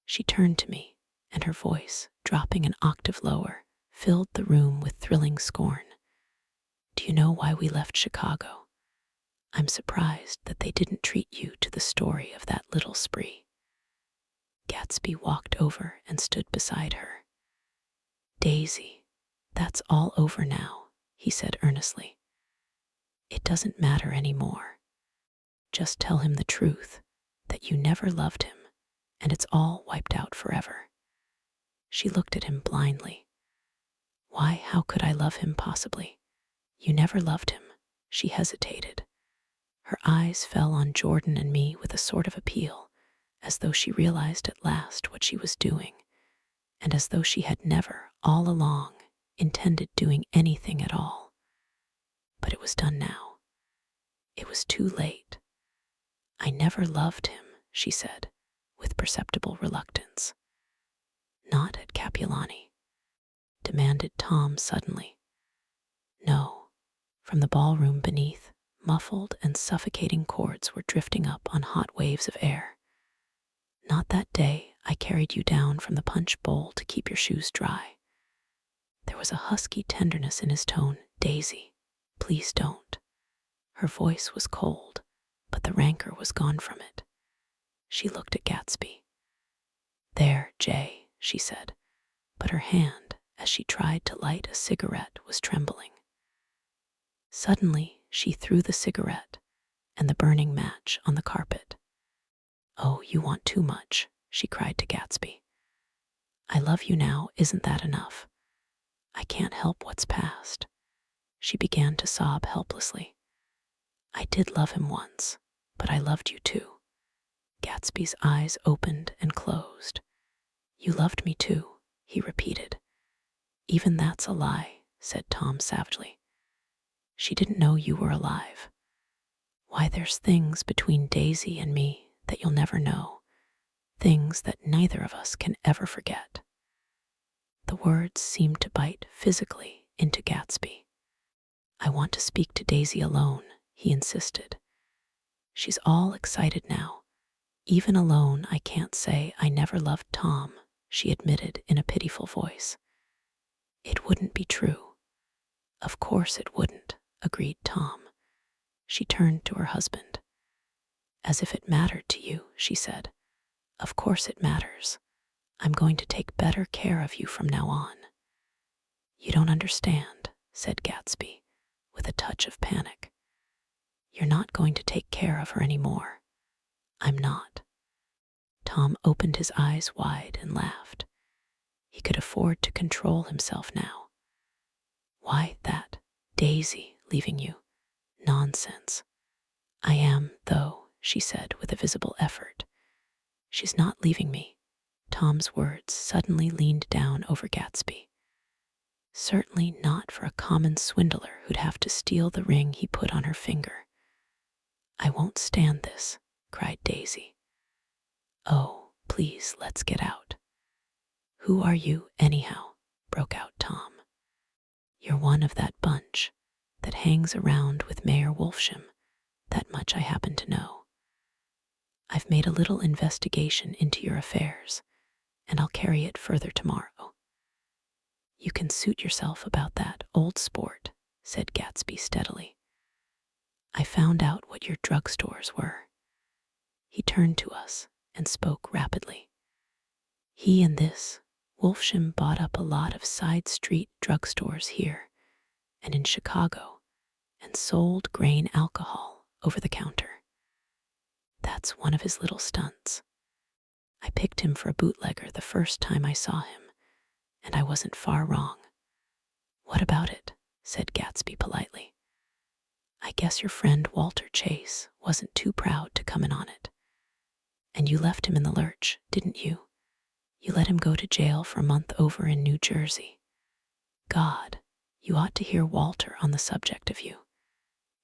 She turned to me, and her voice, dropping an octave lower, filled the room with thrilling scorn. Do you know why we left Chicago? I'm surprised that they didn't treat you to the story of that little spree. Gatsby walked over and stood beside her. "Daisy, that's all over now," he said earnestly. "It doesn't matter anymore. Just tell him the truth, that you never loved him, and it's all wiped out forever." She looked at him blindly. "Why, how could I love him possibly? You never loved him." She hesitated. Her eyes fell on Jordan and me with a sort of appeal, as though she realized at last what she was doing, and as though she had never, all along, intended doing anything at all. But it was done now. It was too late. "I never loved him," she said, with perceptible reluctance. "Not at Capulani?" demanded Tom suddenly. "No." From the ballroom beneath, muffled and suffocating chords were drifting up on hot waves of air. "Not that day I carried you down from the punch bowl to keep your shoes dry." There was a husky tenderness in his tone. "Daisy, please don't." Her voice was cold, but the rancor was gone from it. She looked at Gatsby. "There, Jay," she said, but her hand, as she tried to light a cigarette, was trembling. Suddenly, she threw the cigarette and the burning match on the carpet. "Oh, you want too much," she cried to Gatsby. "I love you now, isn't that enough? I can't help what's past." She began to sob helplessly. "I did love him once, but I loved you too." Gatsby's eyes opened and closed. "You loved me too," he repeated. "Even that's a lie," said Tom savagely. "She didn't know you were alive. Why, there's things between Daisy and me that you'll never know, things that neither of us can ever forget." The words seemed to bite physically into Gatsby. "I want to speak to Daisy alone," he insisted. "She's all excited now. Even alone, I can't say I never loved Tom," she admitted in a pitiful voice. "It wouldn't be true." "Of course it wouldn't," agreed Tom. She turned to her husband. "As if it mattered to you," she said. "Of course it matters. I'm going to take better care of you from now on." "You don't understand," said Gatsby, with a touch of panic. "You're not going to take care of her anymore." "I'm not." Tom opened his eyes wide and laughed. He could afford to control himself now. "Why, that Daisy leaving you? Nonsense." "I am, though," she said with a visible effort. "She's not leaving me." Tom's words suddenly leaned down over Gatsby. "Certainly not for a common swindler who'd have to steal the ring he put on her finger." "I won't stand this," cried Daisy. "Oh, please, let's get out." "Who are you, anyhow?" broke out Tom. "You're one of that bunch that hangs around with Mayor Wolfsham. That much I happen to know. I've made a little investigation into your affairs, and I'll carry it further tomorrow." "You can suit yourself about that, old sport," said Gatsby steadily. "I found out what your drugstores were." He turned to us and spoke rapidly. "He and this Wolfsham bought up a lot of side street drugstores here and in Chicago and sold grain alcohol over the counter. That's one of his little stunts. I picked him for a bootlegger the first time I saw him, and I wasn't far wrong." "What about it?" said Gatsby politely. "I guess your friend Walter Chase wasn't too proud to come in on it. And you left him in the lurch, didn't you? You let him go to jail for a month over in New Jersey. God, you ought to hear Walter on the subject of you.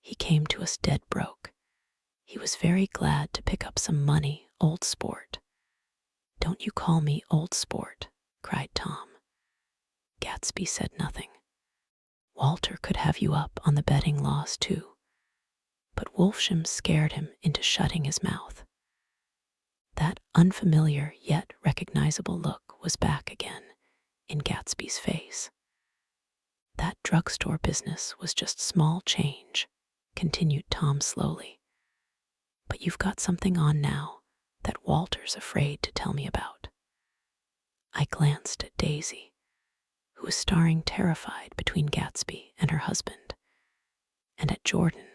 He came to us dead broke. He was very glad to pick up some money, old sport." "Don't you call me old sport," cried Tom. Gatsby said nothing. "Walter could have you up on the betting laws too, but Wolfsham scared him into shutting his mouth." That unfamiliar yet recognizable look was back again in Gatsby's face. "That drugstore business was just small change," continued Tom slowly. "But you've got something on now that Walter's afraid to tell me about. I glanced at Daisy, who was staring terrified between Gatsby and her husband, and at Jordan,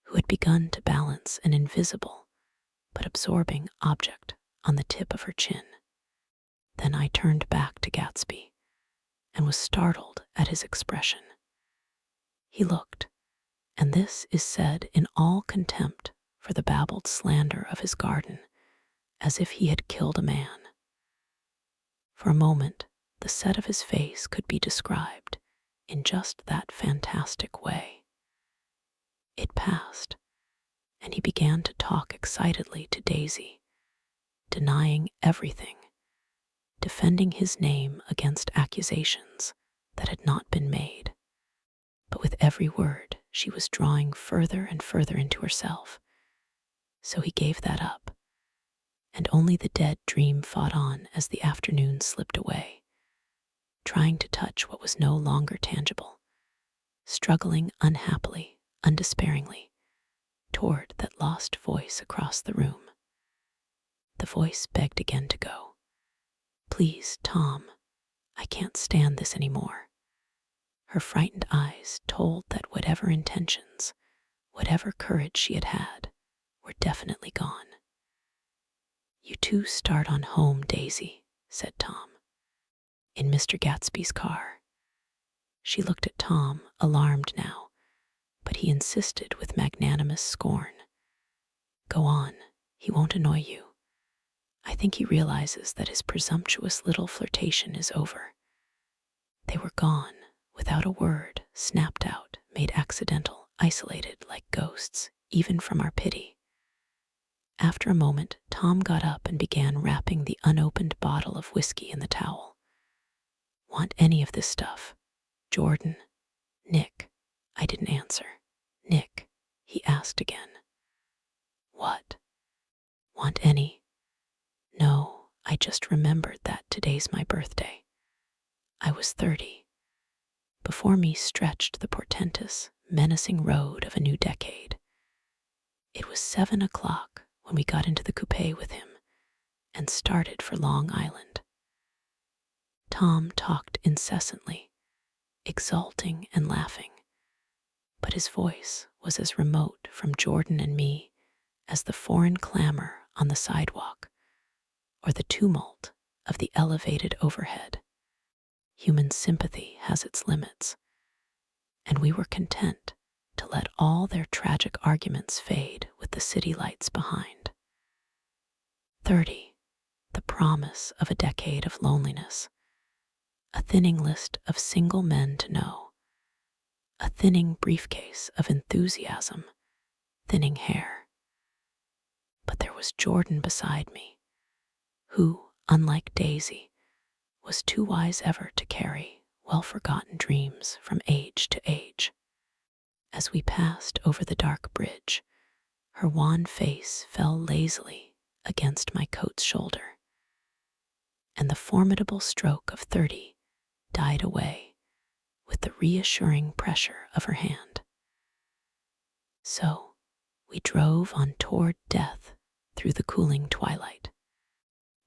who had begun to balance an invisible but absorbing object on the tip of her chin. Then I turned back to Gatsby and was startled at his expression. He looked, and this is said in all contempt for the babbled slander of his garden, as if he had killed a man. For a moment, the set of his face could be described in just that fantastic way. It passed, and he began to talk excitedly to Daisy, denying everything, defending his name against accusations that had not been made. But with every word, she was drawing further and further into herself. So he gave that up, and only the dead dream fought on as the afternoon slipped away, trying to touch what was no longer tangible, struggling unhappily, undespairingly, toward that lost voice across the room. The voice begged again to go. "Please, Tom, I can't stand this anymore." Her frightened eyes told that whatever intentions, whatever courage she had had, were definitely gone. "You two start on home, Daisy," said Tom, "in Mr. Gatsby's car." She looked at Tom, alarmed now, but he insisted with magnanimous scorn. "Go on, he won't annoy you. I think he realizes that his presumptuous little flirtation is over." They were gone, without a word, snapped out, made accidental, isolated like ghosts, even from our pity. After a moment, Tom got up and began wrapping the unopened bottle of whiskey in the towel. "Want any of this stuff? Jordan? Nick?" I didn't answer. "Nick?" he asked again. "What? Want any?" "No, I just remembered that today's my birthday." I was 30. Before me stretched the portentous, menacing road of a new decade. It was 7 o'clock when we got into the coupe with him and started for Long Island. Tom talked incessantly, exulting and laughing, but his voice was as remote from Jordan and me as the foreign clamor on the sidewalk or the tumult of the elevated overhead. Human sympathy has its limits, and we were content to let all their tragic arguments fade with the city lights behind. 30, the promise of a decade of loneliness, a thinning list of single men to know, a thinning briefcase of enthusiasm, thinning hair. But there was Jordan beside me, who, unlike Daisy, was too wise ever to carry well-forgotten dreams from age to age. As we passed over the dark bridge, her wan face fell lazily against my coat's shoulder, and the formidable stroke of 30 died away with the reassuring pressure of her hand. So we drove on toward death through the cooling twilight.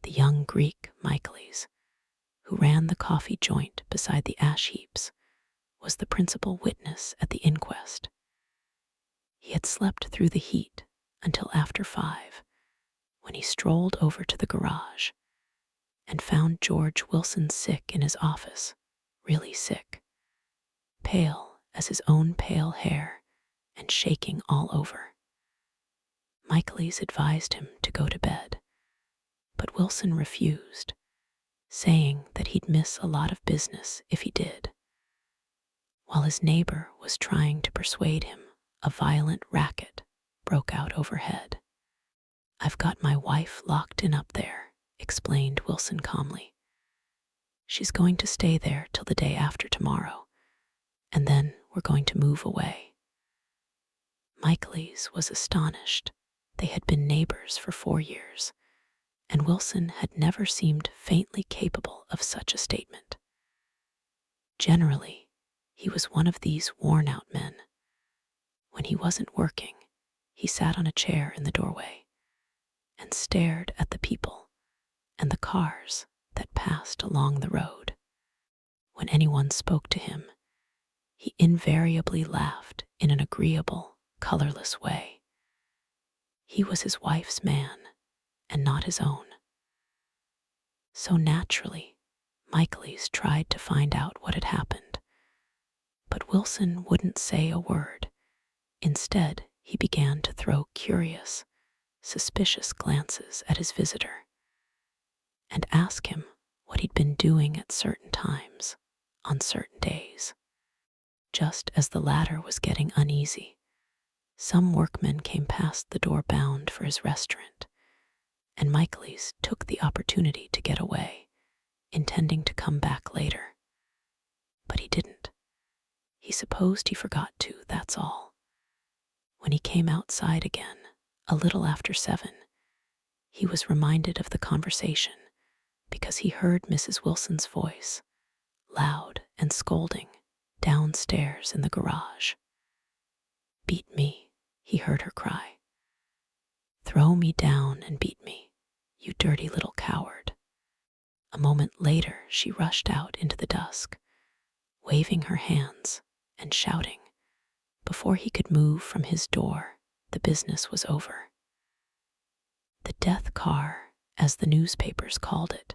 The young Greek Michaelis, who ran the coffee joint beside the ash heaps, was the principal witness at the inquest. He had slept through the heat until after 5, when he strolled over to the garage and found George Wilson sick in his office, really sick, pale as his own pale hair and shaking all over. Michaelis advised him to go to bed, but Wilson refused, saying that he'd miss a lot of business if he did. While his neighbor was trying to persuade him, a violent racket broke out overhead. "I've got my wife locked in up there," explained Wilson calmly. "She's going to stay there till the day after tomorrow, and then we're going to move away." Michaelis was astonished. They had been neighbors for 4 years, and Wilson had never seemed faintly capable of such a statement. Generally, he was one of these worn-out men. When he wasn't working, he sat on a chair in the doorway and stared at the people and the cars that passed along the road. When anyone spoke to him, he invariably laughed in an agreeable, colorless way. He was his wife's man and not his own. So naturally, Michaelis tried to find out what had happened. But Wilson wouldn't say a word. Instead, he began to throw curious, suspicious glances at his visitor and ask him what he'd been doing at certain times, on certain days. Just as the latter was getting uneasy, some workmen came past the door bound for his restaurant, and Michaelis took the opportunity to get away, intending to come back later. But he didn't. He supposed he forgot to, that's all. When he came outside again, a little after 7, he was reminded of the conversation because he heard Mrs. Wilson's voice, loud and scolding, downstairs in the garage. "Beat me," he heard her cry. "Throw me down and beat me, you dirty little coward." A moment later, she rushed out into the dusk, waving her hands and shouting. Before he could move from his door, the business was over. The death car, as the newspapers called it,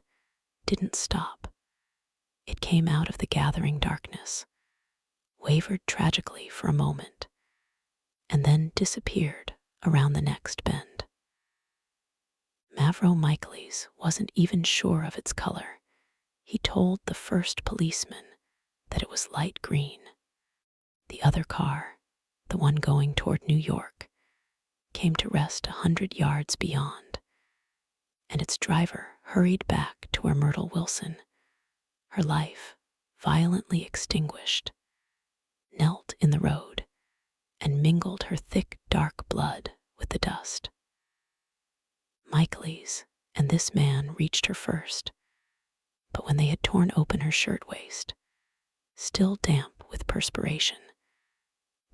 didn't stop. It came out of the gathering darkness, wavered tragically for a moment, and then disappeared around the next bend. Mavro Michaelis wasn't even sure of its color. He told the first policeman that it was light green. The other car, the one going toward New York, came to rest 100 yards beyond, and its driver hurried back to where Myrtle Wilson, her life violently extinguished, knelt in the road and mingled her thick, dark blood with the dust. Michaelis and this man reached her first, but when they had torn open her shirtwaist, still damp with perspiration,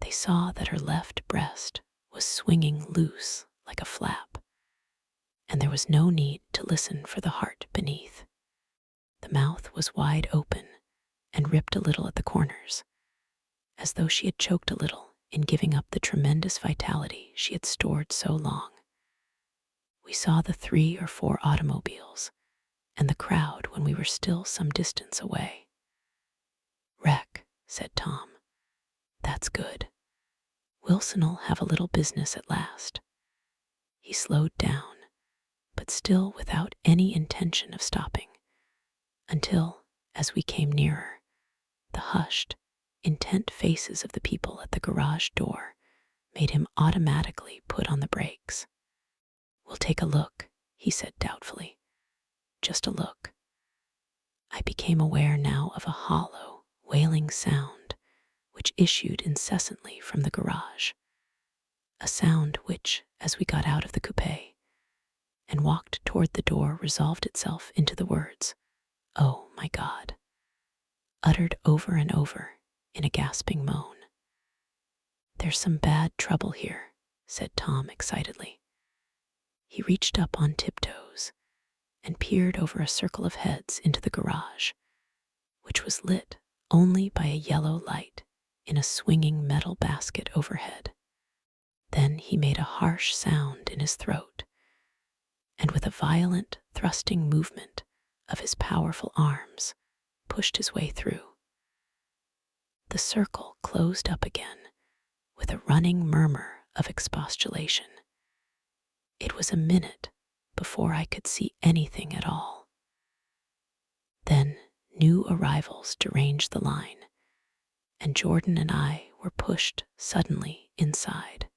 they saw that her left breast was swinging loose like a flap, and there was no need to listen for the heart beneath. The mouth was wide open and ripped a little at the corners, as though she had choked a little in giving up the tremendous vitality she had stored so long. We saw the 3 or 4 automobiles and the crowd when we were still some distance away. "Wreck," said Tom. "That's good. Wilson'll have a little business at last." He slowed down, but still without any intention of stopping, until, as we came nearer, the hushed, intent faces of the people at the garage door made him automatically put on the brakes. "We'll take a look," he said doubtfully. "Just a look." I became aware now of a hollow, wailing sound which issued incessantly from the garage, a sound which, as we got out of the coupe and walked toward the door, resolved itself into the words, "Oh my God," uttered over and over in a gasping moan. "There's some bad trouble here," said Tom excitedly. He reached up on tiptoes and peered over a circle of heads into the garage, which was lit only by a yellow light in a swinging metal basket overhead. Then he made a harsh sound in his throat, and with a violent, thrusting movement of his powerful arms, pushed his way through. The circle closed up again with a running murmur of expostulation. It was a minute before I could see anything at all. Then new arrivals deranged the line, and Jordan and I were pushed suddenly inside.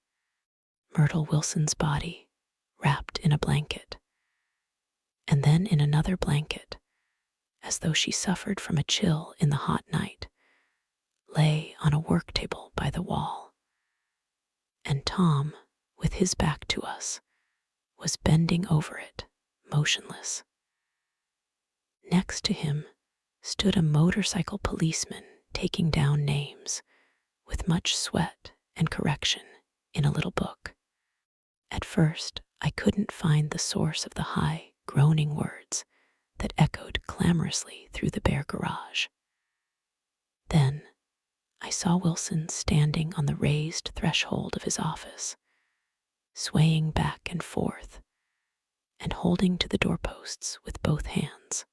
Myrtle Wilson's body, wrapped in a blanket, and then in another blanket, as though she suffered from a chill in the hot night, lay on a work table by the wall. And Tom, with his back to us, was bending over it, motionless. Next to him stood a motorcycle policeman taking down names, with much sweat and correction, in a little book. At first, I couldn't find the source of the high, groaning words that echoed clamorously through the bare garage. Then I saw Wilson standing on the raised threshold of his office, swaying back and forth and holding to the doorposts with both hands.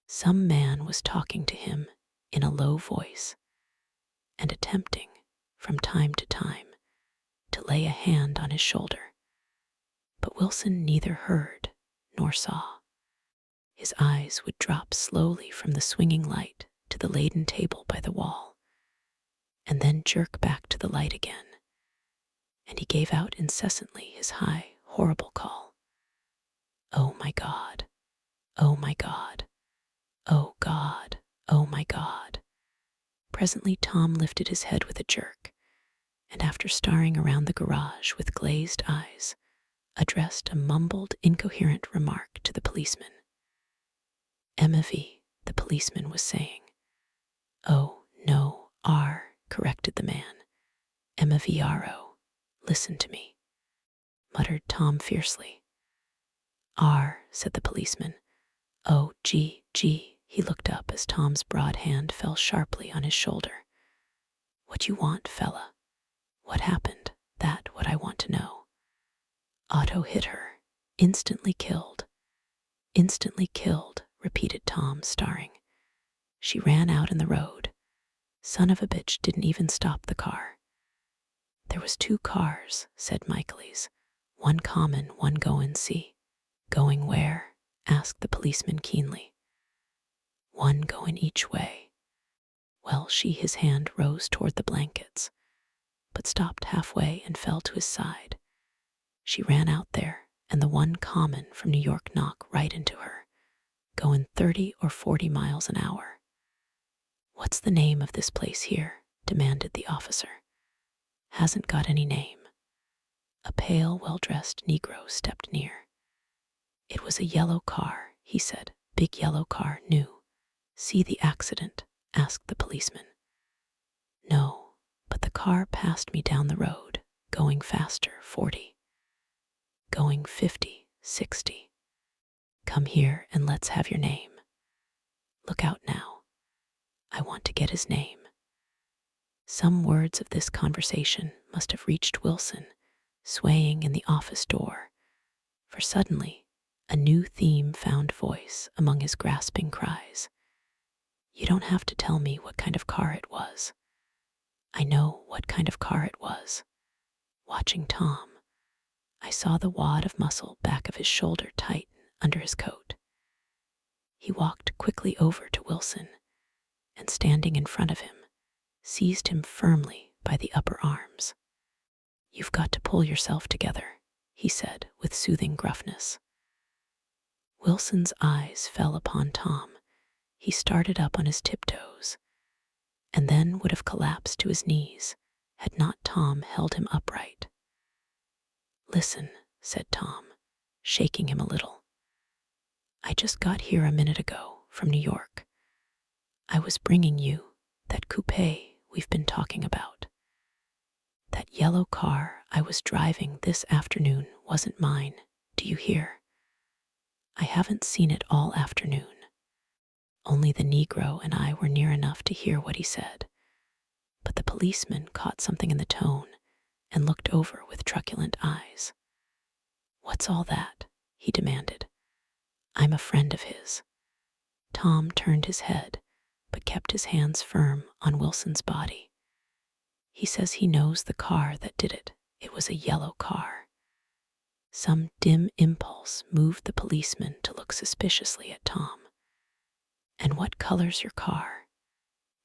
Some man was talking to him in a low voice and attempting, from time to time, to lay a hand on his shoulder. But Wilson neither heard nor saw. His eyes would drop slowly from the swinging light to the laden table by the wall, and then jerk back to the light again, and he gave out incessantly his high, horrible call. "Oh my God! Oh my God! Oh God! Oh my God!" Presently Tom lifted his head with a jerk, and after staring around the garage with glazed eyes, addressed a mumbled, incoherent remark to the policeman. "Emma V," the policeman was saying. "Oh, no, R," corrected the man. "Emma V R O. Listen to me," muttered Tom fiercely. "R," said the policeman. "Oh, G, G." He looked up as Tom's broad hand fell sharply on his shoulder. "What you want, fella? What happened? That what I want to know." "Otto hit her. Instantly killed." "Instantly killed," repeated Tom, starring. "She ran out in the road. Son of a bitch didn't even stop the car." "There was 2 cars," said Michaelis. "One common, one goin' see." "Going where?" asked the policeman keenly. "One going each way." Well, his hand rose toward the blankets, but stopped halfway and fell to his side. "She ran out there, and the one common from New York knocked right into her, going 30 or 40 miles an hour." "What's the name of this place here?" demanded the officer. "Hasn't got any name." A pale, well-dressed Negro stepped near. "It was a yellow car," he said. "Big yellow car, new." "See the accident?" asked the policeman. "No, but the car passed me down the road, going faster, 40. Going 50, 60. Come here and let's have your name. Look out now. I want to get his name." Some words of this conversation must have reached Wilson, swaying in the office door, for suddenly a new theme found voice among his grasping cries. "You don't have to tell me what kind of car it was. I know what kind of car it was." Watching Tom, I saw the wad of muscle back of his shoulder tighten under his coat. He walked quickly over to Wilson and, standing in front of him, seized him firmly by the upper arms. "You've got to pull yourself together," he said with soothing gruffness. Wilson's eyes fell upon Tom. He started up on his tiptoes, and then would have collapsed to his knees had not Tom held him upright. "Listen," said Tom, shaking him a little. "I just got here a minute ago from New York. I was bringing you that coupe we've been talking about. That yellow car I was driving this afternoon wasn't mine, do you hear? I haven't seen it all afternoon. Only the Negro and I were near enough to hear what he said, but the policeman caught something in the tone and looked over with truculent eyes. What's all that? He demanded. I'm a friend of his. Tom turned his head, but kept his hands firm on Wilson's body. He says he knows the car that did it. It was a yellow car. Some dim impulse moved the policeman to look suspiciously at Tom. And what color's your car?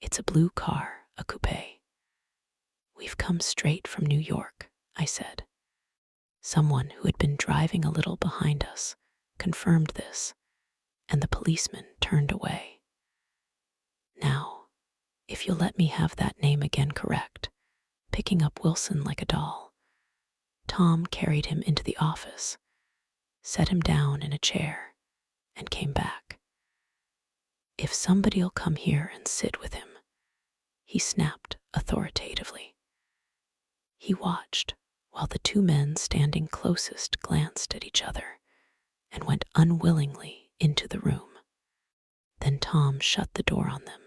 It's a blue car, a coupe. We've come straight from New York, I said. Someone who had been driving a little behind us confirmed this, and the policeman turned away. Now, if you'll let me have that name again correct, picking up Wilson like a doll, Tom carried him into the office, set him down in a chair, and came back. If somebody'll come here and sit with him, he snapped authoritatively. He watched while the two men standing closest glanced at each other and went unwillingly into the room. Then Tom shut the door on them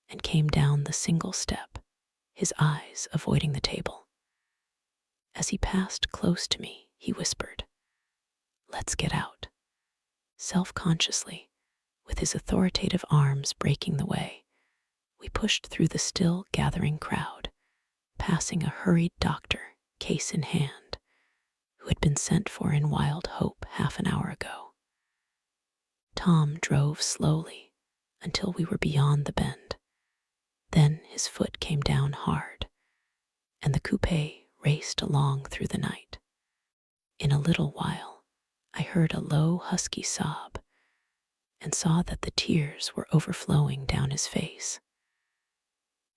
and came down the single step, his eyes avoiding the table. As he passed close to me, he whispered, "Let's get out." Self-consciously, with his authoritative arms breaking the way, we pushed through the still gathering crowd, passing a hurried doctor, case in hand, who had been sent for in Wild Hope half an hour ago. Tom drove slowly until we were beyond the bend. Then his foot came down hard, and the coupe raced along through the night. In a little while, I heard a low, husky sob and saw that the tears were overflowing down his face.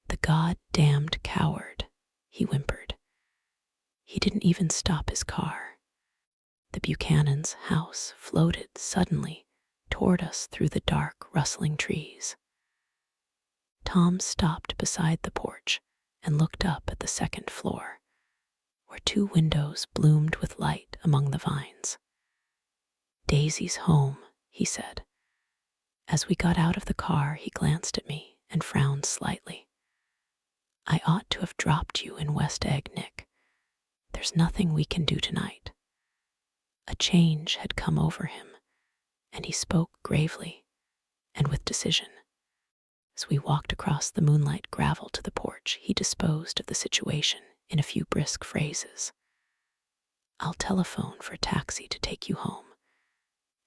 "The God-damned coward," he whimpered. He didn't even stop his car. The Buchanan's house floated suddenly toward us through the dark, rustling trees. Tom stopped beside the porch and looked up at the second floor, where 2 windows bloomed with light among the vines. "Daisy's home," he said. As we got out of the car, he glanced at me and frowned slightly. "I ought to have dropped you in West Egg, Nick. There's nothing we can do tonight." A change had come over him, and he spoke gravely and with decision. As we walked across the moonlight gravel to the porch, he disposed of the situation in a few brisk phrases. "I'll telephone for a taxi to take you home,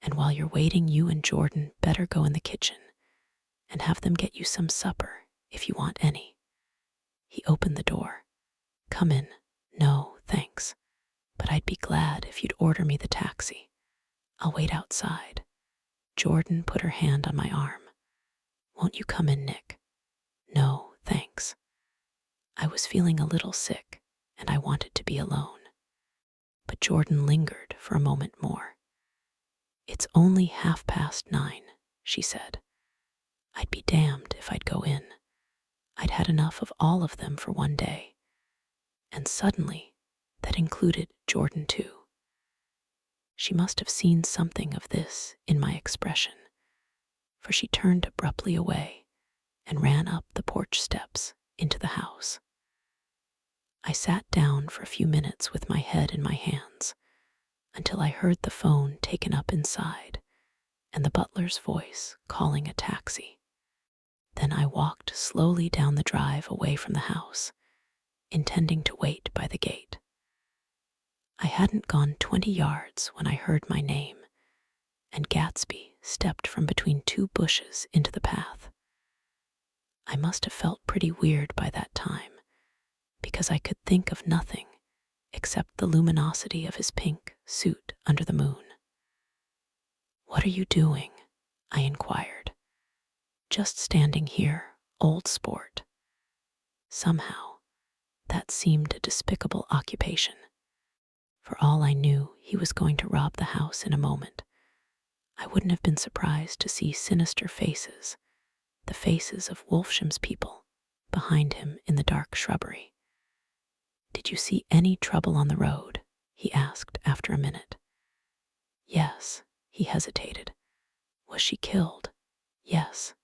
and while you're waiting, you and Jordan better go in the kitchen and have them get you some supper if you want any." He opened the door. "Come in." "No, thanks, but I'd be glad if you'd order me the taxi. I'll wait outside." Jordan put her hand on my arm. "Won't you come in, Nick?" "No, thanks. I was feeling a little sick, and I wanted to be alone." But Jordan lingered for a moment more. "It's only 9:30, she said. "I'd be damned if I'd go in. I'd had enough of all of them for one day." And suddenly, that included Jordan too. She must have seen something of this in my expression, for she turned abruptly away and ran up the porch steps into the house. I sat down for a few minutes with my head in my hands until I heard the phone taken up inside and the butler's voice calling a taxi. Then I walked slowly down the drive away from the house, intending to wait by the gate. I hadn't gone 20 yards when I heard my name, and Gatsby stepped from between 2 bushes into the path. I must have felt pretty weird by that time, because I could think of nothing except the luminosity of his pink suit under the moon. "What are you doing?" I inquired. "Just standing here, old sport." Somehow, that seemed a despicable occupation. For all I knew, he was going to rob the house in a moment. I wouldn't have been surprised to see sinister faces, the faces of Wolfsham's people, behind him in the dark shrubbery. "Did you see any trouble on the road?" he asked after a minute. "Yes," he hesitated. "Was she killed?" "Yes.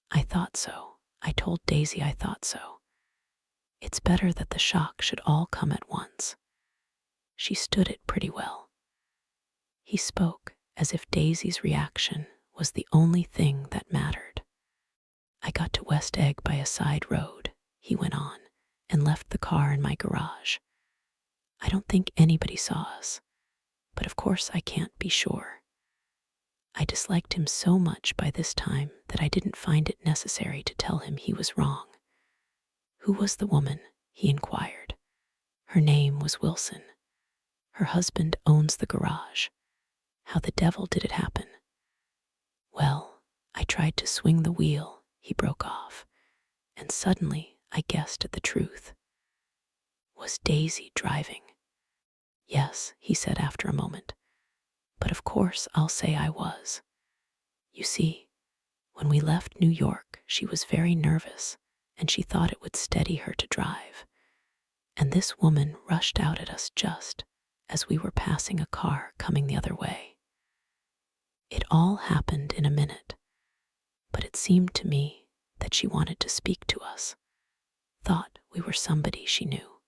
I thought so. I told Daisy I thought so. It's better that the shock should all come at once. She stood it pretty well." He spoke as if Daisy's reaction was the only thing that mattered. "I got to West Egg by a side road," he went on, "and left the car in my garage. I don't think anybody saw us, but of course I can't be sure. I disliked him so much by this time that I didn't find it necessary to tell him he was wrong." "Who was the woman?" he inquired. "Her name was Wilson. Her husband owns the garage. How the devil did it happen?" "Well, I tried to swing the wheel," he broke off, and suddenly I guessed at the truth. "Was Daisy driving?" "Yes," he said after a moment, "but of course I'll say I was. You see, when we left New York, she was very nervous, and she thought it would steady her to drive. And this woman rushed out at us just as we were passing a car coming the other way. It all happened in a minute, but it seemed to me that she wanted to speak to us, thought we were somebody she knew.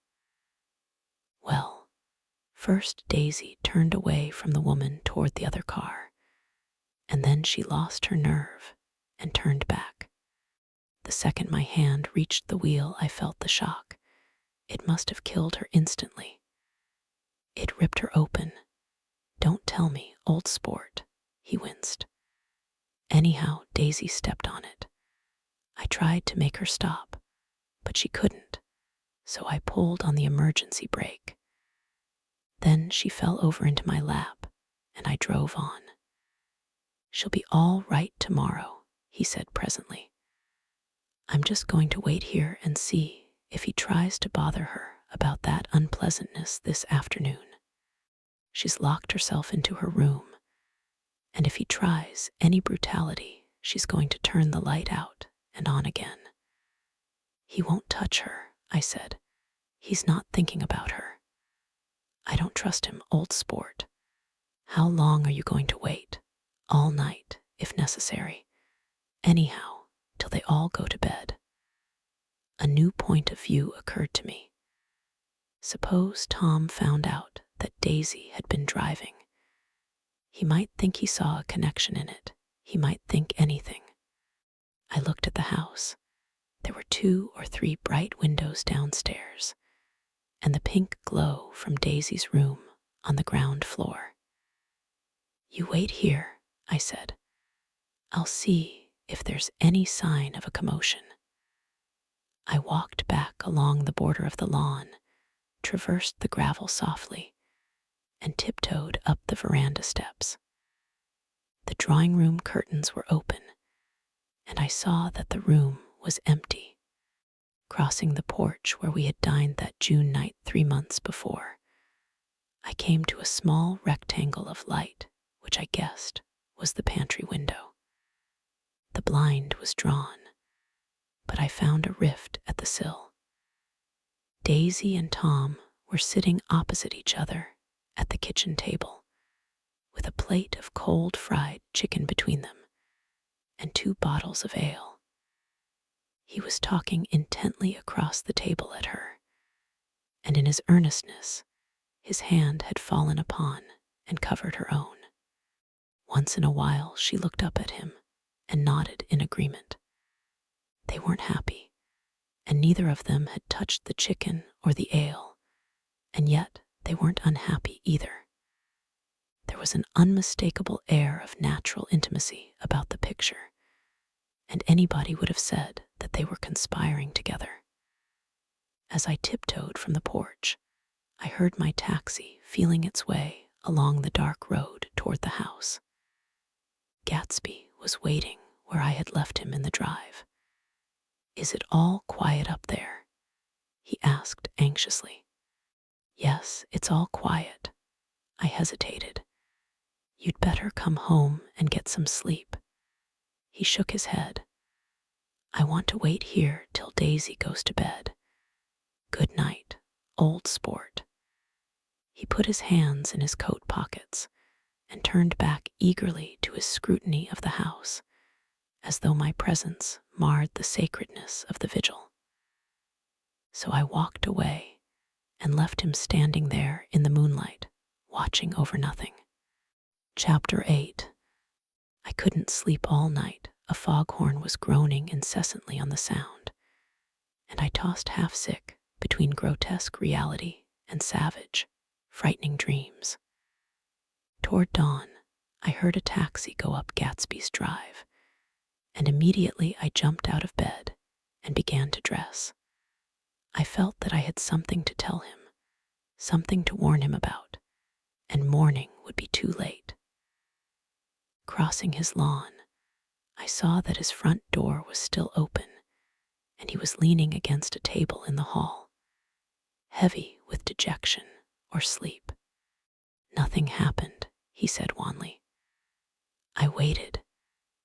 Well, first Daisy turned away from the woman toward the other car, and then she lost her nerve and turned back. The second my hand reached the wheel, I felt the shock. It must have killed her instantly. It ripped her open. "Don't tell me, old sport," he winced. Anyhow, Daisy stepped on it. I tried to make her stop, but she couldn't, so I pulled on the emergency brake. Then she fell over into my lap, and I drove on. "She'll be all right tomorrow," he said presently. "I'm just going to wait here and see if he tries to bother her about that unpleasantness this afternoon. She's locked herself into her room, and if he tries any brutality, she's going to turn the light out and on again." "He won't touch her," I said. "He's not thinking about her." "I don't trust him, old sport. How long are you going to wait?" "All night, if necessary. Anyhow, till they all go to bed." A new point of view occurred to me. Suppose Tom found out that Daisy had been driving. He might think he saw a connection in it. He might think anything. I looked at the house. There were 2 or 3 bright windows downstairs, and the pink glow from Daisy's room on the ground floor. "You wait here," I said. "I'll see if there's any sign of a commotion." I walked back along the border of the lawn, traversed the gravel softly, and tiptoed up the veranda steps. The drawing room curtains were open, and I saw that the room was empty. Crossing the porch where we had dined that June night 3 months before, I came to a small rectangle of light, which I guessed was the pantry window. The blind was drawn, but I found a rift at the sill. Daisy and Tom were sitting opposite each other at the kitchen table, with a plate of cold fried chicken between them and 2 bottles of ale. He was talking intently across the table at her, and in his earnestness, his hand had fallen upon and covered her own. Once in a while, she looked up at him and nodded in agreement. They weren't happy, and neither of them had touched the chicken or the ale, and yet they weren't unhappy either. There was an unmistakable air of natural intimacy about the picture, and anybody would have said that they were conspiring together. As I tiptoed from the porch, I heard my taxi feeling its way along the dark road toward the house. Gatsby was waiting where I had left him in the drive. "Is it all quiet up there?" he asked anxiously. "Yes, it's all quiet." I hesitated. "You'd better come home and get some sleep." He shook his head. "I want to wait here till Daisy goes to bed. Good night, old sport." He put his hands in his coat pockets and turned back eagerly to his scrutiny of the house, as though my presence marred the sacredness of the vigil. So I walked away and left him standing there in the moonlight, watching over nothing. Chapter 8. I couldn't sleep all night. A foghorn was groaning incessantly on the sound, and I tossed half sick between grotesque reality and savage, frightening dreams. Toward dawn, I heard a taxi go up Gatsby's drive, and immediately I jumped out of bed and began to dress. I felt that I had something to tell him, something to warn him about, and morning would be too late. Crossing his lawn, I saw that his front door was still open, and he was leaning against a table in the hall, heavy with dejection or sleep. "Nothing happened," he said wanly. I waited,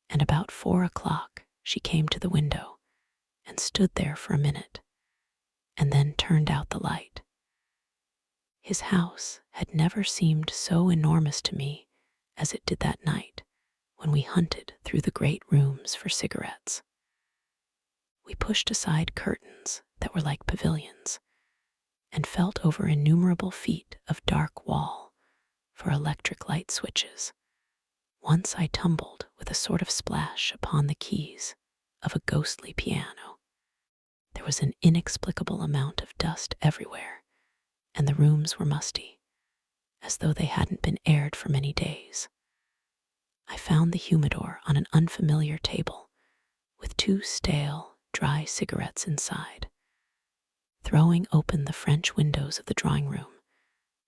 and about 4 o'clock she came to the window and stood there for a minute, and then turned out the light. His house had never seemed so enormous to me as it did that night, when we hunted through the great rooms for cigarettes. We pushed aside curtains that were like pavilions and felt over innumerable feet of dark wall for electric light switches. Once I tumbled with a sort of splash upon the keys of a ghostly piano. There was an inexplicable amount of dust everywhere, and the rooms were musty, as though they hadn't been aired for many days. I found the humidor on an unfamiliar table, with 2 stale, dry cigarettes inside. Throwing open the French windows of the drawing room,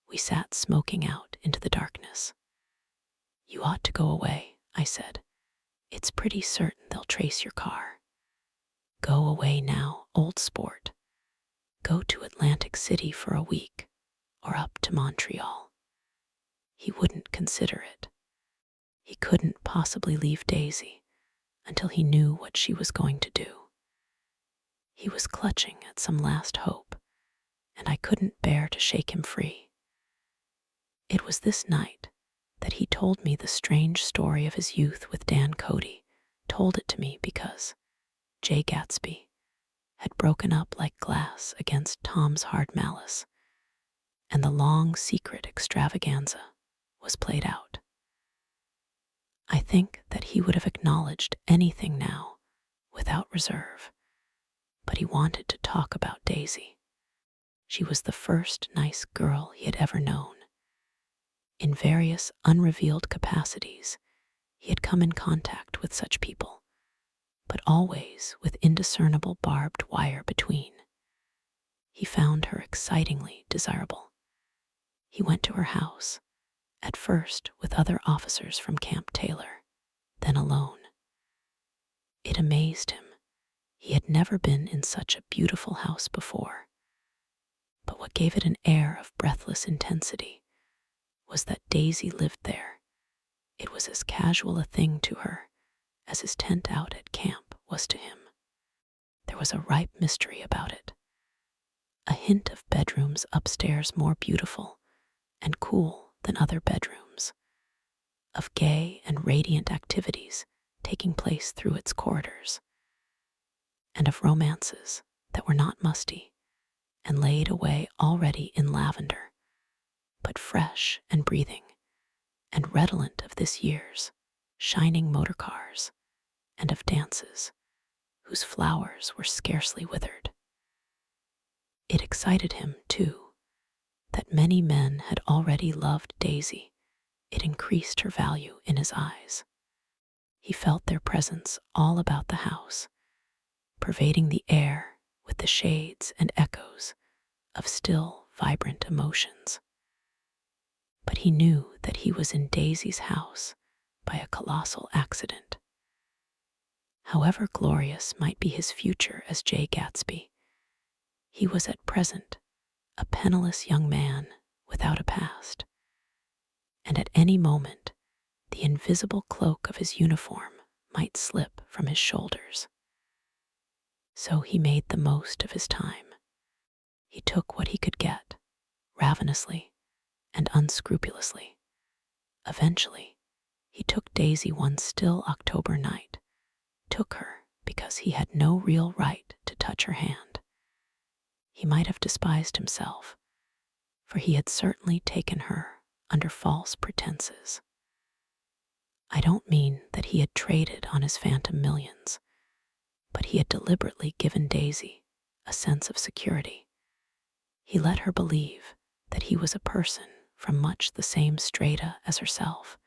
we sat smoking out into the darkness. "You ought to go away," I said. "It's pretty certain they'll trace your car. Go away now, old sport. Go to Atlantic City for a week, or up to Montreal." He wouldn't consider it. He couldn't possibly leave Daisy until he knew what she was going to do. He was clutching at some last hope, and I couldn't bear to shake him free. It was this night that he told me the strange story of his youth with Dan Cody, told it to me because J. Gatsby had broken up like glass against Tom's hard malice, and the long secret extravaganza was played out. I think that he would have acknowledged anything now without reserve, but he wanted to talk about Daisy. She was the first nice girl he had ever known. In various unrevealed capacities, he had come in contact with such people, but always with indiscernible barbed wire between. He found her excitingly desirable. He went to her house, at first with other officers from Camp Taylor, then alone. It amazed him. He had never been in such a beautiful house before. But what gave it an air of breathless intensity was that Daisy lived there. It was as casual a thing to her as his tent out at camp was to him. There was a ripe mystery about it. A hint of bedrooms upstairs more beautiful and cool than other bedrooms, of gay and radiant activities taking place through its corridors, and of romances that were not musty and laid away already in lavender, but fresh and breathing, and redolent of this year's shining motor cars, and of dances whose flowers were scarcely withered. It excited him, too, that many men had already loved Daisy. It increased her value in his eyes. He felt their presence all about the house, pervading the air with the shades and echoes of still, vibrant emotions. But he knew that he was in Daisy's house by a colossal accident. However glorious might be his future as J. Gatsby, he was at present a penniless young man without a past, and at any moment the invisible cloak of his uniform might slip from his shoulders. So he made the most of his time. He took what he could get, ravenously and unscrupulously. Eventually, he took Daisy one still October night, took her because he had no real right to touch her hand. He might have despised himself, for he had certainly taken her under false pretenses. I don't mean that he had traded on his phantom millions, but he had deliberately given Daisy a sense of security. He let her believe that he was a person from much the same strata as herself,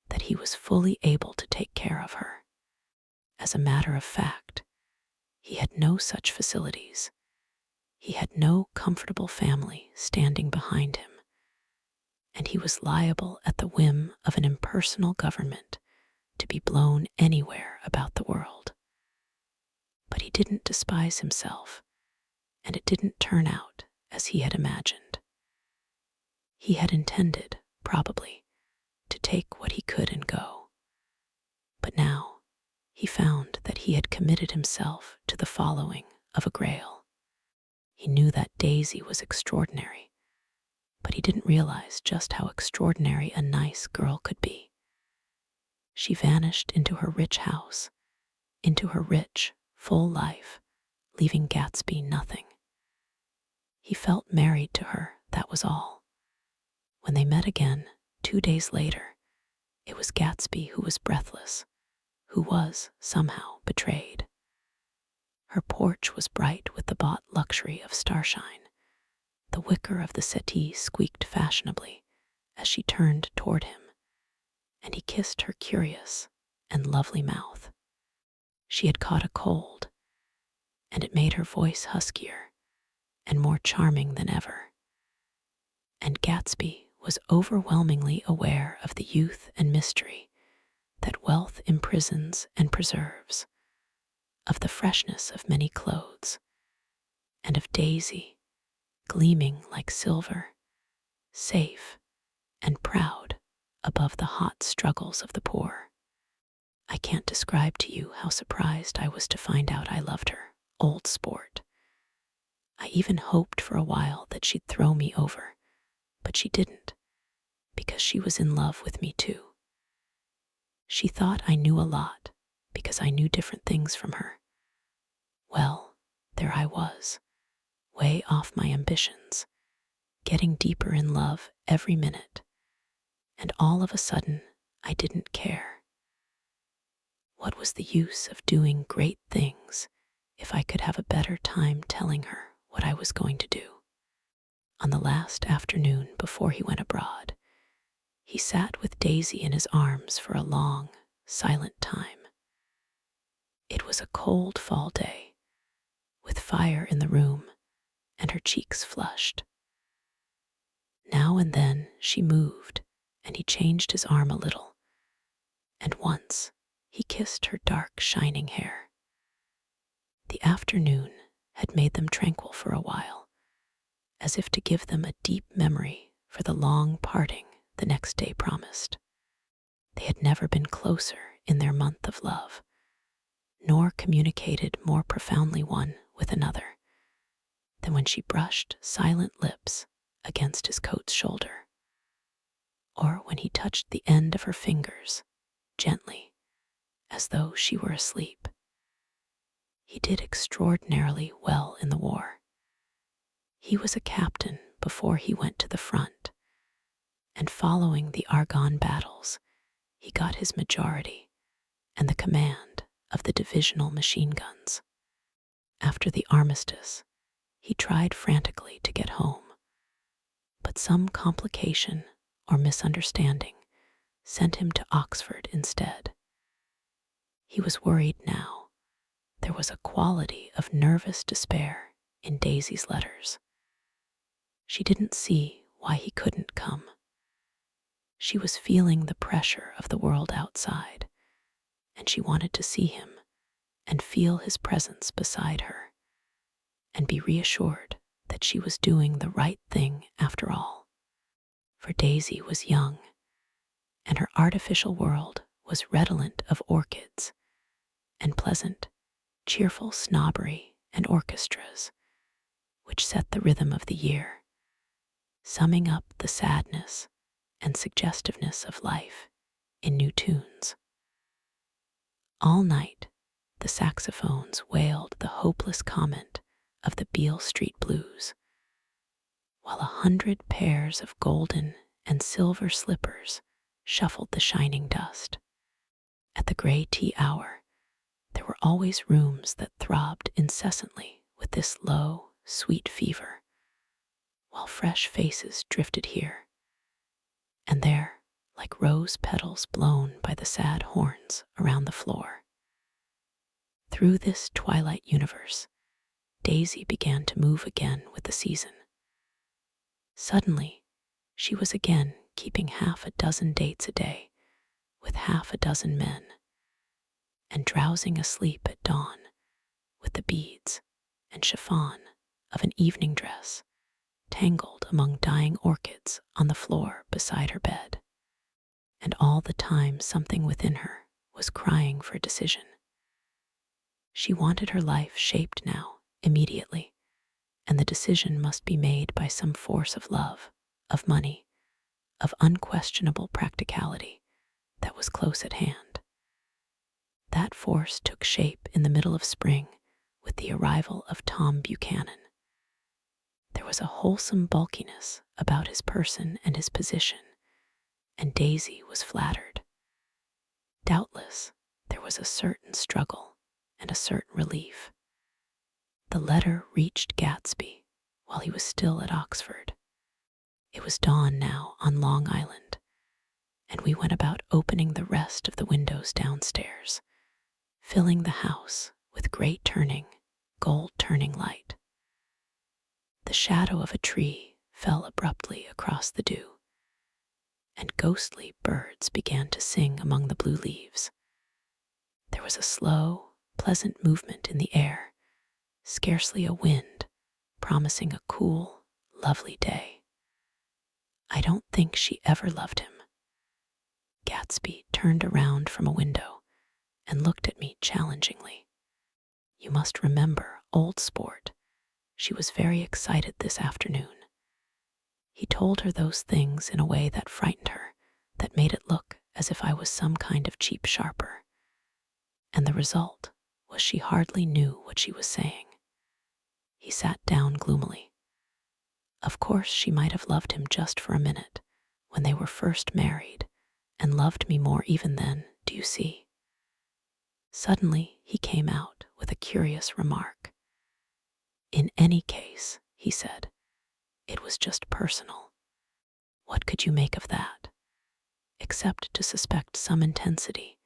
that he was fully able to take care of her. As a matter of fact, he had no such facilities. He had no comfortable family standing behind him, and he was liable at the whim of an impersonal government to be blown anywhere about the world. But he didn't despise himself, and it didn't turn out as he had imagined. He had intended, probably, to take what he could and go. But now he found that he had committed himself to the following of a grail. He knew that Daisy was extraordinary, but he didn't realize just how extraordinary a nice girl could be. She vanished into her rich house, into her rich, full life, leaving Gatsby nothing. He felt married to her, that was all. When they met again, 2 days later, it was Gatsby who was breathless, who was, somehow, betrayed. Her porch was bright with the bought luxury of starshine. The wicker of the settee squeaked fashionably as she turned toward him, and he kissed her curious and lovely mouth. She had caught a cold, and it made her voice huskier and more charming than ever. And Gatsby was overwhelmingly aware of the youth and mystery that wealth imprisons and preserves, of the freshness of many clothes, and of Daisy, gleaming like silver, safe and proud above the hot struggles of the poor. I can't describe to you how surprised I was to find out I loved her, old sport. I even hoped for a while that she'd throw me over, but she didn't, because she was in love with me too. She thought I knew a lot because I knew different things from her. Well, there I was, way off my ambitions, getting deeper in love every minute, and all of a sudden I didn't care. What was the use of doing great things if I could have a better time telling her what I was going to do? On the last afternoon before he went abroad, he sat with Daisy in his arms for a long, silent time. It was a cold fall day, with fire in the room and her cheeks flushed. Now and then she moved, and he changed his arm a little, and once he kissed her dark, shining hair. The afternoon had made them tranquil for a while, as if to give them a deep memory for the long parting the next day promised. They had never been closer in their month of love, nor communicated more profoundly one with another than when she brushed silent lips against his coat's shoulder, or when he touched the end of her fingers gently, as though she were asleep. He did extraordinarily well in the war. He was a captain before he went to the front, and following the Argonne battles, he got his majority and the command of the divisional machine guns. After the armistice, he tried frantically to get home, but some complication or misunderstanding sent him to Oxford instead. He was worried now. There was a quality of nervous despair in Daisy's letters. She didn't see why he couldn't come. She was feeling the pressure of the world outside, and she wanted to see him and feel his presence beside her, and be reassured that she was doing the right thing after all. For Daisy was young, and her artificial world was redolent of orchids and pleasant, cheerful snobbery and orchestras, which set the rhythm of the year, summing up the sadness and suggestiveness of life in new tunes. All night, the saxophones wailed the hopeless comment of the Beale Street Blues, while 100 pairs of golden and silver slippers shuffled the shining dust. At the gray tea hour, there were always rooms that throbbed incessantly with this low, sweet fever, while fresh faces drifted here and there like rose petals blown by the sad horns around the floor. Through this twilight universe, Daisy began to move again with the season. Suddenly, she was again keeping 6 dates a day with 6 men, and drowsing asleep at dawn with the beads and chiffon of an evening dress tangled among dying orchids on the floor beside her bed. And all the time something within her was crying for decision. She wanted her life shaped now, immediately, and the decision must be made by some force of love, of money, of unquestionable practicality that was close at hand. That force took shape in the middle of spring with the arrival of Tom Buchanan. There was a wholesome bulkiness about his person and his position, and Daisy was flattered. Doubtless, there was a certain struggle and a certain relief. The letter reached Gatsby while he was still at Oxford. It was dawn now on Long Island, and we went about opening the rest of the windows downstairs, filling the house with great turning, gold-turning light. The shadow of a tree fell abruptly across the dew, and ghostly birds began to sing among the blue leaves. There was a slow, pleasant movement in the air, scarcely a wind, promising a cool, lovely day. I don't think she ever loved him. Gatsby turned around from a window and looked at me challengingly. You must remember, old sport. She was very excited this afternoon. He told her those things in a way that frightened her, that made it look as if I was some kind of cheap sharper. And the result was she hardly knew what she was saying. He sat down gloomily. Of course, she might have loved him just for a minute, when they were first married, and loved me more even then, do you see? Suddenly, he came out with a curious remark. In any case, he said, it was just personal. What could you make of that? Except to suspect some intensity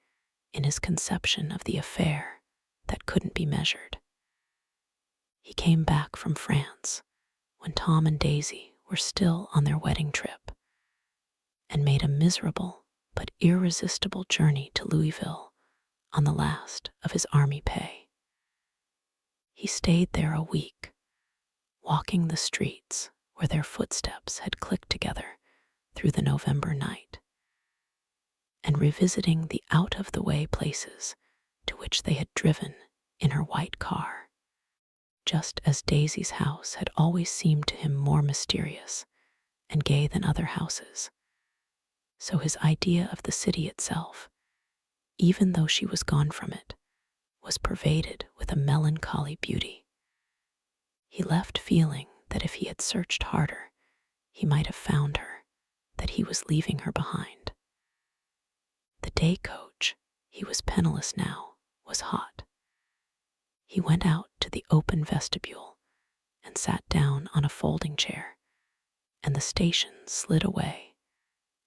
in his conception of the affair that couldn't be measured. He came back from France when Tom and Daisy were still on their wedding trip, and made a miserable but irresistible journey to Louisville on the last of his army pay. He stayed there a week, walking the streets where their footsteps had clicked together through the November night, and revisiting the out-of-the-way places to which they had driven in her white car. Just as Daisy's house had always seemed to him more mysterious and gay than other houses, so his idea of the city itself, even though she was gone from it, was pervaded with a melancholy beauty. He left feeling that if he had searched harder, he might have found her, that he was leaving her behind. The day coach, he was penniless now, was hot. He went out to the open vestibule and sat down on a folding chair, and the station slid away,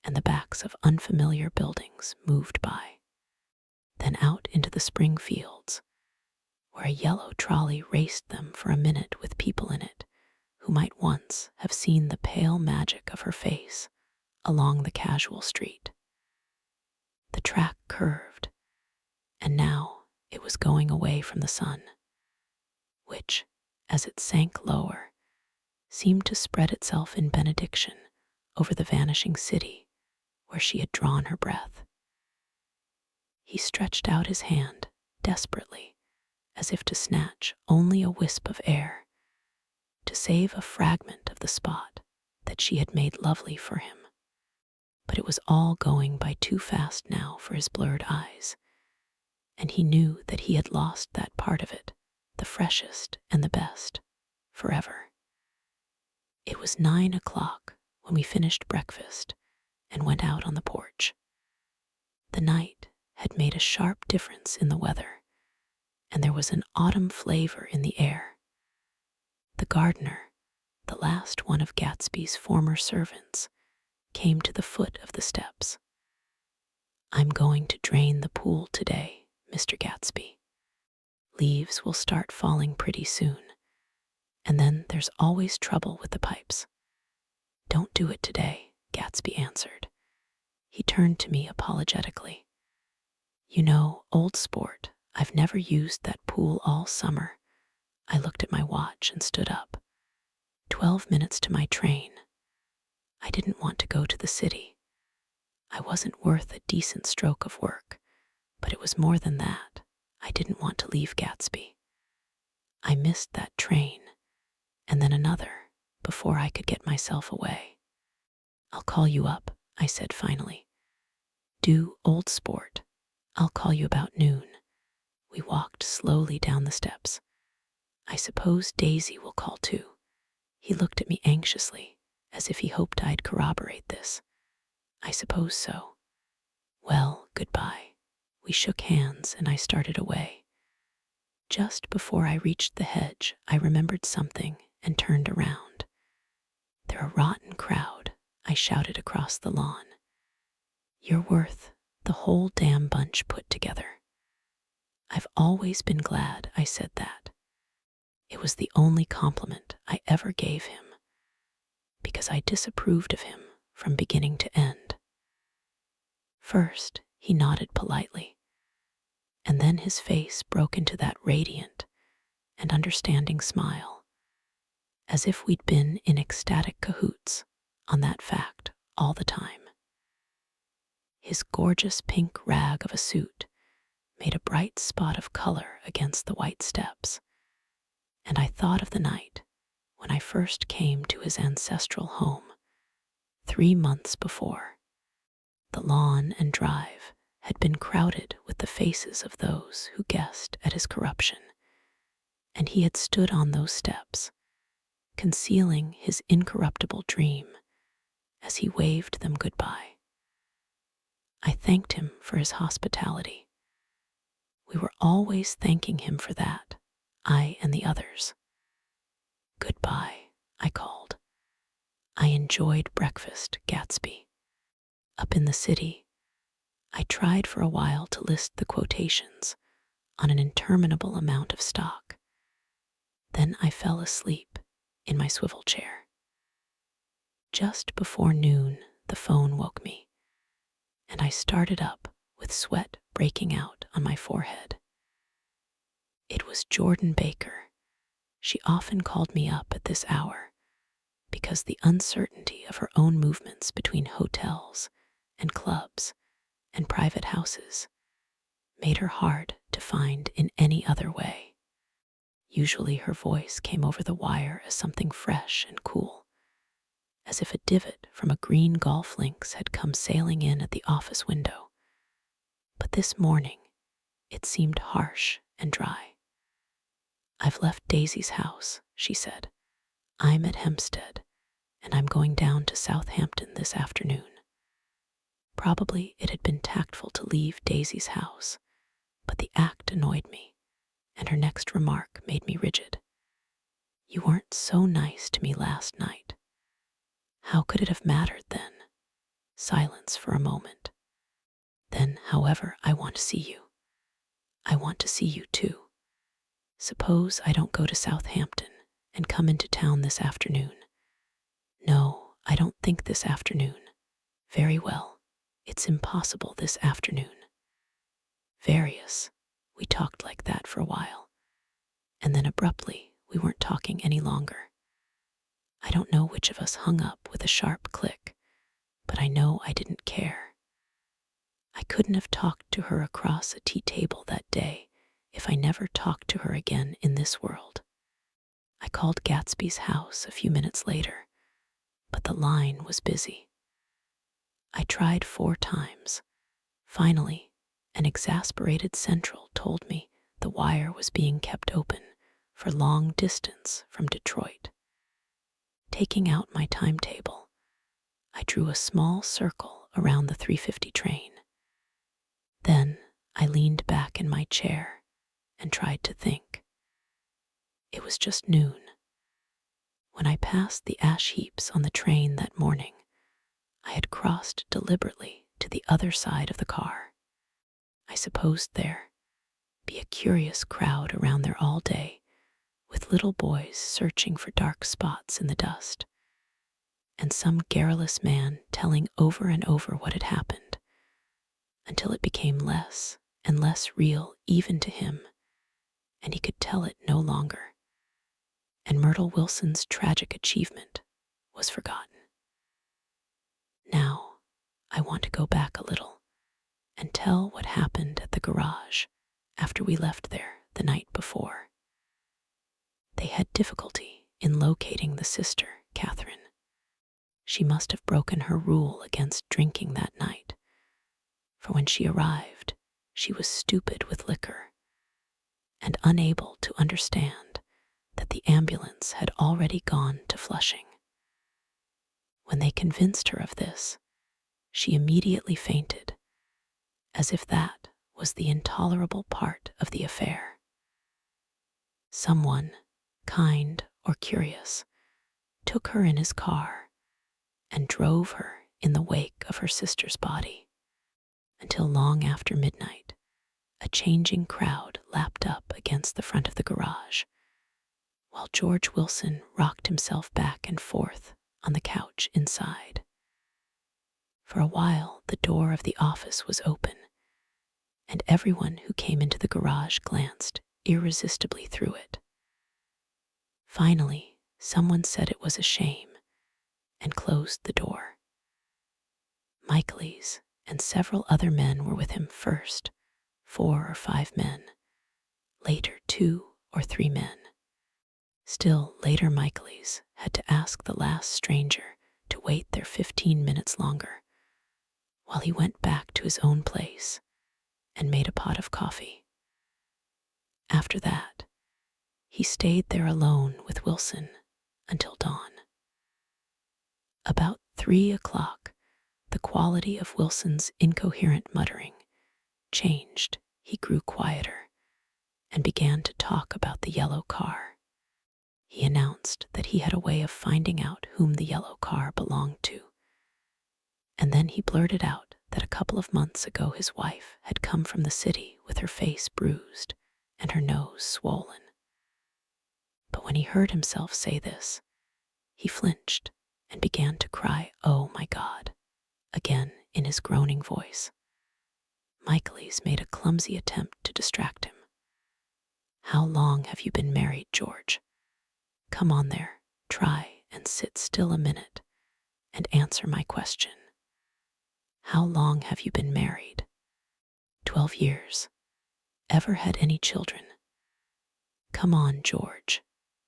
and the backs of unfamiliar buildings moved by. Then out into the spring fields, where a yellow trolley raced them for a minute with people in it who might once have seen the pale magic of her face along the casual street. The track curved, and now it was going away from the sun, which, as it sank lower, seemed to spread itself in benediction over the vanishing city where she had drawn her breath. He stretched out his hand desperately, as if to snatch only a wisp of air, to save a fragment of the spot that she had made lovely for him. But it was all going by too fast now for his blurred eyes, and he knew that he had lost that part of it, the freshest and the best, forever. It was 9 o'clock when we finished breakfast and went out on the porch. The night had made a sharp difference in the weather, and there was an autumn flavor in the air. The gardener, the last one of Gatsby's former servants, came to the foot of the steps. I'm going to drain the pool today, Mr. Gatsby. Leaves will start falling pretty soon, and then there's always trouble with the pipes. Don't do it today, Gatsby answered. He turned to me apologetically. You know, old sport, I've never used that pool all summer. I looked at my watch and stood up. 12 minutes to my train. I didn't want to go to the city. I wasn't worth a decent stroke of work, but it was more than that. I didn't want to leave Gatsby. I missed that train, and then another, before I could get myself away. I'll call you up, I said finally. Do, old sport. I'll call you about noon. We walked slowly down the steps. I suppose Daisy will call too. He looked at me anxiously, as if he hoped I'd corroborate this. I suppose so. Well, goodbye. We shook hands and I started away. Just before I reached the hedge, I remembered something and turned around. "They're a rotten crowd," I shouted across the lawn. "You're worth the whole damn bunch put together." I've always been glad I said that. It was the only compliment I ever gave him, because I disapproved of him from beginning to end. First, he nodded politely, and then his face broke into that radiant and understanding smile, as if we'd been in ecstatic cahoots on that fact all the time. His gorgeous pink rag of a suit made a bright spot of color against the white steps, and I thought of the night when I first came to his ancestral home 3 months before. The lawn and drive had been crowded with the faces of those who guessed at his corruption, and he had stood on those steps, concealing his incorruptible dream as he waved them goodbye. I thanked him for his hospitality. We were always thanking him for that, I and the others. "Goodbye," I called. I enjoyed breakfast, Gatsby. Up in the city, I tried for a while to list the quotations on an interminable amount of stock. Then I fell asleep in my swivel chair. Just before noon, the phone woke me, and I started up with sweat breaking out on my forehead. It was Jordan Baker. She often called me up at this hour because the uncertainty of her own movements between hotels and clubs and private houses made her hard to find in any other way. Usually her voice came over the wire as something fresh and cool, as if a divot from a green golf links had come sailing in at the office window. But this morning, it seemed harsh and dry. "I've left Daisy's house," she said. "I'm at Hempstead, and I'm going down to Southampton this afternoon." Probably it had been tactful to leave Daisy's house, but the act annoyed me, and her next remark made me rigid. "You weren't so nice to me last night." How could it have mattered then? Silence for a moment. "Then, however, I want to see you. I want to see you too. Suppose I don't go to Southampton and come into town this afternoon." "No, I don't think this afternoon." "Very well. It's impossible this afternoon." Various. We talked like that for a while, and then abruptly we weren't talking any longer. I don't know which of us hung up with a sharp click, but I know I didn't care. I couldn't have talked to her across a tea table that day if I never talked to her again in this world. I called Gatsby's house a few minutes later, but the line was busy. I tried 4 times. Finally, an exasperated central told me the wire was being kept open for long distance from Detroit. Taking out my timetable, I drew a small circle around the 3:50 train. Then I leaned back in my chair and tried to think. It was just noon. When I passed the ash heaps on the train that morning, I had crossed deliberately to the other side of the car. I supposed there be a curious crowd around there all day, with little boys searching for dark spots in the dust, and some garrulous man telling over and over what had happened, until it became less and less real even to him, and he could tell it no longer, and Myrtle Wilson's tragic achievement was forgotten. Now, I want to go back a little and tell what happened at the garage after we left there the night before. They had difficulty in locating the sister, Catherine. She must have broken her rule against drinking that night, for when she arrived, she was stupid with liquor, and unable to understand that the ambulance had already gone to Flushing. When they convinced her of this, she immediately fainted, as if that was the intolerable part of the affair. Someone, kind or curious, took her in his car and drove her in the wake of her sister's body, until long after midnight, a changing crowd lapped up against the front of the garage, while George Wilson rocked himself back and forth on the couch inside. For a while, the door of the office was open, and everyone who came into the garage glanced irresistibly through it. Finally, someone said it was a shame and closed the door. Michaelis and several other men were with him first, 4 or 5 men, later 2 or 3 men. Still later, Michaelis had to ask the last stranger to wait there 15 minutes longer, while he went back to his own place and made a pot of coffee. After that, he stayed there alone with Wilson until dawn. About 3 o'clock, the quality of Wilson's incoherent muttering changed. He grew quieter and began to talk about the yellow car. He announced that he had a way of finding out whom the yellow car belonged to. And then he blurted out that a couple of months ago his wife had come from the city with her face bruised and her nose swollen. But when he heard himself say this, he flinched and began to cry, "Oh my God," again in his groaning voice. Michaelis made a clumsy attempt to distract him. "How long have you been married, George? Come on there, try and sit still a minute and answer my question. How long have you been married?" 12 years. Ever had any children? Come on, George.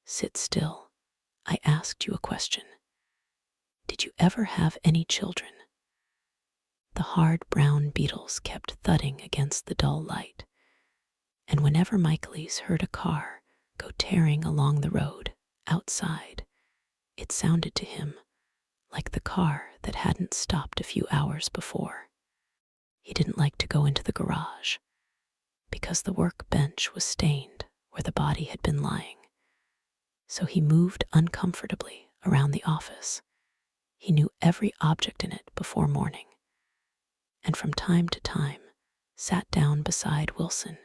Sit still. I asked you a question. Did you ever have any children? The hard brown beetles kept thudding against the dull light, and whenever Michaelis heard a car go tearing along the road outside, it sounded to him like the car that hadn't stopped a few hours before. He didn't like to go into the garage because the workbench was stained where the body had been lying, so he moved uncomfortably around the office. He knew every object in it before morning, and from time to time sat down beside Wilson,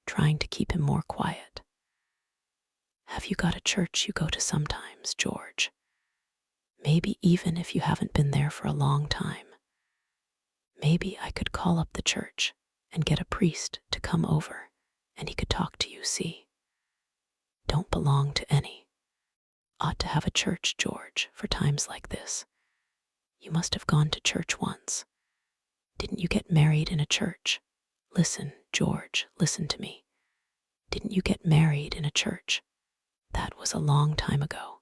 trying to keep him more quiet. Have you got a church you go to sometimes, George? Maybe even if you haven't been there for a long time. Maybe I could call up the church and get a priest to come over and he could talk to you, see? Don't belong to any. Ought to have a church, George, for times like this. You must have gone to church once. Didn't you get married in a church? Listen, George, listen to me. Didn't you get married in a church? That was a long time ago.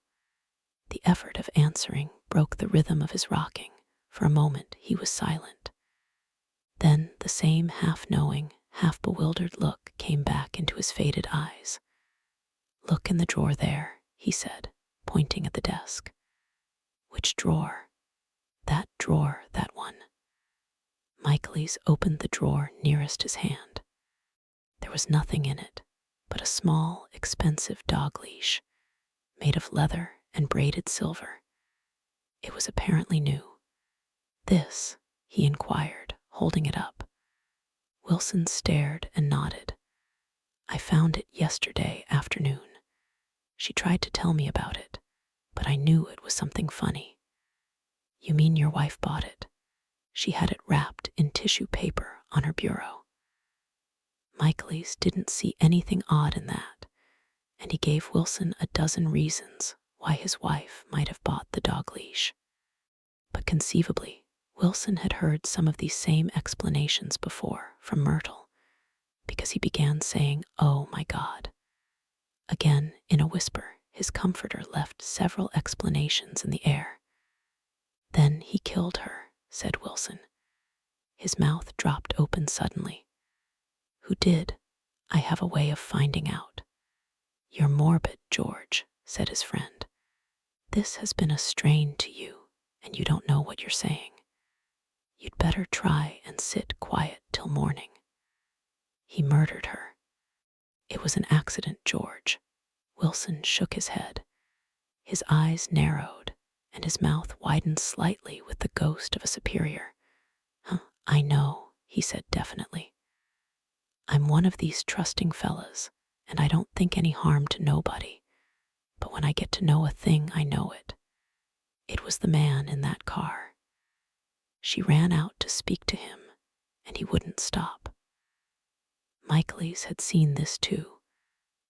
The effort of answering broke the rhythm of his rocking. For a moment he was silent. Then the same half-knowing, half-bewildered look came back into his faded eyes. Look in the drawer there, he said, pointing at the desk. Which drawer? That drawer, that one. Michaelis opened the drawer nearest his hand. There was nothing in it but a small, expensive dog leash, made of leather and braided silver. It was apparently new. This, he inquired, holding it up. Wilson stared and nodded. I found it yesterday afternoon. She tried to tell me about it, but I knew it was something funny. You mean your wife bought it? She had it wrapped in tissue paper on her bureau. Michaelis didn't see anything odd in that, and he gave Wilson a dozen reasons why his wife might have bought the dog leash. But conceivably, Wilson had heard some of these same explanations before from Myrtle, because he began saying, "Oh my God." Again, in a whisper, his comforter left several explanations in the air. Then he killed her, said Wilson. His mouth dropped open suddenly. Who did? I have a way of finding out. You're morbid, George, said his friend. This has been a strain to you, and you don't know what you're saying. You'd better try and sit quiet till morning. He murdered her. It was an accident, George. Wilson shook his head. His eyes narrowed, and his mouth widened slightly with the ghost of a superior. I know, he said definitely. I'm one of these trusting fellas, and I don't think any harm to nobody. But when I get to know a thing, I know it. It was the man in that car. She ran out to speak to him, and he wouldn't stop. Michaelis had seen this too,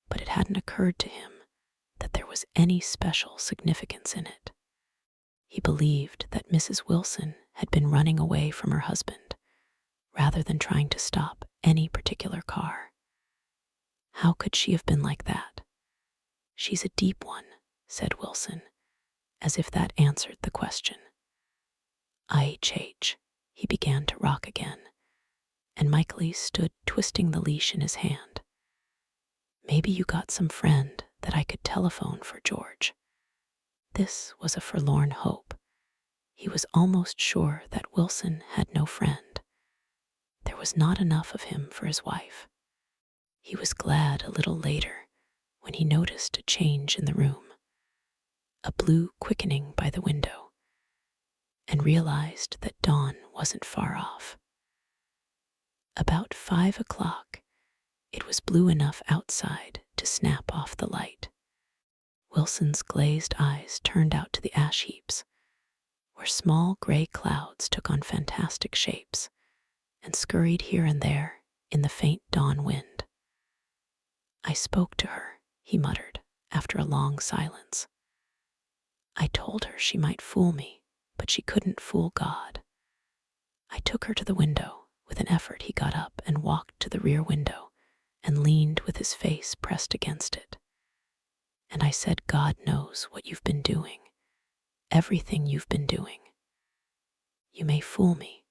but it hadn't occurred to him that there was any special significance in it. He believed that Mrs. Wilson had been running away from her husband, rather than trying to stop any particular car. How could she have been like that? She's a deep one, said Wilson, as if that answered the question. IHH, he began to rock again, and Michaelis stood twisting the leash in his hand. Maybe you got some friend that I could telephone for, George. This was a forlorn hope. He was almost sure that Wilson had no friend. There was not enough of him for his wife. He was glad a little later when he noticed a change in the room, a blue quickening by the window, and realized that dawn wasn't far off. About 5 o'clock, it was blue enough outside to snap off the light. Wilson's glazed eyes turned out to the ash heaps, where small gray clouds took on fantastic shapes and scurried here and there in the faint dawn wind. I spoke to her, he muttered after a long silence. I told her she might fool me, but she couldn't fool God. I took her to the window. With an effort, he got up and walked to the rear window and leaned with his face pressed against it. And I said, God knows what you've been doing, everything you've been doing. You may fool me,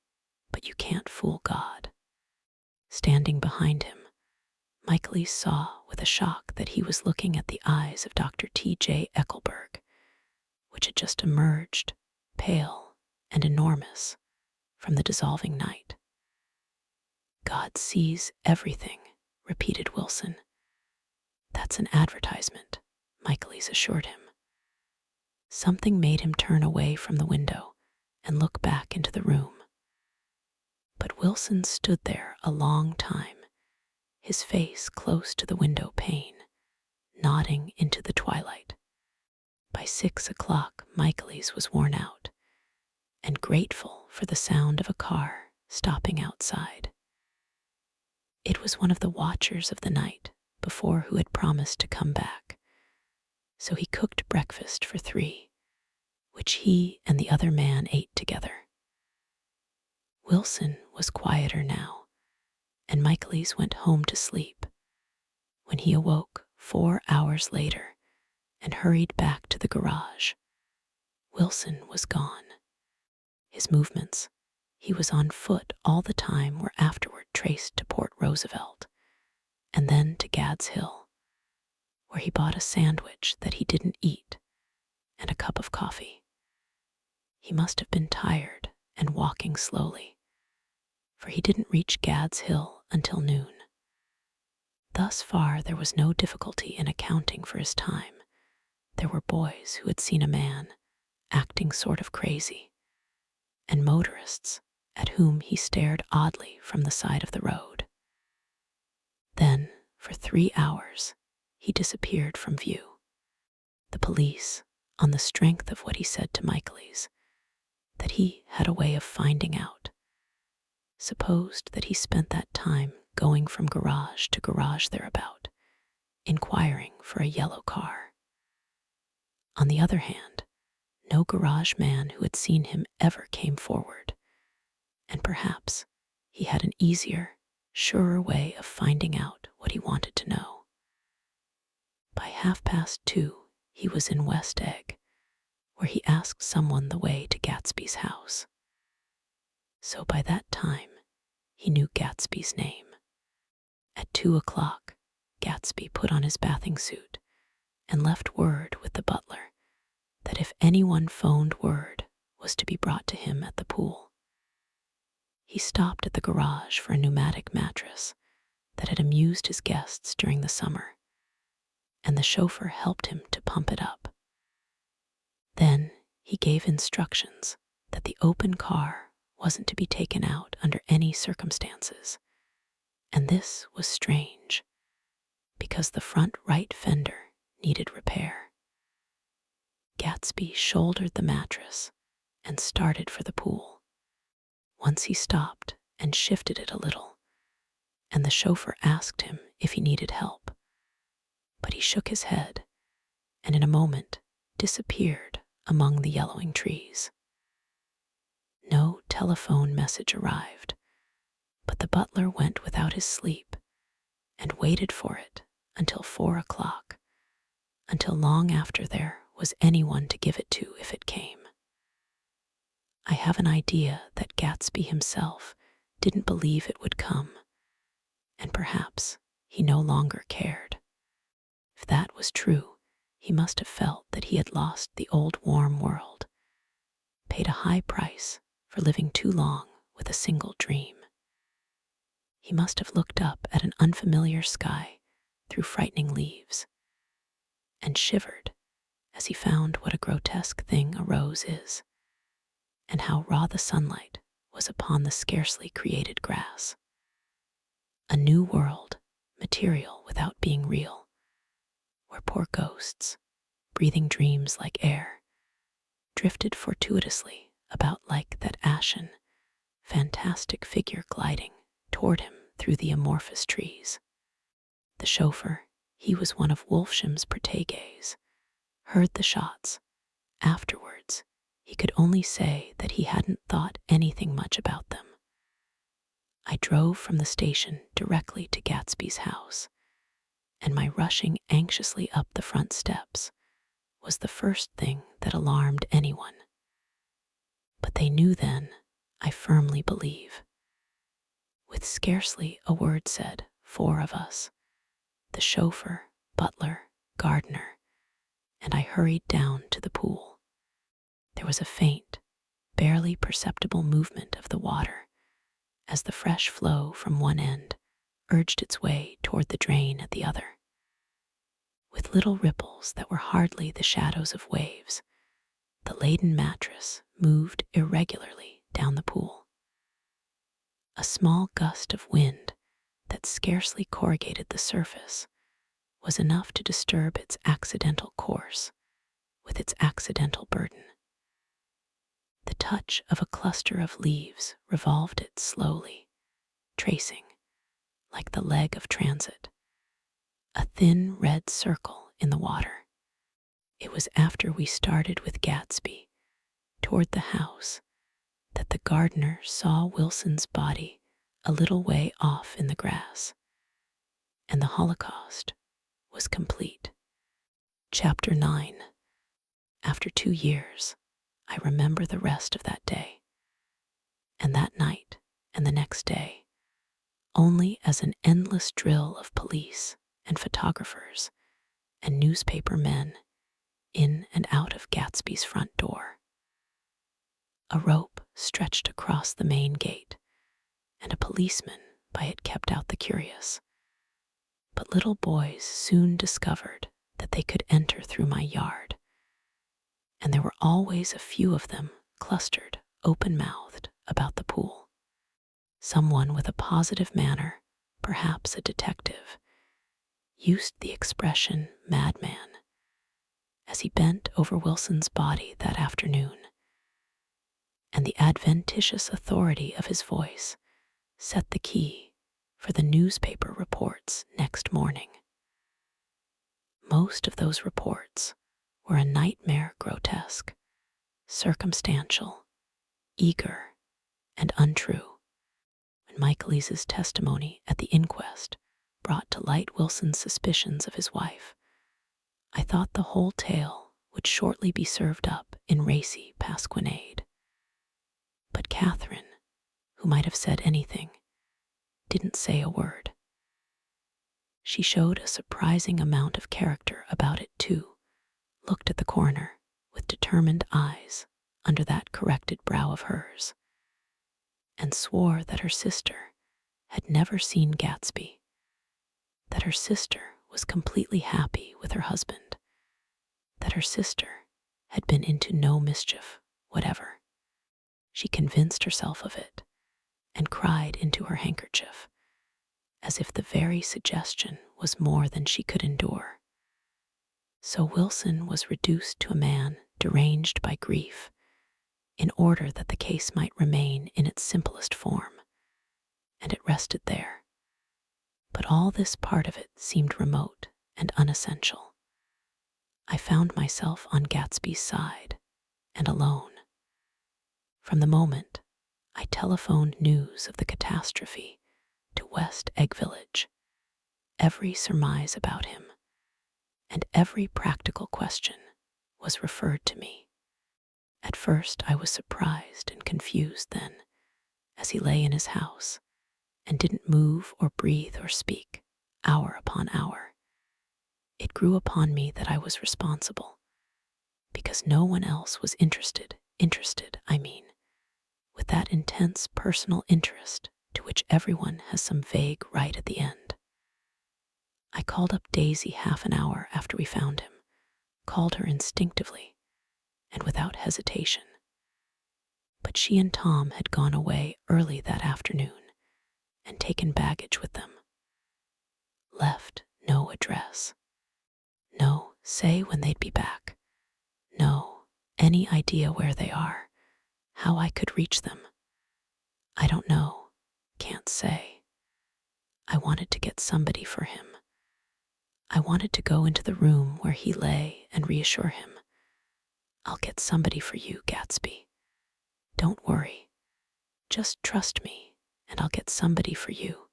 but you can't fool God. Standing behind him, Michaelis saw with a shock that he was looking at the eyes of Dr. T.J. Eckelberg, which had just emerged, pale and enormous, from the dissolving night. God sees everything, repeated Wilson. That's an advertisement, Michaelis assured him. Something made him turn away from the window and look back into the room. But Wilson stood there a long time, his face close to the window pane, nodding into the twilight. By 6 o'clock, Michaelis was worn out and grateful for the sound of a car stopping outside. It was one of the watchers of the night before who had promised to come back, so he cooked breakfast for 3, which he and the other man ate together. Wilson was quieter now, and Michaelis went home to sleep. When he awoke 4 hours later and hurried back to the garage, Wilson was gone. His movements, he was on foot all the time, were afterward traced to Port Roosevelt, and then to Gad's Hill, where he bought a sandwich that he didn't eat and a cup of coffee. He must have been tired and walking slowly, for he didn't reach Gad's Hill until noon. Thus far, there was no difficulty in accounting for his time. There were boys who had seen a man acting sort of crazy, and motorists at whom he stared oddly from the side of the road. Then, for 3 hours, he disappeared from view. The police, on the strength of what he said to Michaelis, that he had a way of finding out, supposed that he spent that time going from garage to garage thereabout, inquiring for a yellow car. On the other hand, no garage man who had seen him ever came forward, and perhaps he had an easier, surer way of finding out what he wanted to know. By 2:30, he was in West Egg, where he asked someone the way to Gatsby's house. So by that time, he knew Gatsby's name. At 2 o'clock, Gatsby put on his bathing suit and left word with the butler that if anyone phoned, word was to be brought to him at the pool. He stopped at the garage for a pneumatic mattress that had amused his guests during the summer, and the chauffeur helped him to pump it up. Then he gave instructions that the open car wasn't to be taken out under any circumstances, and this was strange because the front right fender needed repair. Gatsby shouldered the mattress and started for the pool. Once he stopped and shifted it a little, and the chauffeur asked him if he needed help, but he shook his head and in a moment disappeared among the yellowing trees. No telephone message arrived, but the butler went without his sleep and waited for it until 4 o'clock, until long after there was anyone to give it to if it came. I have an idea that Gatsby himself didn't believe it would come, and perhaps he no longer cared. If that was true, he must have felt that he had lost the old warm world, paid a high price for living too long with a single dream. He must have looked up at an unfamiliar sky through frightening leaves and shivered as he found what a grotesque thing a rose is, and how raw the sunlight was upon the scarcely created grass. A new world, material without being real, where poor ghosts, breathing dreams like air, drifted fortuitously about like that ashen, fantastic figure gliding toward him through the amorphous trees. The chauffeur, he was one of Wolfsham's proteges, heard the shots. Afterwards, he could only say that he hadn't thought anything much about them. I drove from the station directly to Gatsby's house, and my rushing anxiously up the front steps was the first thing that alarmed anyone. But they knew then, I firmly believe. With scarcely a word said, 4 of us, the chauffeur, butler, gardener, and I hurried down to the pool. There was a faint, barely perceptible movement of the water as the fresh flow from one end urged its way toward the drain at the other. With little ripples that were hardly the shadows of waves, the laden mattress moved irregularly down the pool. A small gust of wind that scarcely corrugated the surface was enough to disturb its accidental course with its accidental burden. The touch of a cluster of leaves revolved it slowly, tracing, like the leg of transit, a thin red circle in the water. It was after we started with Gatsby toward the house that the gardener saw Wilson's body a little way off in the grass, and the Holocaust was complete. Chapter 9. After 2 years, I remember the rest of that day, and that night, and the next day, only as an endless drill of police and photographers and newspaper men in and out of Gatsby's front door. A rope stretched across the main gate, and a policeman by it kept out the curious. But little boys soon discovered that they could enter through my yard, and there were always a few of them clustered, open-mouthed, about the pool. Someone with a positive manner, perhaps a detective, used the expression madman as he bent over Wilson's body that afternoon, and the adventitious authority of his voice set the key for the newspaper reports next morning. Most of those reports were a nightmare grotesque, circumstantial, eager, and untrue. When Michaelis's testimony at the inquest brought to light Wilson's suspicions of his wife, I thought the whole tale would shortly be served up in racy pasquinade. But Catherine, who might have said anything, didn't say a word. She showed a surprising amount of character about it, too, looked at the coroner with determined eyes under that corrected brow of hers, and swore that her sister had never seen Gatsby, that her sister was completely happy with her husband, that her sister had been into no mischief whatever. She convinced herself of it and cried into her handkerchief, as if the very suggestion was more than she could endure. So Wilson was reduced to a man deranged by grief in order that the case might remain in its simplest form, and it rested there. But all this part of it seemed remote and unessential. I found myself on Gatsby's side and alone. From the moment I telephoned news of the catastrophe to West Egg Village, every surmise about him and every practical question was referred to me. At first I was surprised and confused then, as he lay in his house and didn't move or breathe or speak, hour upon hour. It grew upon me that I was responsible, because no one else was interested, with that intense personal interest to which everyone has some vague right at the end. I called up Daisy half an hour after we found him, called her instinctively and without hesitation. But she and Tom had gone away early that afternoon and taken baggage with them. Left no address. No say when they'd be back. No any idea where they are, how I could reach them. I don't know, can't say. I wanted to get somebody for him. I wanted to go into the room where he lay and reassure him. I'll get somebody for you, Gatsby. Don't worry. Just trust me, and I'll get somebody for you.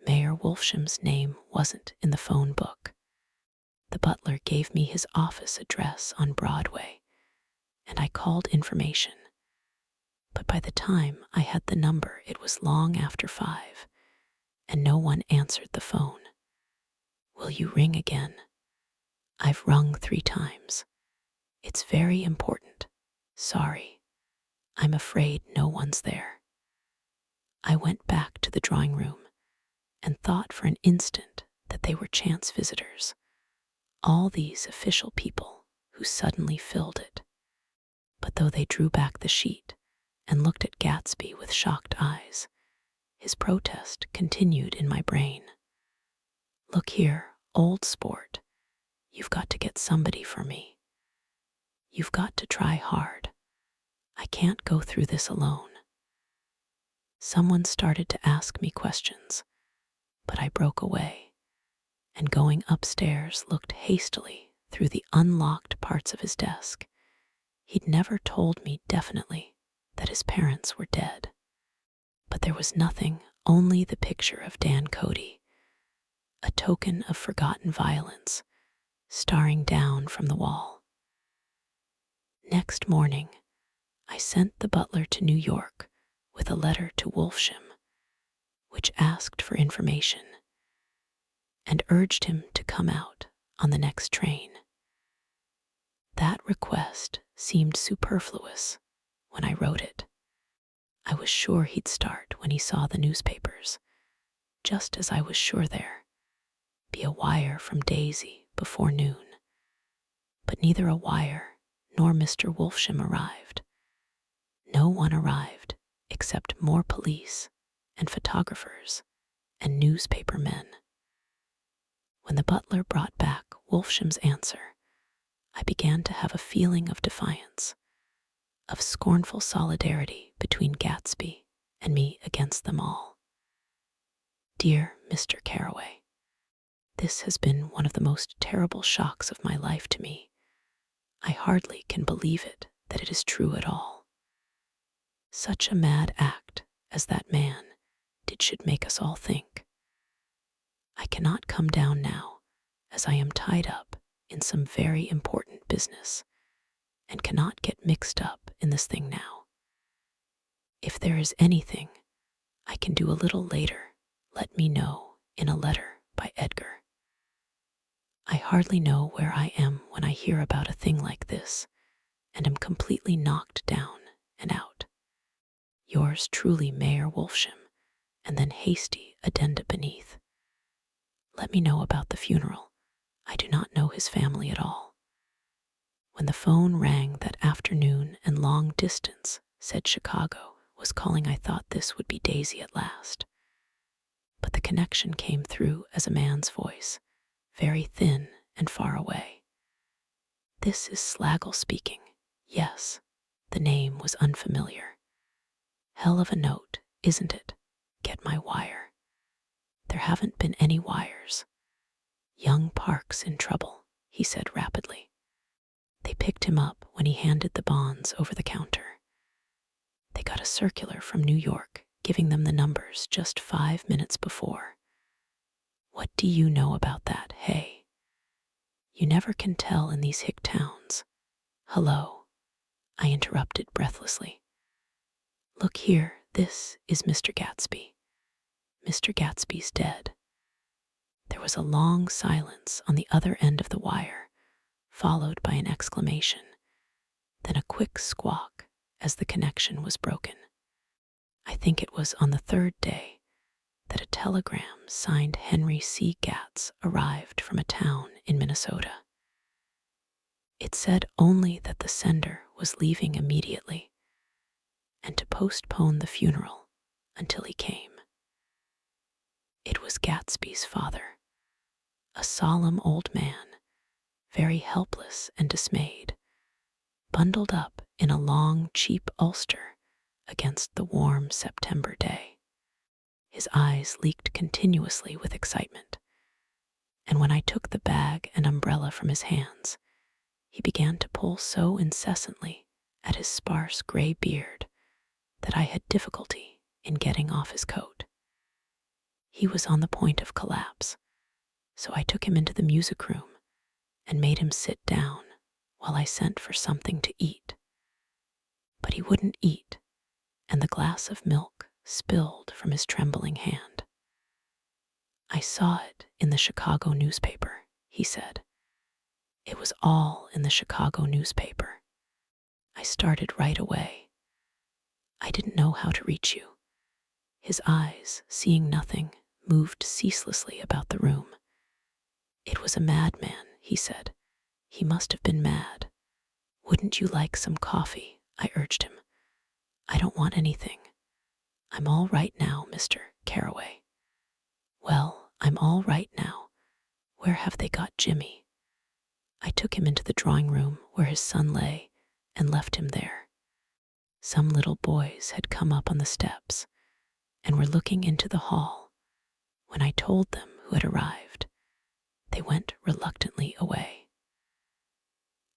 Mayor Wolfsham's name wasn't in the phone book. The butler gave me his office address on Broadway, and I called information. But by the time I had the number, it was long after 5, and no one answered the phone. Will you ring again? I've rung 3 times. It's very important. Sorry. I'm afraid no one's there. I went back to the drawing room and thought for an instant that they were chance visitors, all these official people who suddenly filled it. But though they drew back the sheet and looked at Gatsby with shocked eyes, his protest continued in my brain. Look here, old sport, you've got to get somebody for me. You've got to try hard. I can't go through this alone. Someone started to ask me questions, but I broke away, and going upstairs looked hastily through the unlocked parts of his desk. He'd never told me definitely that his parents were dead, but there was nothing, only the picture of Dan Cody, a token of forgotten violence, staring down from the wall. Next morning, I sent the butler to New York with a letter to Wolfsham, which asked for information and urged him to come out on the next train. That request seemed superfluous when I wrote it. I was sure he'd start when he saw the newspapers, just as I was sure there be a wire from Daisy before noon. But neither a wire nor Mr. Wolfsham arrived. No one arrived except more police and photographers and newspaper men. When the butler brought back Wolfsham's answer, I began to have a feeling of defiance, of scornful solidarity between Gatsby and me against them all. Dear Mr. Carroway, this has been one of the most terrible shocks of my life to me. I hardly can believe it, that it is true at all. Such a mad act as that man did should make us all think. I cannot come down now, as I am tied up in some very important business, and cannot get mixed up in this thing now. If there is anything I can do a little later, let me know in a letter by Edgar. I hardly know where I am when I hear about a thing like this, and am completely knocked down and out. Yours truly, Mayor Wolfsham, and then hasty addenda beneath. Let me know about the funeral. I do not know his family at all. When the phone rang that afternoon and long distance said Chicago was calling, I thought this would be Daisy at last. But the connection came through as a man's voice, very thin and far away. This is Slagle speaking. Yes, the name was unfamiliar. Hell of a note, isn't it? Get my wire. There haven't been any wires. Young Park's in trouble, he said rapidly. They picked him up when he handed the bonds over the counter. They got a circular from New York giving them the numbers just 5 minutes before. What do you know about that, hey? You never can tell in these hick towns. Hello, I interrupted breathlessly. Look here, this is Mr. Gatsby. Mr. Gatsby's dead. There was a long silence on the other end of the wire, followed by an exclamation, then a quick squawk as the connection was broken. I think it was on the third day that a telegram signed Henry C. Gatz arrived from a town in Minnesota. It said only that the sender was leaving immediately and to postpone the funeral until he came. It was Gatsby's father, a solemn old man, very helpless and dismayed, bundled up in a long, cheap ulster against the warm September day. His eyes leaked continuously with excitement, and when I took the bag and umbrella from his hands, he began to pull so incessantly at his sparse gray beard that I had difficulty in getting off his coat. He was on the point of collapse, so I took him into the music room and made him sit down while I sent for something to eat. But he wouldn't eat, and the glass of milk spilled from his trembling hand. I saw it in the Chicago newspaper, he said. It was all in the Chicago newspaper. I started right away. I didn't know how to reach you. His eyes, seeing nothing, moved ceaselessly about the room. It was a madman, he said. He must have been mad. Wouldn't you like some coffee? I urged him. I don't want anything. I'm all right now, Mr. Carraway. Well, I'm all right now. Where have they got Jimmy? I took him into the drawing room where his son lay and left him there. Some little boys had come up on the steps and were looking into the hall. When I told them who had arrived, they went reluctantly away.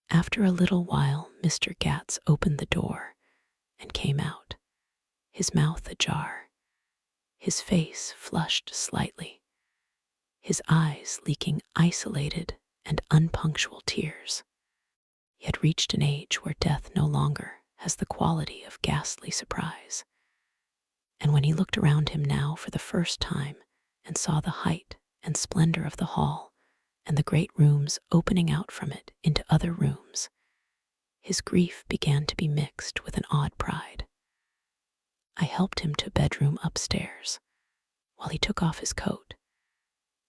After a little while, Mr. Gatz opened the door and came out, his mouth ajar, his face flushed slightly, his eyes leaking isolated and unpunctual tears. He had reached an age where death no longer has the quality of ghastly surprise. And when he looked around him now for the first time and saw the height and splendor of the hall and the great rooms opening out from it into other rooms, his grief began to be mixed with an odd pride. I helped him to a bedroom upstairs. While he took off his coat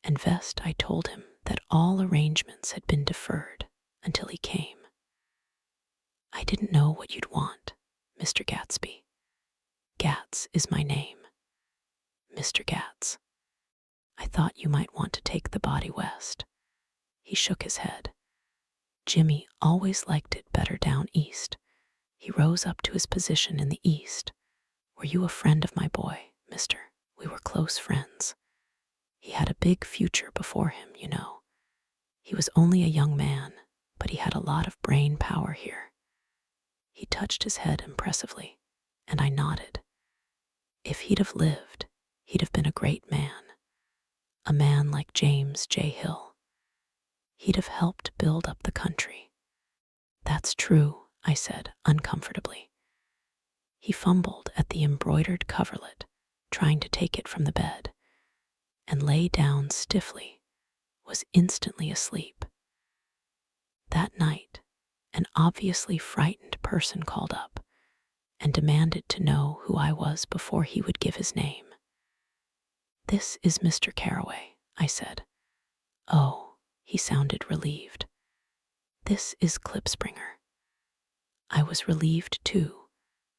and vest, I told him that all arrangements had been deferred until he came. I didn't know what you'd want, Mr. Gatsby. Gatz is my name. Mr. Gatz. I thought you might want to take the body west. He shook his head. Jimmy always liked it better down east. He rose up to his position in the east. Were you a friend of my boy, mister? We were close friends. He had a big future before him, you know. He was only a young man, but he had a lot of brain power here. He touched his head impressively, and I nodded. If he'd have lived, he'd have been a great man. A man like James J. Hill. He'd have helped build up the country. That's true, I said uncomfortably. He fumbled at the embroidered coverlet, trying to take it from the bed, and lay down stiffly was instantly asleep. That night, an obviously frightened person called up and demanded to know who I was before he would give his name. "This is Mr. Carroway," I said. "Oh," he sounded relieved. "This is Klipspringer." I was relieved too,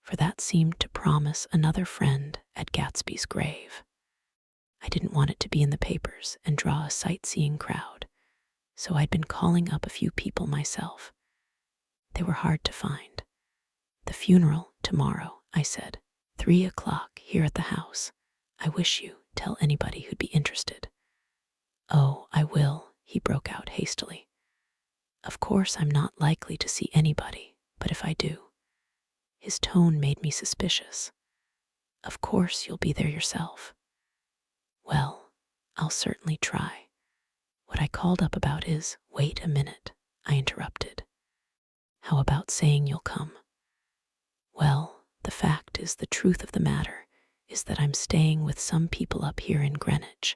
for that seemed to promise another friend at Gatsby's grave. I didn't want it to be in the papers and draw a sightseeing crowd, so I'd been calling up a few people myself. They were hard to find. "The funeral tomorrow," I said. 3 o'clock here at the house. I wish you tell anybody who'd be interested." "Oh, I will," he broke out hastily. "Of course I'm not likely to see anybody, but if I do." His tone made me suspicious. "Of course you'll be there yourself." "Well, I'll certainly try. What I called up about is—" "Wait a minute," I interrupted. "How about saying you'll come?" "Well, the fact is, the truth of the matter is that I'm staying with some people up here in Greenwich,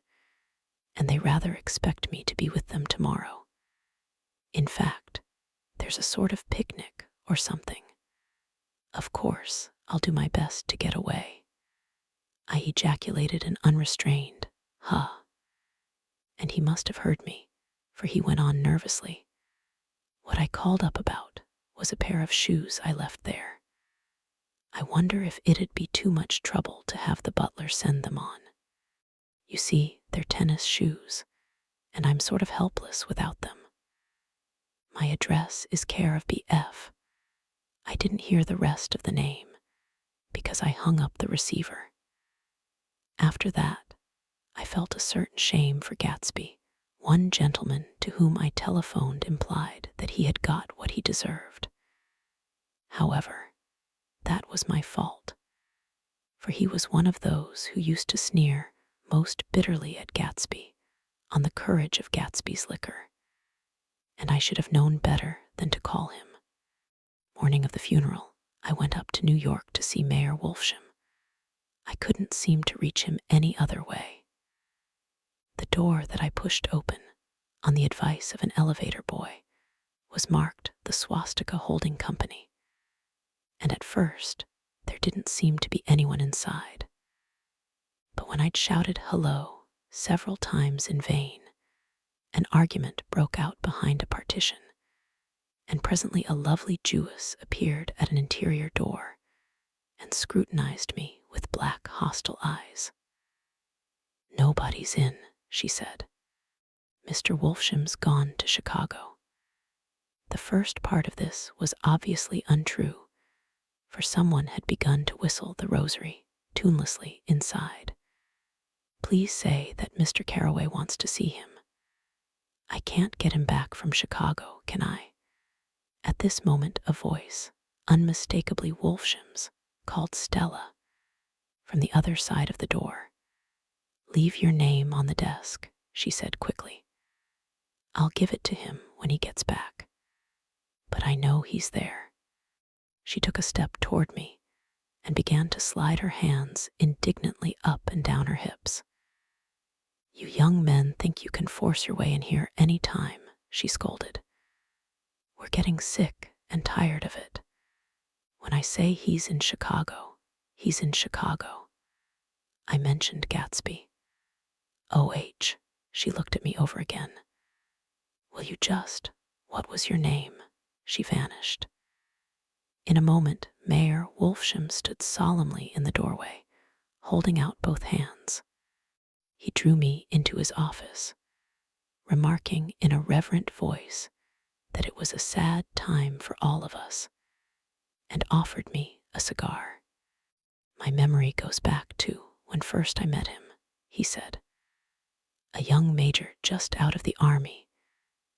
and they rather expect me to be with them tomorrow. In fact, there's a sort of picnic or something. Of course, I'll do my best to get away." I ejaculated an unrestrained, "Huh." And he must have heard me, for he went on nervously. "What I called up about was a pair of shoes I left there. I wonder if it'd be too much trouble to have the butler send them on. You see, they're tennis shoes, and I'm sort of helpless without them. My address is care of B.F. I didn't hear the rest of the name because I hung up the receiver. After that, I felt a certain shame for Gatsby. One gentleman to whom I telephoned implied that he had got what he deserved. However, that was my fault, for he was one of those who used to sneer most bitterly at Gatsby on the courage of Gatsby's liquor, and I should have known better than to call him. Morning of the funeral, I went up to New York to see Mayor Wolfsham. I couldn't seem to reach him any other way. The door that I pushed open, on the advice of an elevator boy, was marked the Swastika Holding Company, and at first there didn't seem to be anyone inside. But when I'd shouted hello several times in vain, an argument broke out behind a partition, and presently a lovely Jewess appeared at an interior door and scrutinized me with black, hostile eyes. "Nobody's in," she said. "Mr. Wolfsham's gone to Chicago." The first part of this was obviously untrue, for someone had begun to whistle the rosary tunelessly inside. "Please say that Mr. Carroway wants to see him. I can't get him back from Chicago, can I?" At this moment a voice, unmistakably Wolfsham's, called Stella from the other side of the door. "Leave your name on the desk," she said quickly. "I'll give it to him when he gets back. But I know he's there." She took a step toward me and began to slide her hands indignantly up and down her hips. "You young men think you can force your way in here any time," she scolded. "We're getting sick and tired of it. When I say he's in Chicago, he's in Chicago." I mentioned Gatsby. "O.H." She looked at me over again. "Will you just— what was your name?" She vanished. In a moment, Mayor Wolfsham stood solemnly in the doorway, holding out both hands. He drew me into his office, remarking in a reverent voice that it was a sad time for all of us, and offered me a cigar. "My memory goes back to when first I met him," he said. "A young major just out of the army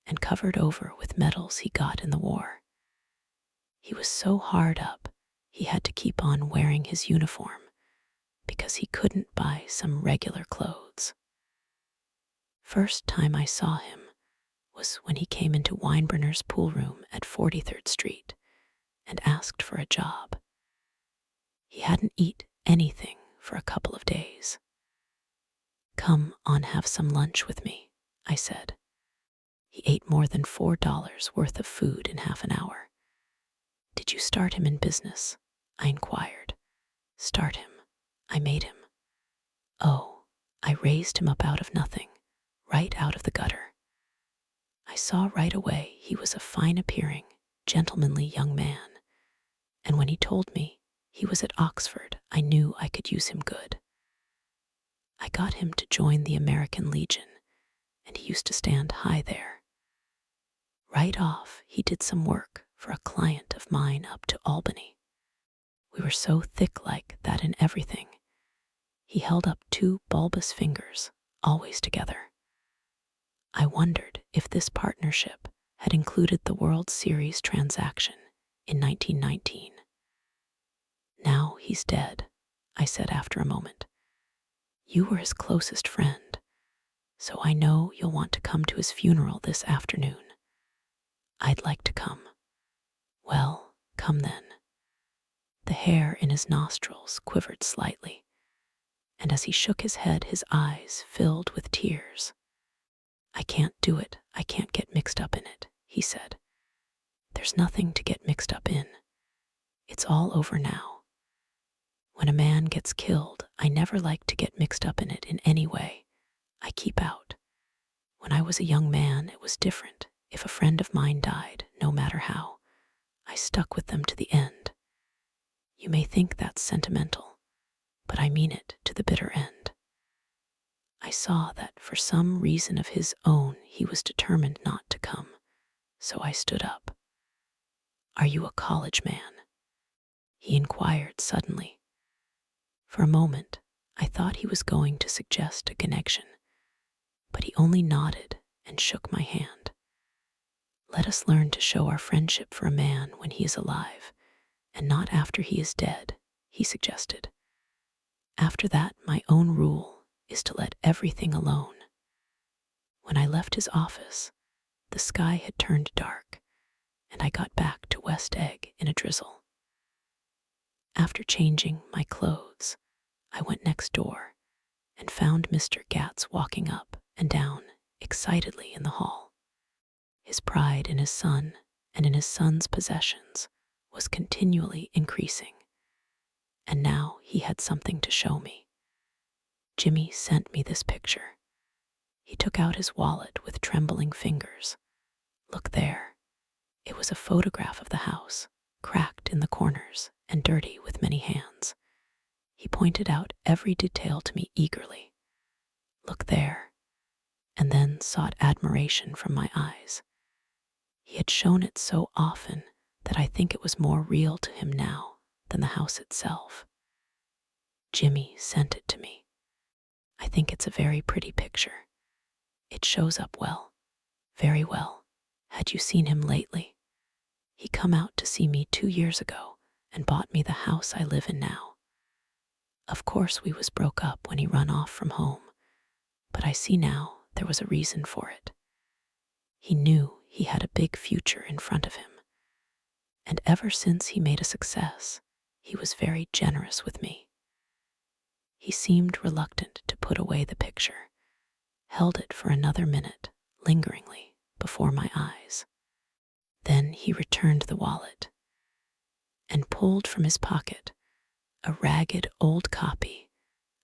and covered over with medals he got in the war. He was so hard up, he had to keep on wearing his uniform because he couldn't buy some regular clothes. First time I saw him was when he came into Weinbrenner's pool room at 43rd Street and asked for a job. He hadn't eat anything for a couple of days. "Come on, have some lunch with me," I said. He ate more than $4 worth of food in half an hour. Did you start him in business? I inquired. Start him. I made him. Oh, I raised him up out of nothing, right out of the gutter. I saw right away he was a fine-appearing, gentlemanly young man, and when he told me he was at Oxford, I knew I could use him good. I got him to join the American Legion, and he used to stand high there. Right off, he did some work for a client of mine up to Albany. We were so thick-like that in everything, he held up two bulbous fingers, always together. I wondered if this partnership had included the World Series transaction in 1919. Now he's dead, I said after a moment. You were his closest friend, so I know you'll want to come to his funeral this afternoon. I'd like to come. Well, come then. The hair in his nostrils quivered slightly, and as he shook his head, his eyes filled with tears. I can't do it. I can't get mixed up in it, he said. There's nothing to get mixed up in. It's all over now. When a man gets killed, I never like to get mixed up in it in any way. I keep out. When I was a young man, it was different. If a friend of mine died, no matter how, I stuck with them to the end. You may think that's sentimental, but I mean it to the bitter end. I saw that for some reason of his own, he was determined not to come, so I stood up. Are you a college man? He inquired suddenly. For a moment, I thought he was going to suggest a connection, but he only nodded and shook my hand. Let us learn to show our friendship for a man when he is alive, and not after he is dead, he suggested. After that, my own rule is to let everything alone. When I left his office, the sky had turned dark, and I got back to West Egg in a drizzle. After changing my clothes, I went next door and found Mr. Gatz walking up and down excitedly in the hall. His pride in his son and in his son's possessions was continually increasing, and now he had something to show me. Jimmy sent me this picture. He took out his wallet with trembling fingers. Look there. It was a photograph of the house, cracked in the corners and dirty with many hands. He pointed out every detail to me eagerly. Look there, and then sought admiration from my eyes. He had shown it so often that I think it was more real to him now than the house itself. Jimmy sent it to me. I think it's a very pretty picture. It shows up well, very well. Had you seen him lately? He come out to see me 2 years ago and bought me the house I live in now. Of course we was broke up when he run off from home, but I see now there was a reason for it. He knew he had a big future in front of him, and ever since he made a success, he was very generous with me. He seemed reluctant to put away the picture, held it for another minute, lingeringly, before my eyes. Then he returned the wallet and pulled from his pocket a ragged old copy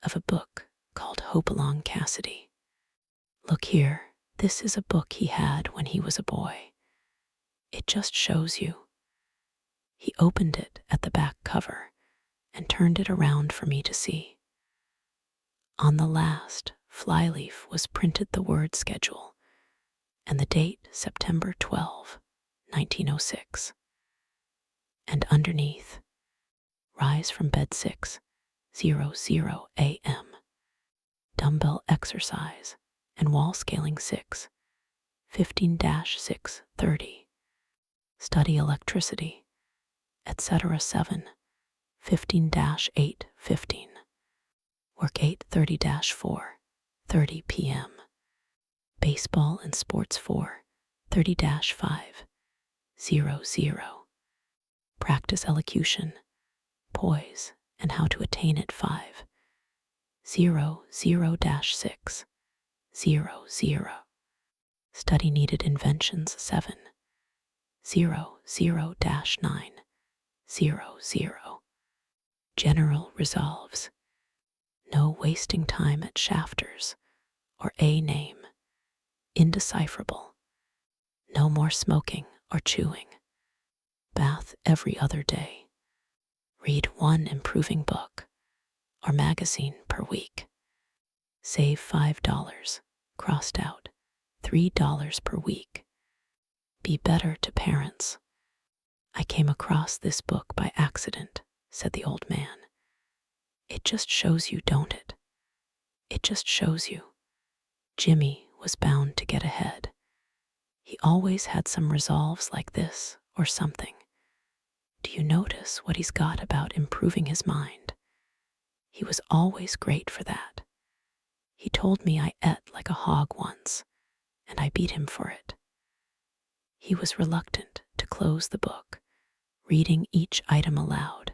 of a book called Hopalong Cassidy. Look here, this is a book he had when he was a boy. It just shows you. He opened it at the back cover and turned it around for me to see. On the last flyleaf was printed the word schedule and the date September 12, 1906. And underneath, rise from bed 6:00 a.m. Dumbbell exercise and wall scaling 15-6:30. Study electricity, etc. 7:15-8:15. Work 8:30-4:30 p.m. Baseball and sports 4:30-5:00. Practice elocution, poise, and how to attain it 5:00-6:00. Study Needed Inventions 700-900. General Resolves. No wasting time at shafters or a name. Indecipherable. No more smoking or chewing. Bath every other day. Read one improving book or magazine per week. Save $5, crossed out, $3 per week. Be better to parents. I came across this book by accident, said the old man. It just shows you, don't it? It just shows you. Jimmy was bound to get ahead. He always had some resolves like this or something. Do you notice what he's got about improving his mind? He was always great for that. He told me I ate like a hog once, and I beat him for it. He was reluctant to close the book, reading each item aloud,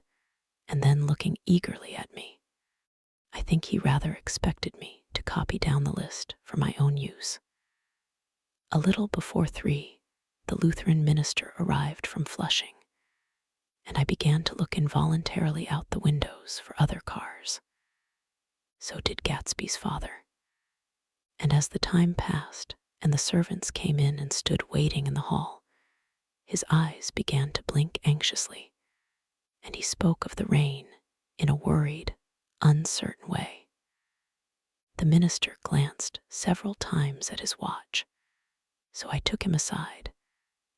and then looking eagerly at me. I think he rather expected me to copy down the list for my own use. A little before 3, the Lutheran minister arrived from Flushing, and I began to look involuntarily out the windows for other cars. So did Gatsby's father. And as the time passed and the servants came in and stood waiting in the hall, his eyes began to blink anxiously, and he spoke of the rain in a worried, uncertain way. The minister glanced several times at his watch, so I took him aside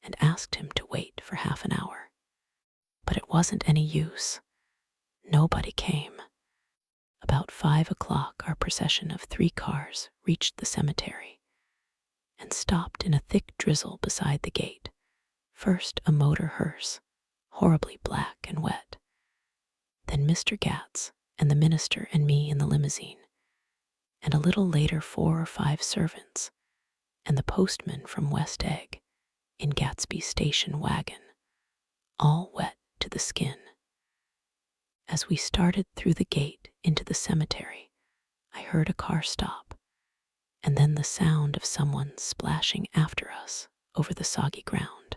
and asked him to wait for half an hour. But it wasn't any use. Nobody came. About 5 o'clock, our procession of 3 cars reached the cemetery and stopped in a thick drizzle beside the gate. First a motor hearse, horribly black and wet. Then Mr. Gatz and the minister and me in the limousine. And a little later 4 or 5 servants and the postman from West Egg in Gatsby's station wagon, all wet to the skin. As we started through the gate into the cemetery, I heard a car stop, and then the sound of someone splashing after us over the soggy ground.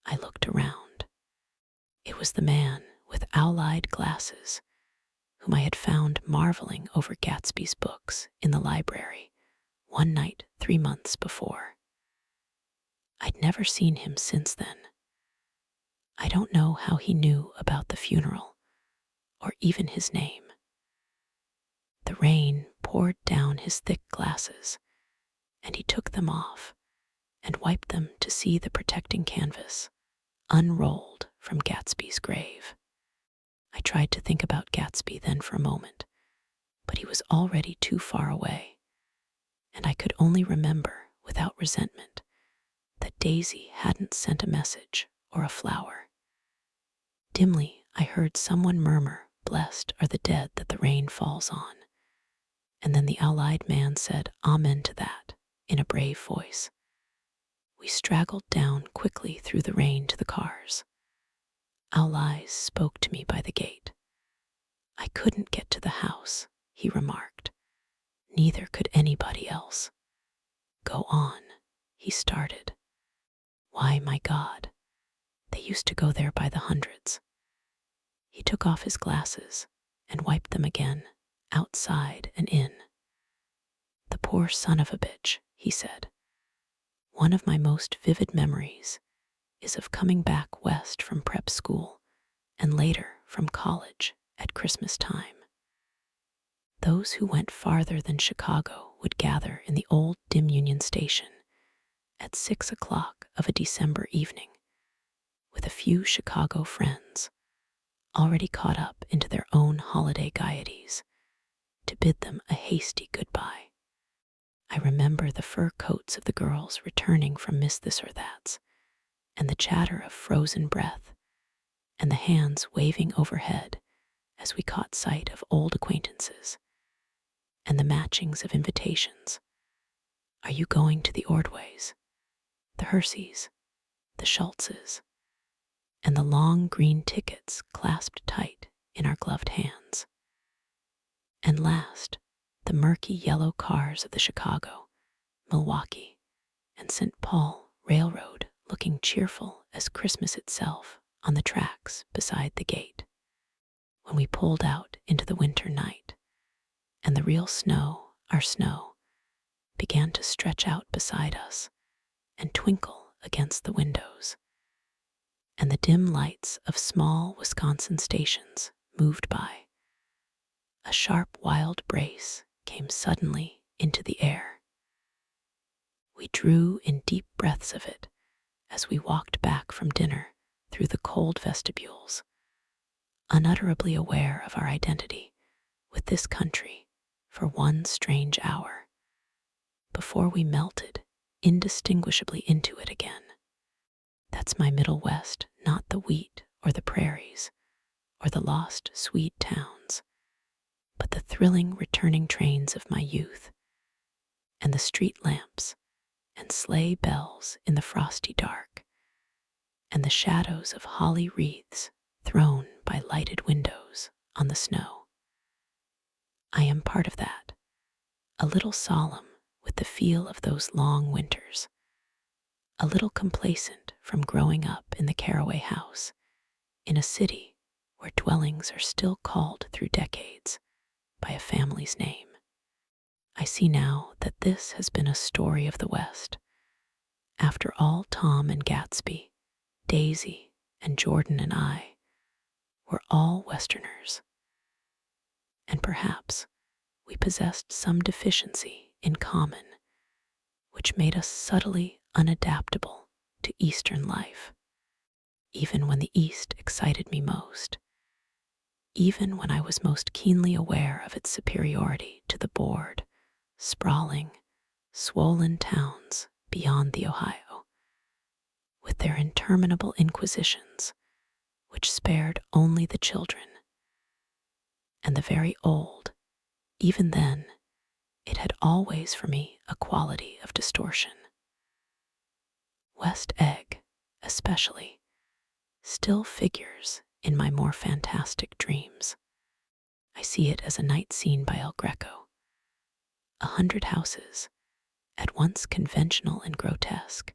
I looked around. It was the man with owl-eyed glasses whom I had found marveling over Gatsby's books in the library one night 3 months before. I'd never seen him since then. I don't know how he knew about the funeral, or even his name. The rain poured down his thick glasses, and he took them off and wiped them to see the protecting canvas unrolled from Gatsby's grave. I tried to think about Gatsby then for a moment, but he was already too far away, and I could only remember without resentment that Daisy hadn't sent a message or a flower. Dimly, I heard someone murmur, "Blessed are the dead that the rain falls on." And then the owl-eyed man said, "Amen to that," in a brave voice. We straggled down quickly through the rain to the cars. Owl Eyes spoke to me by the gate. "I couldn't get to the house," he remarked. "Neither could anybody else." "Go on," he started. "Why, my God, they used to go there by the hundreds." He took off his glasses and wiped them again, outside and in. "The poor son of a bitch," he said. "One of my most vivid memories is of coming back west from prep school and later from college at Christmas time. Those who went farther than Chicago would gather in the old dim Union Station at 6 o'clock of a December evening with a few Chicago friends already caught up into their own holiday gaieties to bid them a hasty goodbye. I remember the fur coats of the girls returning from Miss This or That's, and the chatter of frozen breath, and the hands waving overhead as we caught sight of old acquaintances, and the matchings of invitations. Are you going to the Ordways, the Herseys, the Schultzes, and the long green tickets clasped tight in our gloved hands? And last, the murky yellow cars of the Chicago, Milwaukee, and St. Paul Railroad looking cheerful as Christmas itself on the tracks beside the gate. When we pulled out into the winter night, and the real snow, our snow, began to stretch out beside us and twinkle against the windows, and the dim lights of small Wisconsin stations moved by, a sharp wild brace came suddenly into the air. We drew in deep breaths of it as we walked back from dinner through the cold vestibules, unutterably aware of our identity with this country for one strange hour, before we melted indistinguishably into it again. That's my Middle West, not the wheat or the prairies or the lost Swede towns, but the thrilling returning trains of my youth, and the street lamps and sleigh bells in the frosty dark, and the shadows of holly wreaths thrown by lighted windows on the snow. I am part of that, a little solemn with the feel of those long winters, a little complacent from growing up in the Caraway house, in a city where dwellings are still called through decades by a family's name. I see now that this has been a story of the West. After all, Tom and Gatsby, Daisy and Jordan and I were all Westerners. And perhaps we possessed some deficiency in common, which made us subtly unadaptable to Eastern life, even when the East excited me most, even when I was most keenly aware of its superiority to the bored, sprawling, swollen towns beyond the Ohio, with their interminable inquisitions, which spared only the children, and the very old. Even then, it had always for me a quality of distortion. West Egg, especially, still figures in my more fantastic dreams. I see it as a night scene by El Greco. 100 houses, at once conventional and grotesque,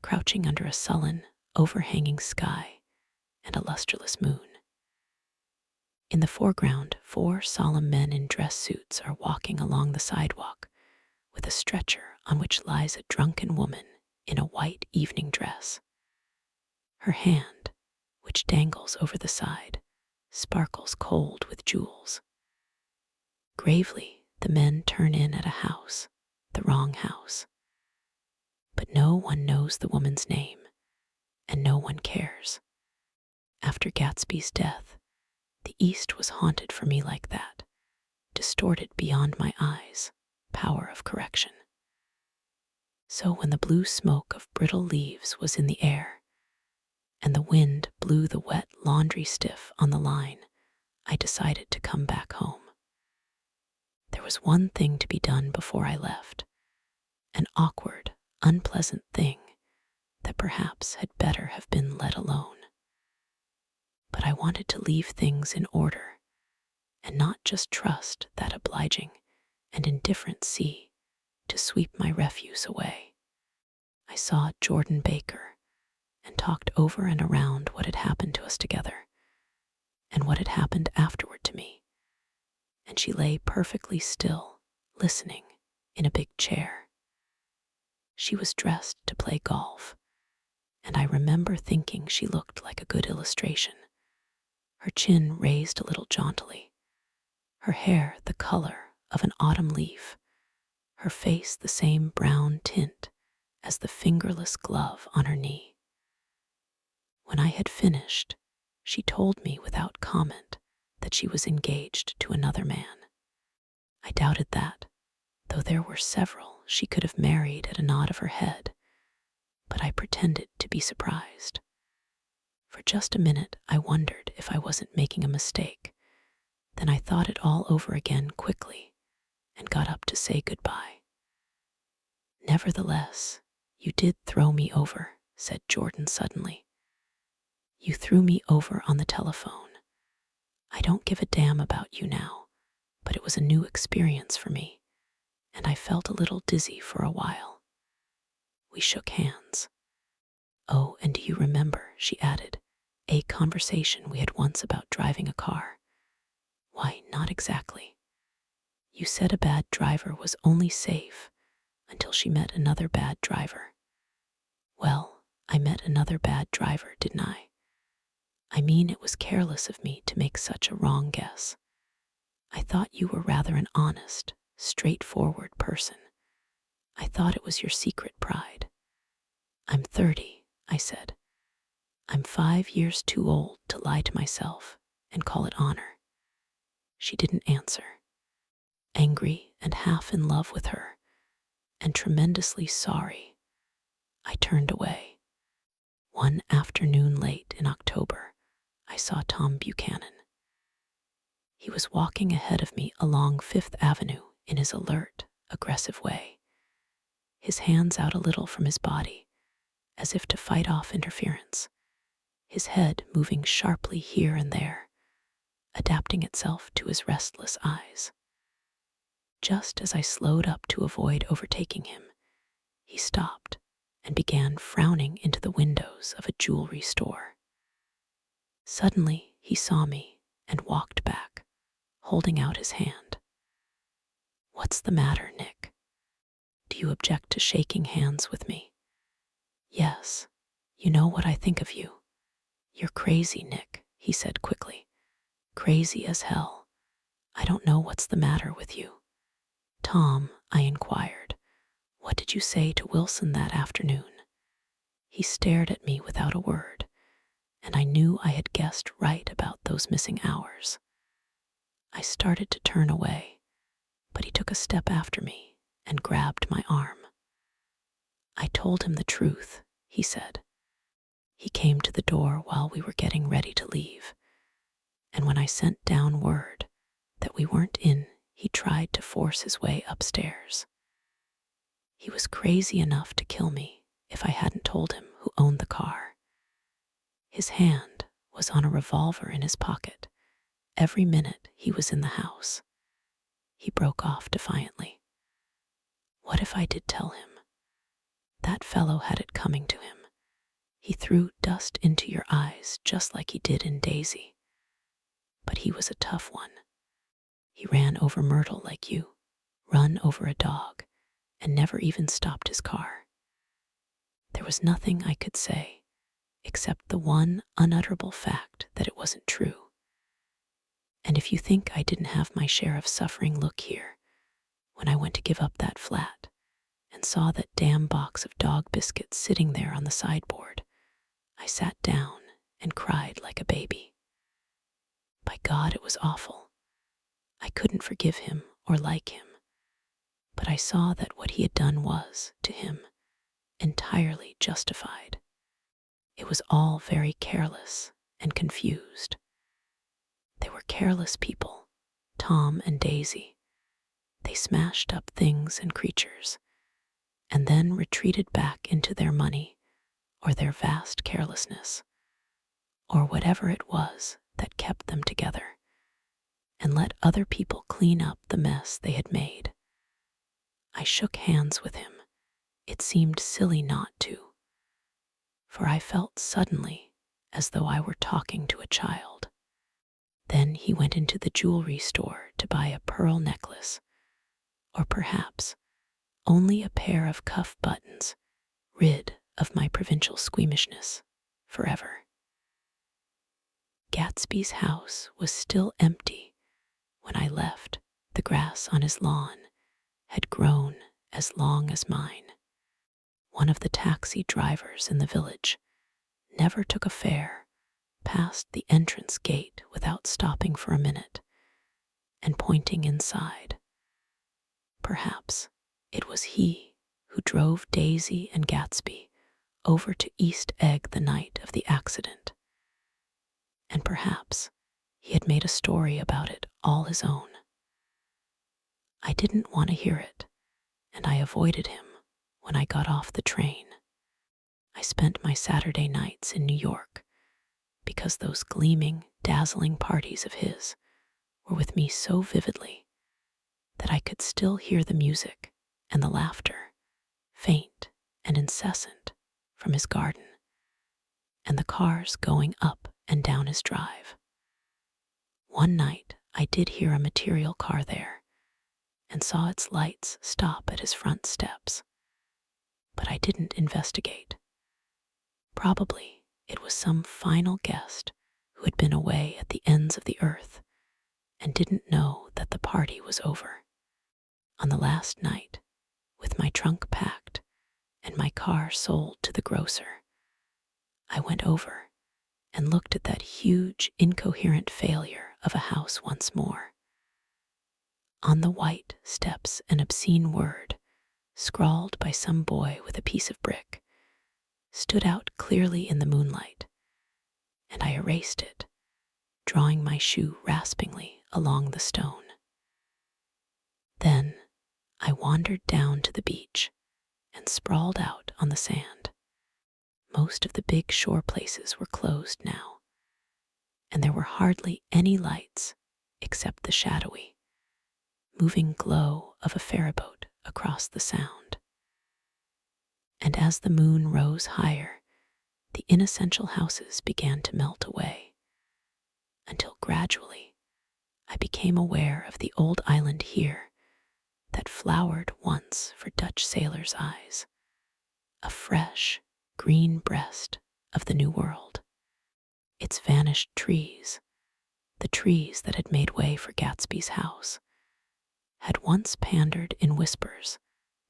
crouching under a sullen, overhanging sky and a lustreless moon. In the foreground, 4 solemn men in dress suits are walking along the sidewalk with a stretcher on which lies a drunken woman in a white evening dress. Her hand, which dangles over the side, sparkles cold with jewels. Gravely, the men turn in at a house, the wrong house. But no one knows the woman's name, and no one cares. After Gatsby's death, the East was haunted for me like that, distorted beyond my eyes, power of correction. So when the blue smoke of brittle leaves was in the air, and the wind blew the wet laundry stiff on the line, I decided to come back home. There was one thing to be done before I left, an awkward, unpleasant thing that perhaps had better have been let alone. But I wanted to leave things in order and not just trust that obliging and indifferent sea to sweep my refuse away. I saw Jordan Baker and talked over and around what had happened to us together and what had happened afterward to me, and she lay perfectly still, listening in a big chair. She was dressed to play golf, and I remember thinking she looked like a good illustration, her chin raised a little jauntily, her hair the color of an autumn leaf, her face the same brown tint as the fingerless glove on her knee. When I had finished, she told me without comment that she was engaged to another man. I doubted that, though there were several she could have married at a nod of her head, but I pretended to be surprised. For just a minute I wondered if I wasn't making a mistake. Then I thought it all over again quickly and got up to say goodbye. Nevertheless, you did throw me over, said Jordan suddenly. You threw me over on the telephone. I don't give a damn about you now, but it was a new experience for me, and I felt a little dizzy for a while. We shook hands. "Oh, and do you remember," she added, "a conversation we had once about driving a car?" "Why, not exactly. You said a bad driver was only safe until she met another bad driver." "Well, I met another bad driver, didn't I? I mean, it was careless of me to make such a wrong guess. I thought you were rather an honest, straightforward person. I thought it was your secret pride." "I'm 30, I said. "I'm 5 years too old to lie to myself and call it honor." She didn't answer. Angry and half in love with her, and tremendously sorry, I turned away. One afternoon late in October, I saw Tom Buchanan. He was walking ahead of me along Fifth Avenue in his alert, aggressive way, his hands out a little from his body, as if to fight off interference, his head moving sharply here and there, adapting itself to his restless eyes. Just as I slowed up to avoid overtaking him, he stopped and began frowning into the windows of a jewelry store. Suddenly, he saw me and walked back, holding out his hand. "What's the matter, Nick? Do you object to shaking hands with me?" "Yes. You know what I think of you." "You're crazy, Nick," he said quickly. "Crazy as hell. I don't know what's the matter with you." "Tom," I inquired, "what did you say to Wilson that afternoon?" He stared at me without a word, and I knew I had guessed right about those missing hours. I started to turn away, but he took a step after me and grabbed my arm. "I told him the truth," he said. He came to the door while we were getting ready to leave, and when I sent down word that we weren't in, he tried to force his way upstairs. He was crazy enough to kill me if I hadn't told him who owned the car. His hand was on a revolver in his pocket every minute he was in the house. He broke off defiantly. What if I did tell him? That fellow had it coming to him. He threw dust into your eyes just like he did in Daisy. But he was a tough one. He ran over Myrtle like you, run over a dog, and never even stopped his car. There was nothing I could say, except the one unutterable fact that it wasn't true. And if you think I didn't have my share of suffering, look here. When I went to give up that flat and saw that damn box of dog biscuits sitting there on the sideboard, I sat down and cried like a baby. By God, it was awful. I couldn't forgive him or like him, but I saw that what he had done was, to him, entirely justified. It was all very careless and confused. They were careless people, Tom and Daisy. They smashed up things and creatures, and then retreated back into their money or their vast carelessness, or whatever it was that kept them together, and let other people clean up the mess they had made. I shook hands with him. It seemed silly not to, for I felt suddenly as though I were talking to a child. Then he went into the jewelry store to buy a pearl necklace, or perhaps only a pair of cuff buttons, rid of my provincial squeamishness forever. Gatsby's house was still empty when I left. The grass on his lawn had grown as long as mine. One of the taxi drivers in the village never took a fare past the entrance gate without stopping for a minute and pointing inside. Perhaps it was he who drove Daisy and Gatsby over to East Egg the night of the accident. And perhaps he had made a story about it all his own. I didn't want to hear it, and I avoided him when I got off the train. I spent my Saturday nights in New York because those gleaming, dazzling parties of his were with me so vividly that I could still hear the music and the laughter, faint and incessant from his garden, and the cars going up and down his drive. One night I did hear a material car there and saw its lights stop at his front steps, but I didn't investigate. Probably it was some final guest who had been away at the ends of the earth and didn't know that the party was over. On the last night, with my trunk packed and my car sold to the grocer, I went over and looked at that huge, incoherent failure of a house once more. On the white steps, an obscene word, scrawled by some boy with a piece of brick, stood out clearly in the moonlight, and I erased it, drawing my shoe raspingly along the stone. Then I wandered down to the beach and sprawled out on the sand. Most of the big shore places were closed now, and there were hardly any lights except the shadowy, moving glow of a ferryboat across the sound. And as the moon rose higher, the inessential houses began to melt away, until gradually I became aware of the old island here that flowered once for Dutch sailors' eyes, a fresh, green breast of the New World. Its vanished trees, the trees that had made way for Gatsby's house, had once pandered in whispers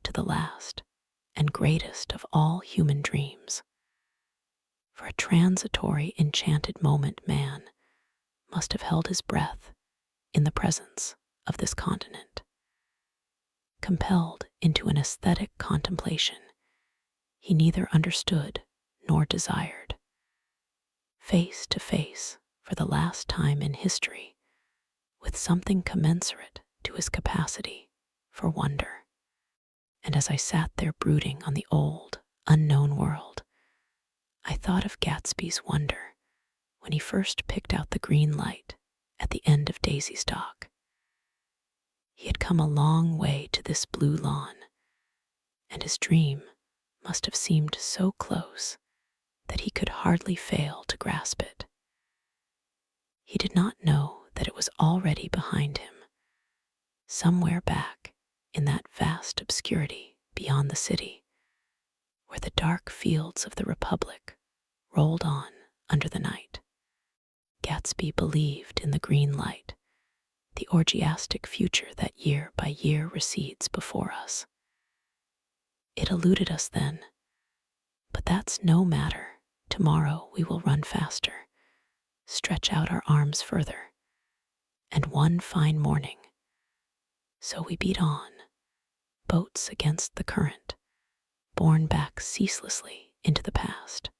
to the last and greatest of all human dreams. For a transitory, enchanted moment, man must have held his breath in the presence of this continent. Compelled into an aesthetic contemplation he neither understood nor desired. Face to face, for the last time in history, with something commensurate to his capacity for wonder. And as I sat there brooding on the old, unknown world, I thought of Gatsby's wonder when he first picked out the green light at the end of Daisy's dock. He had come a long way to this blue lawn, and his dream must have seemed so close that he could hardly fail to grasp it. He did not know that it was already behind him, somewhere back in that vast obscurity beyond the city, where the dark fields of the Republic rolled on under the night. Gatsby believed in the green light, the orgiastic future that year by year recedes before us. It eluded us then, but that's no matter. Tomorrow we will run faster, stretch out our arms further, and one fine morning. So we beat on, boats against the current, borne back ceaselessly into the past.